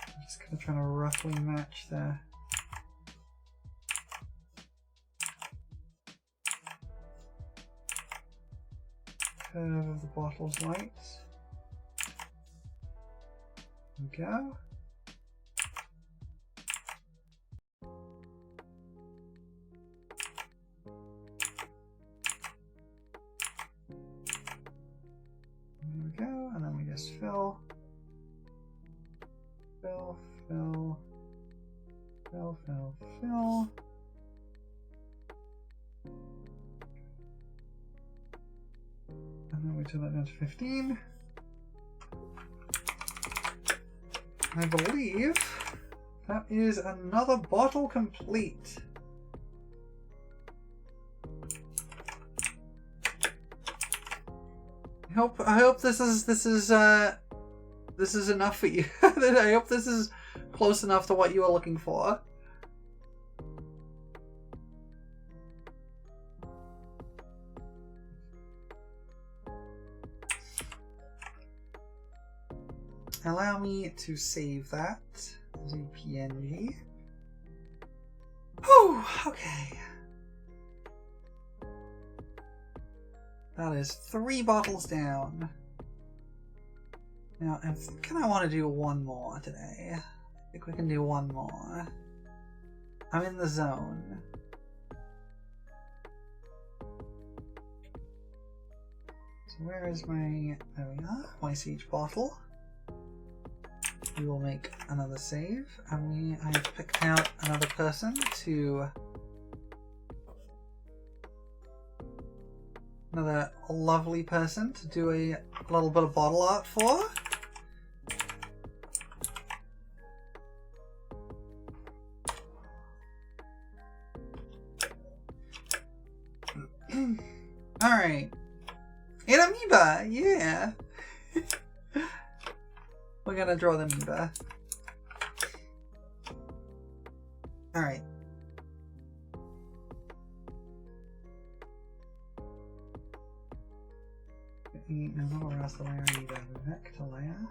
I'm just gonna try to roughly match the curve of the bottle's lights. There we go. There we go, and then we just fill, fill, fill, fill, fill, fill. And then we turn that down to 15. I believe that is another bottle complete. I hope this is enough for you. I hope this is close enough to what you are looking for. Allow me to save that as a PNG. Whew, okay. That is 3 bottles down. Now, I think I want to do one more today. I think we can do one more. I'm in the zone. So where is my... There we are. Twice each bottle. We will make another save, and I have picked out another person to... Another lovely person to do a little bit of bottle art for. Alright. An amoeba! Yeah! We're gonna draw the amoeba. Alright. No, not a raster layer, I need a vector layer.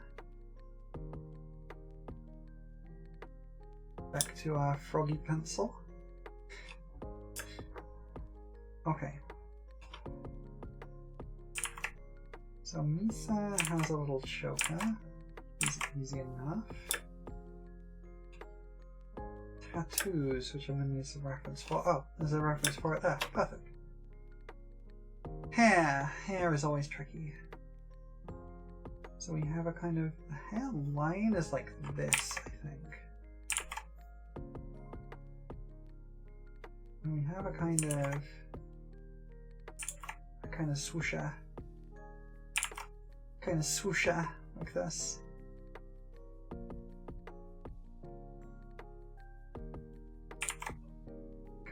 Back to our froggy pencil. Okay. So Misa has a little choker. Easy enough. Tattoos, which I'm going to need some reference for. Oh, there's a reference for it there. Perfect. Hair. Hair is always tricky. So we have a kind of... The hairline is like this, I think. And we have a kind of... swoosher. Kind of swoosher, like this.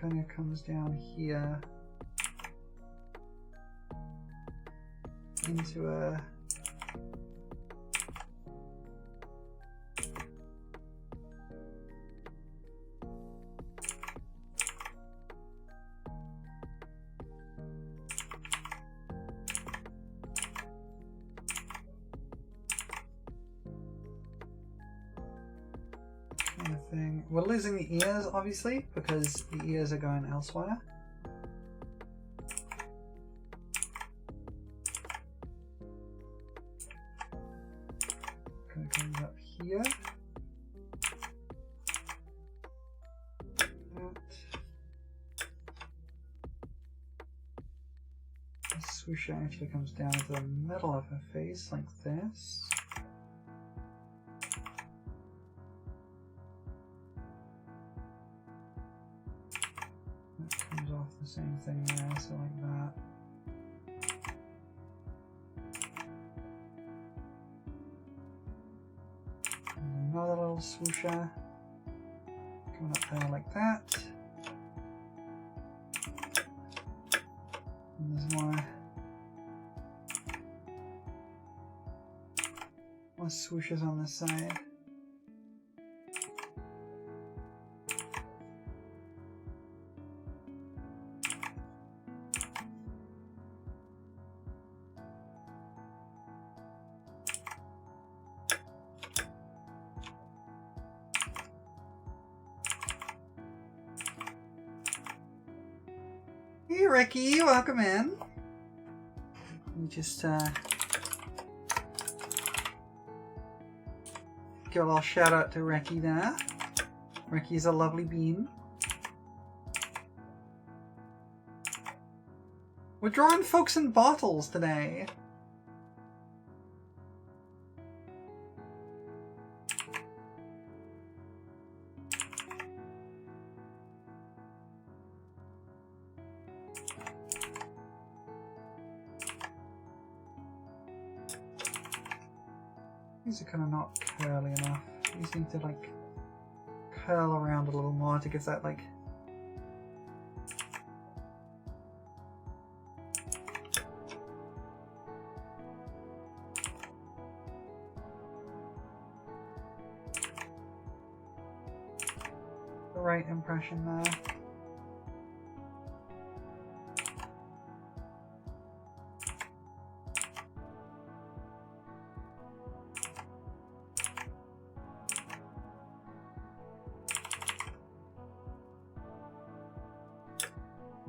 Kind of comes down here into a kind of thing. We're losing the ears, obviously, because the ears are going elsewhere. Kind of comes up here. The swoosher actually comes down to the middle of her face, like this. That comes off the same thing there, so like that. Another little swoosher coming up there like that. And there's more swooshes on this side. Hey Ricky, welcome in. Let me just give a little shout out to Ricky there. Ricky's a lovely bean. We're drawing folks in bottles today. These are kind of not curly enough. These need to like curl around a little more to give that like the right impression there.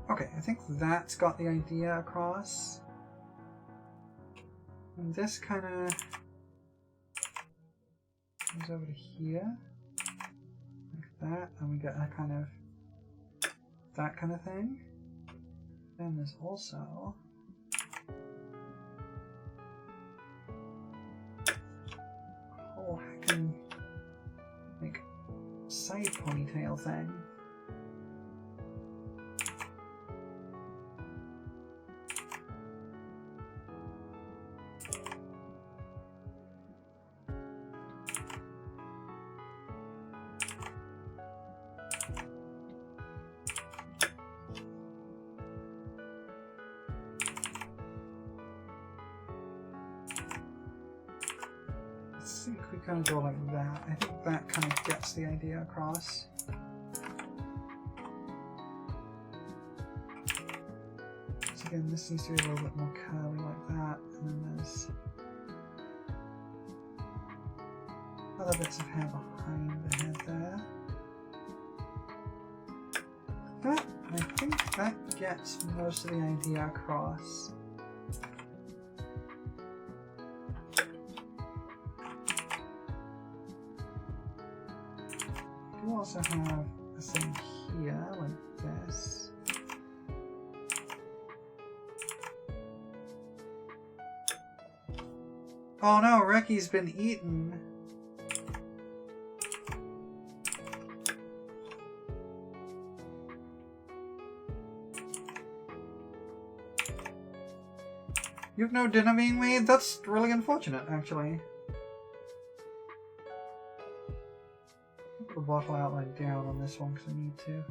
Okay, I think that's got the idea across. And this kind of comes over to here, like that, and we get a kind of that kind of thing. Then there's also a whole heckin' like side ponytail thing. I think we kind of go like that. I think that kind of gets the idea across. So again, this needs to be a little bit more curly like that, and then there's other bits of hair behind the head there. That, I think that gets most of the idea across. We also have a thing here, like this. Oh no, Ricky's been eaten. You've no dinner being made? That's really unfortunate, actually. Put the bottle outline down on this one because I need to.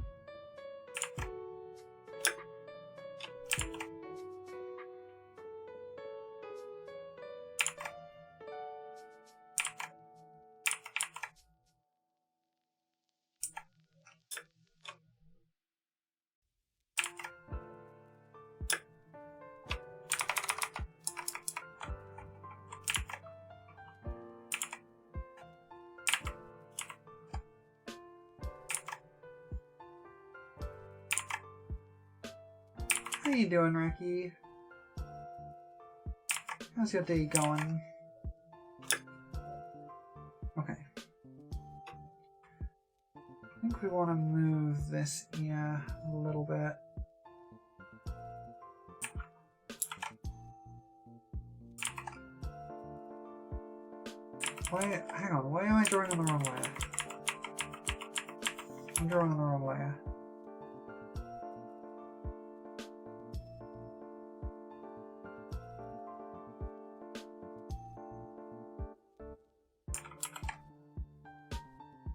How you doing, Ricky? How's your day going? Okay. I think we want to move this ear a little bit. Why? Hang on, why am I drawing on the wrong layer? I'm drawing on the wrong layer.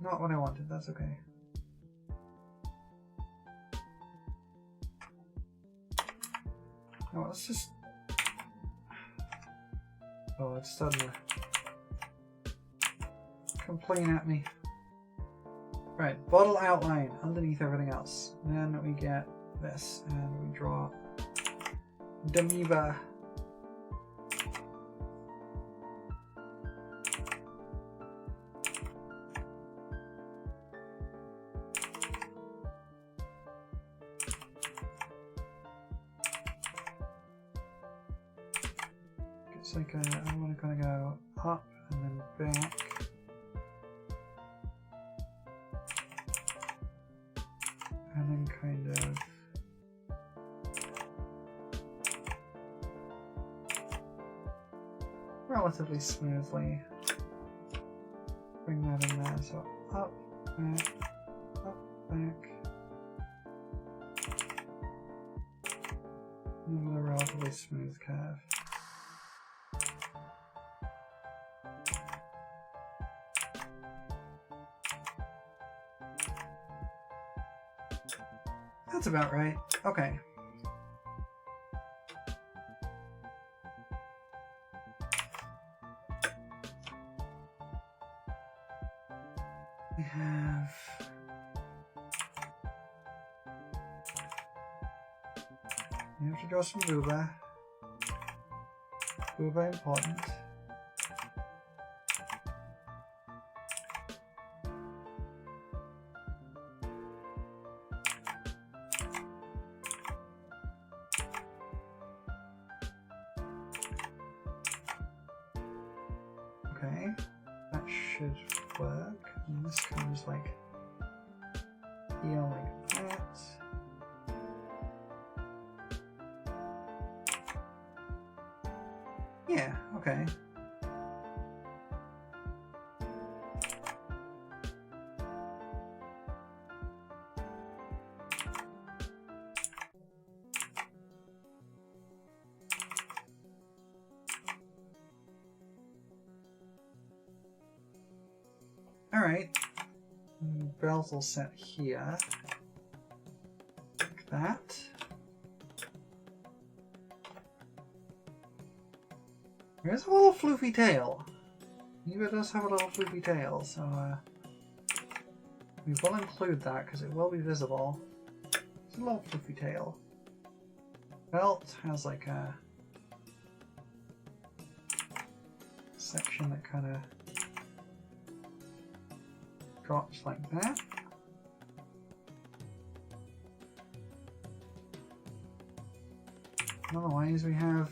Not what I wanted, that's okay. Oh, let's just... Oh, it's starting to complain at me. Right, bottle outline underneath everything else. And then we get this, and we draw Damiba. It's like I want to kind of go up and then back. And then kind of relatively smoothly bring that in there. So up, back, and with a relatively smooth curve. That's about right. Okay. We have... We have to draw some booba. Booba important. Okay, that should work. And this comes like here, like that. Yeah, okay. Alright, bells will set here, like that. There's a little floofy tail. Eva does have a little floofy tail, so we will include that because it will be visible. It's a little floofy tail. Belt has like a section that kind of drops like that. And otherwise we have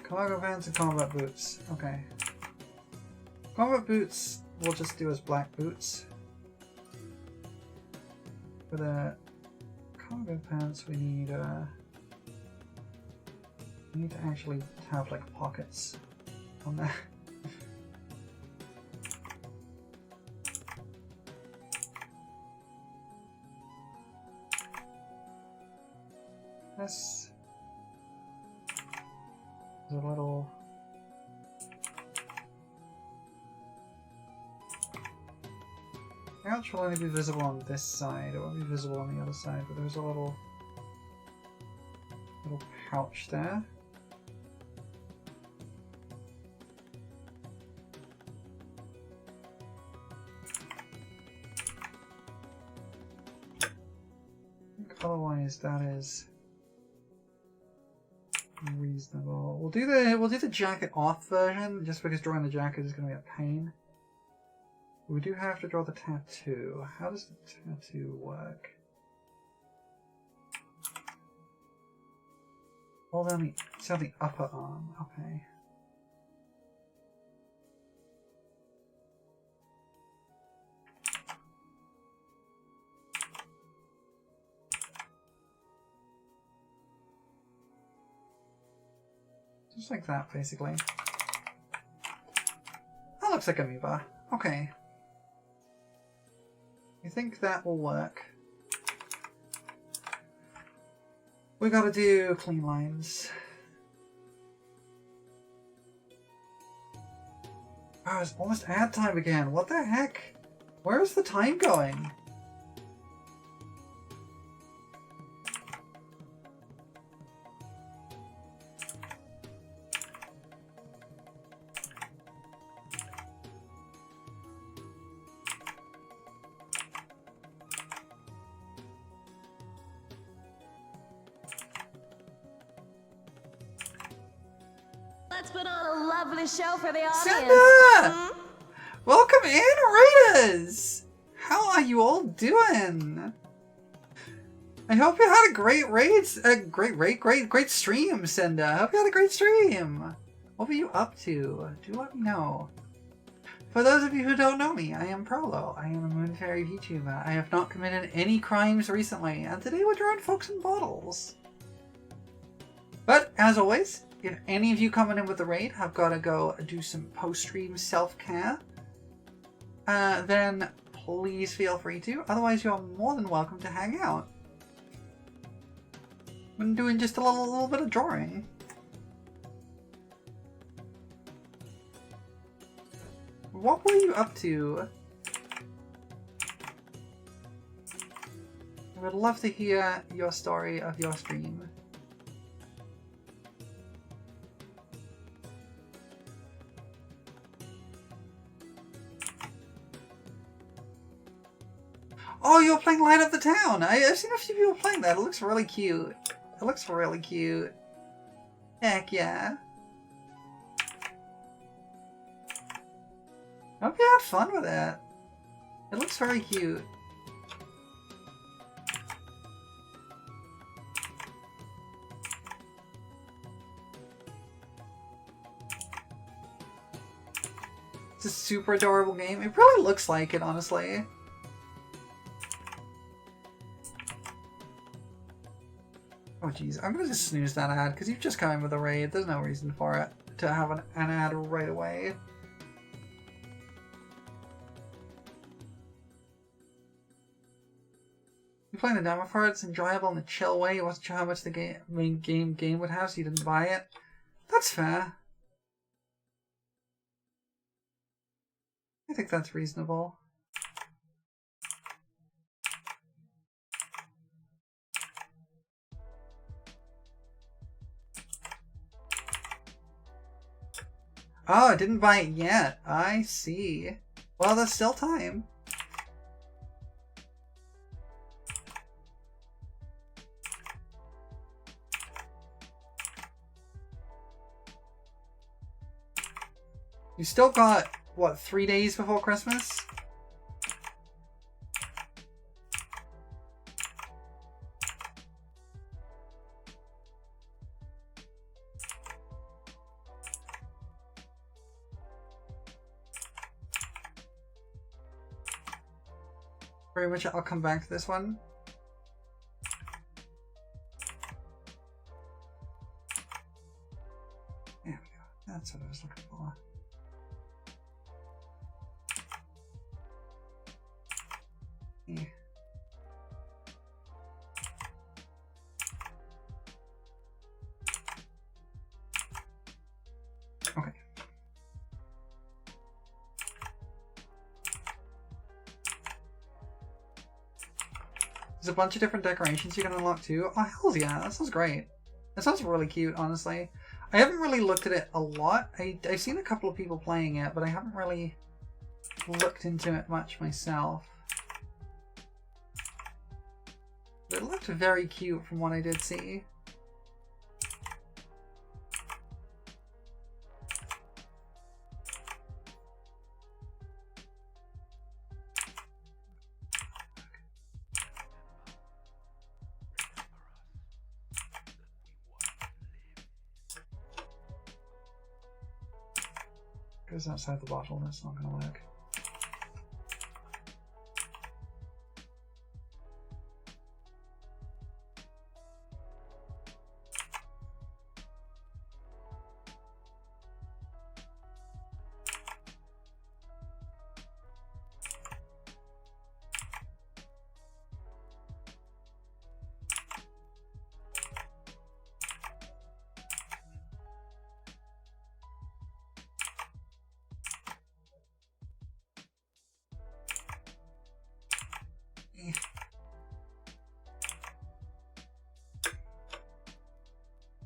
cargo pants and combat boots. Okay. Combat boots we'll just do as black boots. For the cargo pants we need to actually have like pockets on there. This is a little pouch will only be visible on this side, it won't be visible on the other side, but there's a little pouch there. Otherwise, that is reasonable. We'll do the jacket off version, just because drawing the jacket is going to be a pain. We do have to draw the tattoo. How does the tattoo work? Hold on it's on the upper arm. Okay. Just like that, basically. That looks like amoeba. Okay. I think that will work. We gotta do clean lines. Oh, it's almost ad time again. What the heck? Where's the time going? let's put on a lovely show for the audience. Senda! Welcome in, Raiders! How are you all doing? I hope you had a great great stream, Senda. I hope you had a great stream. What were you up to? Do let me know. For those of you who don't know me, I am Prolo. I am a Moon Fairy VTuber. I have not committed any crimes recently, and today we're drawing folks in bottles. But, as always, if any of you coming in with the raid have got to go do some post-stream self-care, then please feel free to. Otherwise, you're more than welcome to hang out. I'm doing just a little bit of drawing. What were you up to? I would love to hear your story of your stream. Oh, you're playing Light Up the Town! I've seen a few people playing that. It looks really cute. It looks really cute. Heck yeah. I hope you had fun with it. It looks very cute. It's a super adorable game. It really looks like it, honestly. Oh jeez, I'm gonna just snooze that ad because you've just come in with a raid. There's no reason for it to have an ad right away. You're playing the demo for it. It's enjoyable in a chill way. You wasn't sure how much the main game would have, so you didn't buy it. That's fair. I think that's reasonable. Oh, I didn't buy it yet. I see. Well, there's still time. You still got, what, 3 days before Christmas? Very much, I'll come back to this one. There we go. That's what I was looking for. Yeah. Okay. There's a bunch of different decorations you can unlock too. Oh, hell yeah, that sounds great. That sounds really cute, honestly. I haven't really looked at it a lot. I've seen a couple of people playing it, but I haven't really looked into it much myself. It looked very cute from what I did see. Goes outside the bottle, that's not gonna work.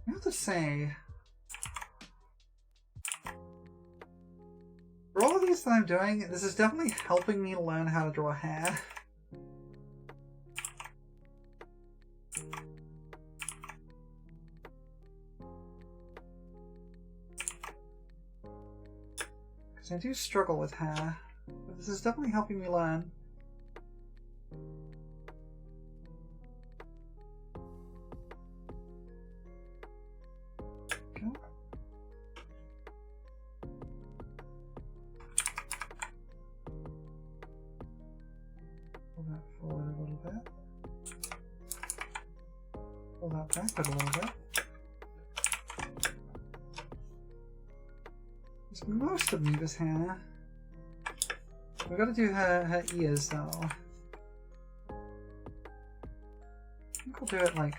I have to say, for all of these that I'm doing, this is definitely helping me learn how to draw hair. Because I do struggle with hair. But this is definitely helping me learn. Okay. Pull that forward a little bit. Pull that backward a little bit. It's most of Neva's hair. We've got to do her ears though. I think we'll do it like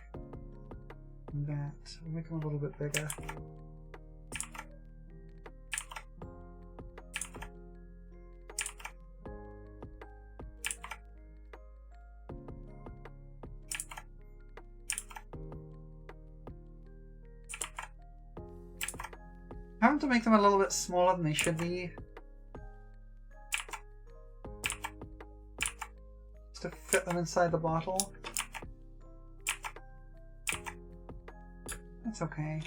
that. We'll make them a little bit bigger. Having to make them a little bit smaller than they should be. Just to fit them inside the bottle. That's okay.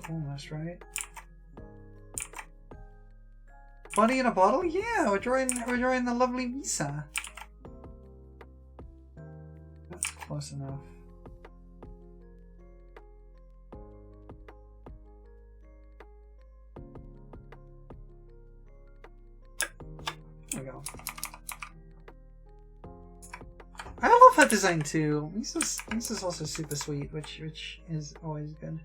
Almost right. Bunny in a bottle? Yeah, we're drawing the lovely Misa. That's close enough. There we go. I love that design too. Misa's also super sweet, which is always good.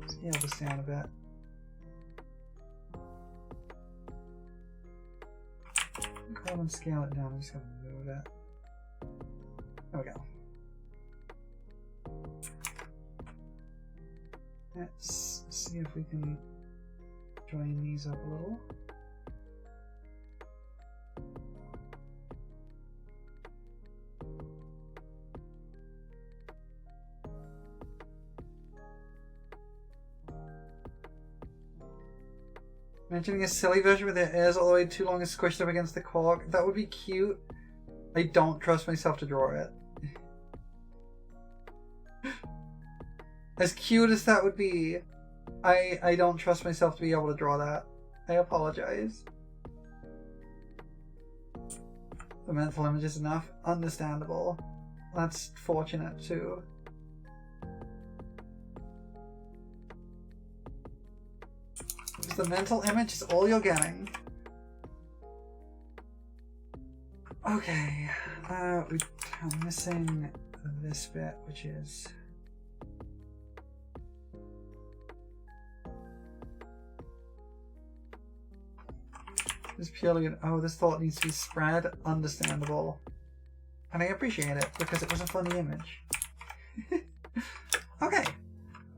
Scale this down a bit. Go and scale it down. I'm just going to move it. There we go. Let's see if we can join these up a little. Imagining a silly version with their ears all the way too long and squished up against the cork. That would be cute. I don't trust myself to draw it. As cute as that would be, I don't trust myself to be able to draw that. I apologize. The mental image is enough. Understandable. That's fortunate too. The mental image is all you're getting. Okay, I'm missing this bit, which is this purely. Oh, this thought needs to be spread. Understandable, and I appreciate it because it was a funny image. Okay,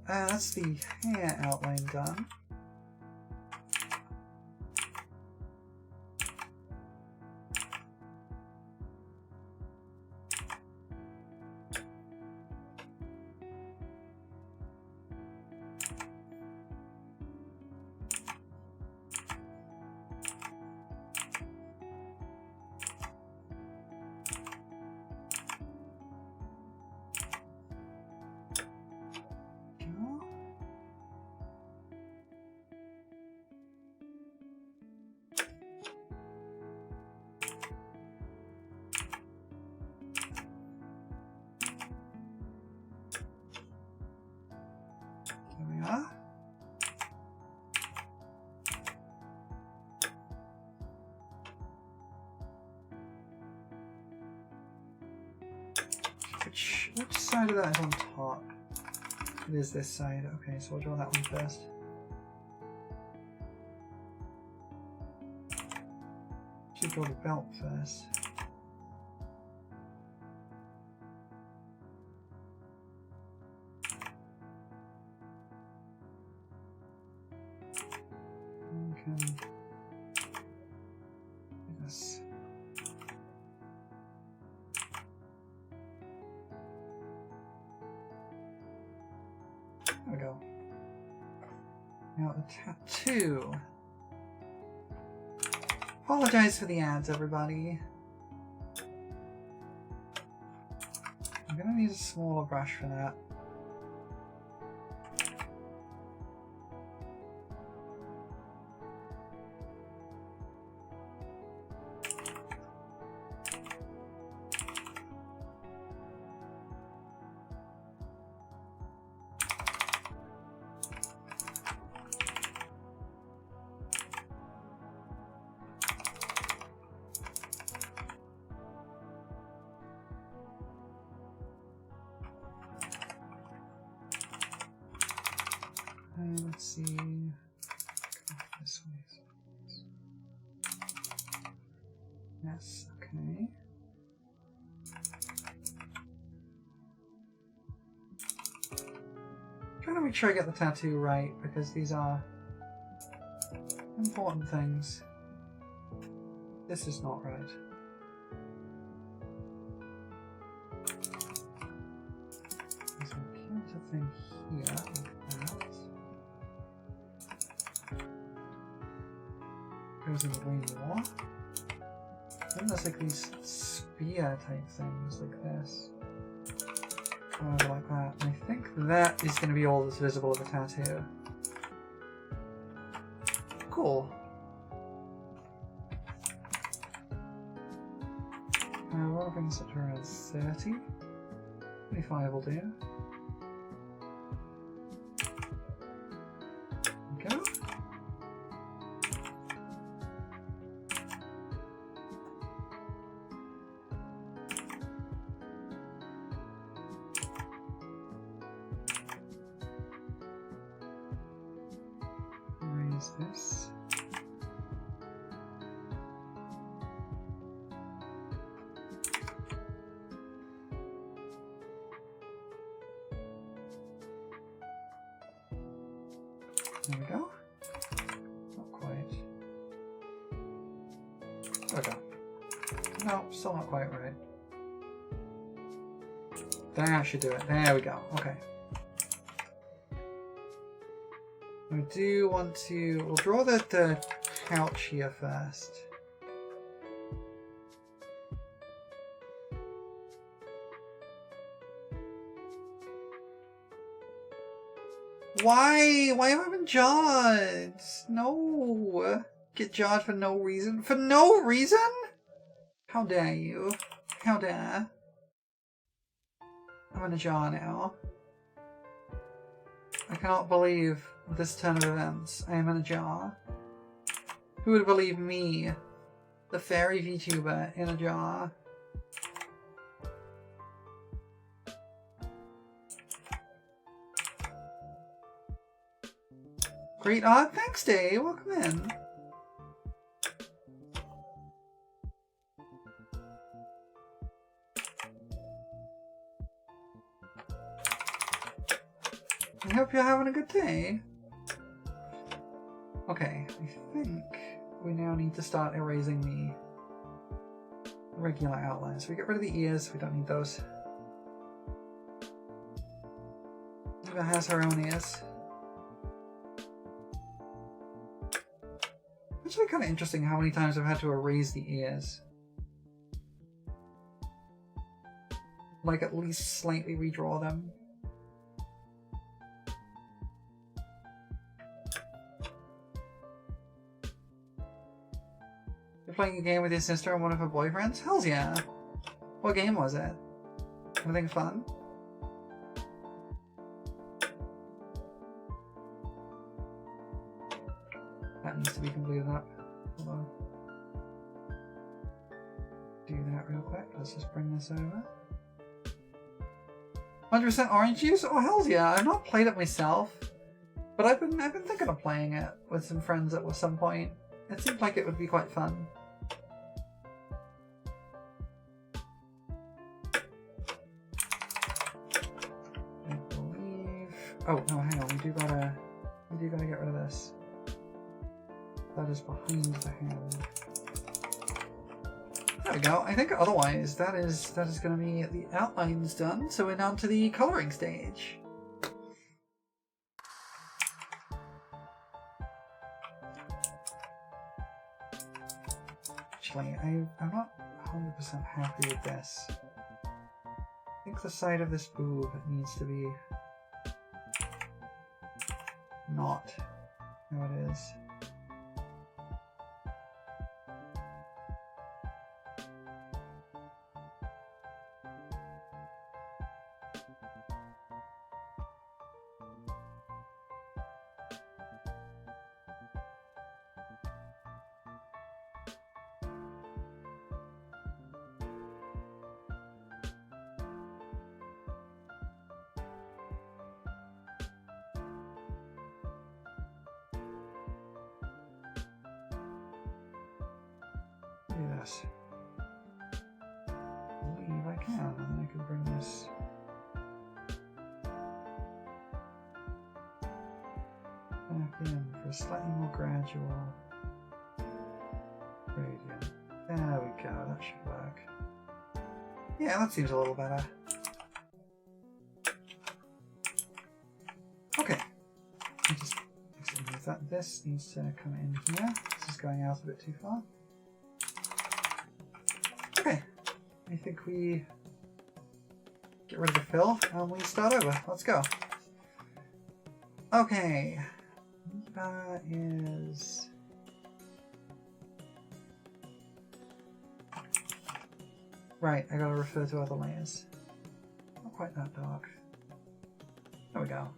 that's the hair outline done. Which side of that is on top? It is this side. Okay, so we'll draw that one first. Should draw the belt first. Okay. Yes. Now the tattoo. Apologize for the ads, everybody. I'm gonna need a smaller brush for that. Let's see. This way. Yes, okay. Trying to make sure I get the tattoo right because these are important things. This is not right. There's a counter thing here, like that. Goes in the way more. Then there's like these spear type things like this. Like that. And I think that is going to be all that's visible of the tattoo. Cool. We'll bring this up to around 30. 25 will do. Go. This. There we go. Not quite. There we go. No, still not quite right. That should do it. There we go. Okay. I do want to... We'll draw the couch here first. Why? Why have I been jarred? No! Get jarred for no reason. For no reason? How dare you? How dare? I'm in a jar now. I cannot believe this turn of events. I am in a jar. Who would believe me, the fairy VTuber, in a jar? Great art, thanks Dave, welcome in. I hope you're having a good day. Okay, I think we now need to start erasing the regular outlines. We get rid of the ears, we don't need those. Eva has her own ears. Actually kind of interesting how many times I've had to erase the ears. Like at least slightly redraw them. You're playing a game with your sister and one of her boyfriends? Hells yeah! What game was it? Anything fun? That needs to be completed up. Hold on. Do that real quick. Let's just bring this over. 100% orange juice? Oh hells yeah! I've not played it myself, but I've been thinking of playing it with some friends at some point. It seemed like it would be quite fun. I believe. Oh no, hang on. We do gotta get rid of this. That is behind the hand. There we go. I think otherwise that is going to be the outlines done. So we're down to the coloring stage. Actually, I'm not 100% happy with this. I think the side of this boob needs to be not how it is. Do this. I believe I can, and then I can bring this back in for a slightly more gradual gradient. There we go, that should work. Yeah, that seems a little better. Okay. I just move that. This needs to come in here. This is going out a bit too far. Okay, I think we get rid of the fill and we start over. Let's go. Okay, that is... Right, I gotta refer to other layers. Not quite that dark. There we go.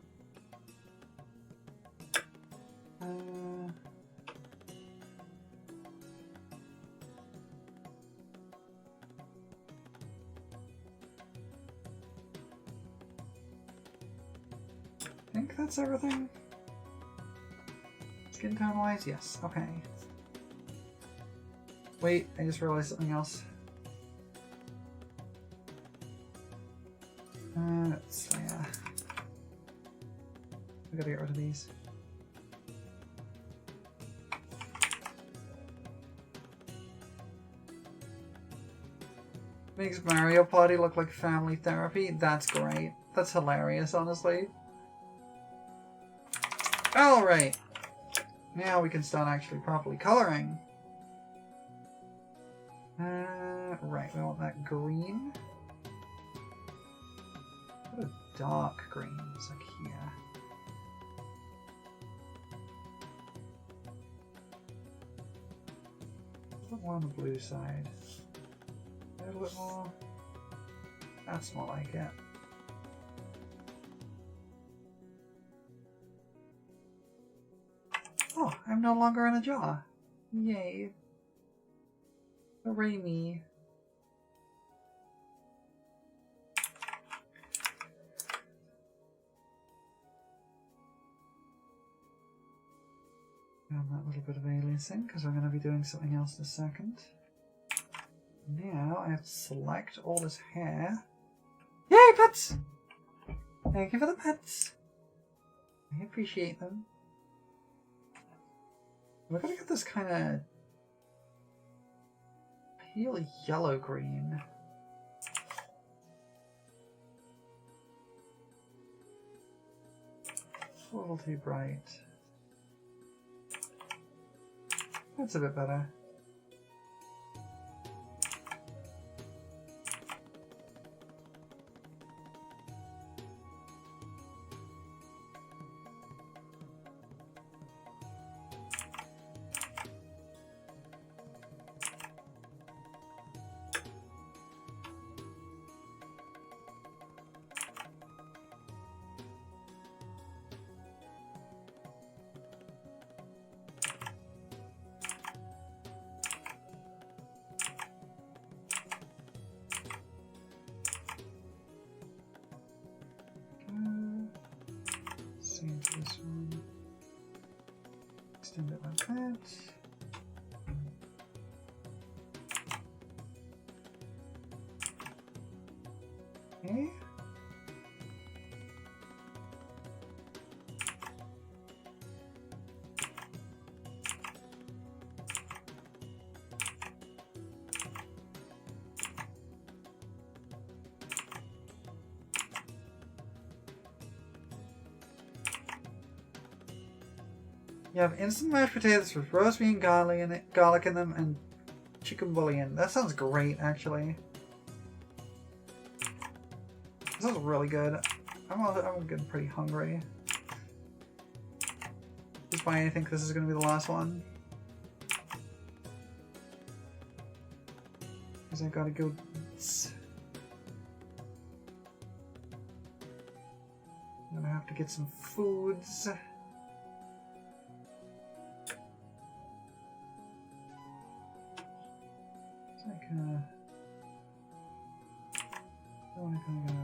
I think that's everything. Skin tone wise, yes. Okay. Wait, I just realized something else. So yeah. We gotta get rid of these. Makes Mario Party look like family therapy. That's great. That's hilarious, honestly. Alright. Now we can start actually properly coloring. Right, we want that green. What a dark green. It's like here. Put more on the blue side. A little bit more. That's more like it. Oh, I'm no longer in a jar. Yay. Hooray me. Found that little bit of aliasing because we're going to be doing something else in a second. Now I have to select all this hair. Yay, pets! Thank you for the pets. I appreciate them. We're gonna get this kind of pale yellow green. A little too bright. That's a bit better. Same for this one. Extend it like that. Okay. You have instant mashed potatoes with roast beef and garlic in them, and chicken bouillon. That sounds great, actually. This sounds really good. I'm getting pretty hungry. That's why I think this is going to be the last one. Because I gotta go. I'm gonna have to get some foods. It's like, where am I gonna go?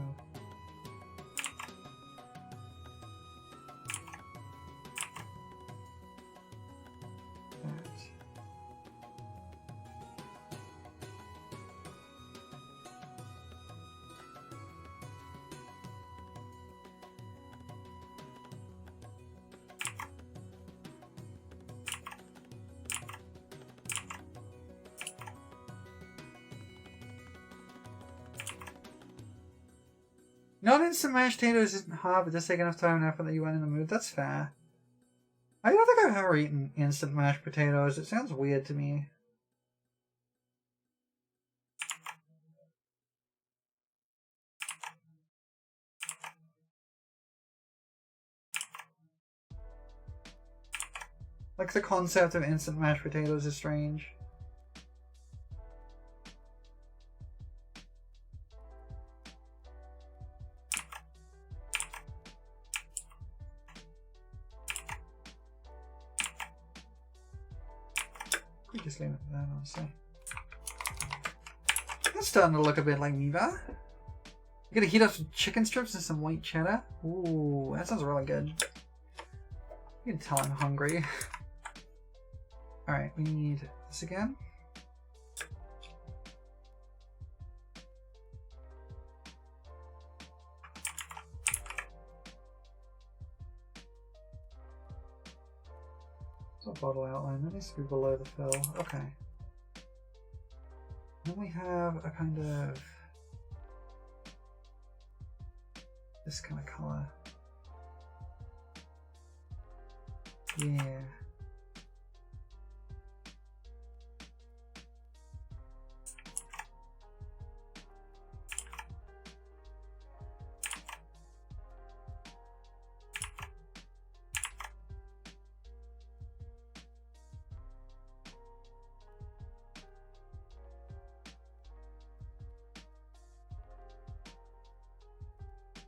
Not instant mashed potatoes isn't hard, but just take enough time and effort that you went in the mood. That's fair. I don't think I've ever eaten instant mashed potatoes. It sounds weird to me. Like the concept of instant mashed potatoes is strange. Just leave it there, honestly. That's starting to look a bit like Miva. I'm gonna heat up some chicken strips and some white cheddar. Ooh, that sounds really good. You can tell I'm hungry. Alright, we need this again. So bottle outline, that needs to be below the fill. Okay. Then we have a kind of this kind of color. Yeah.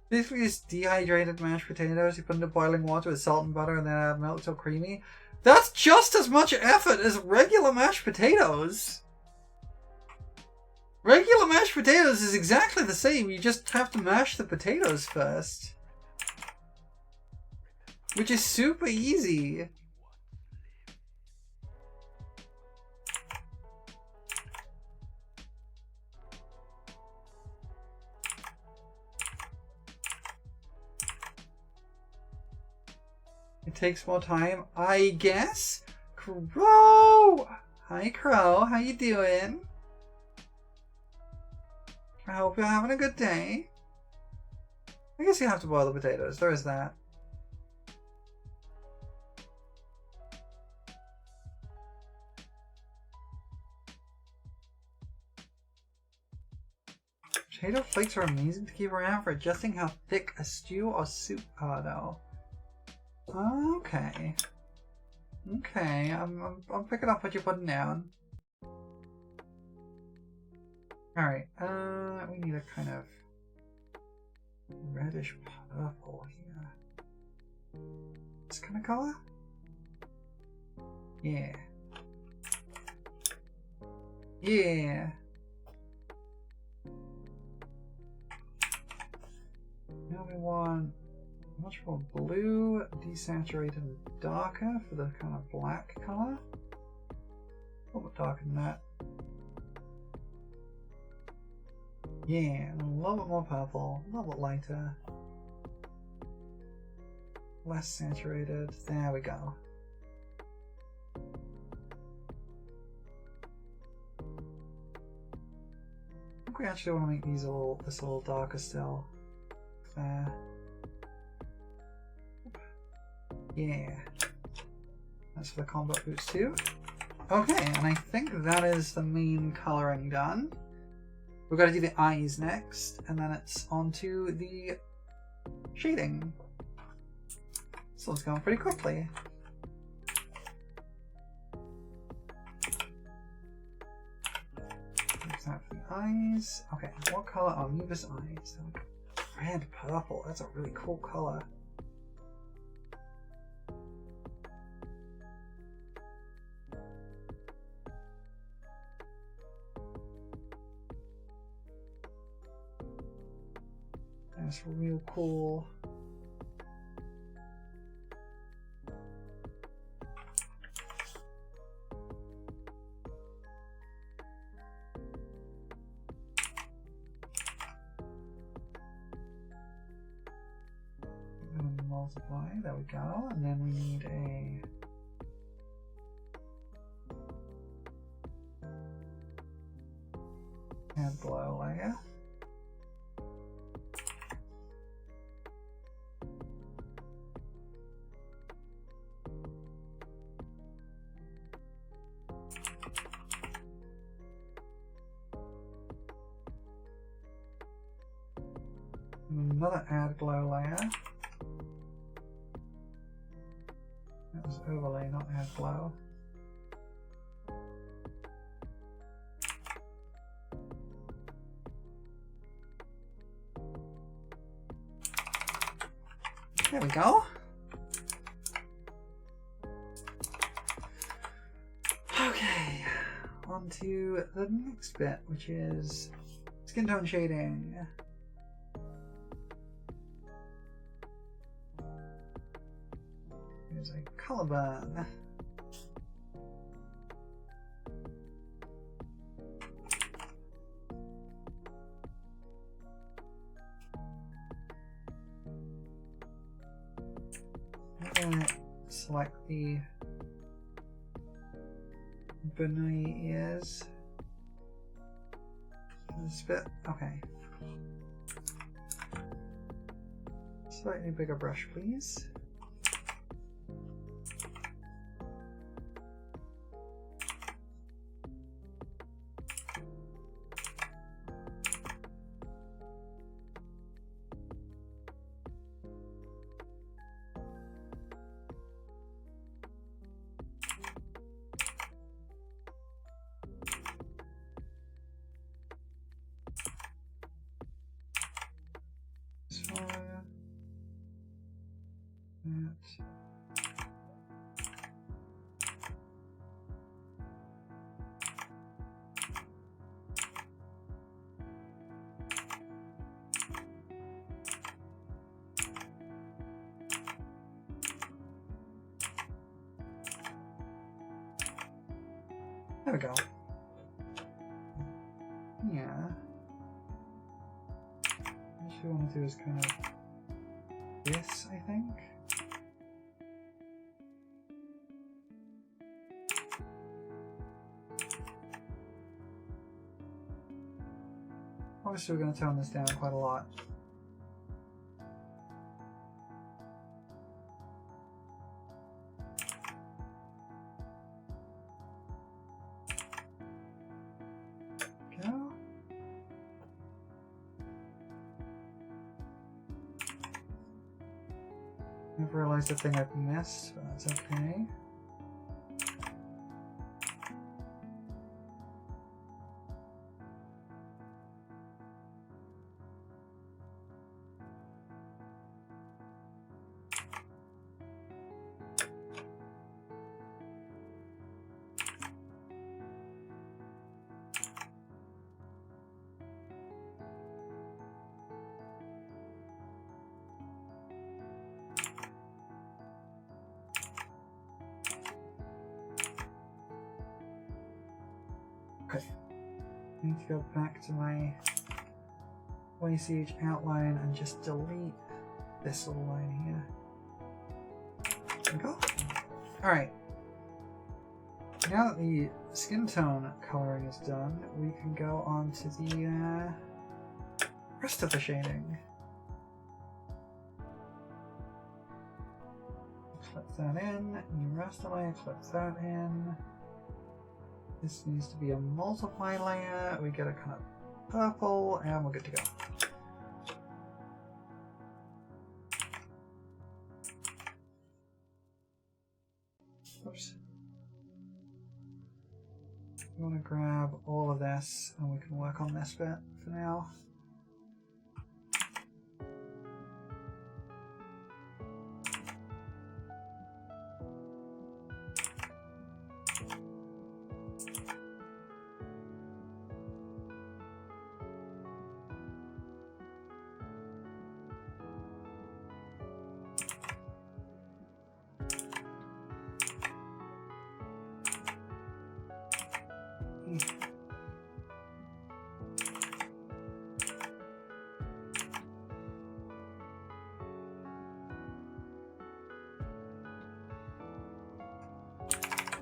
Basically, it's dehydrated mashed potatoes. You put into boiling water with salt and butter and then add milk till creamy. That's just as much effort as regular mashed potatoes. Regular mashed potatoes is exactly the same. You just have to mash the potatoes first. Which is super easy. It takes more time, I guess. Crow! Hi, Crow. How you doing? I hope you're having a good day. I guess you have to boil the potatoes. There is that. Potato flakes are amazing to keep around for adjusting how thick a stew or soup are, though. Okay. Okay, I'm picking up what you're putting down. Alright, we need a kind of reddish purple here. This kind of color? Yeah. Yeah. Now we want much more blue, desaturated and darker for the kind of black color. A little bit darker than that. Yeah, and a little bit more purple, a little bit lighter. Less saturated. There we go. I think we actually want to make these this a little darker still. There. Yeah. That's for the combat boots too. Okay, and I think that is the main colouring done. We've got to do the eyes next, and then it's on to the shading. So it's going pretty quickly. Use that for the eyes. Okay, what colour? Oh, Nuba's eyes. Red, purple. That's a really cool colour. That's real cool. Multiply, there we go, and then we need a add glow layer. Another add glow layer. That was overlay, not add glow. There we go. Okay, on to the next bit, which is skin tone shading. Here's a color burn. Select the bunny ears. This bit, okay. Slightly bigger brush, please. There we go. Yeah. What we want to do is kind of this, I think. Obviously, we're going to tone this down quite a lot. I've realized the thing I've missed, but that's okay. Okay, I need to go back to my YCH outline and just delete this little line here. There we go. Alright. Now that the skin tone coloring is done, we can go on to the rest of the shading. Clip that in, new raster layer, clip that in. This needs to be a multiply layer. We get a kind of purple, and we're good to go. Oops. We want to grab all of this, and we can work on this bit for now.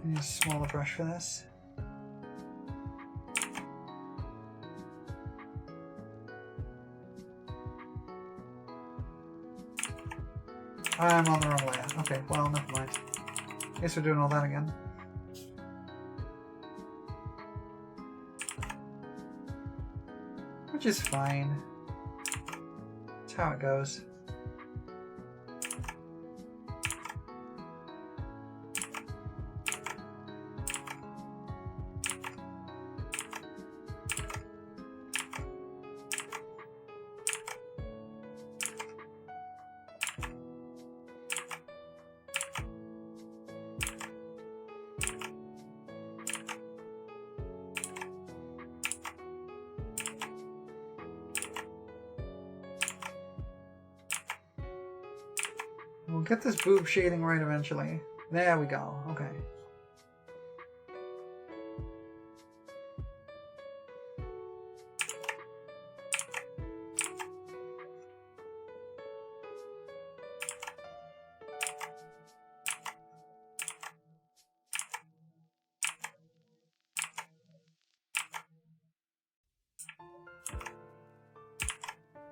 Need a smaller brush for this. I'm on the wrong layer. Okay, well, never mind. Guess we're doing all that again. Which is fine. That's how it goes. We'll get this boob shading right eventually. There we go. Okay.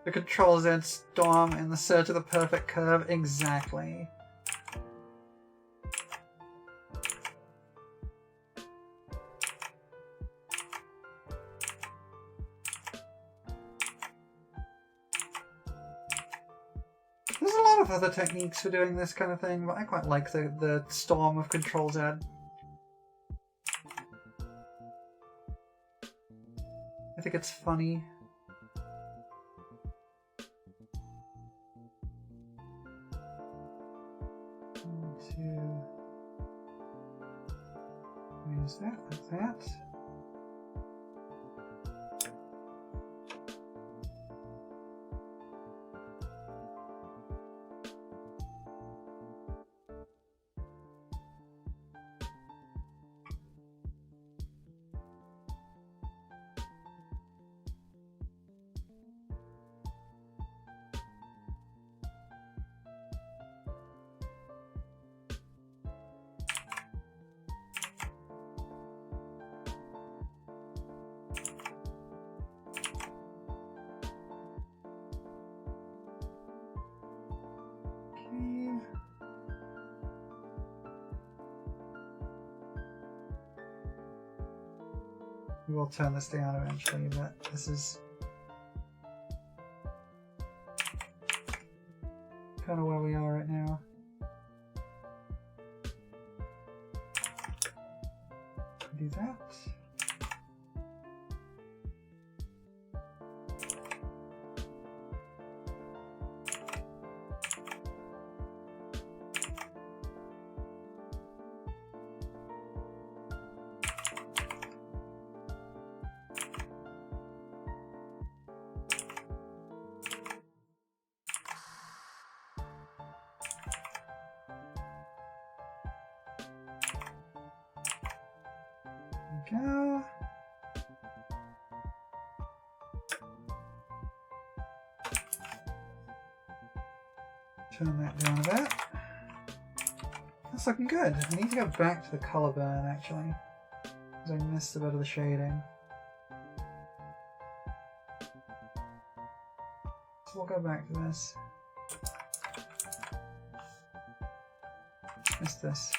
The Control Z storm in the search of the perfect curve. Exactly. There's a lot of other techniques for doing this kind of thing, but I quite like the storm of Control Z. I think it's funny. That, like that. We will turn this down eventually, but this is kind of where we are right now. Do that. Go. Turn that down a bit. That's looking good. I need to go back to the color burn actually, because I missed a bit of the shading. So we'll go back to this. Missed this.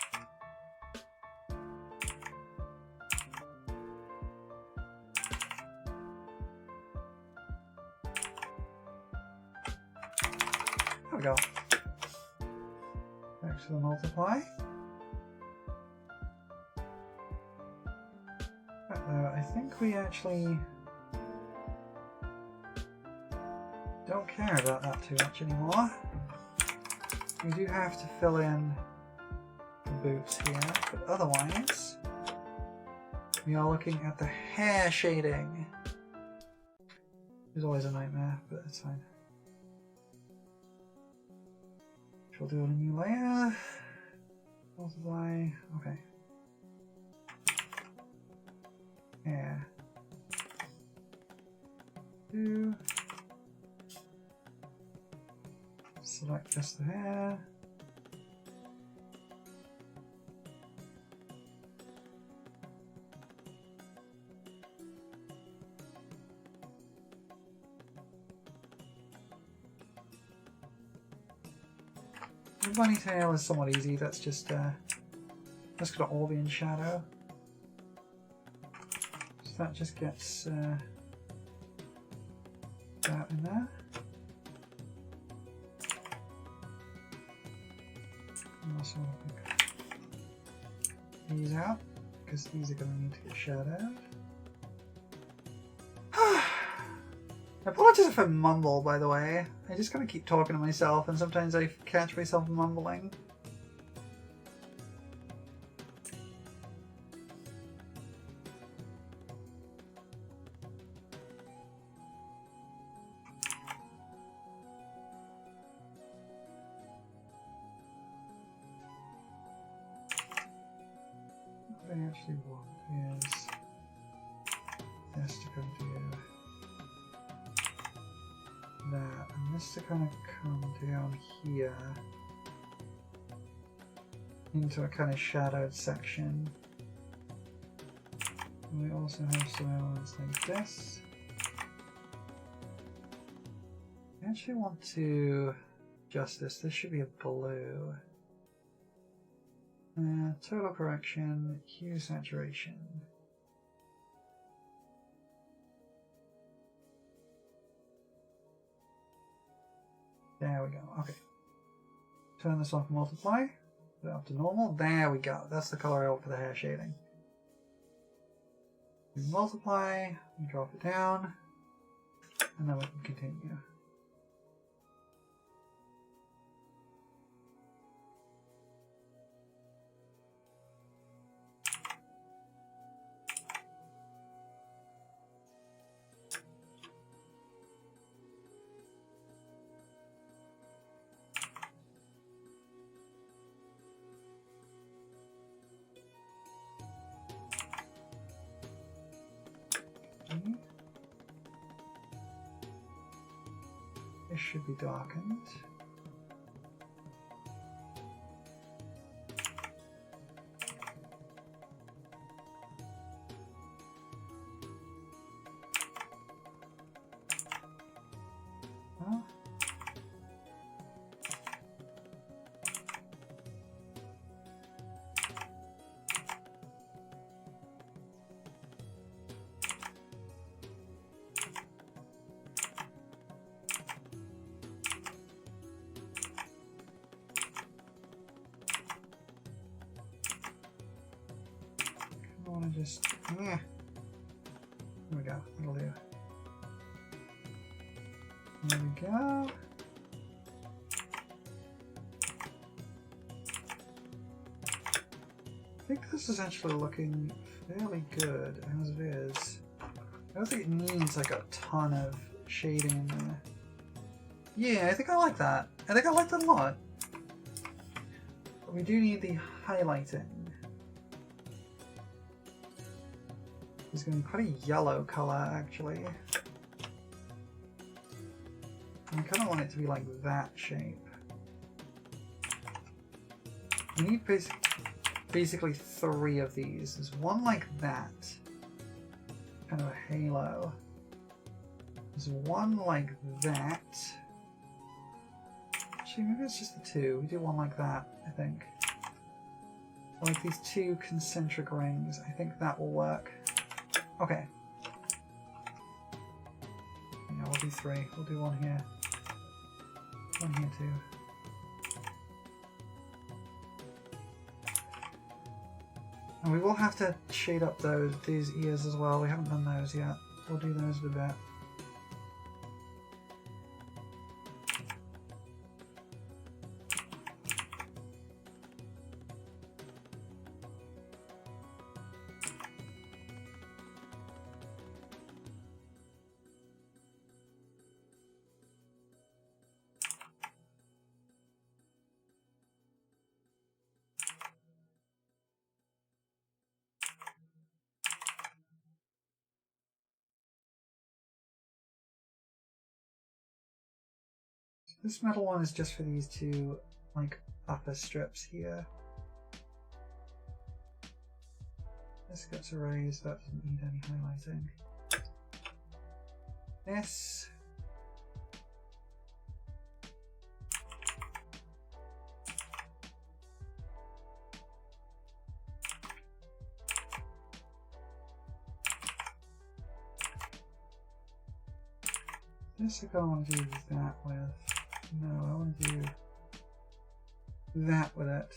we go. Back to the multiply. I think we actually don't care about that too much anymore. We do have to fill in the boots here, but otherwise we are looking at the hair shading. It's always a nightmare, but it's fine. We'll do a new layer. Multiply. Okay. Hair. 2. Select just the hair. The bunny tail is somewhat easy. That's just that's gonna all be in shadow. So that just gets that in there. And also pick these out because these are gonna need to get shadowed. I apologize if I mumble, by the way. I just kind of keep talking to myself, and sometimes I catch myself mumbling. What I actually want is this to come to that, and this to kind of come down here into a kind of shadowed section. And we also have some elements like this. I actually want to adjust this. This should be a blue. Total correction, hue saturation. There we go. Okay. Turn this off, multiply. Put it up to normal. There we go. That's the color I want for the hair shading. We multiply, we drop it down, and then we can continue. This should be darkened. Huh? I want to just, yeah. There we go, that'll do. There we go. I think this is actually looking fairly good as it is. I don't think it needs like a ton of shading in there. Yeah, I think I like that. I think I like that a lot. But we do need the highlighting. It's going to be quite a yellow colour, actually. I kind of want it to be like that shape. We need basically 3 of these. There's one like that, kind of a halo. There's one like that. Actually, maybe it's just the 2. We do one like that, I think. Like these 2 concentric rings. I think that will work. Okay. Yeah, we'll do 3. We'll do one here. One here too. And we will have to shade up these ears as well. We haven't done those yet. We'll do those in a bit. This metal one is just for these two, like, upper strips here. This gets erased, that doesn't need any highlighting. This. This I don't want to do that with. No, I want to do that with it.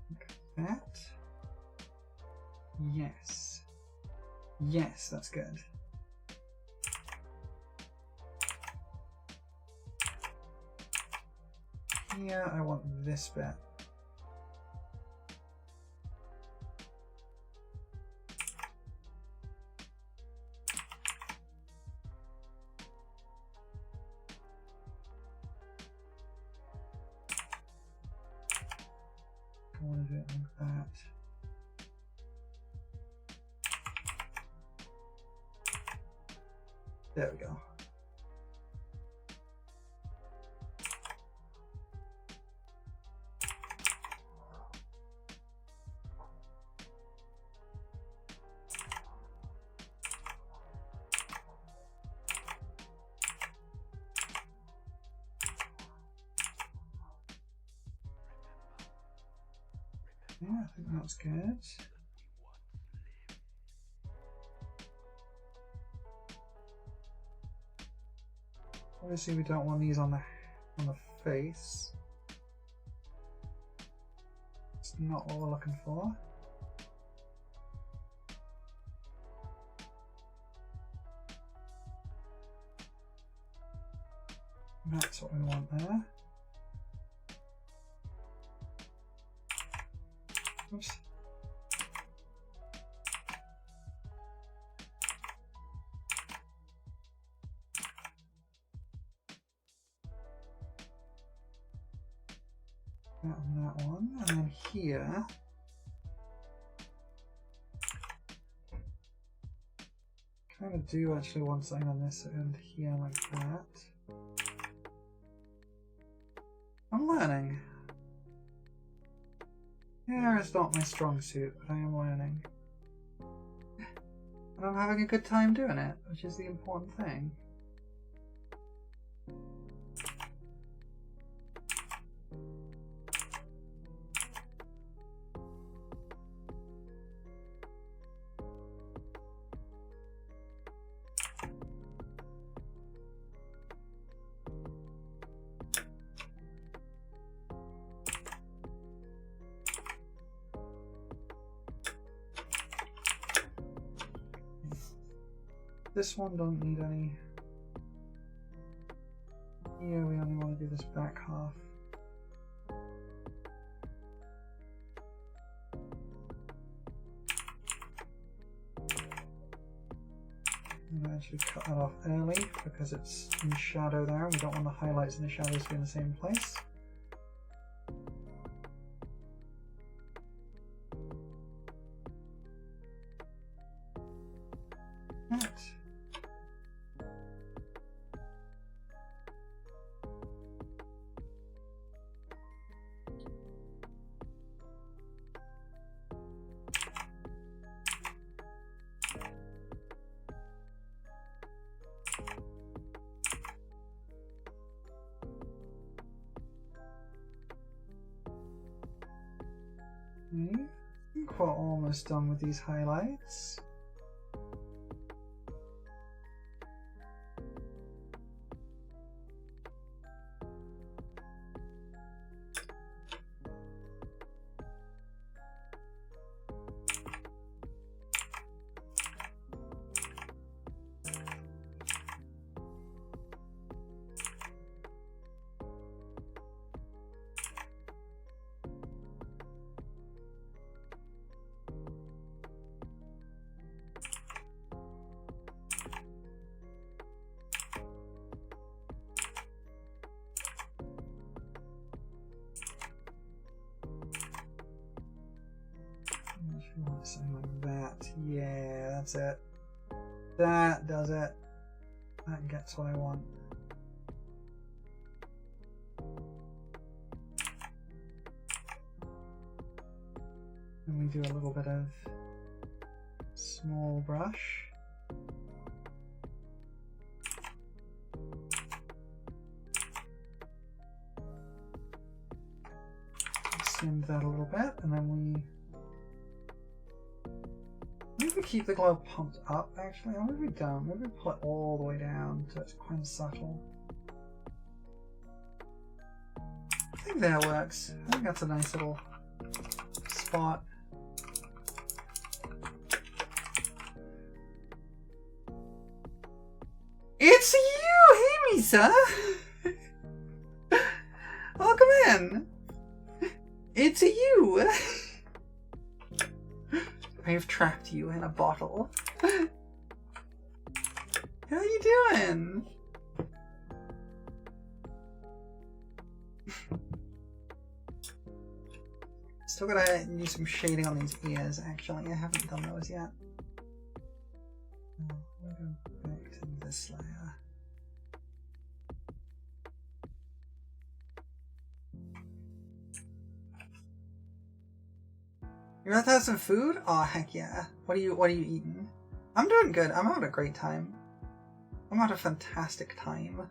Like that. Yes. Yes, that's good. Here, I want this bit. I want to do it like that. There we go. Yeah, I think that's good. Obviously, we don't want these on the face. It's not what we're looking for. That's what we want there. Oops. That on that one, and then here. Kind of do actually want something on this end here like that. I'm learning. Hair is not my strong suit, but I am learning. And I'm having a good time doing it, which is the important thing. This one don't need any. Here we only want to do this back half. I'm going to actually cut that off early because it's in shadow there. We don't want the highlights and the shadows to be in the same place. That. think we're almost done with these highlights. Something like that. Yeah, that's it. That does it. That gets what I want. And we do a little bit of small brush. Extend that a little bit, and then we maybe keep the glow pumped up, actually. Or maybe we don't. Maybe we pull it all the way down so it's kind of subtle. I think that works. I think that's a nice little spot. It's you! Hey, Misa! Welcome in! It's you! I've trapped you in a bottle. How you doing? Still gotta do some shading on these ears, actually. I haven't done those yet. We'll go back to this layer. You're about to have some food? Oh heck yeah. What are you eating? I'm doing good. I'm having a great time. I'm having a fantastic time.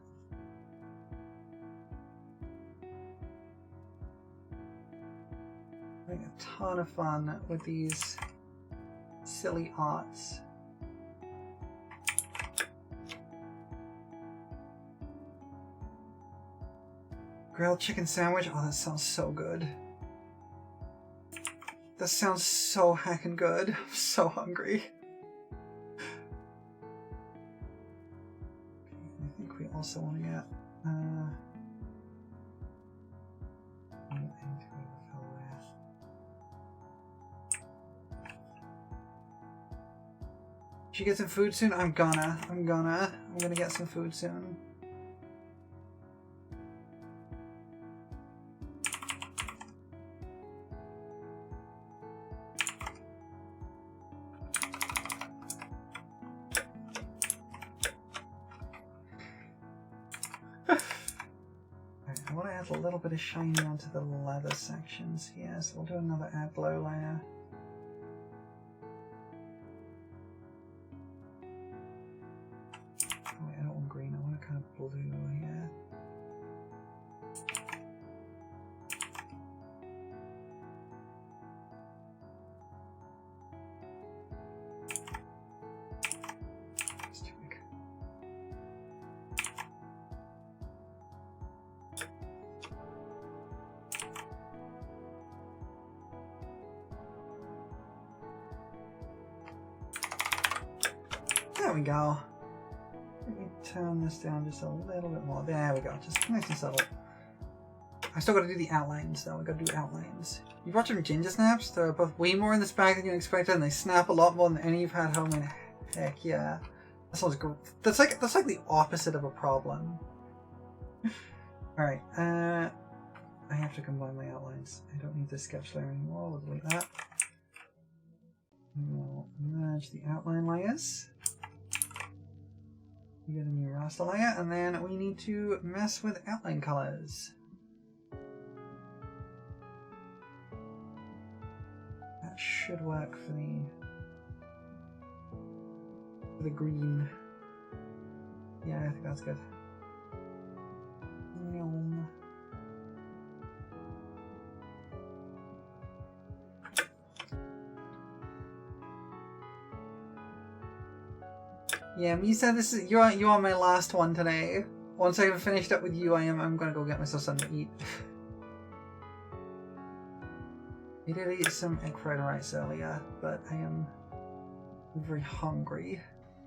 Having a ton of fun with these silly arts. Grilled chicken sandwich? Oh, that sounds so good. That sounds so heckin' good. I'm so hungry. I think we also want to get should you get some food soon? I'm gonna get some food soon. A little bit of shiny onto the leather sections here, so we'll do another add glow layer. Oh wait, I don't want green, I want a kind of blue here. It's too big. There we go. Let me turn this down just a little bit more. There we go. Just nice and subtle. I still gotta do the outlines though. I gotta do outlines. You've watched them ginger snaps? They're both way more in this bag than you expected, and they snap a lot more than any you've had home. And heck yeah, that sounds great. That's like the opposite of a problem. All right. I have to combine my outlines. I don't need this sketch layer anymore. We'll delete that. We'll merge the outline layers. We get a new raster layer, and then we need to mess with outline colors. That should work for the green. Yeah, I think that's good. Yum. Yeah, Misa, this is you are my last one today. Once I've finished up with you, I'm gonna go get myself something to eat. I did eat some egg fried rice earlier, but I am very hungry.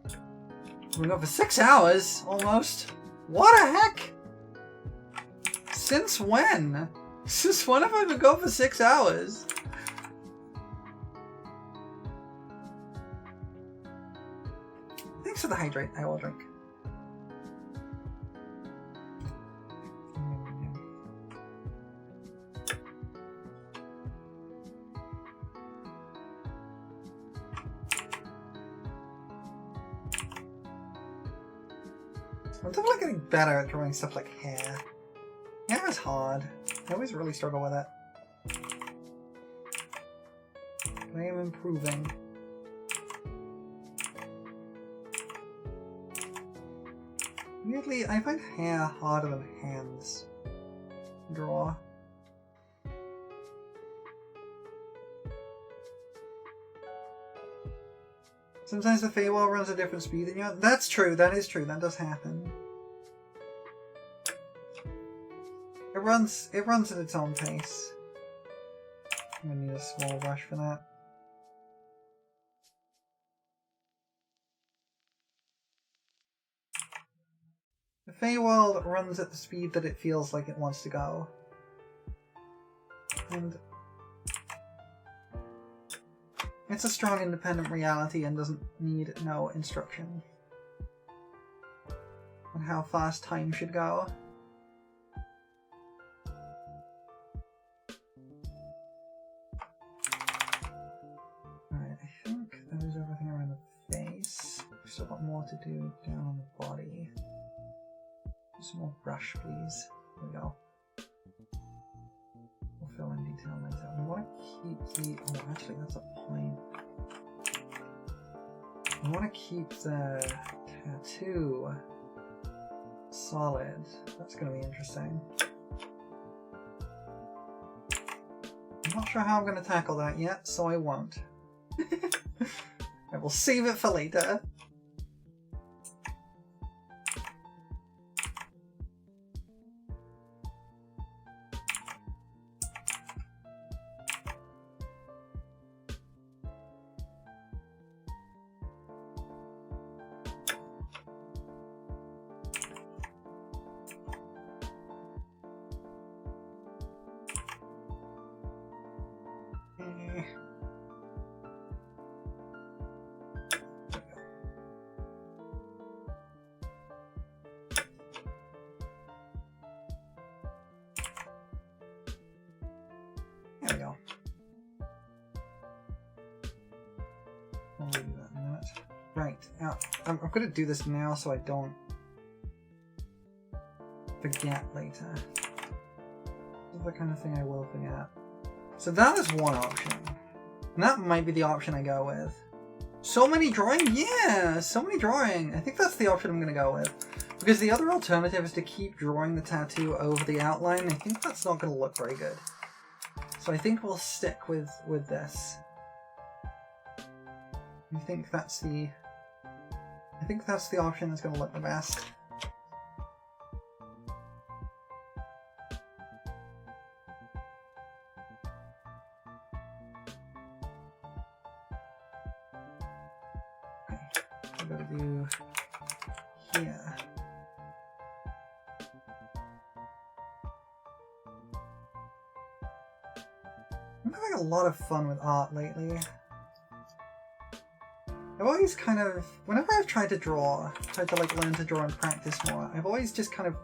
We've been going for 6 hours, almost. What the heck? Since when? Since when have I been going for 6 hours? Thanks for the hydrate. I will drink. I'm definitely getting better at drawing stuff like hair. Hair is hard. I always really struggle with it. But I am improving. Weirdly, I find hair harder than hands to draw. Sometimes the Feywild runs a different speed than you. That's true, that is true, that does happen. It runs at its own pace. I'm gonna need a small brush for that. The Feywild runs at the speed that it feels like it wants to go. And it's a strong independent reality and doesn't need no instruction on how fast time should go. Alright, I think that is everything around the face. We've still got more to do down on the body. Some more brush, please. There we go. We'll fill in detail later. We want to keep the... Oh, actually, that's a point. I want to keep the tattoo solid. That's going to be interesting. I'm not sure how I'm going to tackle that yet, so I won't. I will save it for later. There we go. I'll do that in a minute. Right, now, I'm going to do this now so I don't forget later. This is the kind of thing I will forget. So that is one option. And that might be the option I go with. So many drawing? Yeah! So many drawing! I think that's the option I'm going to go with. Because the other alternative is to keep drawing the tattoo over the outline. I think that's not going to look very good. So I think we'll stick with this. I think that's the option that's going to look the best. Okay, I'm going to do here. I'm having a lot of fun with art lately. I've always kind of, whenever I've tried to draw, tried to like learn to draw and practice more, I've always just kind of,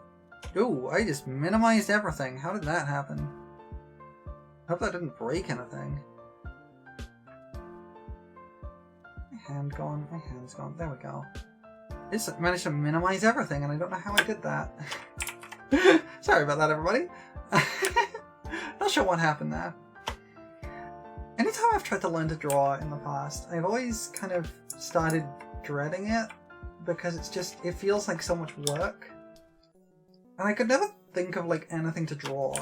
ooh, I just minimized everything. How did that happen? I hope that didn't break anything. My hand gone, my hand's gone, there we go. I just managed to minimize everything and I don't know how I did that. Sorry about that, everybody. Not sure what happened there. Anytime I've tried to learn to draw in the past, I've always kind of started dreading it because it's just, it feels like so much work. And I could never think of like anything to draw,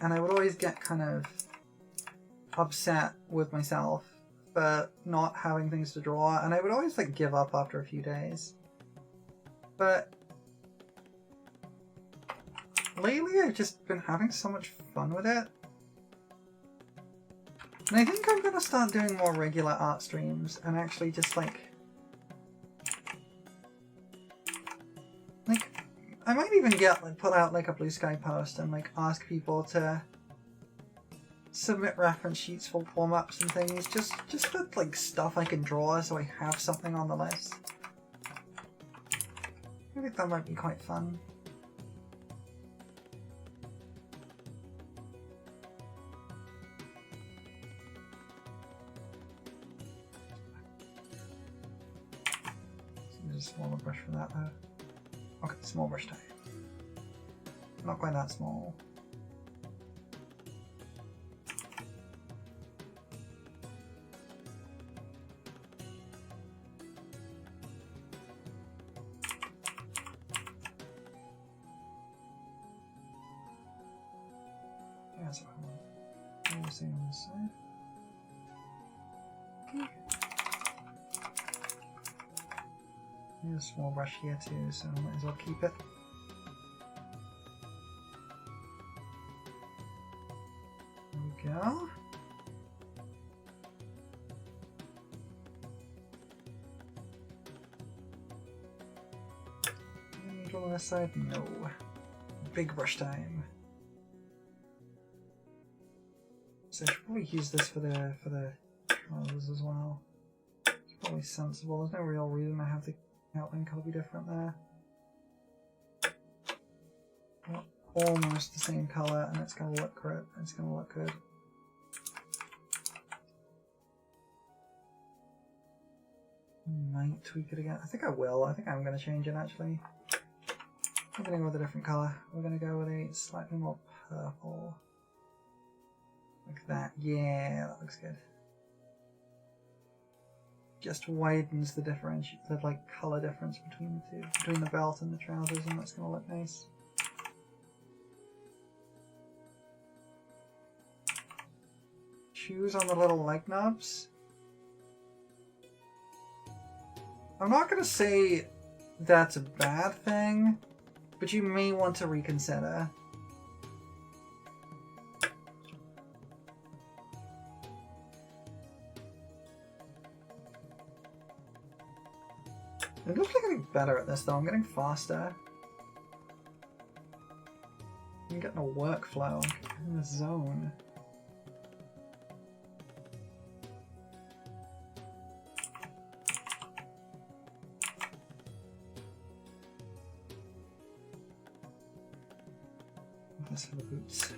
and I would always get kind of upset with myself prefer not having things to draw, and I would always like give up after a few days. But lately I've just been having so much fun with it. And I think I'm gonna start doing more regular art streams and actually just like I might even put out like a Blue Sky post and like ask people to submit reference sheets for warm-ups and things, just for like stuff I can draw so I have something on the list. I think that might be quite fun. Use a smaller brush for that though. Okay, small brush time. Not quite that small. Yeah, that's what I want. The same on this side. Okay. There's a small brush here too, so I might as well keep it. There we go. And on this side, no. Big brush time. So I should probably use this for the trousers as well. It's probably sensible. There's no real reason to have the outline colour be different there. Well, almost the same colour, and it's gonna look good. It's gonna look good. Might tweak it again. I think I will. I think I'm gonna change it actually. I'm gonna go with a different colour. We're gonna go with a slightly more purple. Like that. Yeah, that looks good. Just widens the like color difference between the two, between the belt and the trousers, and that's gonna look nice. Shoes on the little leg knobs. I'm not gonna say that's a bad thing, but you may want to reconsider. I'm definitely getting better at this though, I'm getting faster. I'm getting a workflow, I'm in the zone. This for the boots.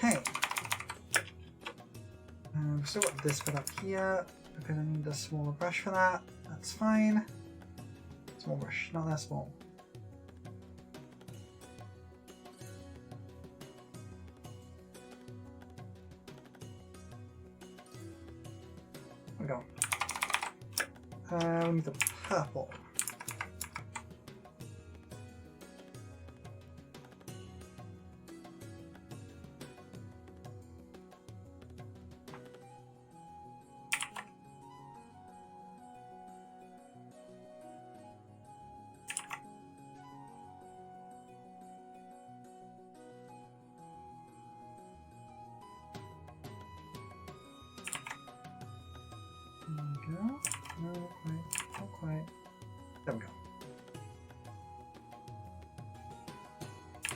Okay. We've still got this bit up here. Okay, I need a smaller brush for that. That's fine. Small brush, not that small. There we go. We need the purple. There we go.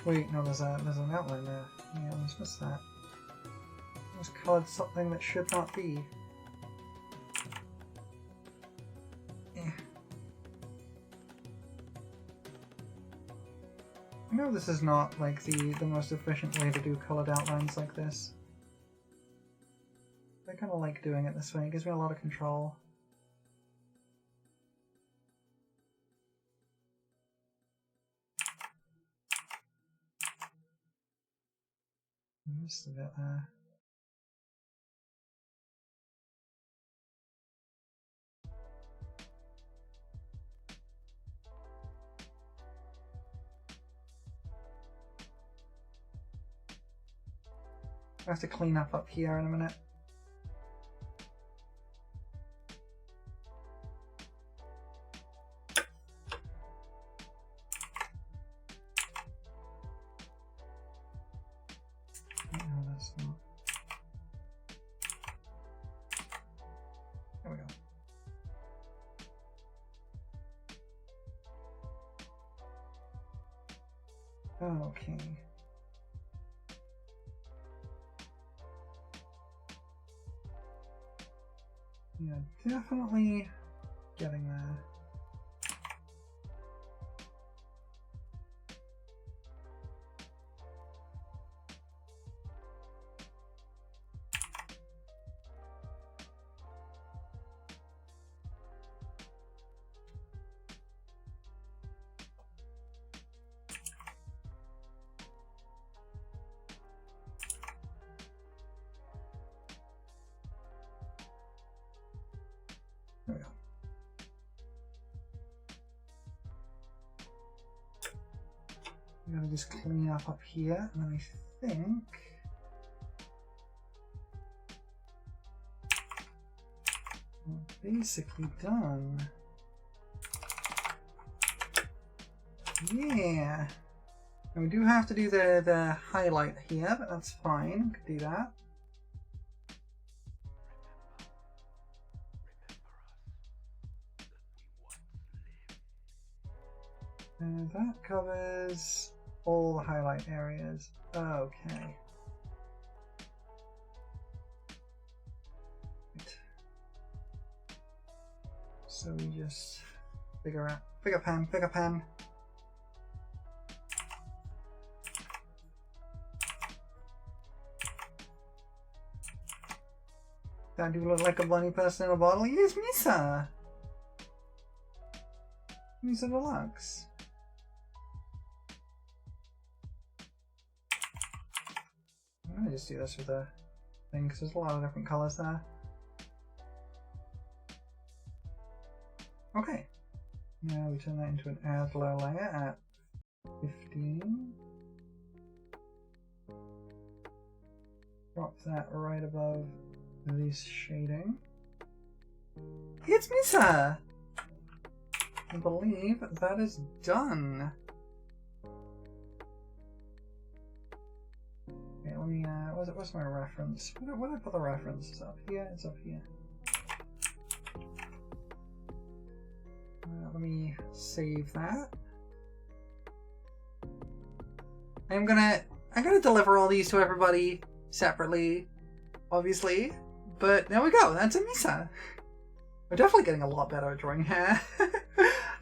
Wait, no, there's an outline there. Yeah, I just missed that. I just coloured something that should not be. Eh. I know this is not like the most efficient way to do coloured outlines like this. I kind of like doing it this way. It gives me a lot of control. Just a bit I have to clean up here in a minute. No, that's not. There we go. Okay. Yeah, definitely getting there. There we go. I'm gonna just clean up here, and then I think we're basically done. Yeah. And we do have to do the highlight here, but that's fine. Could do that. And that covers all the highlight areas. Okay. Right. So we just figure pen. That do look like a bunny person in a bottle? Yes, Misa! Misa Deluxe. I'm gonna just do this with a thing because there's a lot of different colors there. Okay. Now we turn that into an Adler layer at 15. Drop that right above this shading. It's Misa! I believe that is done. Okay, let me, what's my reference? Where did I put the reference? It's up here, it's up here. Let me save that. I'm gonna deliver all these to everybody separately, obviously. But there we go, that's a Misa. I'm definitely getting a lot better at drawing hair.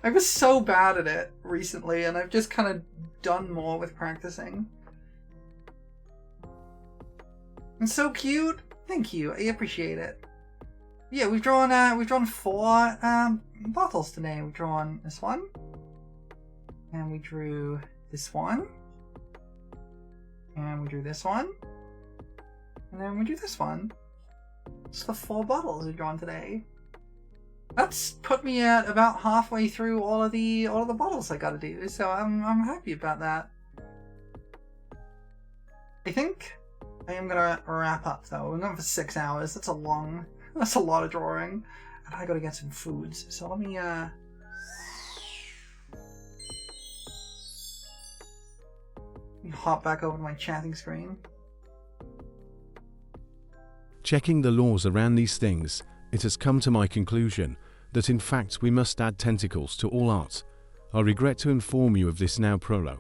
I was so bad at it recently, and I've just kind of done more with practicing. It's so cute. Thank you, I appreciate it. Yeah, we've drawn 4 bottles today. We've drawn this one, and we drew this one, and we drew this one, and then we drew this one. It's the 4 bottles we've drawn today. That's put me at about halfway through all of the bottles I gotta do, so I'm happy about that. I think I am gonna wrap up though. We're going for 6 hours. That's a lot of drawing, and I gotta get some foods. So let me hop back over to my chatting screen. Checking the laws around these things, it has come to my conclusion that in fact we must add tentacles to all art. I regret to inform you of this now, Prolo.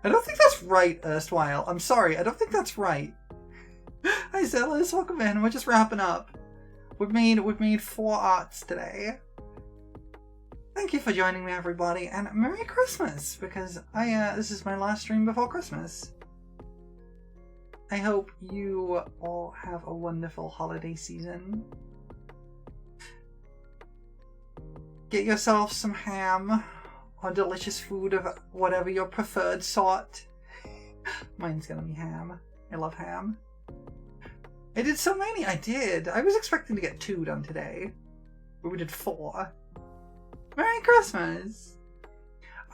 I don't think that's right, Erstwhile. I'm sorry, I don't think that's right. Hi Zealous, welcome in. We're just wrapping up. We've made 4 arts today. Thank you for joining me, everybody, and Merry Christmas, because this is my last stream before Christmas. I hope you all have a wonderful holiday season. Get yourself some ham or delicious food of whatever your preferred sort. Mine's gonna be ham. I love ham. I did so many. I did. I was expecting to get 2 done today, but we did 4. Merry Christmas!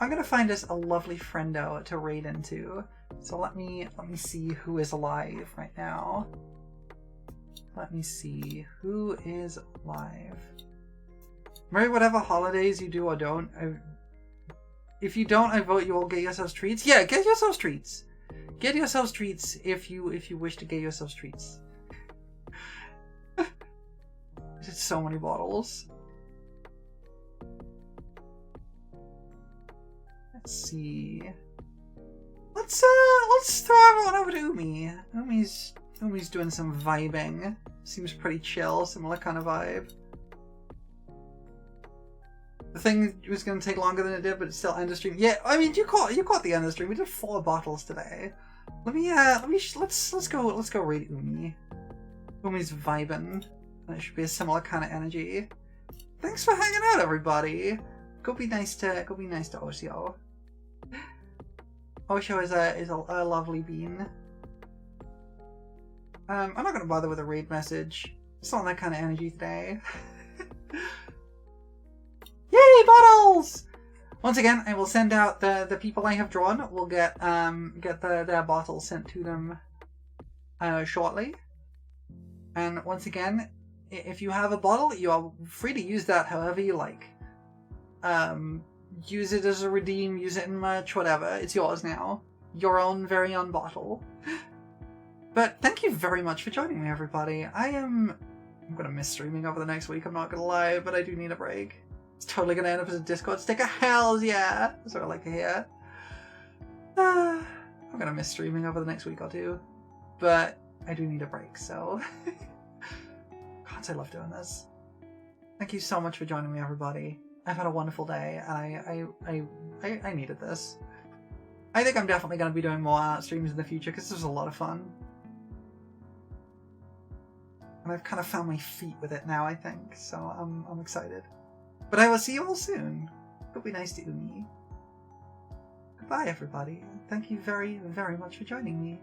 I'm gonna find us a lovely friendo to raid into. So let me see who is alive right now. Let me see who is alive. Merry whatever holidays you do or don't. If you don't, I vote you all get yourselves treats. Yeah, get yourselves treats. Get yourselves treats if you wish to get yourselves treats. There's so many bottles. Let's see. Let's throw everyone over to Umi. Umi's doing some vibing. Seems pretty chill, similar kind of vibe. The thing was going to take longer than it did, but it's still end of stream. Yeah, I mean you caught the end of stream. We did 4 bottles today. Let's go raid Umi. Umi's vibing. That should be a similar kind of energy. Thanks for hanging out, everybody. Go be nice to Osho. Osho is a lovely bean. I'm not gonna bother with a raid message. It's not that kind of energy today. Yay, bottles! Once again, I will send out the people I have drawn. We'll get their bottles sent to them shortly. And once again, if you have a bottle, you are free to use that however you like. Use it as a redeem, use it in merch, whatever. It's yours now. Your own very own bottle. But thank you very much for joining me, everybody. I'm gonna miss streaming over the next week, I'm not gonna lie, but I do need a break. It's totally gonna end up as a Discord sticker. Hells yeah! That's what I like to hear. I'm gonna miss streaming over the next week or 2. But I do need a break, so... God, I love doing this. Thank you so much for joining me, everybody. I've had a wonderful day, and I needed this. I think I'm definitely going to be doing more streams in the future, because this was a lot of fun. And I've kind of found my feet with it now, I think, so I'm excited. But I will see you all soon. Go be nice to Umi. Goodbye, everybody. Thank you very, very much for joining me.